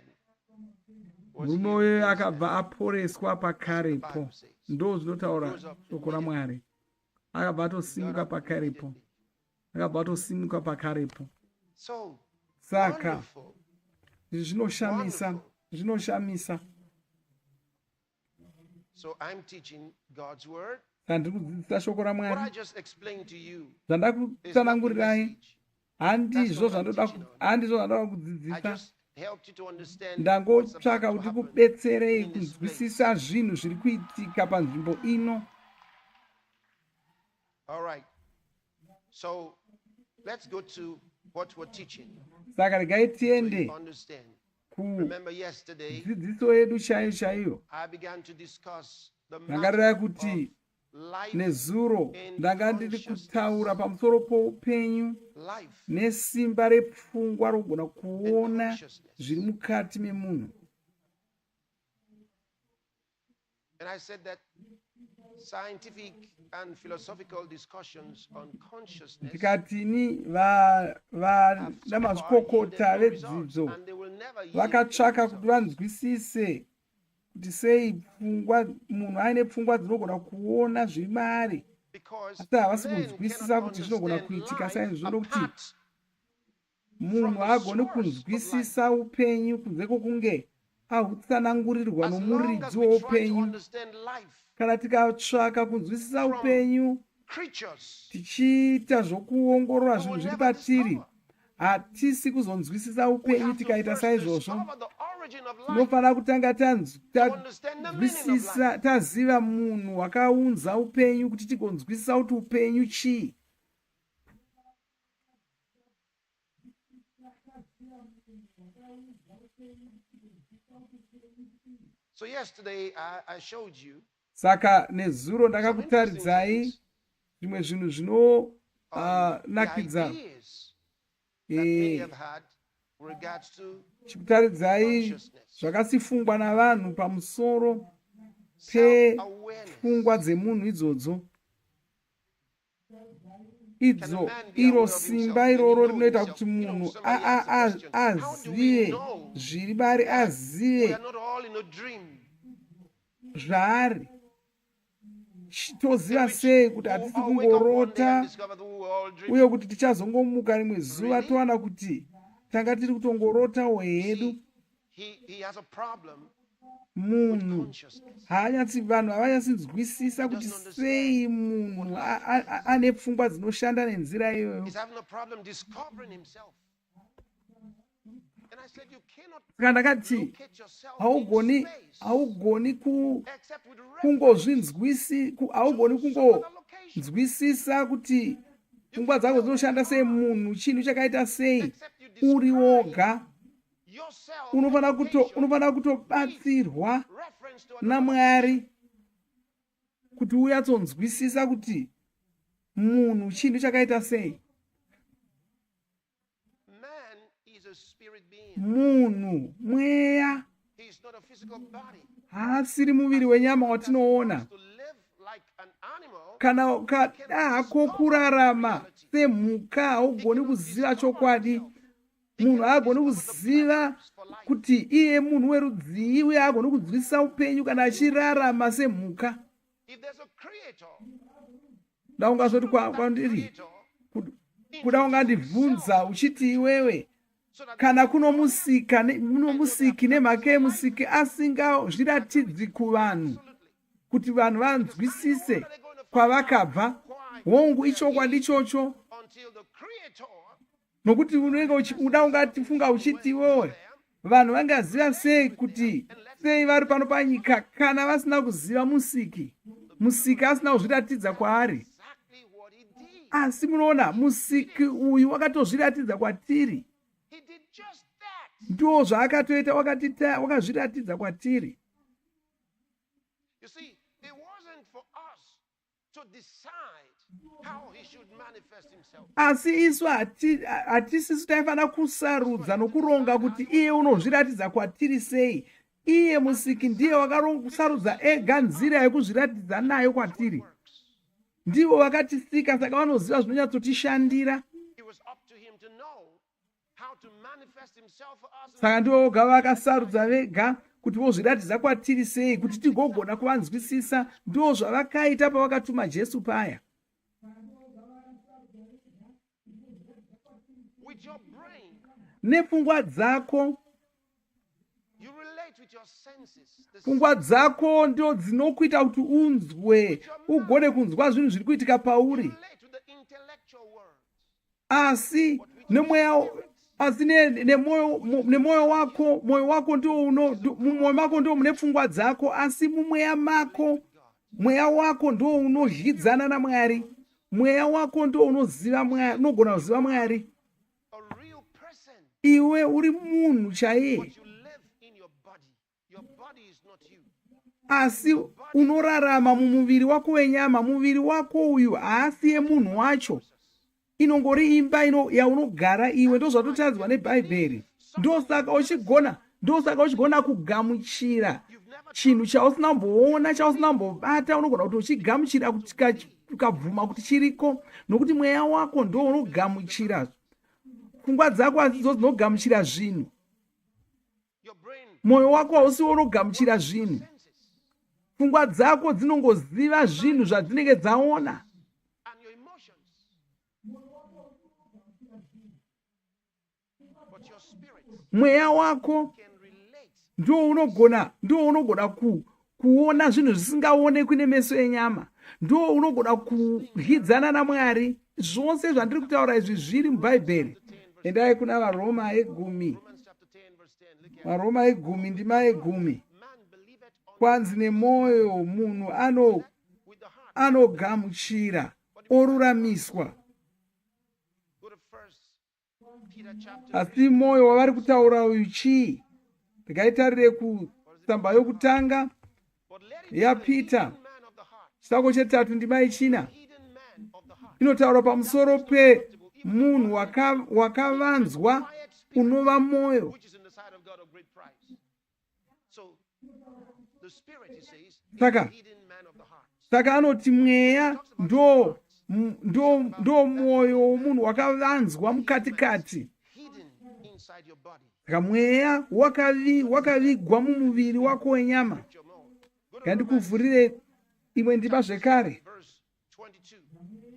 Murume uyo akabva aporeswa pakarepo. Ndo zvinotaura shoko raMwari. Akabva atosimuka pakarepo. Akabva atosimuka pakarepo. so Saka wonderful. zvinoshamisa, zvinoshamisa. So I'm teaching God's word. Ndiri kudzidzisa shoko What I raMwari. just explained to you is not the Zvandakutsanangurirai message. handizvo That's not what I'm zvandoda I kudzidzisa. just helped you to understand what's Ndangotsvaka about to kuti happen. kubetserei kunzwisisa zvinhu zviri kuitika panzvimbo ino. All right. So let's go to what we're teaching. Saka regai So tiende you understand. Remember yesterday, kudzidziso yedu chaiyo chaiyo. I began to discuss the Ndangareva matter kuti life nezuro in ndanga ndiri kutaura pamusoro poupenyu life nesimba repfungwa rogona kuona zviri mukati memunhu. and I said that scientific and philosophical discussions on consciousness Tikatini vana mazvikokota vedzidzo and they will never yield vakatsvaka kuti vanzwisise kuti sei pfungwa, munhu aine pfungwa dzinogona kuona zviri maari, because asi havasi men kunzwisisa cannot kuti zvinogona understand kuitika life sei. Zvinoda kuti apart munhu agone kunzwisisa upenyu kunze kwokunge ahutsanangurirwa as long as nomuridzi we try to woupenyu. understand life Kana tikatsvaka kunzwisisa upenyu creatures tichiita zvokuongorora zvinhu zviri patiri, hatisi kuzonzwisisa upenyu tikaita saizvozvo. discover the origin of life Tinofanira kutanga to understand the meaning of tanzwisisa, life. taziva munhu wakaunza upenyu kuti tigonzwisisa kuti upenyu chii. So yesterday I showed you Saka nezuro ndakakutaridzai zvimwe zvinhu zvinonakidza. ideas that many have had with regards to Chikutaridzai zvakasifungwa navanhu pamusoro pepfungwa dzemunhu idzodzo. Idzo iro simba iroro rinoita kuti munhu azive zviri maari, azive we are not all in a dream. zvaari. Toziva sei kuti hatisi kungorota, Discover that we were all dreaming. uye kuti tichazongomuka rimwe zuva towana kuti tanga tiri kutongorotawo hedu. He has a problem. Munhu vanhu havanyatsinzwisisa kuti sei munhu ane pfungwa dzinoshanda nenzira iyoyo. He's having a problem discovering himself. Saka ndakati haugoni kungozvinzwisi, haugoni kungonzwisisa kuti pfungwa dzako dzinoshanda sei, munhu chinhu chakaita sei uri woga. Unofanira kutobatsirwa naMwari kuti uyatsonzwisisa kuti munhu chinhu chakaita sei. Munhu mweya, haasiri muviri wenyama watinoona. Kana hako kurarama semhuka, haugoni kuziva chokwadi. Munhu haagoni kuziva kuti iye munhu werudzi, uye haagoni kunzwisisa upenyu kana achirarama semhuka. Ndaungazoti kwandiri kuda ungandibvunza uchiti iwewe, kana kuno musiki nemhaka yemusiki asingazviratidzi kuvanhu kuti vanhu vanzwisise kwavakabva, hongu ichokwadi ichocho. Nokuti unenge uda ungatifunga uchiti iwewe, vanhu vangaziva sei kuti sei vari pano panyika kana vasina kuziva musiki asina kuzviratidza kwaari. Asi munoona musiki uyu wakatozviratidza kwatiri. Ndo zvaakatoita, wakazviratidza kwatiri. Asi isu hatisisu taifanira kusarudza nokuronga kuti iye unozviratidza kwatiri sei. Iye musiki ndiye wakarosarudza ega nzira yekuzviratidza nayo kwatiri. Ndivo vakatisika, saka vanoziva zvinonyatsotishandira. Saka ndivo voga vakasarudza vega kuti vozviratidza kwatiri sei, kuti tigogona kuvanzwisisa. Ndivo zvavakaita pavakatuma Jesu paya. Nepfungwa dzako, pfungwa dzako ndio dzinokuita kuti unzwe, ugone kunzwa zvinhu zviri kuitika pauri. Asi nemwoyo wako, mwoyo wako ndio mune pfungwa dzako, asi mumweya mako, mweya wako ndio unozhidzana naMwari. Mweya wako ndio unogona kuziva Mwari. Iwe uri munhu chaiye, asi unorarama mumuviri wako wenyama. Muviri wako uyu haasiye munhu wacho, inongori imba yaunogara iwe. Ndo zvatotadzwa neBhaibheri. Ndosaka uchigona kugamuchira chinhu chausina kumboona, chausina kumbobata, unogona kuti uchigamuchira ukabvuma kuti chiriko, nokuti mweya wako ndo unogamuchira. Pfungwa dzako hadzidzo dzinogamuchira zvinhu. Mwoyo wako hausiwo unogamuchira zvinhu. Pfungwa dzako dzinongoziva zvinhu zvadzinenge dzaona. Mweya wako ndio unogona kuona zvinhu zvisingaonekwi nemeso enyama. Ndio unogona kuhidzana naMwari. Zvose zvandiri kutaura izvi zviri muBhaibheri. Endai kuna vaRoma 10. vaRoma 10 ndima 10. Kwanzi nemwoyo munhu anogamuchira oruramiswa, asi mwoyo wavari kutaura uyu chii? Tikaitarire kutsamba yokutanga yaPita chitsauko 3 ndima 4. Inotaura pamusoro pemunhu wakavanzwa unova mwoyo. Saka anoti mweya ndo mwoyo womunhu wakavanzwa mukatikati. Saka mweya wakavigwa mumuviri wako wenyama. Ngandikuvhurire imwe ndima zvekare.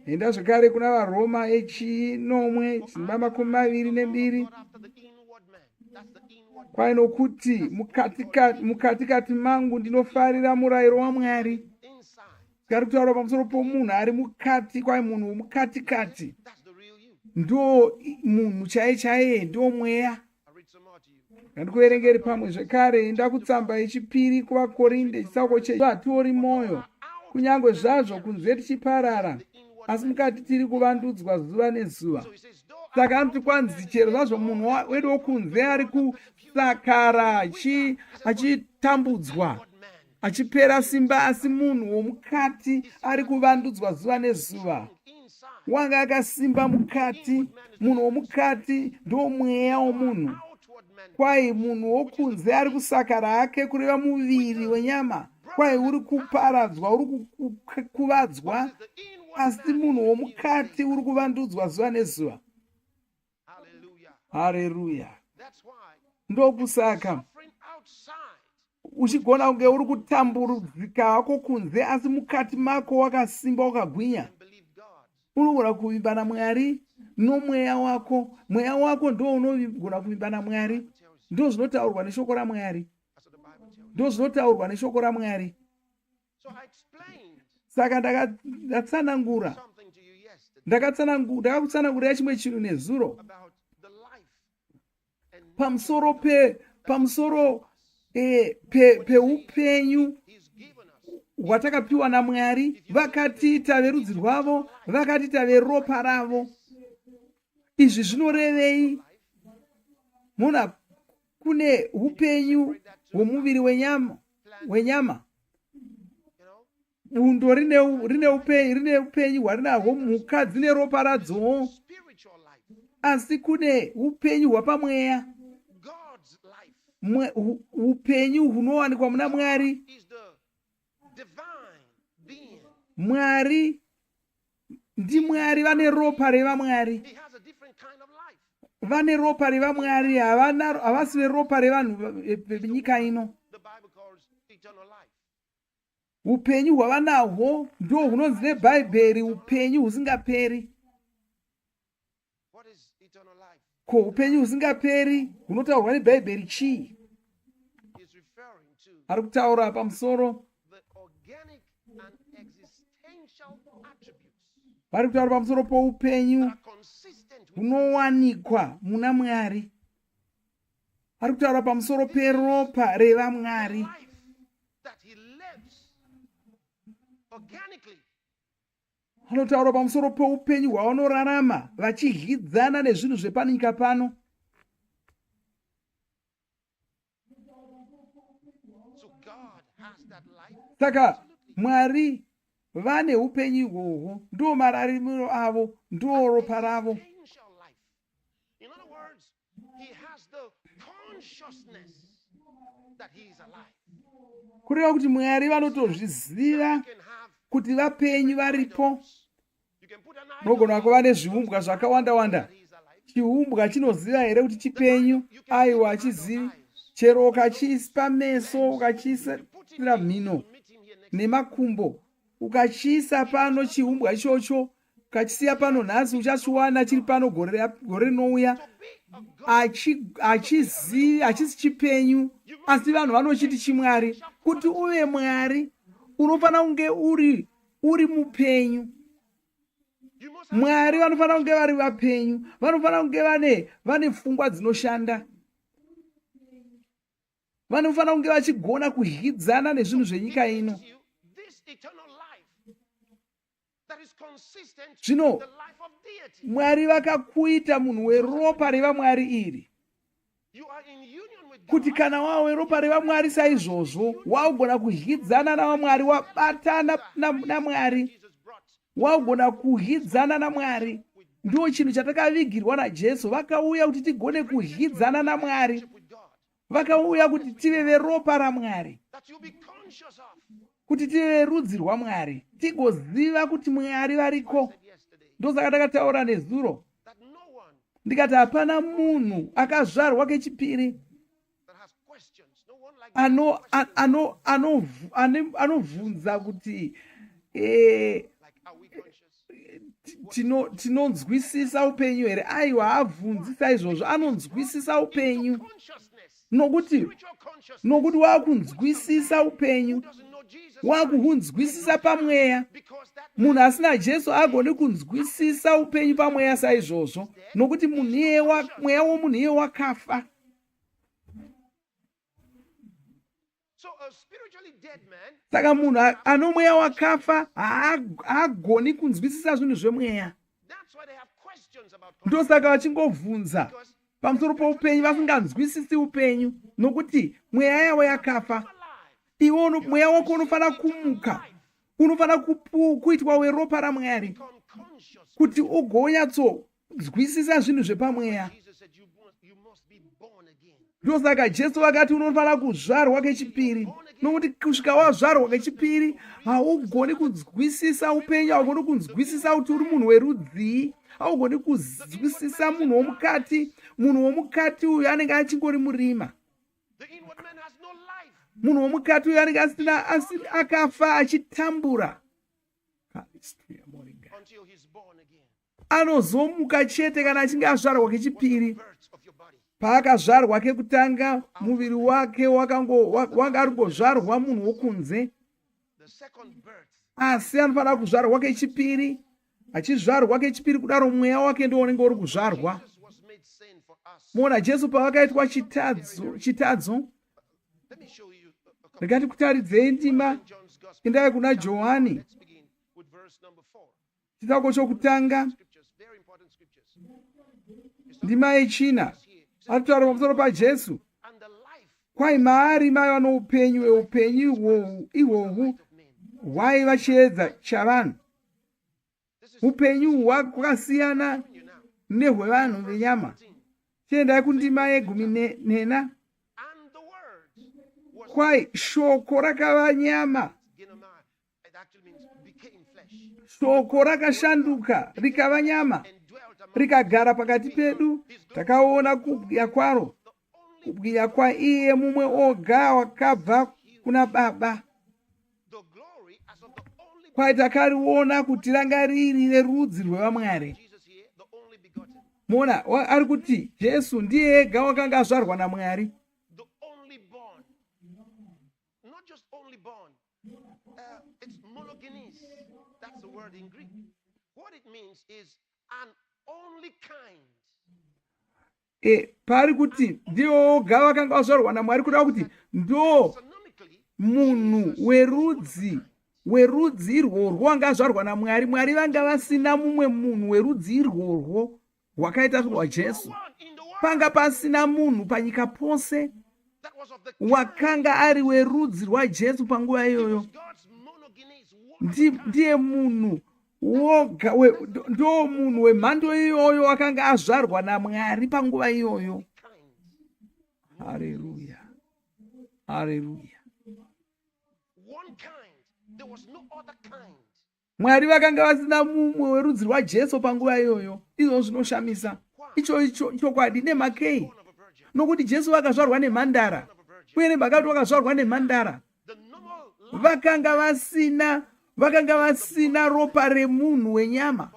Enda zvekare kuna vaRoma 9 ndima 22. Kwainokuti mukatikati mangu ndinofarira murayiro waMwari. Tikari kutaura pamusoro pomunhu ari mukati, kwai munhu mukatikati ndo munhu chaiye, ndo mweya. Ngandikuverengeri pamwe zvekare ndakutsamba yechipiri kuvakorinde chitsauko chechi. Hatiori moyo kunyange zvazvo kunze tichiparara, asi mukati tiri kuvandudzwa zuva nezuva. Saka anoti kwanzi chero zvazvo munhu wedu wokunze ari kusakara achitambudzwa achipera simba, asi munhu womukati ari kuvandudzwa zuva nezuva. Wanga akasimba mukati, munhu womukati ndo mweya womunhu. Kwai munhu wokunze ari kusakara hake kureva muviri wenyama, kwai uri kuparadzwa, uri kukuvadzwa, asi munhu womukati uri kuvandudzwa zuva nezuva. Haleluya. Ndokusaka uchigona kunge uri kutambudzika hako kunze, asi mukati mako wakasimba wakagwinya. Unogona kuvimba naMwari nomweya wako. Mweya wako ndo unogona kuvimba naMwari. Ndo zvinotaurwa neshoko raMwari. Ndo zvinotaurwa neshoko raMwari. Saka ndakatsanangura ndakakutsanangurira chimwe chinhu nezuro pamusoro peupenyu hwatakapiwa naMwari. Vakatiita verudzi rwavo, vakatiita veropa ravo. Izvi zvinorevei? Muna kune upenyu hwomuviri wenyama. Bundo rine upenyu hwarinahwo, mhuka dzine ropa radzowo, asi kune upenyu hwapamweya, upenyu hunowanikwa muna Mwari. Mwari ndiMwari, vane ropa revaMwari, vane ropa revaMwari, havasi veropa revanhu venyika ino. Upenyu hwavanahwo ndo hunonzi neBhaibheri upenyu husingaperi. Ko upenyu husingaperi hunotaurwa neBhaibheri chii? Ari kutaura pamusoro, vari kutaura pamusoro poupenyu hunowanikwa muna Mwari. Ari kutaura pamusoro peropa revaMwari. Anotaura pamusoro peupenyu hwavanorarama vachihyidzana nezvinhu zvepanyika pano. Saka Mwari vane upenyu ihwohwo, ndo mararimiro avo, ndo ropa ravo. Kureva kuti Mwari vanotozviziva kuti vapenyu varipo. Nogona kuva nezviumbwa zvakawanda-wanda. Chiumbwa chinoziva here kuti chipenyu? Aiwa, hachizivi. Chero ukachiisa meso, ukachiisa mhino nemakumbo, ukachiisa pano chiumbwa ichocho, ukachisiya pano nhasi, uchachiwana chiri pano gore rinouya. Hachisi chipenyu, asi vanhu vanochiti chimwari. Kuti uve Mwari unofanira kunge uri mupenyu. Mwari vanofanira kunge vari vapenyu, vanofanira kunge vane pfungwa dzinoshanda, vanofanira kunge vachigona kuhyidzana nezvinhu zvenyika ino. Zvino Mwari vakakuita munhu weropa revaMwari iri, kuti kana wava weropa revaMwari saizvozvo, waugona kuhyidzana navaMwari, wabatana naMwari, waugona kuhyidzana naMwari. Ndo chinhu chatakavigirwa naJesu. Vakauya kuti tigone kuhyidzana naMwari, vakauya kuti tive veropa raMwari, kuti tive verudzi rwaMwari, tigoziva kuti Mwari variko. Ndosaka takataura nezuro ndikati hapana munhu akazvarwa kechipiri anovhunza kuti tinonzwisisa upenyu here. Aiwa, haabvunzi saizvozvo, anonzwisisa upenyu. Nokuti waakunzwisisa upenyu, waakuhunzwisisa pamweya. Munhu asina Jesu agoni kunzwisisa upenyu pamweya saizvozvo, nokuti mweya womunhu iye wakafa. saka munhu ano mweya wakafa haagoni kunzwisisa zvinhu zvemweya. Ndosaka vachingovhunza pamusoro poupenyu vasinganzwisisi upenyu, nokuti mweya yavo yakafa. Iwo mweya wako unofanira kumuka, unofanira kuitwa weropa raMwari kuti ugonyatsokunzwisisa zvinhu zvepamweya. Ndosaka Jesu vakati unofanira kuzvarwa kechipiri, nokuti kusvika wazvarwa kechipiri haugoni kunzwisisa upenyu, haugoni kunzwisisa kuti uri munhu werudzii, haugoni kunzwisisa munhu womukati. Munhu womukati uyu anenge achingori murima. Munhu womukati uyu anenge akafa achitambura. Anozomuka chete kana achinge azvarwa kechipiri. Paakazvarwa kekutanga muviri wake wanga arikuzvarwa munhu wokunze, asi anofanira kuzvarwa kechipiri. Achizvarwa kechipiri kudaro mweya wake ndiwo unenge uri kuzvarwa. Mona Jesu pavakaitwa chitadzo, ndikati kutaridzei ndima endai kuna Johani chitsauko chokutanga ndima yechina. Ataura pamusoro paJesu, kwai maari maiva noupenyu, upenyu ihwohwu hwaiva chiedza chavanhu. Upenyu hwakasiyana nehwevanhu venyama. Chiendai kundima ye14. Kwai shoko rakava nyama, shoko rakashanduka rikava nyama, rikagara pakati pedu. Takaona kubwinya kwaro, kubwinya kwaiye mumwe oga wakabva kuna Baba. Kwai takariona kuti ranga riri rerudzi rwevaMwari. Mona ari kuti Jesu ndiye ega wakanga azvarwa naMwari. Pari kuti ndiye oga wakanga azvarwa naMwari, kuda kuti ndo munhu werudzi irworwo wanga azvarwa naMwari. Mwari vanga vasina mumwe munhu werudzi irworwo wakaita rwaJesu. Panga pasina munhu panyika pose wakanga ari werudzi rwaJesu panguva iyoyo. Ndiye munhu woga, ndo munhu wemhando iyoyo wakanga azvarwa naMwari panguva iyoyo. Haleluya, haleluya. Mwari vakanga vasina mumwe werudzi rwaJesu panguva iyoyo. Izvo zvinoshamisa. Icho chokwadi nemakei, nokuti Jesu vakazvarwa nemhandara, uye nebhakati vakazvarwa nemhandara. Vakanga vasina ropa remunhu wenyama.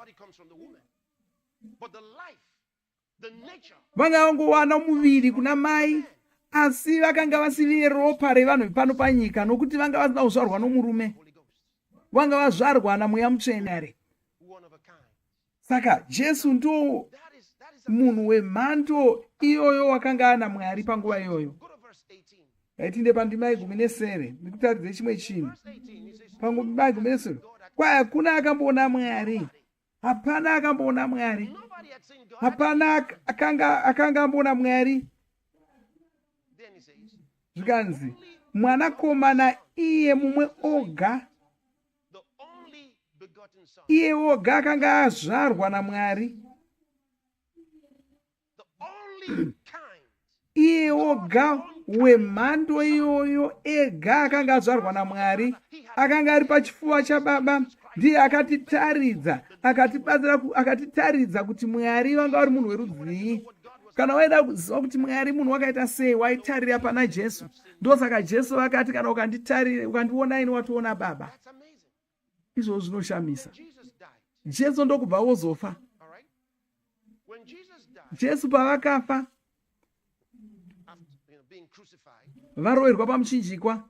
Vanga vangowana muviri kuna mai, asi vakanga vasivire ropa revanhu pano panyika, nokuti vanga vasina kuzvarwa nomurume, vanga vazvarwa naMweya Mutsvene. Saka Jesu ndo munhu wemhando iyoyo wakanga ana Mwari panguva iyoyo. Ngaitinde pandima ye17 ndikutaridze chimwe chinhu. Pandima ye17, kwai hakuna akamboona Mwari. Hapana akamboona Mwari. Hapana akanga amboona Mwari. Zvikanzi mwanakomana iye mumwe oga, iye oga akanga azvarwa naMwari. Iye oga wemhando iyoyo ega akanga azvarwa naMwari, akanga ari pachifuva chaBaba. Ndiye akatitaridza, akatitaridza kuti Mwari vanga vari munhu werudzii. Kana waida kuziva kuti Mwari munhu wakaita sei, waitarira pana Jesu. Ndosaka Jesu vakati kana ukandiona ini watoona Baba. Izvo zvinoshamisa. Jesu ndokubva wozofa. Jesu pavakafa, varoverwa pamuchinjikwa,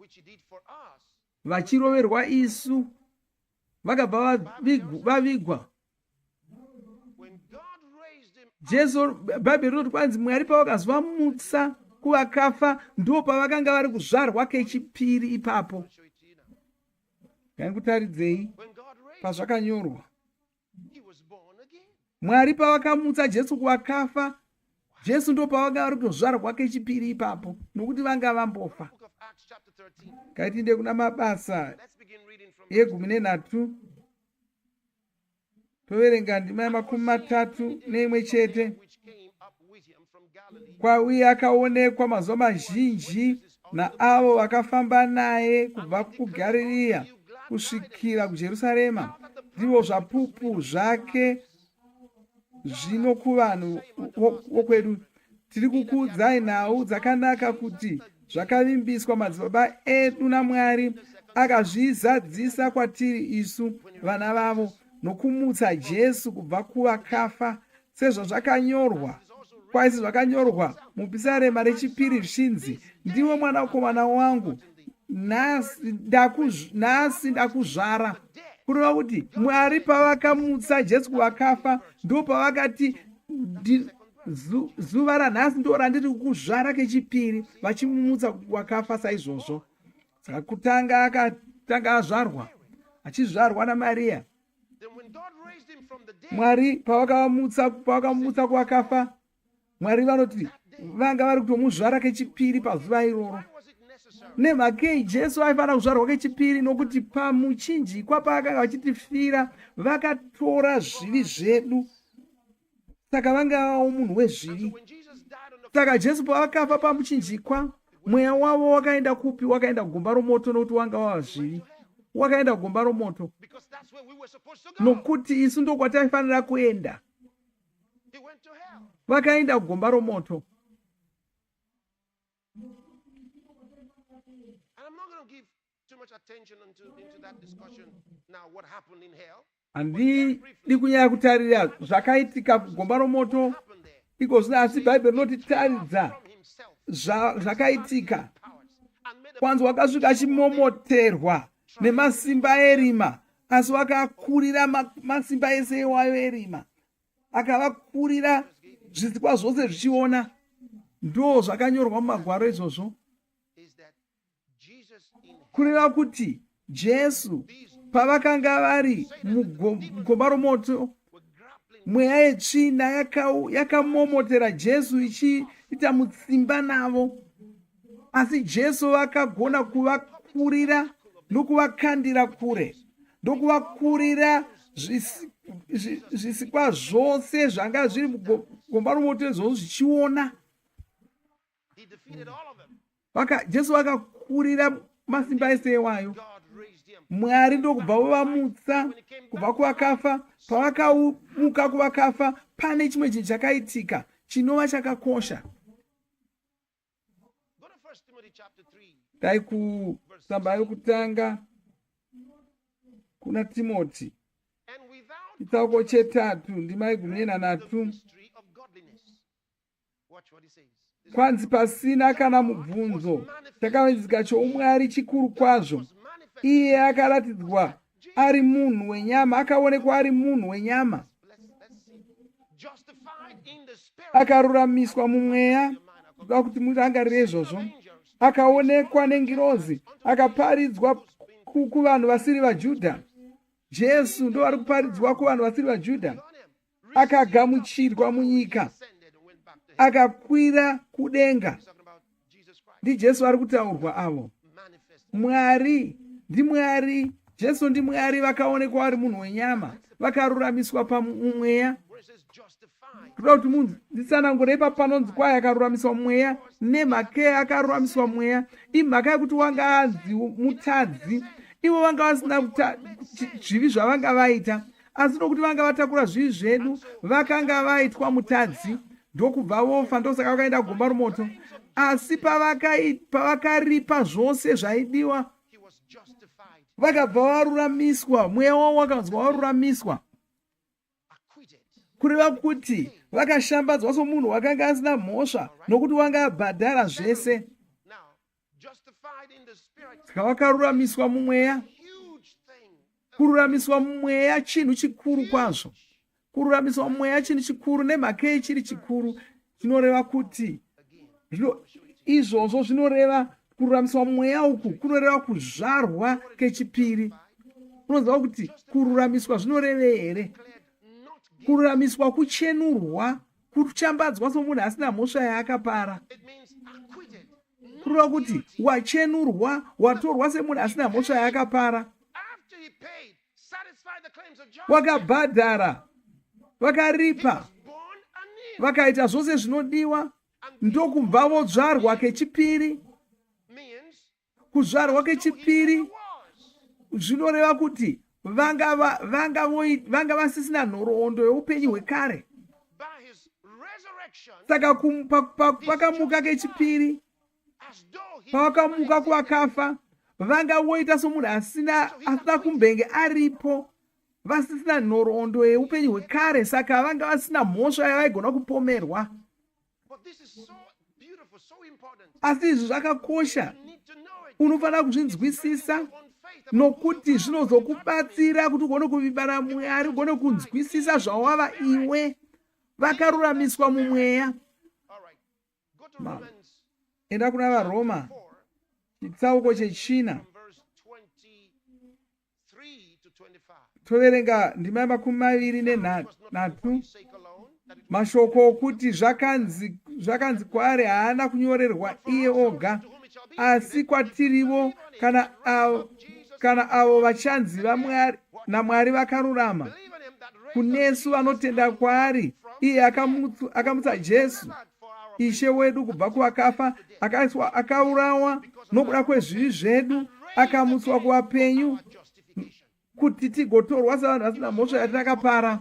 vachiroverwa isu, vakabva vavigwa. Jesu, Bhaibheri rinoti kwanzi Mwari pavakazvamutsa kuvakafa ndo pavakanga vari kuzvarwa kechipiri ipapo. Nganikutaridzei pazvakanyorwa. Mwari pavakamutsa Jesu kuvakafa, Jesu ndo pavanga vari kuzvarwa kechipiri ipapo, nokuti vanga vambofa. Ngaitiende kuna Mabasa ye13. Toverenga ndima ya31 kwauye akaonekwa mazuva mazhinji naavo vakafamba naye kubva kuGarirea kusvikira kuJerusarema, ndivo zvapupu zvake. Zvino kuvanhu vokwedu tiri kukuudzai nhau dzakanaka kuti zvakavimbiswa madzibaba edu naMwari akazvizadzisa kwatiri isu vana vavo nokumutsa Jesu kubva kuvakafa, sezvo zvakanyorwa kwaisi zvakanyorwa mupisarema rechipiri zvichinzi, ndiwe mwanakomana wangu, nhasi ndakuzvara. Kureva kuti Mwari pavakamutsa Jesu kuvakafa ndo pavakati zuva ranhasi ndo randiri kukuzvara kechipiri, vachimumutsa kuvakafa saizvozvo. Saka kutanga akatanga azvarwa, achizvarwa naMaria. Mwari pavakamutsa kuvakafa, Mwari vanoti vanga vari kutomuzvara kechipiri pazuva iroro. Nemhakei Jesu aifanira kuzvarwa kechipiri, nokuti pamuchinjikwa paakanga vachitifira vakatora zvivi zvedu, saka vanga vavo munhu wezvivi. Saka Jesu pavakafa pamuchinjikwa, mweya wavo wakaenda kupi? Wakaenda kugomba romoto, nokuti wanga wava zvivi. Wakaenda kugomba romoto nokuti isu ndokwataifanira kuenda. Vakaenda kugomba romoto. Handidi kunyanya kutarira zvakaitika kugomba romoto iko zvino, asi Bhaibheri rinotitaridza zvakaitika. Kwanzi wakasvika achimomoterwa nemasimba erima, asi wakakurira masimba ese iwayo erima, akavakurira zvisikwa zvose zvichiona. Ndo zvakanyorwa mumagwaro izvozvo, kureva kuti Jesu pavakanga vari mugomba romoto, mweya yetsvina yakamomotera Jesu ichiita mutsimba navo, asi Jesu vakagona kuvakurira nokuvakandira kure, ndokuvakurira zvisikwa zvose zvanga zviri mugomba romoto izvozvo zvichiona. Jesu vakakurira masimba ese iwayo. Mwari ndokubva vavamutsa kubva kuvakafa. Pavakamuka kuvakafa, pane chimwe chinhu chakaitika chinova chakakosha. Dai kutsamba yokutanga kuna Timoti, chitsauko 3 ndima 13. Kwanzi pasina kana mubvunzo chakavanzika choumwari chikuru kwazvo, iye akaratidzwa ari munhu wenyama, akaonekwa ari munhu wenyama, akaruramiswa mumweya. Kuda kuti murangarire izvozvo, akaonekwa nengirozi, akaparidzwa kuvanhu vasiri vaJudha. Jesu ndo ari kuparidzwa kuvanhu vasiri vaJudha. Akagamuchirwa munyika, akakwira kudenga. NdiJesu ari kutaurwa avo. Mwari ndiMwari, Jesu ndiMwari, vakaonekwa ari munhu wenyama, vakaruramiswa pamweya. Kuda kuti munhu nditsanangure ipapo panonzi kwaye akaruramiswa mumweya. Nemhaka akaruramiswa mumweya, imhaka yekuti wanga anzi mutadzi. Ivo vanga vasina zvivi zvavanga vaita, asi nokuti vanga vatakura zvivi zvedu, vakanga vaitwa mutadzi, ndokubva vofa. Ndosaka vakaenda kugomba romoto. Asi pavakaripa zvose zvaidiwa, vakabva varuramiswa. Mweya wavo wakanzwa waruramiswa, kureva kuti vakashambadzwa somunhu wakanga asina mhosva, nokuti wanga abhadhara zvese. Saka vakaruramiswa mumweya. Kururamiswa mumweya chinhu chikuru kwazvo. Kururamiswa mumweya chinhu chikuru. Nemhaka chiri chikuru, chinoreva kuti izvozvo zvinoreva kururamiswa mweya uku kunoreva kuzvarwa kechipiri. Unoziva kuti kururamiswa zvinoreve here? Kururamiswa kuchenurwa, kuchambadzwa somunhu asina mhosva yaakapara. Kureva kuti wachenurwa, watorwa semunhu asina mhosva yaakapara. Wakabhadhara, vakaripa, vakaita zvose zvinodiwa, ndokubva vodzvarwa kechipiri. Kuzvarwa kechipiri zvinoreva kuti vanga vasisina nhoroondo yeupenyu hwekare. Saka pakamuka kechipiri, pavakamuka kuvakafa, vanga voita somunhu asina kumbenge aripo, vasisina nhoroondo yeupenyu hwekare. Saka vanga vasina mhosva yavaigona kupomerwa. Asi izvi zvakakosha, unofanira kuzvinzwisisa, nokuti zvinozokubatsira kuti ugone kuvimba naMwari, ugone kunzwisisa zvawava iwe, vakaruramiswa mumweya. Enda kuna vaRoma chitsauko chechina, toverenga ndima ya 23. Mashoko okuti zvakanzi kwaari haana kunyorerwa iye oga, asi kwatirivo kana avo vachanzi naMwari vakarurama, kunesu vanotenda kwaari iye akamutsa Jesu Ishe wedu kubva kuvakafa, akaurawa nokuda kwezvivi zvedu, akamutswa kuvapenyu, kuti tigotorwa savanhu vasina mhosva yatakapara.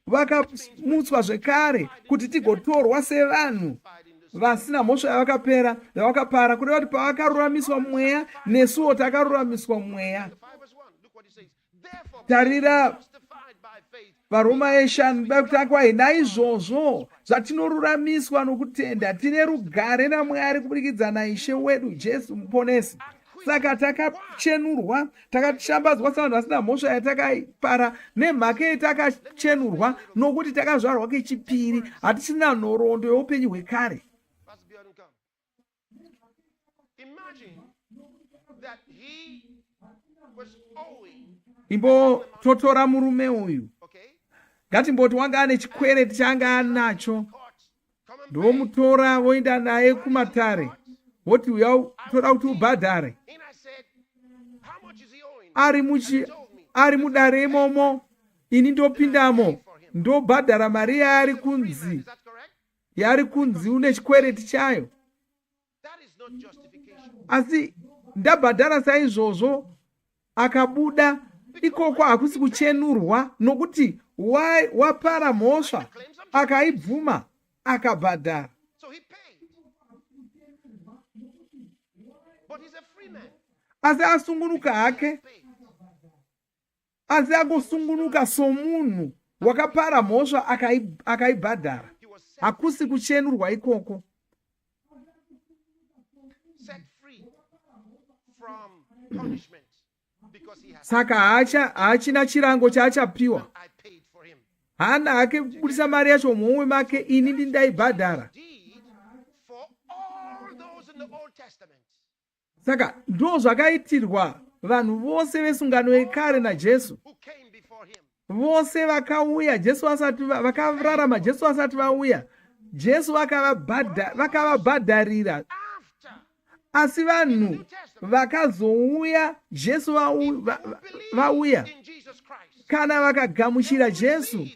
Vakamutswa zvekare kuti tigotorwa sevanhu vasina mhosva yavakapara, kureva kuti pavakaruramiswa mumweya, nesuwo takaruramiswa mumweya. Tarira vaRoma 5:5, naizvozvo zvatinoruramiswa nokutenda, tine rugare naMwari kubudikidza naIshe wedu Jesu Muponesi. Saka takachenurwa, takashambadzwa savanhu vasina mhosva yatakapara, nemhaka yetakachenurwa nokuti takazvarwa kechipiri, hatisina nhoroondo youpenyu hwekare. Imbototora murume uyu, ngatimboti wanga ane chikwereti chaanga anacho, ndomutora voenda naye kumatare, voti uya toda kuti ubhadhare. Ari mudare imomo, ini ndopindamo, ndobhadhara mari yaari kunzi une chikwereti chayo. Asi ndabhadhara saizvozvo akabuda, ikoko hakusi kuchenurwa, nokuti wapara mhosva akaibvuma akabhadhara. Asi asungunuka hake, asi agosungunuka somunhu wakapara mhosva akaibhadhara, hakusi kuchenurwa ikoko. Saka haachina chirango chaachapiwa, haana hake kubudisa mari yacho mumwe make, ini ndindaibhadhara. Saka ndo zvakaitirwa vanhu vose vesungano yekare naJesu, vose vakauya Jesu asati vakararama, Jesu asati vauya, Jesu vakavabhadharira. Asi vanhu vakazouya Jesu vauya, kana vakagamuchira Jesu,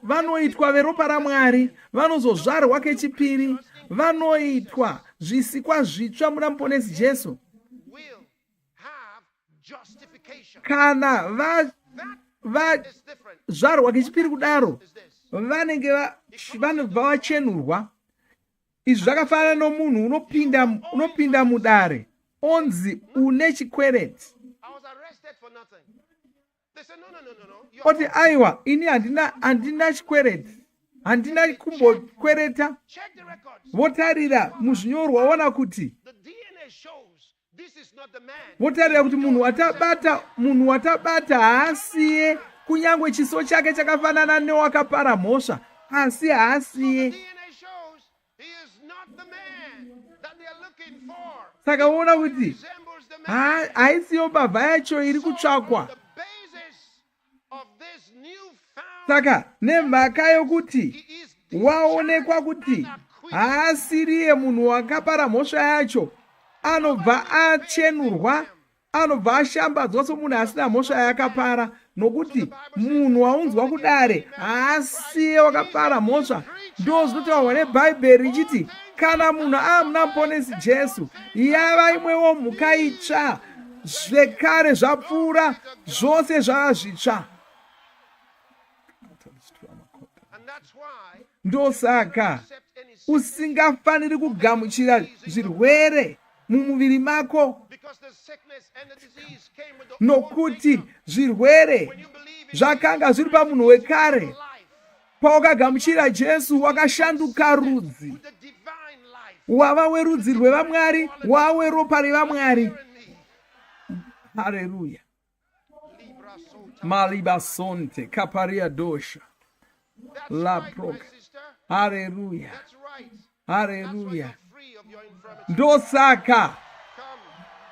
vanoitwa veropa raMwari, vanozozvarwa kechipiri, vanoitwa zvisikwa zvitsva muna Muponesi Jesu. Kana vazvarwa kechipiri kudaro, vanenge vanobva vachenurwa. Izvi zvakafanana nomunhu unopinda mudare, onzi une chikwereti. Oti aiwa, ini handina chikwereti, handina kumbokwereta. Votarira muzvinyorwa, wona kuti votarira kuti munhu watabata haasiye, kunyange chiso chake chakafanana newakapara mhosva, asi haasiye. saka uona kuti haisiyo mbavha yacho iri kutsvakwa. Saka nemhaka yokuti waonekwa kuti haasiriye munhu wakapara mhosva yacho, anobva achenurwa, anobva ashambadzwa somunhu asina mhosva yakapara, nokuti munhu waunzwa kudare haasiye wakapara mhosva. Ndo zvinotaurwa nebhaibheri richiti kana munhu amuna muponesi Jesu, yava imwewo mhuka itsva, zvekare zvapfuura, zvose zvava zvitsva. Ndosaka usingafaniri kugamuchira zvirwere mumuviri mako, nokuti zvirwere zvakanga zviri pamunhu wekare. Paukagamuchira Jesu wakashanduka rudzi, wava werudzi rwevamwari, wava weropa revamwari. Haleluya. Malibasonte kaparia dosha la proka. Haleluya. Haleluya.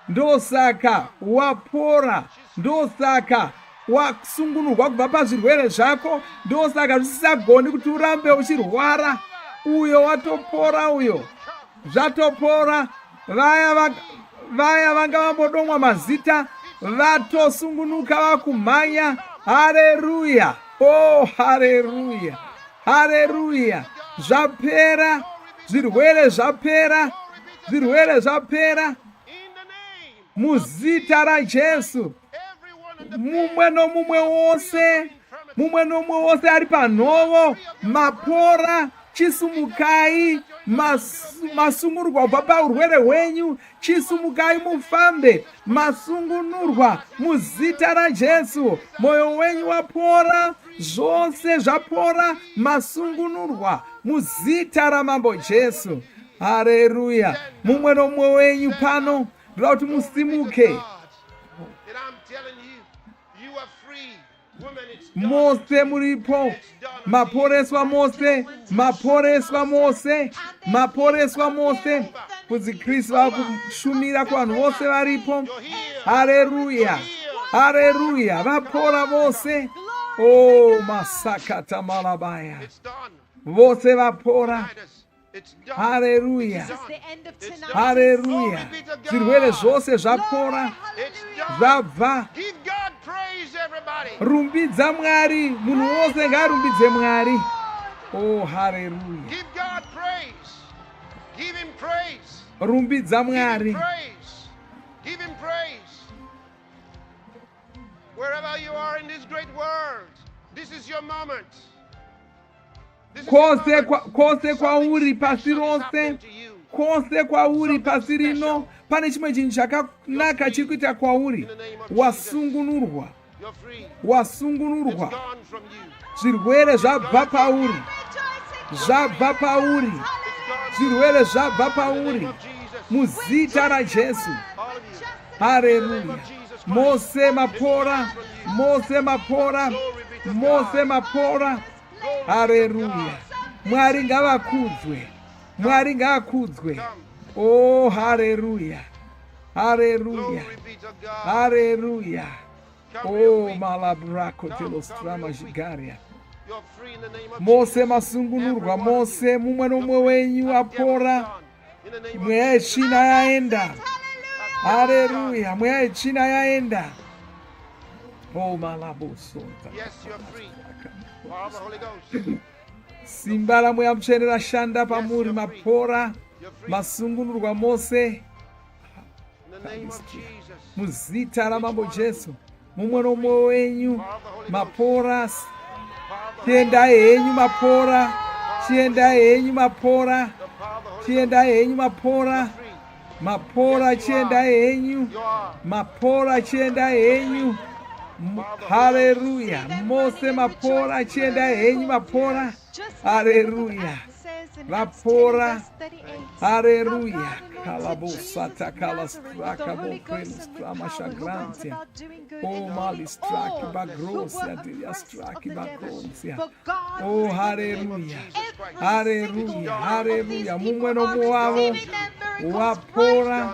Ndosaka wapora, ndosaka wasungunurwa kubva pazvirwere zvako, ndosaka zvisisagoni kuti urambe uchirwara. Uyo watopora, uyo zvatopora. Vaya vanga vambodomwa mazita vatosungunuka vakumhanya. Haleluya. Oh, haleluya. Haleluya. Zvapera, zvirwere zvapera, zvirwere zvapera muzita raJesu. Mumwe nomumwe wose ari panhovo, mapora, chisumukai, masungurwa kubva paurwere hwenyu, chisumukai mufambe, masungunurwa muzita raJesu. Mwoyo wenyu wapora, zvose zvapora, masungunurwa muzita ramambo Jesu. Haleluya. Mumwe nomumwe wenyu pano ndoda kuti musimuke. Mose muripo, maporeswa Mose, maporeswa Mose, maporeswa Mose. Kuti Kristu vakushumira kuvanhu vose varipo. Haleluya. Haleluya. Vapora vose. Oh, masakata malabaya. Vose vapora. Haleluya. Haleluya. Zvirwere zvose zvapora, zvabva. Rumbidza Mwari, munhu wose ngarumbidze Mwari. Oh, haleluya. Rumbidza Mwari. Give him praise. Wherever you are in this great world, this is your moment. Kwose kwauri pasi rose, kwose kwauri pasi rino, pane chimwe chinhu chakanaka chiri kuita kwauri. Wasungunurwa, wasungunurwa. Zvirwere zvabva pauri, zvabva pauri, zvirwere zvabva pauri muzita raJesu. Haleluya. Mose mapora, Mose mapora, Mose mapora. Haleluya. Mwari ngavakudzwe, Mwari ngavakudzwe. Oh, haleluya. Haleluya. Haleluya. Oh, malabrako telostrama jigaria. Mose masungunurwa, Mose mumwe nomumwe wenyu apora. Mweya yechina yaenda. Haleluya. Mweya yechina yaenda. Oh, malabosonta. Yes, you're free. Power of the Holy Ghost. Simba la mweya mtsvene rashanda pamuri, mapora, masungunurwa Mose. In the name of Jesus. Muzita ramambo Jesu. Mumwe nomumwe wenyu mapora. Chienda henyu mapora. Chienda henyu mapora. Chienda henyu mapora. Mapora chienda henyu. Mapora chienda henyu. Haleluya. Mose mapora chienda henyu mapora. Haleluya. Vapora. Haleluya. Kalabosata kalastraka boprelos trama shagrantia. Oh, malistraki bagrosia diliastraki bagrosia. Oh, haleluya. Haleluya. Haleluya. Mumwe nomumwe wavo wapora.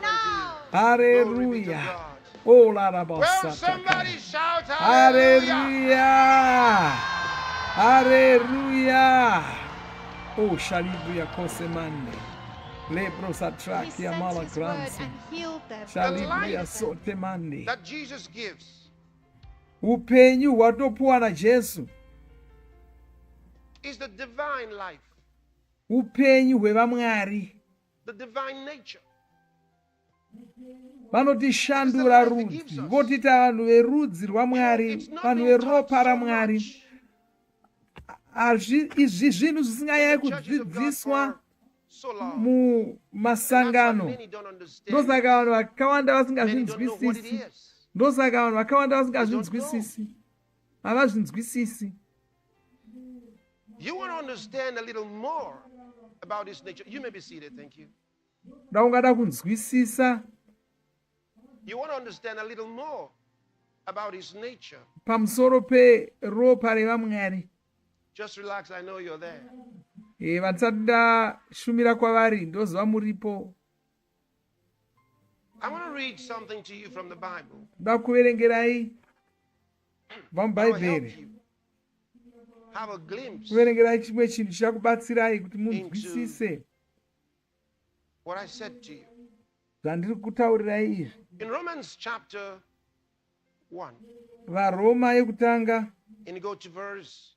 Hallelujah. Oh, la la Well, basata. somebody shout hallelujah. Hallelujah. Oh, shalibuya kosemande. Lebros He atrakia sent mala his word gransi. and healed them. Shalibuya sotemande. That Jesus gives Upenyu watopuwa na Jesu. is the divine life, Upenyu hwevamwari. the divine nature. Vanotishandura rudzi, votita vanhu verudzi rwaMwari, vanhu veropa raMwari. Izvi zvinhu zvisinganyanyi kudzidziswa mumasangano. Ndosaka vanhu vakawanda vasingazvinzwisisi. Ndosaka vanhu vakawanda vasingazvinzwisisi. Havazvinzwisisi. You want to understand a little more about his nature. You may be seated, thank you. Ungada kunzwisisa You want to understand a little more about his nature. pamusoro peropa revamwari. Just relax, I know you're there. Vatisati ndashumira kwavari ndoziva muripo. I want to read something to you from the Bible. Ndoda kuverengerai kubva mubhaibheri. Have a glimpse Kuverengerai chimwe chinhu chichakubatsirai kuti munzwisise what I said to you. zvandiri kutaurirai izvi. In Romans chapter 1, VaRoma yekutanga and you go to verse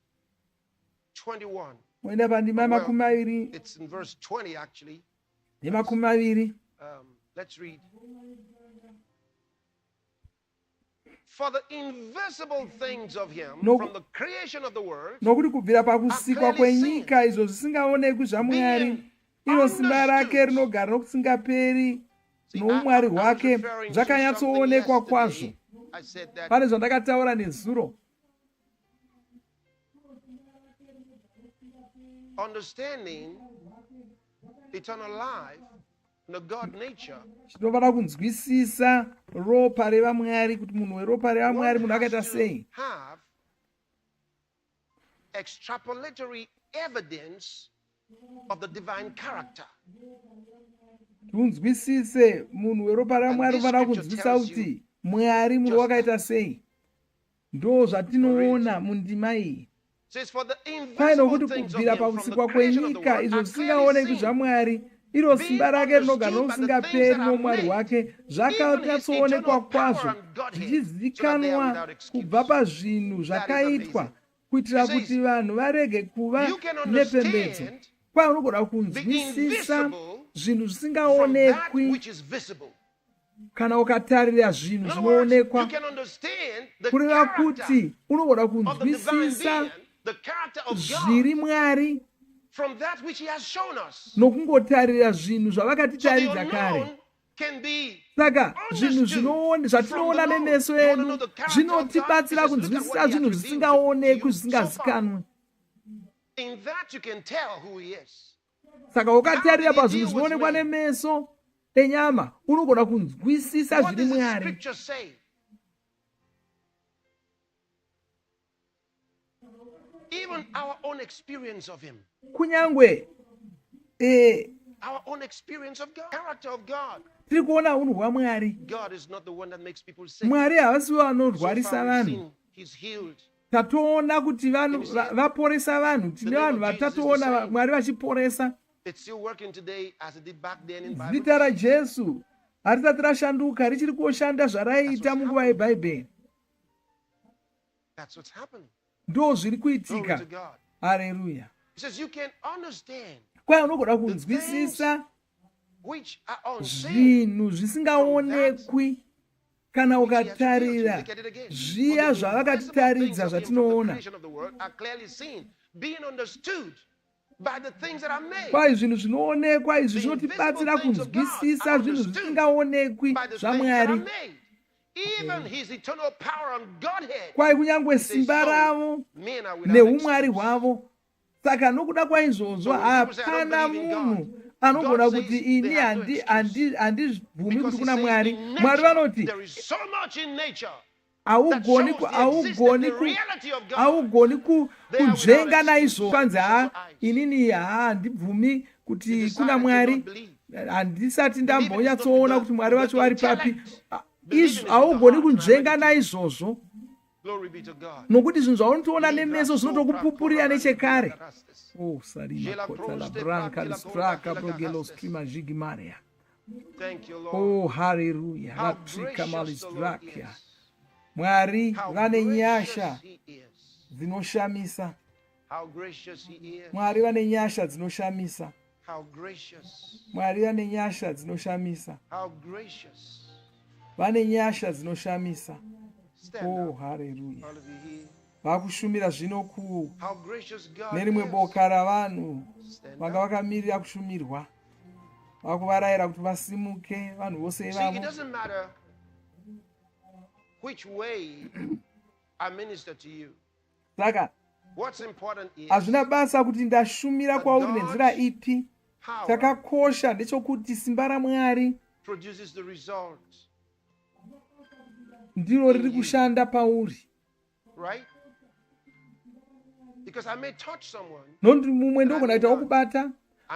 21. moenda pandima makumi maviri It's in verse 20 actually. nemakumi maviri. Let's read. For the invisible things of him from the creation of the world nokuti kubvira pakusikwa kwenyika izvo zvisingaonekwi zvaMwari, iro simba rake rinogara nokusingaperi noumwari hwake zvakanyatsoonekwa kwazvo. Pane zvandakataura nezuro. understanding eternal life, the God nature. Tinofanira kunzwisisa ropa revaMwari, kuti munhu weropa revaMwari munhu akaita sei. Have extrapolatory evidence of the divine character. Tunzwisise munhu weropa revaMwari unofanira kunzwisisa kuti Mwari munhu wakaita sei. Ndo zvatinoona mundima iyi. Paine kuti kubvira pakusikwa kwenyika izvo zvisingaonekwi zvaMwari, iro simba rake rinogara nokusingaperi noumwari hwake zvakanyatsoonekwa kwazvo, zvichizivikanwa kubva pazvinhu zvakaitwa kuitira kuti vanhu varege kuva nepembedzo. Kwai unogona kunzwisisa zvinhu zvisingaonekwi kana ukatarira zvinhu zvinoonekwa, kureva kuti unogona kunzwisisa zviri Mwari nokungotarira zvinhu zvavakatitaridza kare. Saka zvinhu zvatinoona nemeso edu zvinotibatsira kunzwisisa zvinhu zvisingaonekwi, zvisingazikanwi. Saka ukatarira pazvinhu zvinoonekwa nemeso enyama unogona kunzwisisa zviri Mwari. Even our own experience of him. Kunyangwe Our own experience of God, character of God. tiri kuona unhu hwaMwari. God is not the one that makes people sick. Mwari havasiwo vanorwarisa So far we've vanhu. seen he's healed. Tatoona kuti vanhu vaporesa vanhu. Tine vanhu vatatoona Mwari vachiporesa. It's still working today as it did back then in Bible. Zita raJesu harisati rashanduka, richiri kuoshanda zvaraita munguva yeBhaibheri. That's what's happening. Ndo zviri Glory kuitika. to God. Haleluya. He says you can understand Kwai unogona kunzwisisa which are unseen. zvinhu zvisingaonekwi kana ukatarira zviya zvavakatitaridza zvatinoona. Creation of the world are clearly seen, being understood by the things that are made. Kwai zvinhu zvinoonekwa izvi zvinotibatsira kunzwisisa zvinhu zvisingaonekwi zvaMwari. Even his eternal power and Godhead. Kwai kunyangwe simba ravo neumwari hwavo. Saka nokuda kwaizvozvo hapana munhu anogona kuti ini handibvumi kuti kuna Mwari. Mwari vanoti haugoni kunzvenga naizvo. Kwanzi inini handibvumi kuti kuna Mwari. handisati ndambonyatsoona kuti Mwari vacho vari papi. Haugoni kunzvenga naizvozvo, Glory be to God. nokuti zvinhu zvaunotoona nemeso zvinotokupupurira nechekare. Oh, sarina kota la branca listraka progelostri jigimaria. Thank you, Lord. Oh, hallelujah. Latrika malistrakia. Mwari vane nyasha dzinoshamisa. How gracious he is. Mwari vane nyasha dzinoshamisa. How gracious. Mwari vane nyasha dzinoshamisa. How gracious. Vane nyasha dzinoshamisa. Stand Oh, up. hallelujah. All of you here. Vakushumira zvino How gracious God nerimwe is. boka ravanhu Stand vanga up. vakamirira kushumirwa. Vakuvarayira kuti vasimuke vanhu vose See, it ivavo. doesn't matter which way I minister to you. Saka What's important is hazvina basa kuti ndashumira kwauri nenzira ipi. Chakakosha ndechokuti simba raMwari produces the result, ndiro riri kushanda pauri. right? Because I may touch someone, Nondi mumwe ndogona kuita wokubata,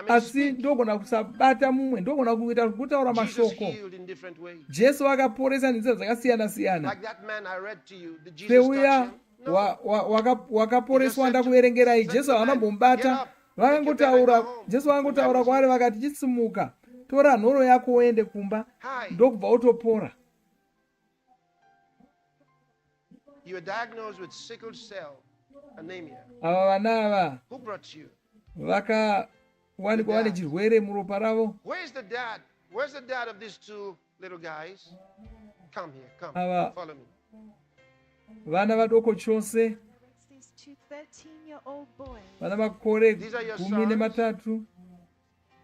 asi ndogona kusabata mumwe, ndogona kuita kutaura Jesus mashoko. healed in different ways. Jesu akaporesa nenzira dzakasiyana siyana. Like that man I read to you, did Jesus Seuya touch him? wakaporeswa ndakuverengerai, Jesu havanambomubata. Vakangotaura, Jesu vakangotaura kwaari vakati chitsimuka, tora nhoro yako uende kumba, ndokubva utopora. You were diagnosed with sickle cell anemia. Ava vana ava Who brought you? vakawanikwa vane chirwere muropa ravo. Where's the dad? Where's the dad of these two little guys? Come here, come. Ava- Follow me. Vana vadoko chose, These two 13-year-old boys. vana makore These are your 13.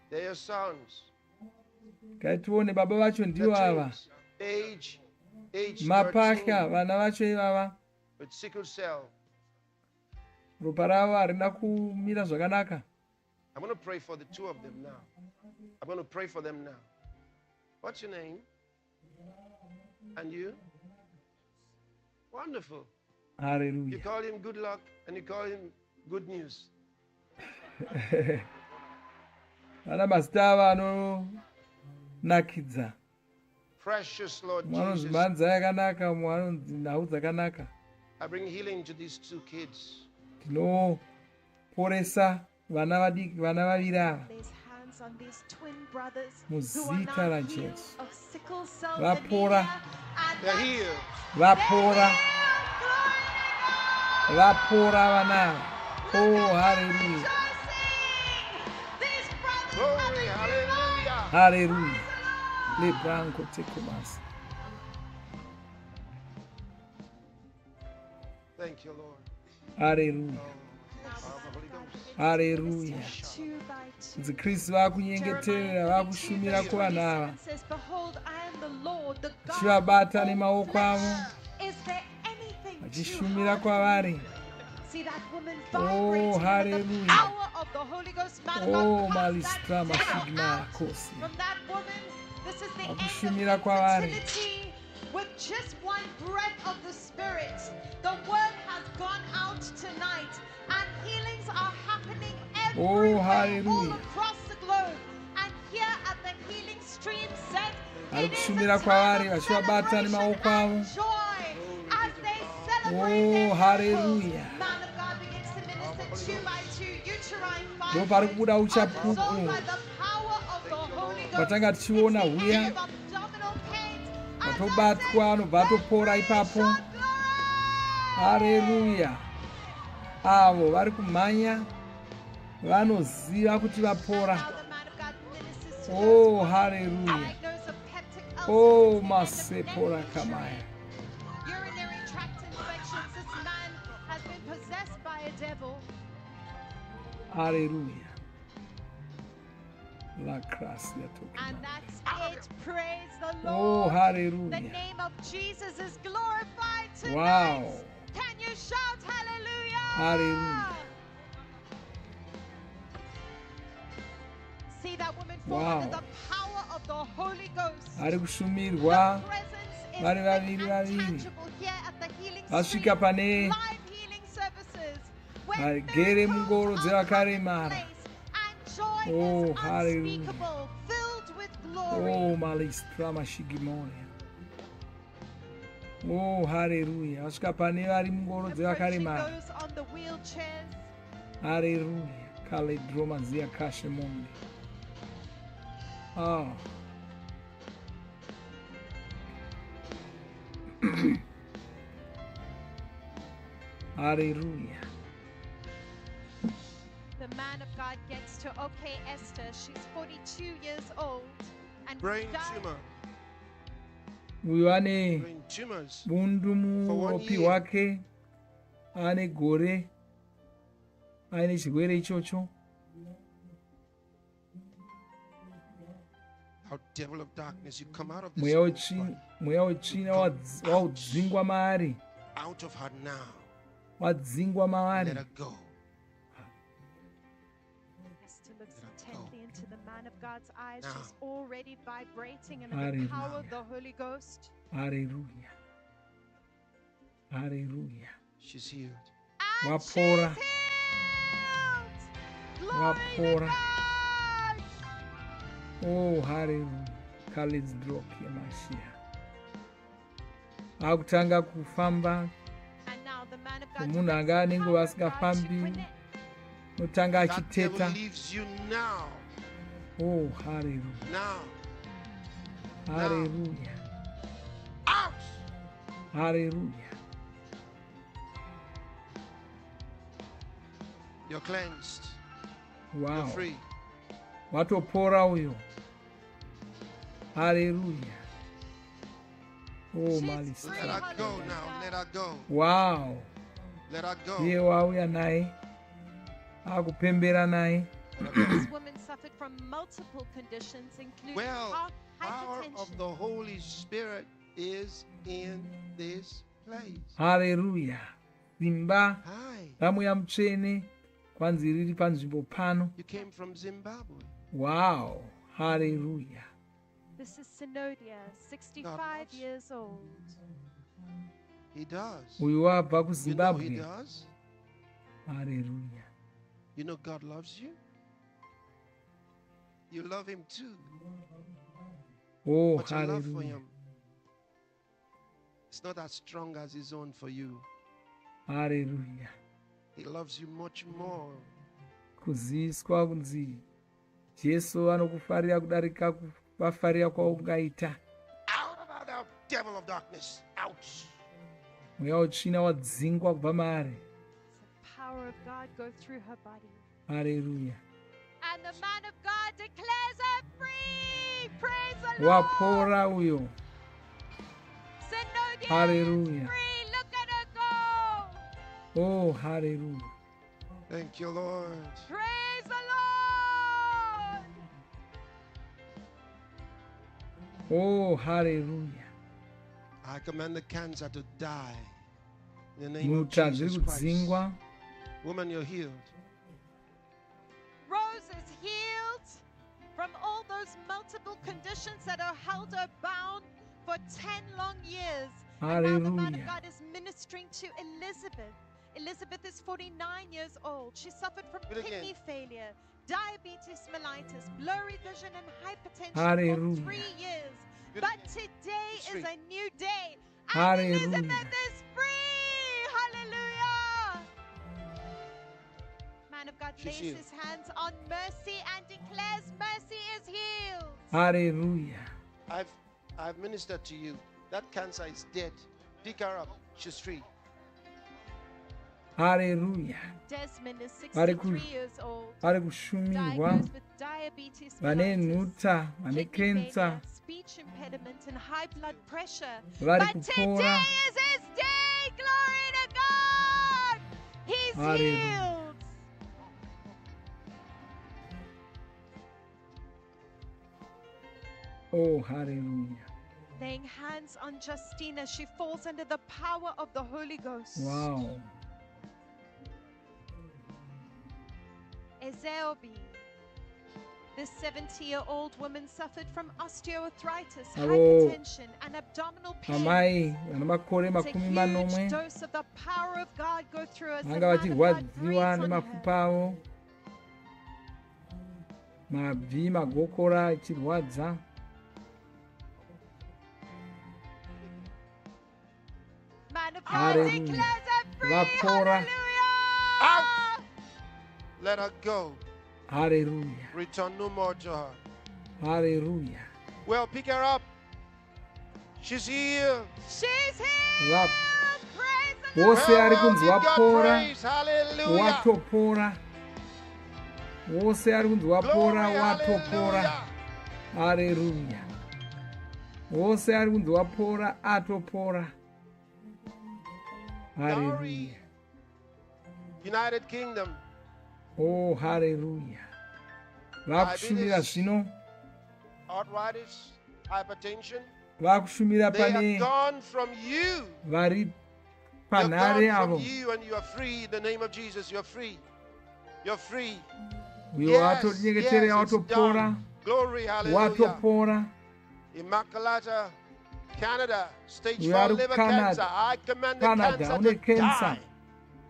They're your sons. Kaitione baba vacho ndivo ava. Age 13 Mapahla vana vacho ivava. with sickle cell. Ropa ravo harina kumira zvakanaka. I'm going to pray for the two of them now. I'm going to pray for them now. What's your name? And you? Wonderful. You Hallelujah. call him good luck and you call him good news. Vana mazita ava anonakidza. Precious Lord Mumwe anonzi Jesus, mhanza yakanaka, mumwe anonzi nhau dzakanaka. I bring healing to these two kids. Tinoporesa vana vadiki, vana vaviri ava. There's hands on these twin brothers Muzita who are now la healed Jesu. of sickle cell Vapora, anemia. And They're healed. vapora, vapora vana ava. Oh, hallelujah. Glory, hallelujah. Hallelujah. Le branco tecomas. Thank you, Lord. Hallelujah. Power of the Holy Ghost. Hallelujah. two by two. Dzikristu vakunyengeterera vakushumira kuvanhu ava. It says, "Behold, I am the Lord, the God Chivabata of all nemaoko avo. flesh. Is there anything too Vachishumira hard for kwavari. me?" See that woman Oh, vibrating with the hallelujah. power of the Holy Ghost. Man of God, Oh, cast that malistra devil masigma out kosi. from that woman. This is the end Vakushumira of kwavari. infertility. With just one breath of the Spirit, the word has gone out tonight, and healings are happening everywhere, all hallelujah. across the globe. And here at the Healing Stream set, Vari it is kushumira a kwavari time of vachivabata celebration nemaoko avo. and joy as they celebrate Oh, their miracles. hallelujah. Man of God begins to minister two by two, uterine Ndo pari fibroids, kubuda absorbed uchapupu. by the power of the Holy Ghost. Patanga tichiona It's the huya. end of abdominal pains. Vatobatwa anobva atopora ipapo. Haleluya. Avo vari kumhanya vanoziva kuti vapora. Oh, haleluya. Oh, masepora kamaya. Urinary tract infections. This man has been possessed by a devil. Haleluya. La gracia toca. And that's it. Praise the Oh, Lord. hallelujah. The name of Jesus is glorified tonight. Wow. Can you shout hallelujah? Hallelujah. See that woman fall Wow. under the power of the Holy Ghost. Vari kushumirwa The presence is vari thick vaviri and vaviri. tangible here at the Healing Vasvika Stream pane live healing services where vagere mungoro dzevakaremara. and joy Oh, is hallelujah. unspeakable, filled glory. Oh, malistra mashigimonia. Oh, hallelujah. Ashuka pane vari mungoro Approaching dzevakaremara. those on the wheelchairs. Hallelujah. Kale droma zia kashemonde. Ah. Hallelujah. The man of God gets to okay Esther. She's 42 years old and Brain died. tumor. Uyu ane Brain tumors. bundu For 1 muropi year. wake ane gore aine chirwere ichocho. Thou devil of darkness, you come out of this Mweya wetsvina waudzingwa maari. out of her now. Wadzingwa maari. Let her go. Esther looks intently into the man of God's eyes. Now. She's already vibrating in the Hallelujah. power of the Holy Ghost. Hallelujah. Hallelujah. She's healed. Wapora. Glory Wapora. Oh, hallelujah. Khalid's drop ya Mashiach. Akutanga kufamba. And now the man of God Munhu anga anenge vasingafambi. Notanga That devil achiteta. leaves you now. Oh, hallelujah. Now. Hallelujah. Out. Hallelujah. You're cleansed. Wow. You're free. Watopora uyo. Hallelujah. Oh, Malisa. Let her go now. Let her go. Wow. Let her go. Iye wauya naye. Akupembera naye. This woman suffered from multiple conditions, including Well, heart power hypertension. of the Holy Spirit is in this place. Hallelujah. Simba Hi. ramweya mutsvene kwanzi riri panzvimbo pano. You came from Zimbabwe. Wow. Hallelujah. This is Synodia, 65 years old. He does. Uyu wabva You know he kuZimbabwe. does. Hallelujah. You know God loves you. You love him too. Oh, But your love for hallelujah. him, it's not as strong as his own for you. Hallelujah. He loves you much more. Kuziviswa kunzi Jesu anokufarira kudarika kufarira kwaungaita. Out of the devil of darkness. Out. Mweya wetsvina wadzingwa kubva maari. Power of God go through her body. Hallelujah. And the man of God declares her free. Praise the Lord. Wapora uyo. Synodia Hallelujah. is free. Look at her go. Oh, hallelujah. Thank you, Lord. Praise the Lord. Oh, hallelujah. I command the cancer to die. In the name of Nyuta dziri Jesus Christ. kudzingwa. Woman, you're healed. Rose is healed from all those multiple conditions that have held her bound for 10 long years. And now the man of Hallelujah. God is ministering to Elizabeth. Elizabeth is 49 years old. She suffered from Do it kidney again. failure, diabetes mellitus, blurry vision, and hypertension Hallelujah. for 3 years. Do it But again. today It's is free. a new day. And Hallelujah. Elizabeth is free. Hallelujah. Man of God She's lays healed. his hands on Mercy and declares Mercy is healed. Hallelujah. I've ministered to you. That cancer is dead. Pick her up. She's free. Hallelujah. Desmond is Vari 63 ku- years old. vari kushumirwa Diagnosed with diabetes vane mellitus, nhuta vane kidney kensa failure, speech impediment, and high blood pressure. vari But kupora. today is his day. Glory to God. He's Hallelujah. healed. Oh, hallelujah. Laying hands on Justina, she falls under the power of the Holy Ghost. Wow. Ezeobi. This 70-year-old woman suffered from osteoarthritis, Avo hypertension, and abdominal pain. amai vane makore It's a makumi huge manomwe dose of the power of God go through us. The vanga man of God vachirwadziwa breathes on her. nemapfupa avo mabvi magokora achirwadza. And the blood Hallelujah. declares her free. Vapora. Out. Let her go. Hallelujah. Return no more to her. Hallelujah. Well, pick her up. She's here. She's here. Praise the Wose Lord. ari kunzi wapora. Praise. Hallelujah. Watopora. Wose ari kunzi wapora. Watopora. Hallelujah. Wose ari kunzi wapora. Atopora. Hallelujah. United Kingdom. Oh, hallelujah. Vakushumira zvino. Arthritis, hypertension. Vakushumira They are pane gone from you. vari You're panhare gone avo. from you and you are free in the name of Jesus. You're free. You're free. Uyo watonyengeterera watopora. Glory, hallelujah. Watopora. Immaculata, Canada, stage We 4 are liver Canada. cancer. I command the Canada, cancer une to cancer. die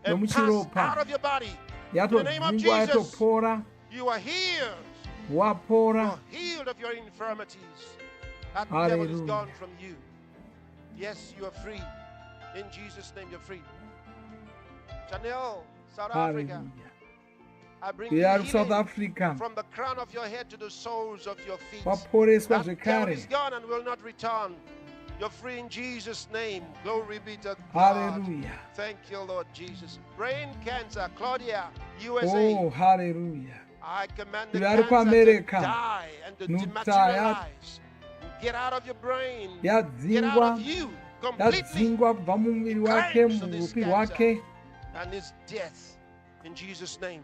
and pass Yomuchiropa. out of your body. In the name of Yatodzingwa Jesus, yatopora. you are healed. Wapora. You're healed of your infirmities. That devil is Hallelujah. gone from you. Yes, you are free. In Jesus' name, you're free. Chanel, South Africa. Hallelujah. I bring We you are South healing Africa. from the crown of your head to the soles of your feet. Vaporeswa That devil zvekare. is gone and will not return. You're free in Jesus' name. Glory be to God. Hallelujah. Thank you, Lord Jesus. Brain cancer, Claudia, USA. Oh, hallelujah. I command the Vari cancer to kuAmerica. die and to Nutaya. dematerialize. Get out of your brain. Get out Yadzingwa. of you completely. Yadzingwa kubva mumuviri wake, Crimes of this murupi cancer rwake. and his death in Jesus' name.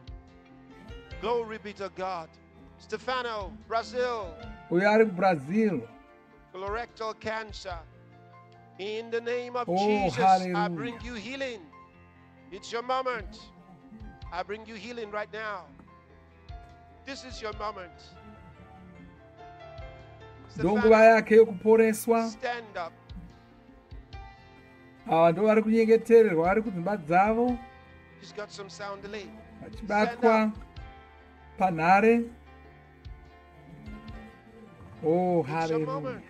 Glory be to God. Stefano, Brazil, Uyo ari kuBrazil. colorectal cancer. In the name of Oh, Jesus, I hallelujah. bring you healing. It's your moment. I bring you healing right now. This is your moment. Ndonguva yake yokuporeswa. Stand up. Ava ndo vari kunyengetererwa vari kudzimba dzavo. He's got some sound delay. Vachibatwa panhare. Oh, It's your hallelujah. moment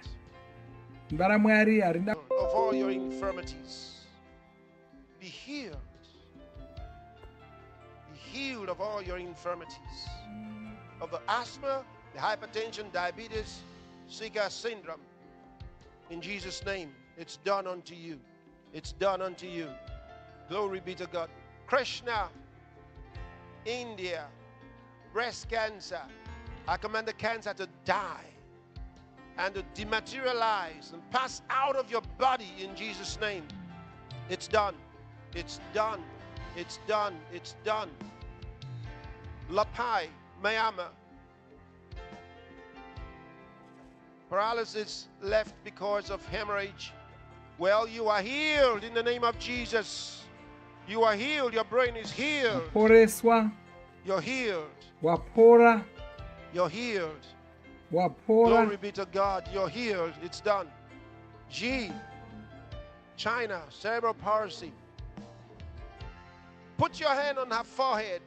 Simba raMwari harina of all your infirmities. Be healed. Be healed of all your infirmities. Of the asthma, the hypertension, diabetes, Zika syndrome. In Jesus' name, it's done unto you. It's done unto you. Glory be to God. Krishna, India, breast cancer. I command the cancer to die and to dematerialize and pass out of your body in Jesus' name. It's done. It's done. It's done. It's done. Lapai, Myanmar. Paralysis left because of hemorrhage. Well, you are healed in the name of Jesus. You are healed. Your brain is healed. poreswa. You're healed. Wapora. You're healed. Wapora. Glory be to God. You're healed. It's done. G. China. Cerebral palsy. Put your hand on her forehead.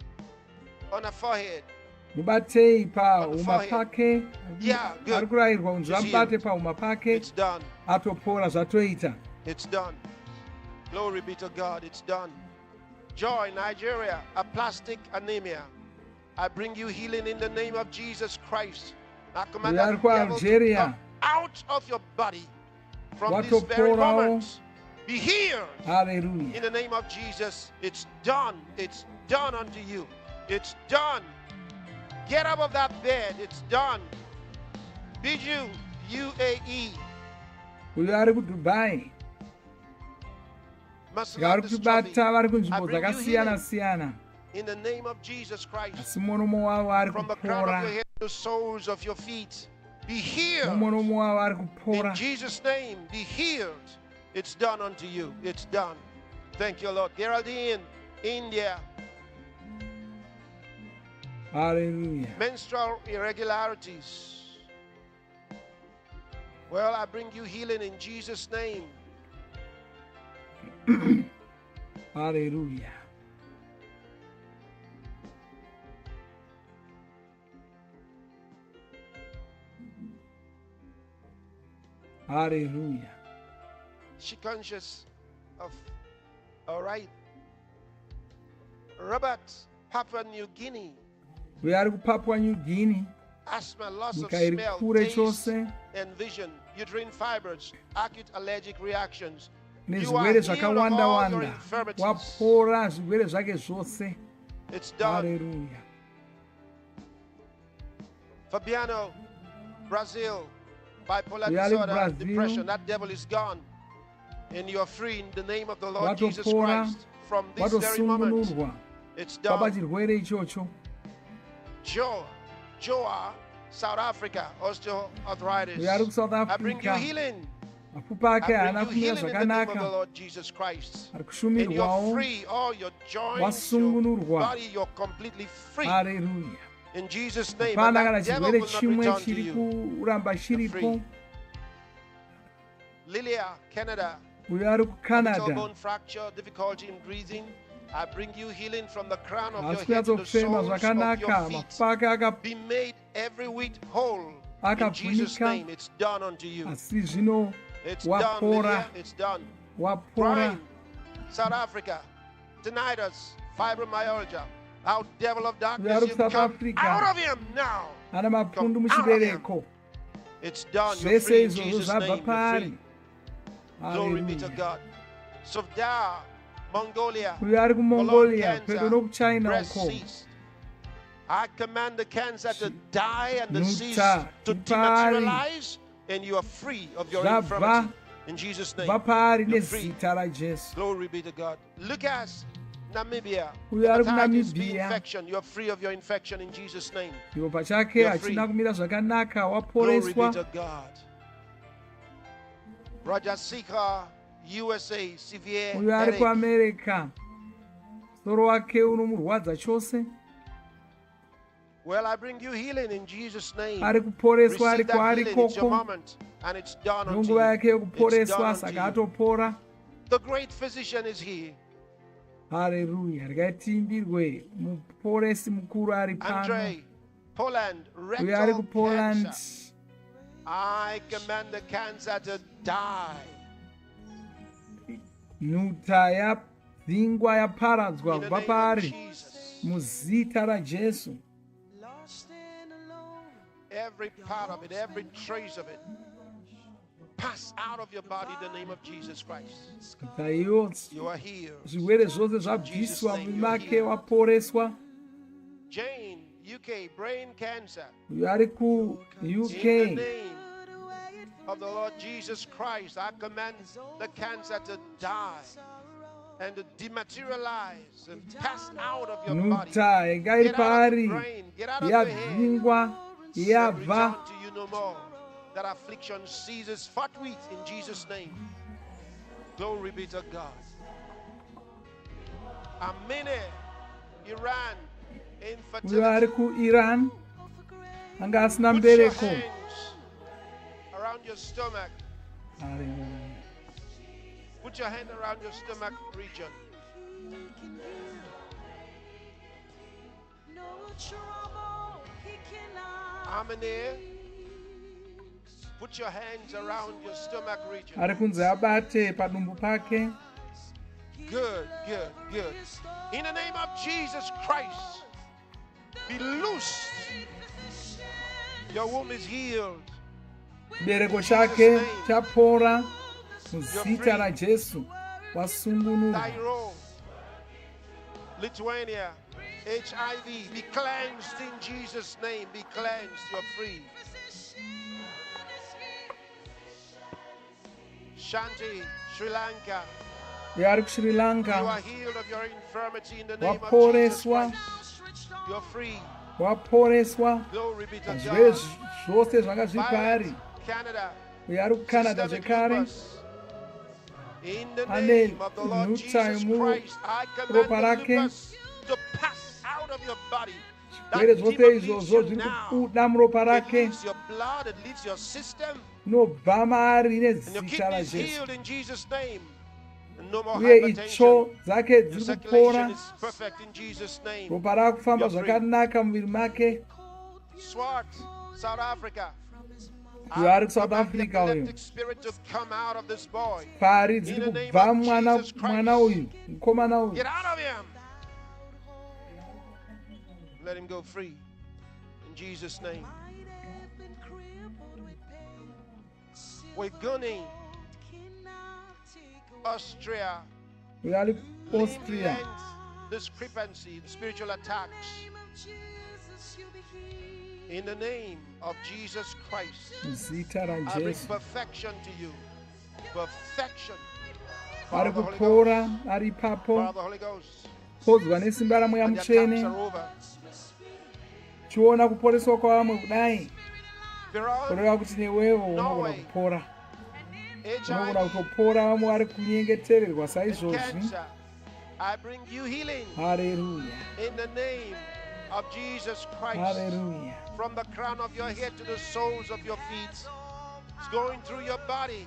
On her forehead. Mubatei pauma pake. Yeah, good. Ari kurayirwa kunzi She's vamubate healed. pauma pake. It's done. Atopora zvatoita. It's done. Glory be to God. It's done. Joy, Nigeria, aplastic anemia. I bring you healing in the name of Jesus Christ. I command that devil to come out of your body from this very moment. Be healed. Hallelujah. In the name of Jesus. It's done. It's done unto you. It's done. Get up of that bed. It's done. Biju, UAE. Uyo ari kuDubai. Vari kutibata vari kunzvimbo dzakasiyana siyana. In the name of Jesus Christ. Asi munomo wavo ari From the crown of your kupora. head to the soles of your feet. Be healed. Mumunomo wavo ari kupora. In Jesus' name, be healed. It's done unto you. It's done. Thank you, Lord. Geraldine, India. Hallelujah. Menstrual irregularities. Well, I bring you healing in Jesus' name. Hallelujah. Hallelujah. She conscious. All right. Robert, Papua New Guinea. We are Papua New Guinea. Asthma, loss of Mukairi smell, kure taste, chose. and vision, uterine fibroids, acute allergic reactions. You are Nezvirwere healed of zvakawanda all your wanda. infirmities. Wapora zvirwere zvake zvose. It's done. Hallelujah. Fabiano, Brazil, bipolar We are in disorder, Brazil. depression, that devil is gone. And you are free in the name of the Lord Jesus Watopora, Christ from this very moment. watosungunurwa. It's Papa done. chirwere ichocho. Joa, South Africa, osteoarthritis. We are in South I bring you Africa. healing. Mafupa ake I haana bring you kumira healing in the name of the zvakanaka. Lord Jesus Christ. Ari And you're kushumirwawo. free, all your joints, your Wasungunurwa. body, you're completely free. Hallelujah. In Jesus' name, Hapana and kana that devil chirwere will not chimwe return to chiri you. kuramba You're free. chiripo. Lilia, Canada. Uyo ari Orbital kuCanada. bone fracture, difficulty in breathing. I bring you healing from the crown of Asi your head to the kunyatso soles of your zvakanaka. feet. Mafupa ake Be made every whit whole. In Jesus' akavhunika. name, it's done unto you. Asi zvino It's done, wapora. Lilia. It's done. Wapora. Brian, South Africa. Tinnitus, fibromyalgia. How devil of darkness, Uyo ari you kuSouth come Africa. out of him now. Ana mapundu Come out of him. muchibereko. It's done. You're Zvese free in izvozvo Jesus' zvabva name. You're pari. free. Glory be to Hallelujah. God. Sofdar, Mongolia. Uyo ari Colon kuMongolia cancer, pedo nokuChina breast uko. cyst. I command the cancer to die and the cyst Nuta, to ipari. dematerialize, and you are free of your Zvabva infirmity. In Jesus' name, vapari you're free. nezita raJesu. Glory be to God. Lucas, Namibia. Uyo ari Hepatitis B kuNamibia. infection. You're free of your infection in Jesus' name. Iwo pachake You're free. hachina kumira zvakanaka. Glory be Waporeswa. to God. Rajasika, USA, severe Uyo ari headache. kuAmerica. Soro wake unomurwadza chose. Well, I bring you healing in Jesus' name. Ari kuporeswa Receive that ari healing. It's your koko. moment, and it's done unto Nunguva yake you. It's yekuporeswa done saka unto you. atopora. The great physician is here. Haleluya. Ngatiimbirwe muporesi mukuru ari pano. Andre, Poland, Uyo ari rectal kuPoland. cancer. I command the cancer to die. Nuta yadzingwa yaparadzwa In the kubva name of paari. Jesus. Muzita raJesu. Every part of it, every trace of it, pass out of your body in the name of Jesus Christ. Nyika yose. You are healed. Zvirwere zvose zvabviswa muviri make waporeswa. Jane, UK, brain cancer. Uyo ari In the kuUK. name of the Lord Jesus Christ, I command the cancer to die and to dematerialize and pass out of your body. Nuta inga iri Get out of your paari. brain, get out of your head. Yadzingwa. And Yabva. return to you no more. That affliction ceases forthwith in Jesus' name. Glory be to God. Amene, Iran, Uyo ari infertility. kuIran. Anga asina Put your mbereko. hands around your stomach. Hallelujah. Put your hand around your stomach region. Amene, put your hands around your stomach region. Ari kunzi abate padumbu pake. Good, good, good. In the name of Jesus Christ, be loosed. Your womb is healed. Chibereko chake chapora. Muzita raJesu. Wasungunurwa. Tyro, Lithuania, HIV, be cleansed in Jesus' name. Be cleansed. You're free. Shanti, Sri Lanka. Uyo ari kuSri You are Lanka. healed of your infirmity in the name of Jesus Waporeswa. Christ. You're free. Waporeswa. Glory be to Pazvirwere God. zvose zvanga zviri paari. Violet, Canada. Uyo ari kuCanada Systemic zvekare. lupus. In the Ane name of the Lord nhuta Jesus Christ, I ropa command the rake. lupus to pass out of your body. Zvirwere That zvose demon leaves izvozvo you zviri now. kubuda muropa It rake. leaves your blood, it leaves your system, Nobva maari and your nezita kidneys raJesu. healed in Jesus' name. And no more Uye hypertension. itsvo dzake Your dziri circulation kupora. is perfect in Jesus' name. Ropa rakufamba You're free. zvakanaka muviri make. Swart, South Africa. ari South Africa uyu epileptic spirit to come out of this boy. pari In dziri the name kubva of mwana Jesus Christ. uyu mukomana uyu Get out of him. Let him go free. In Jesus' name. We're gunning Austria. uyu ari Austria End discrepancy, spiritual attacks. In the name of Jesus Christ, zita ra I bring Jesu perfection to you. Perfection. ari Father, the Holy kupora Ghost. ari ipapo Father, the Holy Ghost. podzwa nesimba ramweya And the attacks mutsvene are over. chiona kuporeswa kwavamwe kudai Iran, kureva kuti newewo unogona Norway, kupora unogona HIV, kutopora vamwe vari kunyengetererwa and saizvozvi cancer. I bring you healing haleluya in the name of Jesus Christ. haleluya From the crown of your head to the soles of your feet. It's going through your body.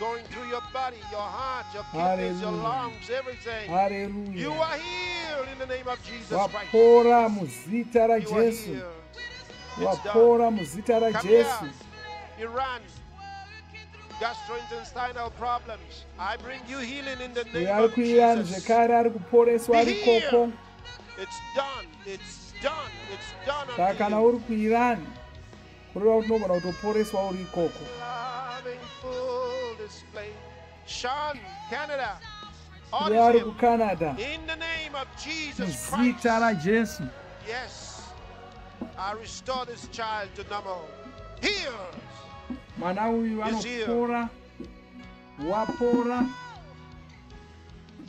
Going through your body, your heart, your kidneys, your Hallelujah. lungs, everything. Hallelujah. You are healed in the name of Jesus Christ. wapora muzita ra You are Jesu healed. It's wapora done. muzita ra Come Jesu here. Iran, gastrointestinal problems. I bring you healing in the uyu name ari of kuirani Jesus. zvekare ari kuporeswa Be ari healed. ikoko It's done. It's done. It's done saka unto kana you. uri kuirani kureva kuti unogona kutoporeswa uri ikoko Loving full display. Sean, Canada. uyu ari Autism. kucanada In the name of Jesus Christ. muzita ra Jesu Yes. I restore this child to normal. Healed. mwana uyu Is here. anopora wapora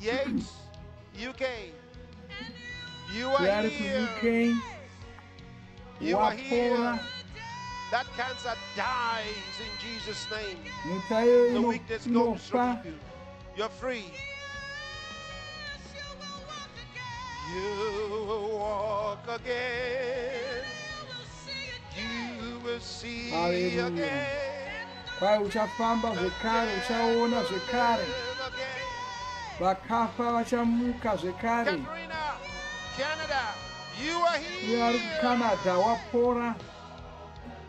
Yates, UK. You are uyu ari here. ku-UK You are here. wapora That cancer dies in Jesus' name. nyika iyo The weakness goes inofa from you. You're free. You will walk again. You will see Hallelujah. again. kwai uchafamba zvekare uchaona zvekare vakafa vachamuka zvekare Katrina, Canada, you are uyu ari here. kucanada wapora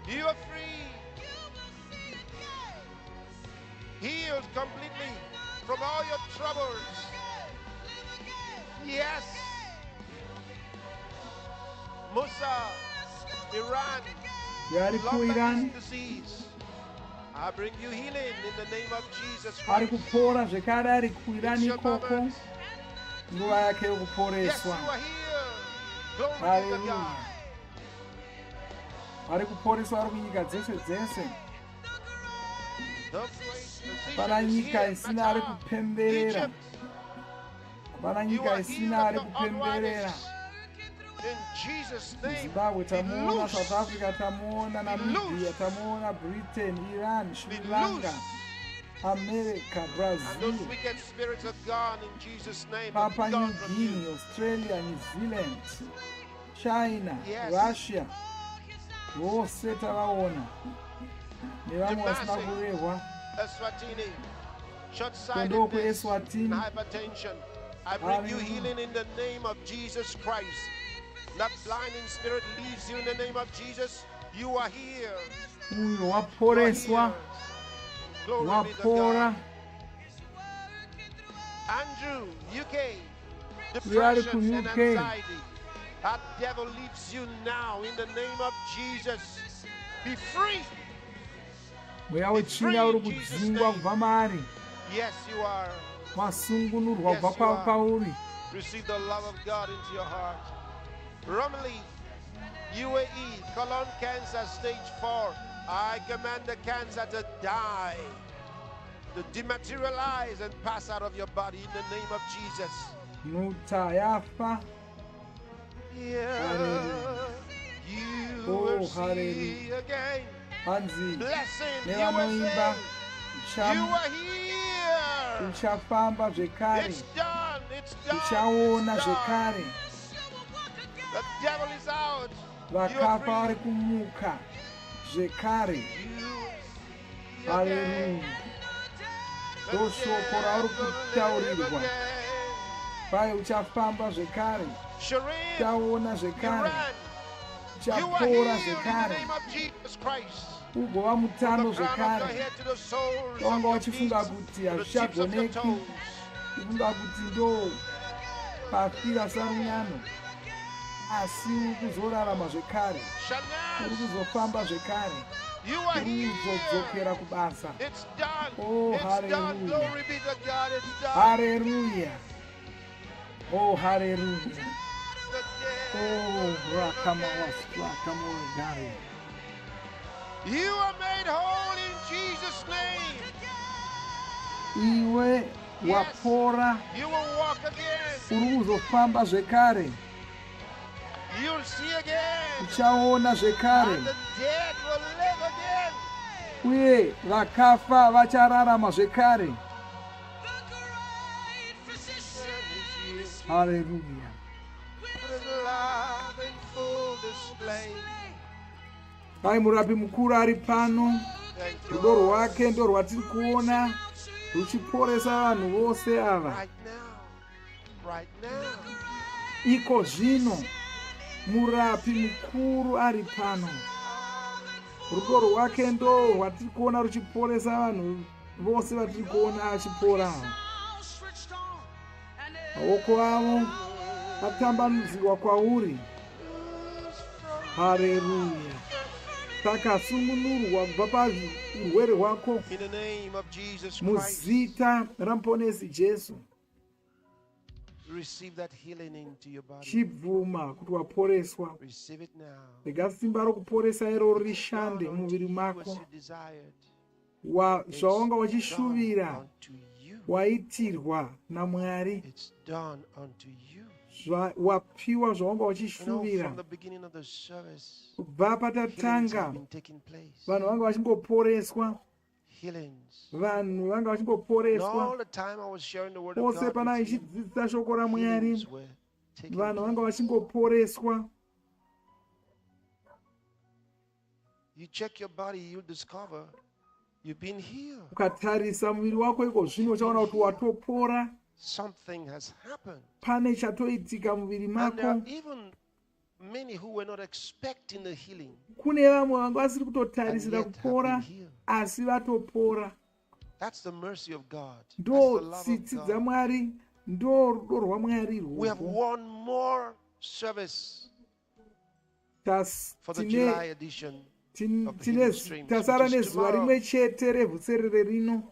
You are free. Healed completely from all your troubles. Yes. Musa, Iran, uyu ari kuirani lumbago disease. I bring you healing in the name of Jesus ari Christ. kupora zvekare ari kuirani It's your ikoko moment. nguva yake Yes, you yokuporeswa are here. Glory to haleluya God. ari kuporeswa ari kunyika dzese dzese The great physician hapana is nyika here. isina ari Qatar, kupemberera Egypt, hapana you nyika are isina healed ari of the kupemberera arthritis. In Jesus' name, zimbabwe be tamuona loose. south africa tamuona namibia tamuona britain iran sri Be lanka loose. america And brazil those wicked spirits are gone in Jesus' name. papua They're new gone from guinea you. australia new zealand china Yes. russia vose tavaona nevamwe vasina Damascus, kurehwa Eswatini, short-sightedness kondoko and eswatini hypertension. I bring you Hallelujah. healing in the name of Jesus Christ. That blinding spirit leaves you in the name of Jesus. You are here. uyu You are waporeswa here. Glory be to wapora God. Andrew, UK. We are Depression in and UK. anxiety. That devil leaves you now in the name of Jesus. Be free. mweya wetsvina uri kudzingwa kubva maari Yes, you are. wasungunurwa Yes, kubva you are. pauri Receive the love of God into your heart. Romilly, UAE, colon cancer stage 4. I command the cancer to die, to dematerialize and pass out of your body in the name of Jesus. nuta yafa Yeah. You Oh, will see hallelujah. again. hanzi Blessing, nevanoimba USA. You are here. uchafamba zvekare It's done. It's done. uchaona It's done. zvekare The devil is out. You are vakafa free. vari kumuka zvekare haleluya ndoshoko rauri kutaurirwa kwai uchafamba zvekare Shireen, uchaona zvekare Iran, you are uchapora healed in the zvekare name of Jesus Christ. ugova From mutano the crown of your zvekare. head to the soles Wanga of your feet, uchifunga kuti to the tips of your hazvichagoneki, toes. uchifunga kuti ndo pafira sarungano, asi uri kuzorarama zvekare, uri kuzofamba zvekare, uri kuzodzokera kubasa. It's done. Oh, It's done. hallelujah. Glory be to God. It's done. Hallelujah. Oh, hallelujah. Oh, Rakamawasplakamoegari. You are made whole in Jesus' name. Iwe wapora, You will walk again. uri kuzofamba zvekare, You'll see again. uchaona zvekare, And the dead will live again. uye vakafa vachararama zvekare. Hallelujah. With love in full display. Pai murapi mukuru ari pano, rudo rwake ndo rwatiri kuona ruchiporesa vanhu vose ava. Right now. Iko zvino murapi mukuru ari pano, rudo rwake ndo rwatiri kuona ruchiporesa vanhu vose vatiri kuona achipora. Maoko avo atambanudzirwa kwauri. Haleluya. Takasungunurwa kubva paurwere hwako In the name of Jesus Christ. muzita ramuponesi Jesu. Receive that healing into your body. Chibvuma kuti waporeswa. Receive it now. Rega simba rokuporesa iro rishande mumuviri mako. What you desired. Zvawanga wachishuvira waitirwa naMwari. It's done unto you. Wapiwa zvawanga You know, wachishuvira. from the beginning of the service, Kubva healings patatanga have been taking place. vanhu vanga vachingoporeswa. Healings. Vanhu vanga And vachingoporeswa. all the time I was sharing the word of Pose God pana with you, ichidzidzisa shoko raMwari, healings were taking vanhu vanga place. vachingoporeswa. You check your body, you discover you've been healed. Ukatarisa muviri wako iko zvino uchaona kuti watopora. Something has happened. Pane chatoitika muviri And there are mako. even many who were not expecting the healing. Kune vamwe vanga vasiri kutotarisira kupora asi vatopora. That's the mercy of God. That's the Ndo love of tsitsi God. dzaMwari, ndo rudo rwaMwari We have rwurwo. one more service for the July edition of the Healing Streams, Tasara which is nezuva tomorrow. rimwe chete revhuserere rino.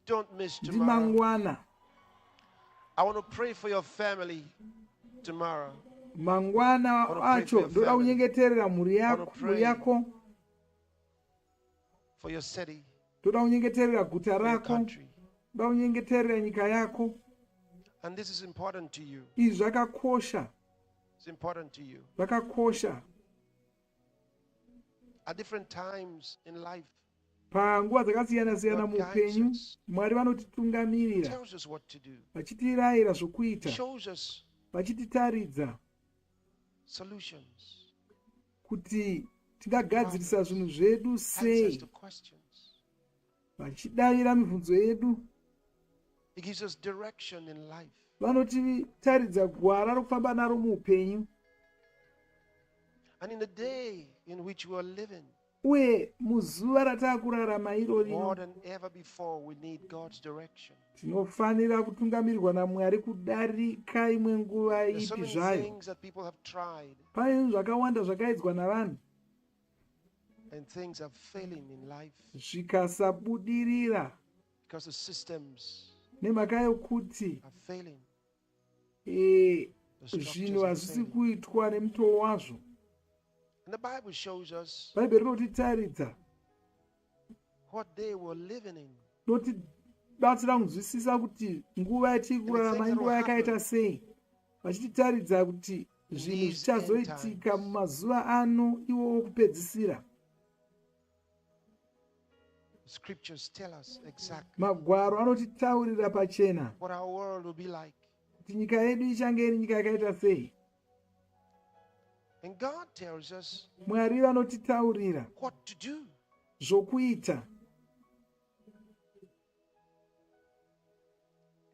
Don't miss tomorrow. Ndimangwana. I want to pray for your family tomorrow. Mangwana acho ndoda kunyengeterera mhuri yako. For your city, Ndoda kunyengeterera guta for your rako. country. Ndoda kunyengeterera nyika yako. And this is important to you. Izvi zvakakosha. It's important to you. Zvakakosha. At different times in life, Panguva dzakasiyana-siyana muupenyu, Mwari vanotitungamirira, tells us what to do. vachitirayira zvokuita, Shows us vachititaridza solutions. kuti tingagadzirisa zvinhu zvedu Answers sei, to questions. vachidavira mibvunzo yedu. It gives us direction in life. Vanotitaridza gwara rokufamba naro muupenyu. And in the day in which we are living, Uye muzuva rataakurarama iro more rino, than ever before, we need God's direction. tinofanira kutungamirirwa naMwari kudarika imwe nguva There's so ipi many zvayo. things that people have tried, Pane zvinhu zvakawanda zvakaidzwa navanhu and things are failing in life zvikasabudirira because the systems nemhaka yokuti are failing. zvinhu hazvisi kuitwa nemutoo wazvo. And the Bible shows us Bhaibheri rinotitaridza, what day we're living in. rinotibatsira kunzwisisa kuti nguva yatiri kurarama inguva yakaita sei, vachititaridza kuti zvinhu zvichazoitika mumazuva ano iwo okupedzisira. Scriptures tell us exactly Magwaro anotitaurira pachena what our world will be like. kuti nyika yedu ichange iri nyika yakaita sei. And God tells us Mwari vanotitaurira what to do. zvokuita.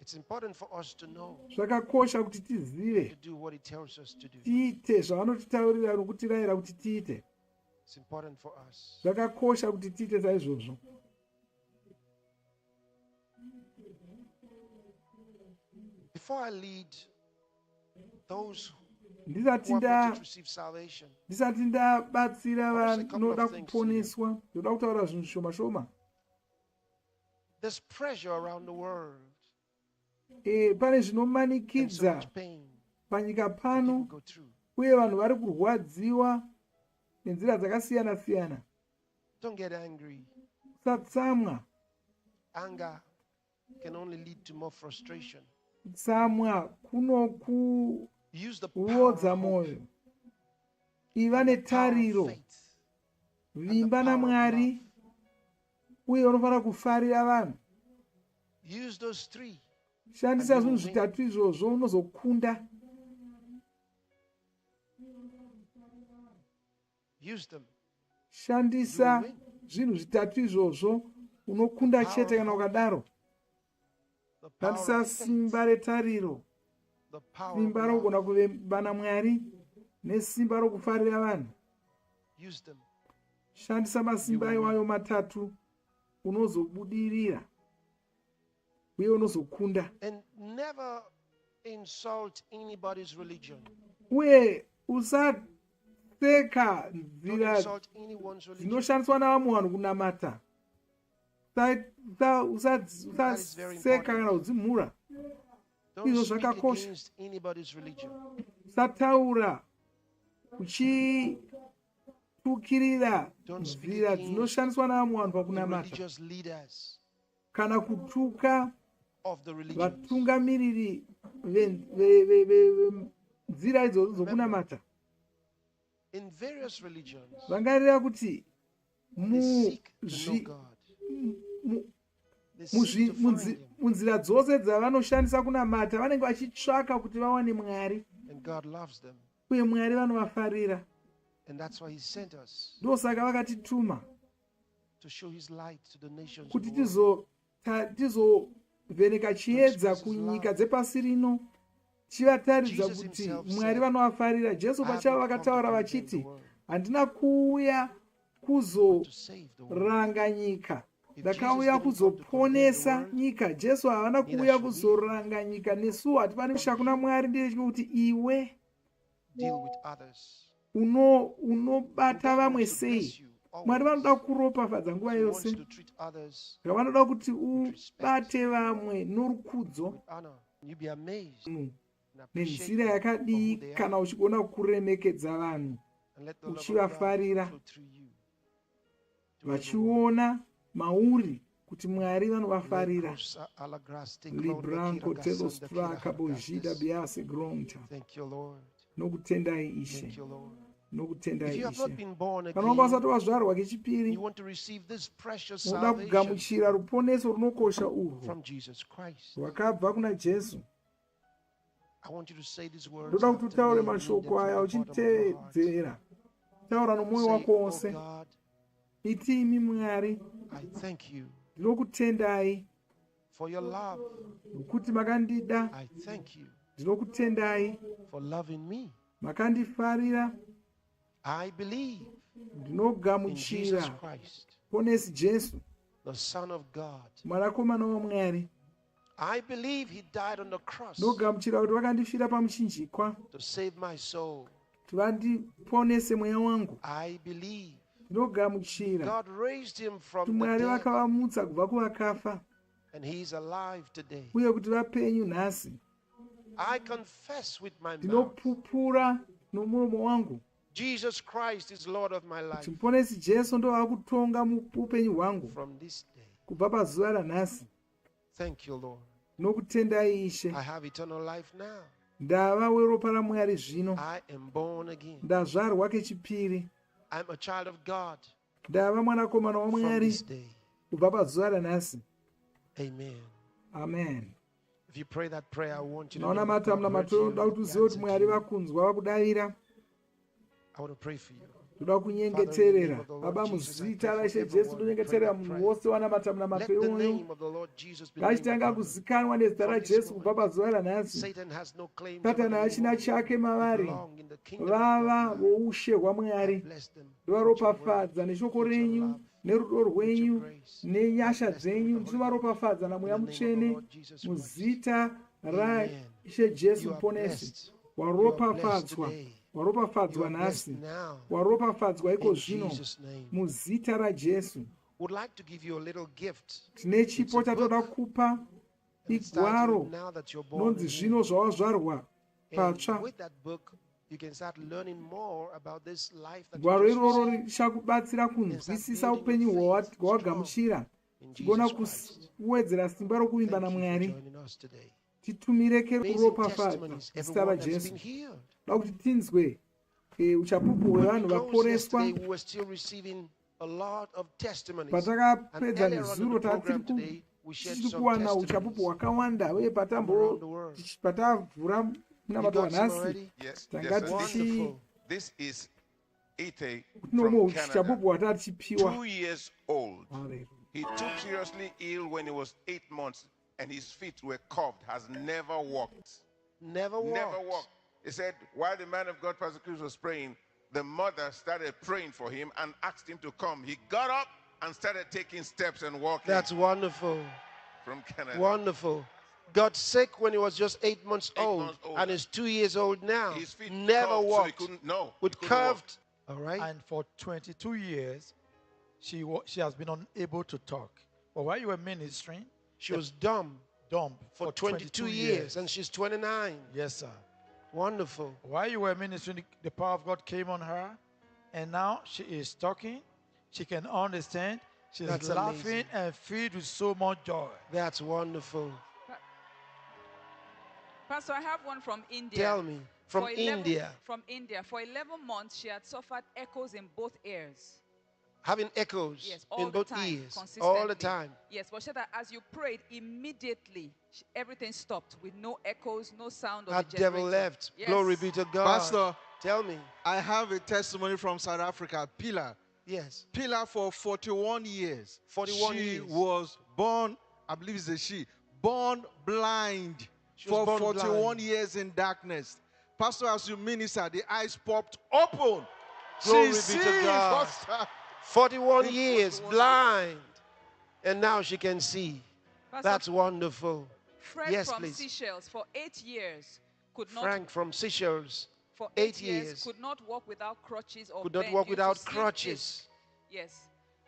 It's important for us to know, Zvakakosha kuti tizive, to do what He tells us to do. tiite zvavanotitaurira nokutirayira kuti tiite. It's important for us. Zvakakosha kuti tiite saizvozvo. Before I lead those who ndisati have not yet received salvation, ndabatsira vanoda kuponeswa, ndoda kutaura zvinhu shoma shoma. there's pressure around the world. Pane zvinomanikidza panyika pano, uye vanhu vari kurwadziwa nenzira dzakasiyana siyana. Don't get angry. Usatsamwa. Anger can only lead to more frustration. Kutsamwa kunokurodza mwoyo. Iva netariro, vimba naMwari, uye unofanira kufarira vanhu. Use those three. Shandisa zvinhu zvitatu izvozvo unozokunda. Use them. Shandisa zvinhu zvitatu izvozvo unokunda chete kana ukadaro. Shandisa simba retariro, simba rokugona kuvimba naMwari, nesimba rokufarira vanhu. Shandisa masimba iwayo matatu unozobudirira uye unozokunda. And never insult anybody's religion. Uye usapfeka nzira dzinoshandiswa navamwe vanhu kunamata. Usaseka kana kudzimhura. Izvo zvakakosha. Usataura uchitukirira nzira dzinoshandiswa navamwe vanhu pakunamata, kana kutuka vatungamiriri venzira idzodzo dzokunamata. Vangarira kuti munzira dzose dzavanoshandisa kunamata vanenge vachitsvaka kuti vawane Mwari, uye Mwari vanovafarira. Ndosaka vakatituma kuti tizovheneka chiedza kunyika dzepasi rino, chivataridza kuti Mwari vanovafarira. Jesu pachavo vakataura vachiti, handina kuuya kuzoranga nyika, ndakauya kuzoponesa nyika. Jesu havana kuuya kuzoranga nyika. Nesuwo hatipani kusha kuna Mwari ndechikuti iwe unobata vamwe sei. Mwari vanoda kuropafadza nguva yose. Vanoda kuti ubate vamwe norukudzo nenzira yakadii kana uchigona kuremekedza vanhu, uchivafarira, vachiona mauri kuti Mwari vanovafarira. Libranco telostraka bojida biase gronta. Nokutendai Ishe, nokutendai Ishe. Kana wanga usati wazvarwa kechipiri, unoda kugamuchira ruponeso runokosha urwu rwakabva kuna Jesu. Ndoda kuti utaure mashoko aya uchiteedzera. Taura nomwoyo wako wose. Iti imi Mwari, ndinokutendai nokuti makandida. Ndinokutendai makandifarira. Ndinogamuchira ponesi Jesu, mwanakomana waMwari. Ndinogamuchira kuti vakandifira pamuchinjikwa kuti vandiponese mweya wangu. Ndinogamuchira kuti Mwari vakavamutsa kubva kuvakafa, uye kuti vapenyu nhasi. Ndinopupura nomuromo wangu kuti muponesi Jesu ndo akutonga muupenyu hwangu kubva pazuva ranhasi. Ndinokutendai Ishe, ndava weropa raMwari zvino, ndazvarwa kechipiri, ndava mwanakomana waMwari kubva pazuva ranhasi. Amen. Naona matamna matoda kuti uzive kuti Mwari vakunzwa vakudavira. toda kunyengeterera baba muzita raishe jesu tonyengeterera munhu wose wanamata muna mapeuyu ngachitanga kuzikanwa nezita rajesu kubva pazuva ranhasi satani hachina chake mavari vava voushe hwamwari ndovaropafadza neshoko renyu nerudo rwenyu nenyasha dzenyu ndinovaropafadza namweya mutsvene muzita raishe jesu muponesi waropafadzwa nhasi waropafadzwa iko zvino muzita rajesu. Tine chipo chatoda kupa igwaro nonzi zvino zvawazvarwa patsva. Gwaro iroro richakubatsira kunzwisisa upenyu hwawagamuchira chigona kuwedzera simba rokuvimba naMwari. Titumire kuropafadza zita raJesu. Da kuti tinzwe uchapupu hwevanhu vaporeswa. Patakapedza nezuro tiri kuwana uchapupu hwakawanda uye patavhura munamato wanhasi tanga tichi uchapupu hwatava tichipiwa. 2 years old. He took seriously ill when he was 8 months and his feet were curved, has never walked. Never walked. He said, while the man of God, Pastor Chris, was praying, the mother started praying for him and asked him to come. He got up and started taking steps and walking. That's wonderful. From Canada. Wonderful. Got sick when he was just 8 months old and is 2 years old now. His feet never curved, walked. So he couldn't, no, with he couldn't curved. walk. All right. And for 22 years, she has been unable to talk. But while you were ministering, she was dumb. Dumb for 22 years. And she's 29. Yes, sir. Wonderful. While you were ministering, the power of God came on her, and now she is talking. She can understand. She's laughing amazing. And filled with so much joy. That's wonderful. Pastor, I have one from India. Tell me. From India. From India. For 11 months, she had suffered echoes in both ears. Having echoes in both ears all the time. Yes, but she said that as you prayed, immediately everything stopped with no echoes, no sound of that devil left. Yes. Glory be to God. Pastor, tell me. I have a testimony from South Africa. Pilar. Yes. Pilar for 41 years. 41 years. She was born, I believe it's a she, born blind for born 41 blind. years in darkness. Pastor, as you minister, the eyes popped open. Glory she be to God. 41 years blind, and now she can see. Pastor, that's wonderful. Frank yes, from please. Seychelles for 8 years could not. Frank from Seychelles for 8 years could not walk without crutches or could not walk without crutches. Yes,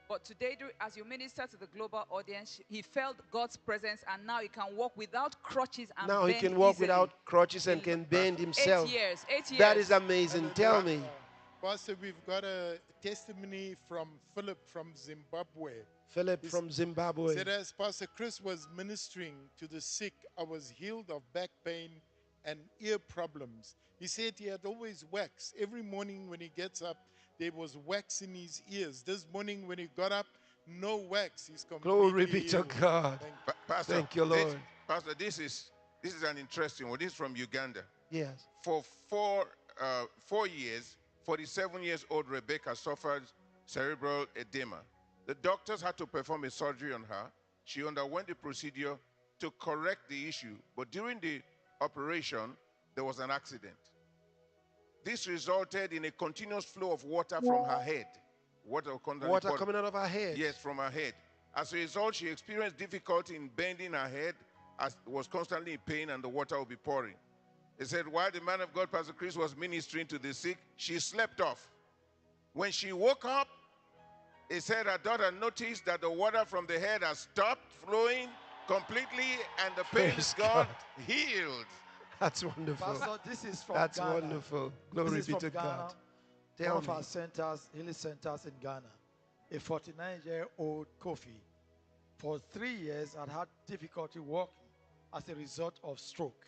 but today, as you minister to the global audience, he felt God's presence, and now he can walk without crutches and now bend he can walk easily. without crutches and can bend himself. 8 years. 8 years. That is amazing. Tell me. Pastor, we've got a testimony from Philip from Zimbabwe. Philip from Zimbabwe. Said as Pastor Chris was ministering to the sick, I was healed of back pain and ear problems. He said he had always wax. Every morning when he gets up, there was wax in his ears. This morning when he got up, no wax. He's completely Glory be to God. Pastor, thank you, Lord. Pastor, this is an interesting one. This is from Uganda. Yes. For 4 years, 47-years-old Rebecca suffered cerebral edema. The doctors had to perform a surgery on her. She underwent the procedure to correct the issue, but during the operation, there was an accident. This resulted in a continuous flow of water from her head. Water coming out of her head? Yes, from her head. As a result, she experienced difficulty in bending her head, as was constantly in pain, and the water would be pouring. He said, while the man of God, Pastor Chris, was ministering to the sick, she slept off. When she woke up, he said her daughter noticed that the water from the head has stopped flowing completely and the pain is gone, healed. That's wonderful. Pastor, this is from That's Ghana. wonderful. Glory be to God. One of our centers, healing centers in Ghana. A 49-year-old Kofi, for 3 years, had difficulty walking as a result of stroke.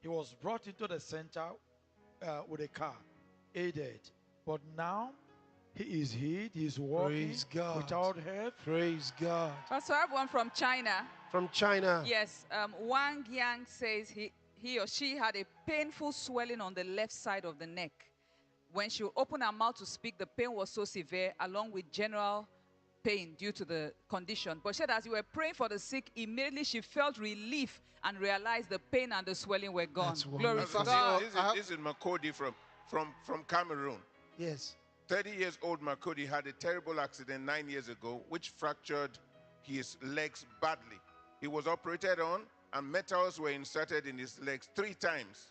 He was brought into the center with a car, aided. But now, he is healed. He is walking Praise God. without help. Praise God. Pastor, I have one from China. From China. Yes, Wang Yang says he or she had a painful swelling on the left side of the neck. when she would open her mouth to speak, the pain was so severe, along with general pain due to the condition. But she said as you were praying for the sick, immediately she felt relief and realized the pain and the swelling were gone. Glory to God. This is Makodi from Cameroon. Yes. 30 years old Makodi had a terrible accident 9 years ago, which fractured his legs badly. He was operated on, and metals were inserted in his legs 3 times.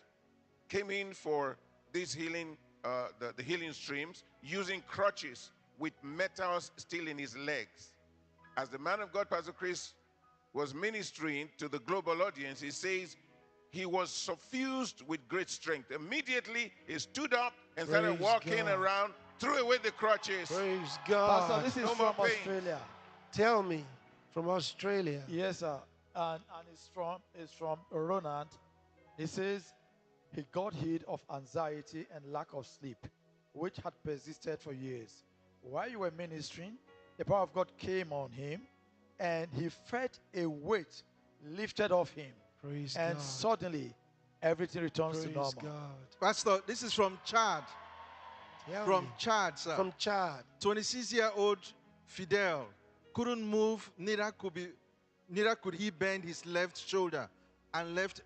Came in for this healing, the healing streams, using crutches with metals still in his legs. As the man of God, Pastor Chris, was ministering to the global audience, he says he was suffused with great strength. Immediately, he stood up and started walking around, threw away the crutches. Praise God. Pastor, this is No from more pain. Australia. Tell me, from Australia. Yes, sir. And it's from Ronald. He says he got hit of anxiety and lack of sleep, which had persisted for years. While you were ministering, the power of God came on him, and he felt a weight lifted off him. Praise and God. suddenly, everything returns Praise to normal. God. Pastor, this is from Chad. Tell me. Chad, sir. From Chad. 26-year-old Fidel couldn't move, neither could he bend his left shoulder and left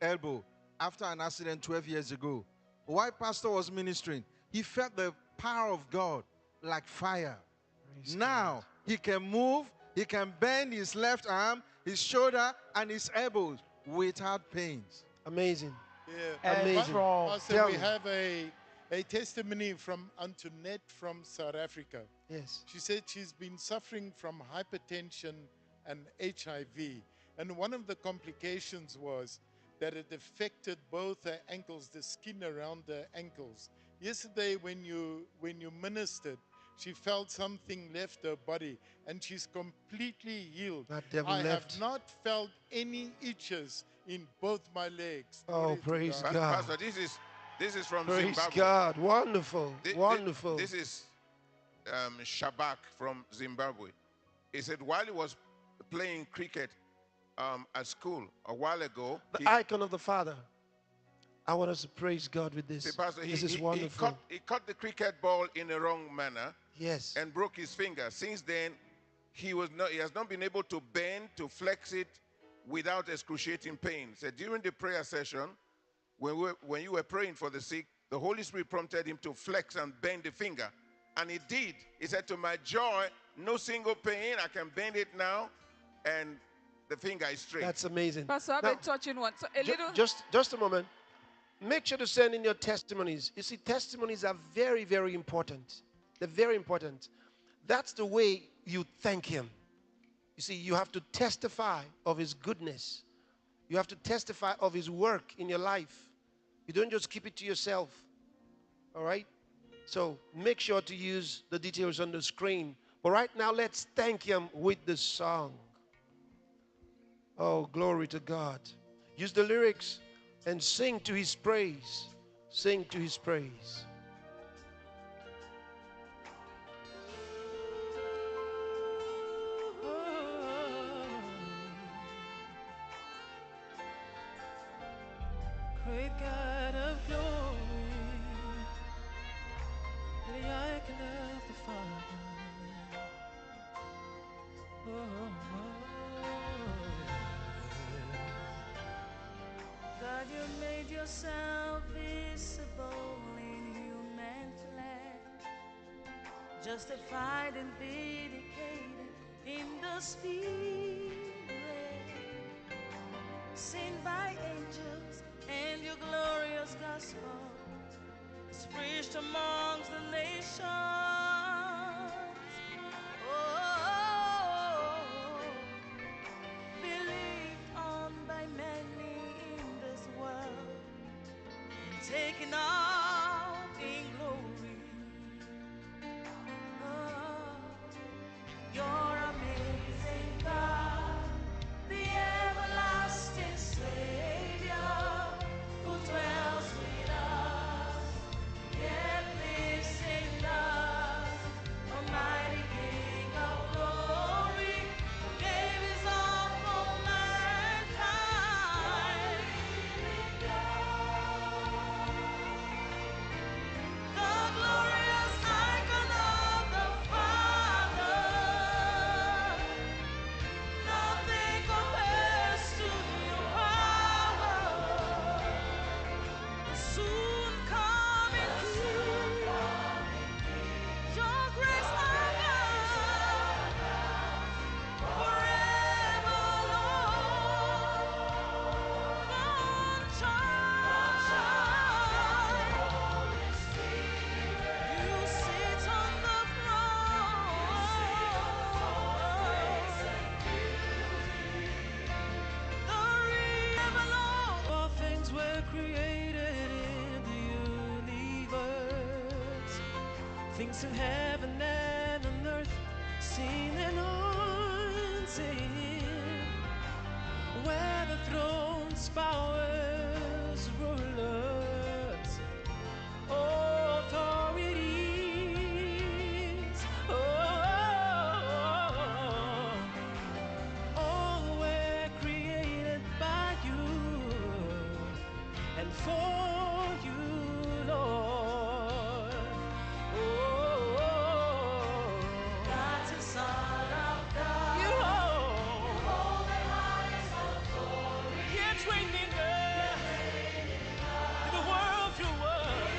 elbow after an accident 12 years ago. While Pastor was ministering, he felt the power of God like fire. Praise now God. he can move, he can bend his left arm, his shoulder, and his elbows without pains. Amazing. Yeah. Amazing. Pastor, Tell we me. have a testimony from Antoinette from South Africa. Yes. She said she's been suffering from hypertension and HIV. And one of the complications was that it affected both her ankles, the skin around the ankles. Yesterday, when you ministered, she felt something left her body, and she's completely healed. That devil I left. have not felt any itches in both my legs. Oh, Glory to praise God. God. Pastor, this is from Praise Zimbabwe. God. Wonderful. Wonderful. This is Shabak from Zimbabwe. He said while he was playing cricket at school a while ago, The icon of the Father. I want us to praise God with this. See, Pastor, This is wonderful. He caught the cricket ball in a wrong manner. Yes. And broke his finger. Since then, he has not been able to bend, to flex it without excruciating pain. So during the prayer session, when you were praying for the sick, the Holy Spirit prompted him to flex and bend the finger. And he did. He said, to my joy, no single pain. I can bend it now. And the finger is straight. That's amazing. Pastor, I've Now, been touching one. So a little. Just a moment. Make sure to send in your testimonies. You see, testimonies are very, very important. They're very important. That's the way you thank him. You see, you have to testify of his goodness. You have to testify of his work in your life. You don't just keep it to yourself. All right? So make sure to use the details on the screen. But right now, let's thank him with the song. Oh, glory to God. Use the lyrics and sing to his praise. Sing to his praise. Great God of glory, the icon of the Father. God, you made yourself visible in human flesh, justified and vindicated in the Spirit, seen by angels, and your glorious gospel is preached amongst the nations. Oh, believed on by many in this world, and taken up in glory. Oh, you're amazing, God, the everlasting Savior, who dwells with us, yet lives in us, Almighty King of glory, who gave his all for mankind. created in the universe, things in heaven and on earth, seen and unseen, where the thrones, powers, rulers, authorities, all were created by you and for you, Lord. That's the Son of God. You hold the highest authority. Yet reigning earth, in the world through world.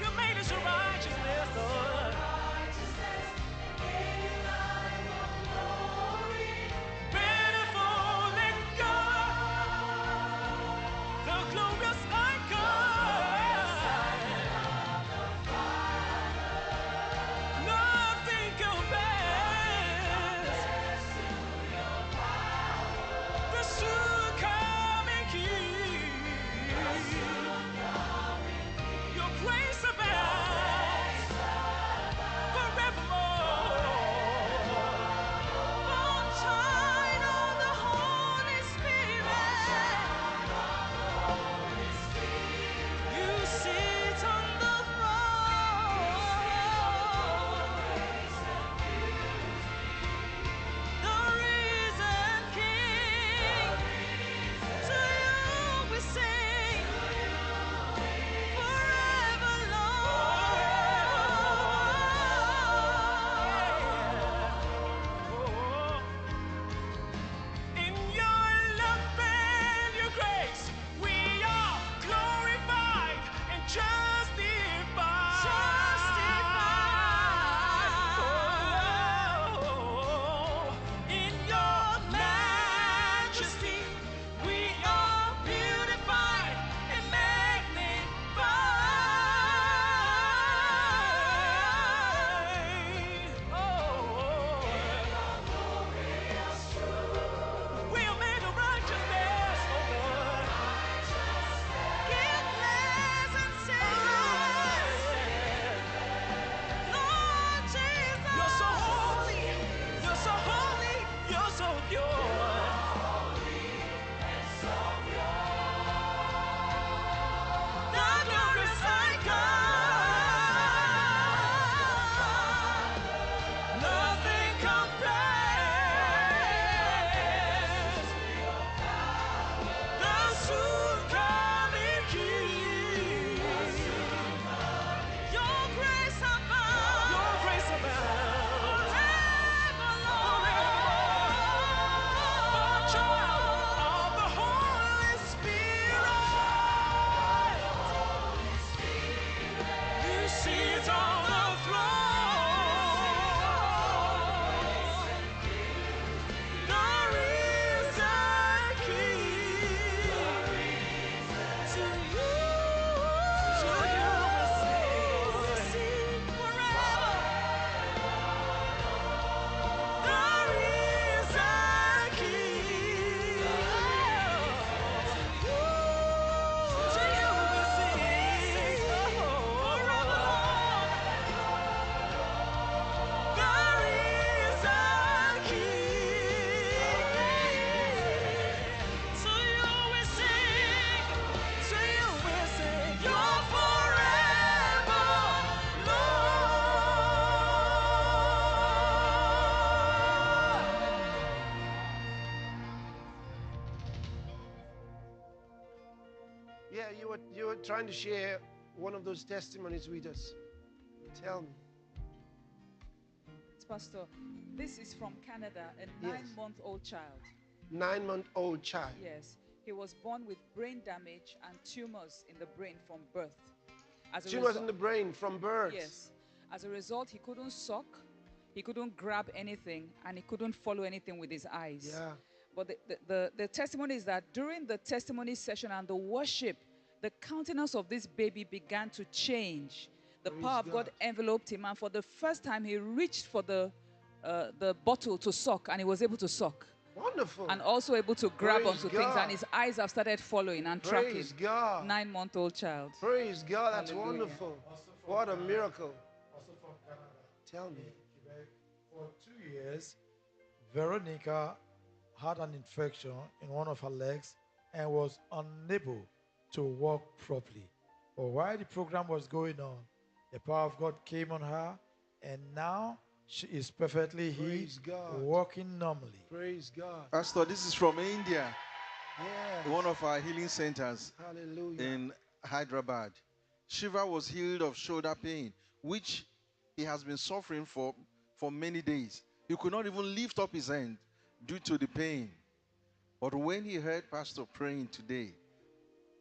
You made us your righteousness, Lord. Beautiful in God, the glorious icon. Nothing compares. The soon coming King. Your grace abounds forevermore. Shine on the Holy Spirit. You sit on the throne, the risen King. To you we sing forever, Lord. In your love and your grace, we are glorified and justified. In your majesty, we are beautified and magnified. We are made of righteousness, oh Lord. Guiltless and sinless. Lord Jesus. You're so holy. You're so holy. You're so pure. The glorious icon. Nothing compares. The soon coming King. Your grace abounds. Your grace abounds. Forever, Lord. Child of the Holy Spirit. You sit on the throne. The risen King. To you we sing forever. The risen King. To you we sing forever, Lord. The risen King. To you we sing. To you we sing. You're forever, Lord. Yeah, you were trying to share one of those testimonies with us. Tell me. Pastor, this is from Canada, a Yes. 9-month-old child. 9-month-old child. Yes, he was born with brain damage and tumors in the brain from birth. As a Tumors result- in the brain from birth. Yes. As a result, he couldn't suck, he couldn't grab anything, and he couldn't follow anything with his eyes. Yeah. But the testimony is that during the testimony session and the worship, the countenance of this baby began to change. The Praise power of God God. enveloped him, and for the first time, he reached for the bottle to suck, and he was able to suck. Wonderful. And also able to grab Praise onto things, God. and his eyes have started following and Praise tracking. God. 9-month-old child. Praise God. That's Hallelujah. wonderful. What a miracle. Also from Canada. Tell me. For 2 years, Veronica had an infection in one of her legs and was unable to walk properly. But while the program was going on, the power of God came on her, and now she is perfectly Praise healed, God. walking normally. Praise God. Pastor, this is from India, Yes. one of our healing centers Hallelujah. in Hyderabad. Shiva was healed of shoulder pain, which he has been suffering for many days. He could not even lift up his hand due to the pain. But when he heard Pastor praying today,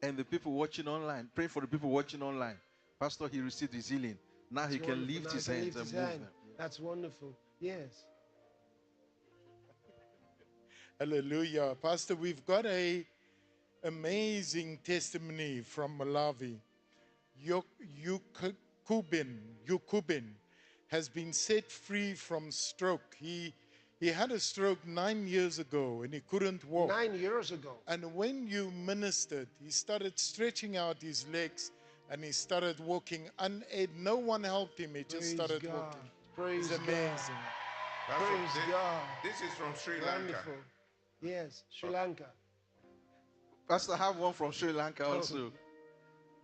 and the people watching online, praying for the people watching online, Pastor, he received his healing. Now That's he can wonderful. lift Now his he can hands lift and his move hand. them. That's wonderful. Yes. Hallelujah. Pastor, we've got a amazing testimony from Malawi. Yukubin has been set free from stroke. He had a stroke 9 years ago and he couldn't walk. 9 years ago. And when you ministered, he started stretching out his legs and he started walking unaided. No one helped him. He just Praise started God. walking. Praise It's amazing. God. Praise God. This is from Sri Lanka. Wonderful. Yes, Sri Lanka. Pastor, I have one from Sri Lanka also.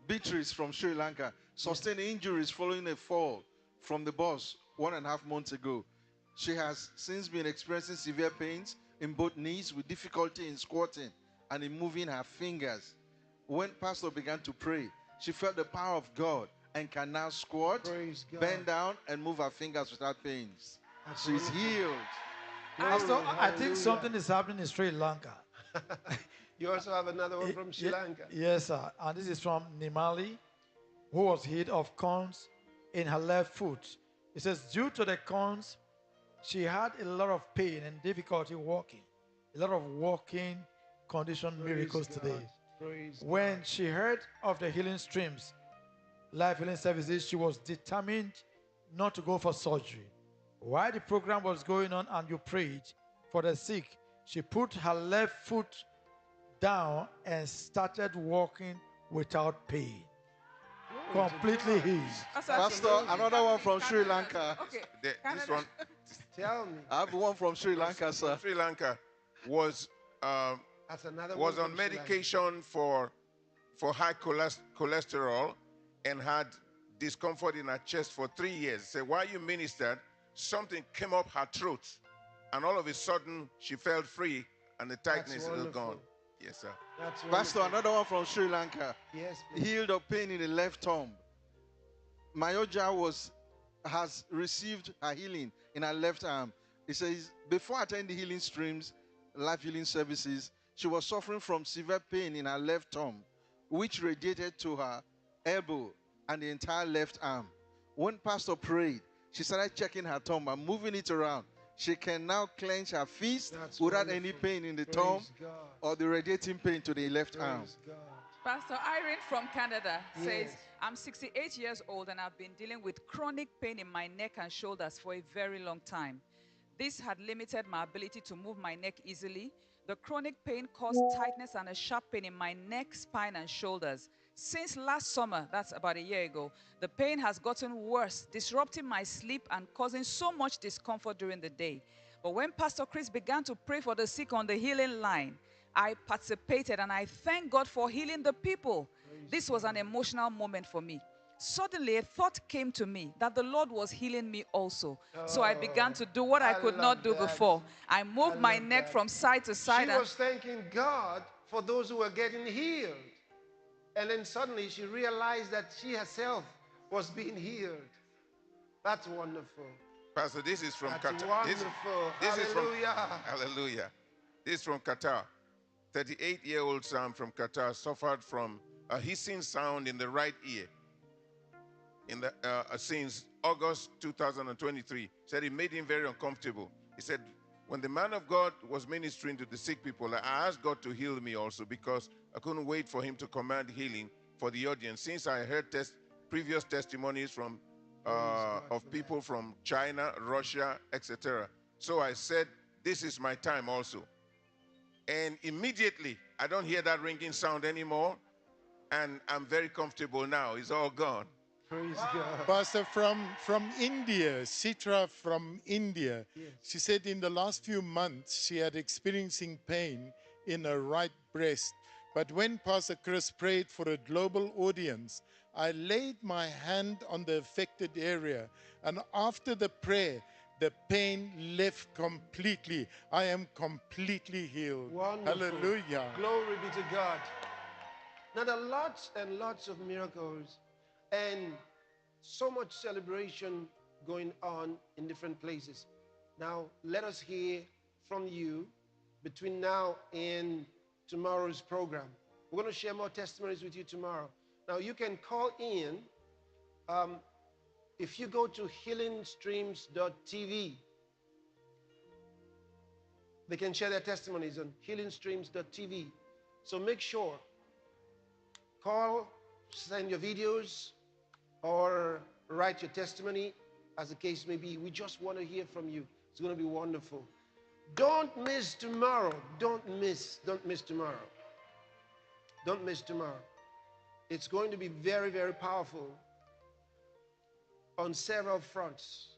Beatrice from Sri Lanka sustained injuries following a fall from the bus 1.5 months ago. She has since been experiencing severe pains in both knees with difficulty in squatting and in moving her fingers. When Pastor began to pray, she felt the power of God and can now squat, Praise God. bend down, and move her fingers without pains. That's She's wonderful. healed. Pastor, I think Hallelujah. something is happening in Sri Lanka. You also have another one from Sri Lanka. Yes, sir. And this is from Nimali, who was hit of corns in her left foot. It says, due to the corns, she had a lot of pain and difficulty walking. A lot of walking condition Praise miracles God. today. Praise When she heard of the healing streams, life healing services, she was determined not to go for surgery. While the program was going on and you prayed for the sick, she put her left foot down and started walking without pain. Completely healed. Pastor, another one from Sri Lanka. Okay. This one, Tell me. I have one from Sri Lanka, sir. Sri Lanka was That's another was one on from Sri Lanka. medication for high cholesterol and had discomfort in her chest for 3 years. So while you ministered, something came up her throat, and all of a sudden she felt free, and the tightness is wonderful. gone. Yes, sir. That's Pastor, wonderful. another one from Sri Lanka. Yes, please. Healed of pain in the left thumb. Mayoja has received her healing in her left arm. It says, before attending healing streams, life healing services, she was suffering from severe pain in her left thumb, which radiated to her elbow and the entire left arm. When Pastor prayed, she started checking her thumb and moving it around. She can now clench her fist That's without wonderful. any pain in the Praise thumb God. or the radiating pain to the left arm. Praise God. Pastor Irene from Canada says, Yes. I'm 68 years old and I've been dealing with chronic pain in my neck and shoulders for a very long time. This had limited my ability to move my neck easily. The chronic pain caused tightness and a sharp pain in my neck, spine, and shoulders. Since last summer, that's about a year ago, the pain has gotten worse, disrupting my sleep and causing so much discomfort during the day. But when Pastor Chris began to pray for the sick on the healing line, I participated and I thank God for healing the people. This was an emotional moment for me. Suddenly, a thought came to me that the Lord was healing me also. So I began to do what I could not do before. I moved my neck from side to side. She was thanking God for those who were getting healed. And then suddenly she realized that she herself was being healed. That's wonderful. Pastor, this is from That's Qatar. wonderful. This is from Hallelujah. Hallelujah. This is from Qatar. 38-year-old Sam from Qatar suffered from a hissing sound in the right ear since August 2023. Said it made him very uncomfortable. He said, when the man of God was ministering to the sick people, I asked God to heal me also because I couldn't wait for him to command healing for the audience. Since I heard previous testimonies from of people from China, Russia, etc. So I said, this is my time also. And immediately, I don't hear that ringing sound anymore. And I'm very comfortable now. It's all gone. Praise God. Pastor, from India, Sitra from India, she said in the last few months she had experiencing pain in her right breast. But when Pastor Chris prayed for a global audience, I laid my hand on the affected area, and after the prayer, the pain left completely. I am completely healed. Wonderful. Hallelujah. Glory be to God. Now there are lots and lots of miracles and so much celebration going on in different places. Now let us hear from you between now and tomorrow's program. We're going to share more testimonies with you tomorrow. Now you can call in if you go to healingstreams.tv. They can share their testimonies on healingstreams.tv. So make sure, call, send your videos, or write your testimony, as the case may be. We just want to hear from you. It's going to be wonderful. Don't miss tomorrow. Don't miss tomorrow. Don't miss tomorrow. It's going to be very, very powerful on several fronts,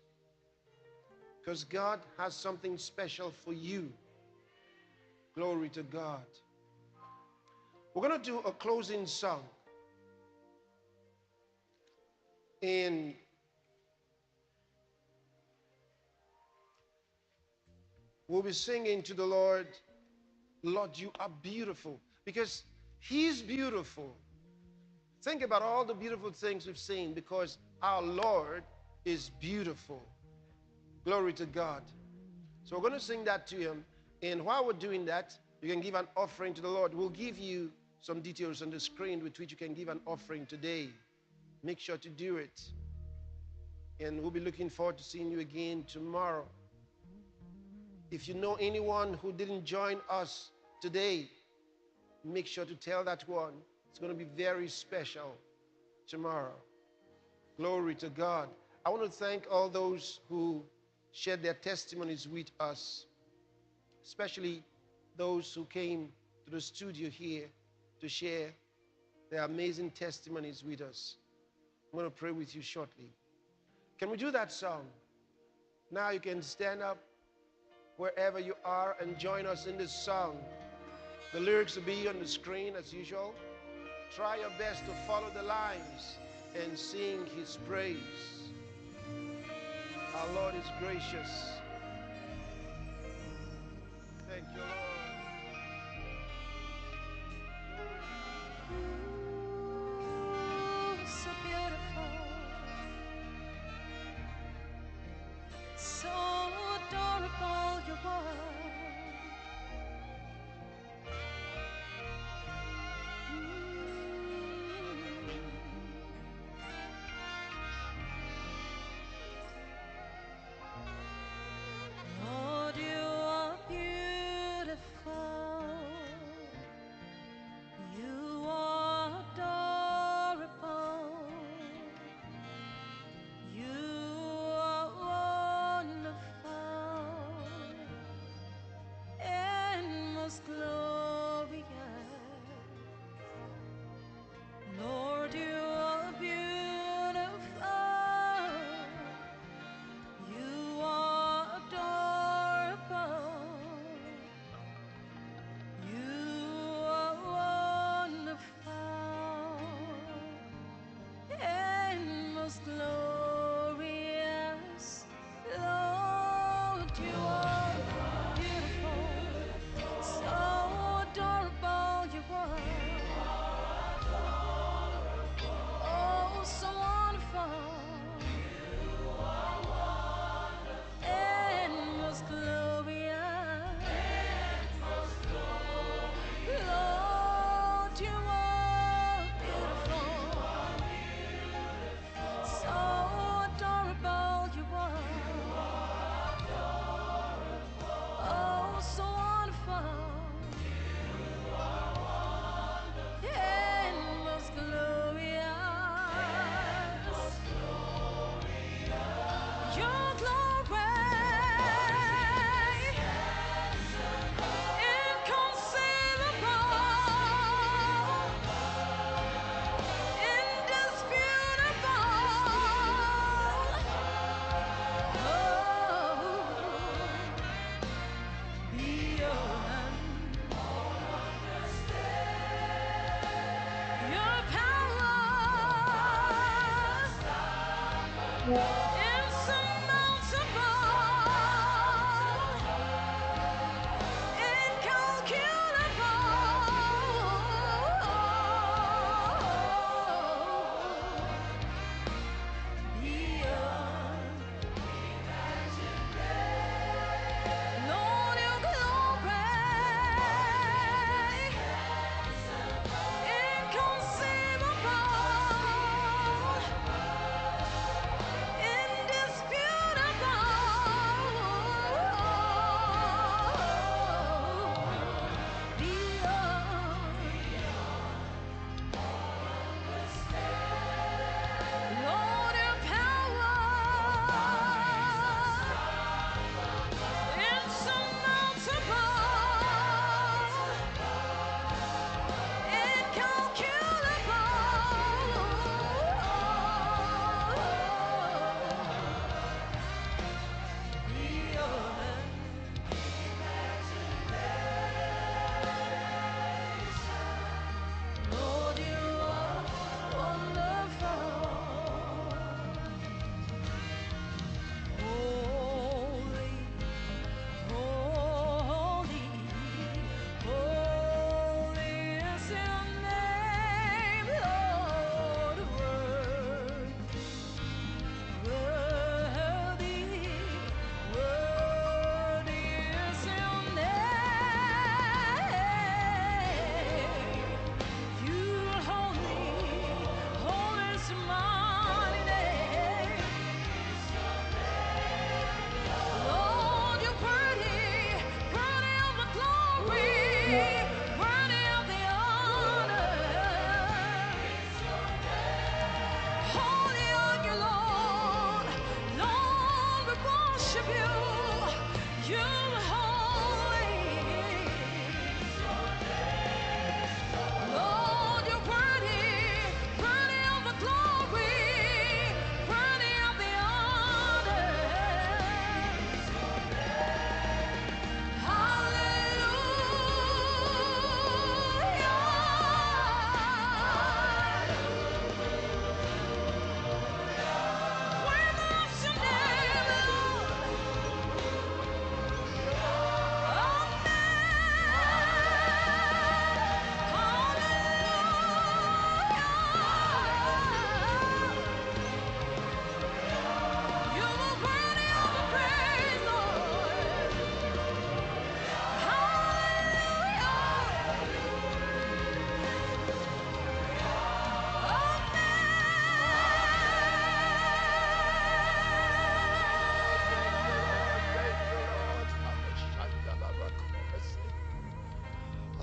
because God has something special for you. Glory to God. We're going to do a closing song. And we'll be singing to the Lord, Lord, you are beautiful, because He's beautiful. Think about all the beautiful things we've seen, because our Lord is beautiful. Glory to God. So we're going to sing that to Him. And while we're doing that, you can give an offering to the Lord. We'll give you some details on the screen with which you can give an offering today. Make sure to do it. And we'll be looking forward to seeing you again tomorrow. If you know anyone who didn't join us today, make sure to tell that one. It's going to be very special tomorrow. Glory to God. I want to thank all those who shared their testimonies with us, especially those who came to the studio here to share their amazing testimonies with us. I'm going to pray with you shortly. Can we do that song? Now you can stand up wherever you are and join us in this song. The lyrics will be on the screen as usual. Try your best to follow the lines and sing His praise. Our Lord is gracious. Thank you, Lord. So beautiful, so adorable you were.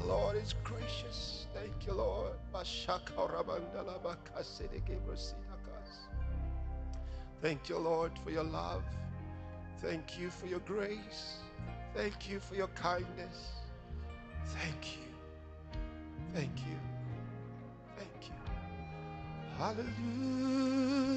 Lord is gracious. Thank you, Lord. Thank you, Lord, for your love. Thank you for your grace. Thank you for your kindness. Thank you. Thank you. Thank you. Hallelujah.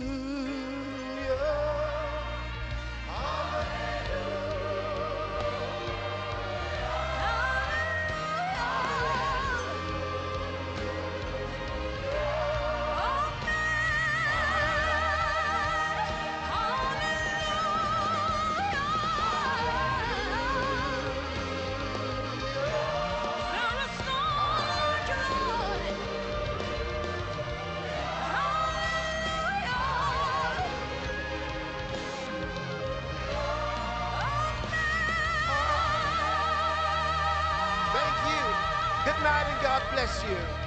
Good night and God bless you.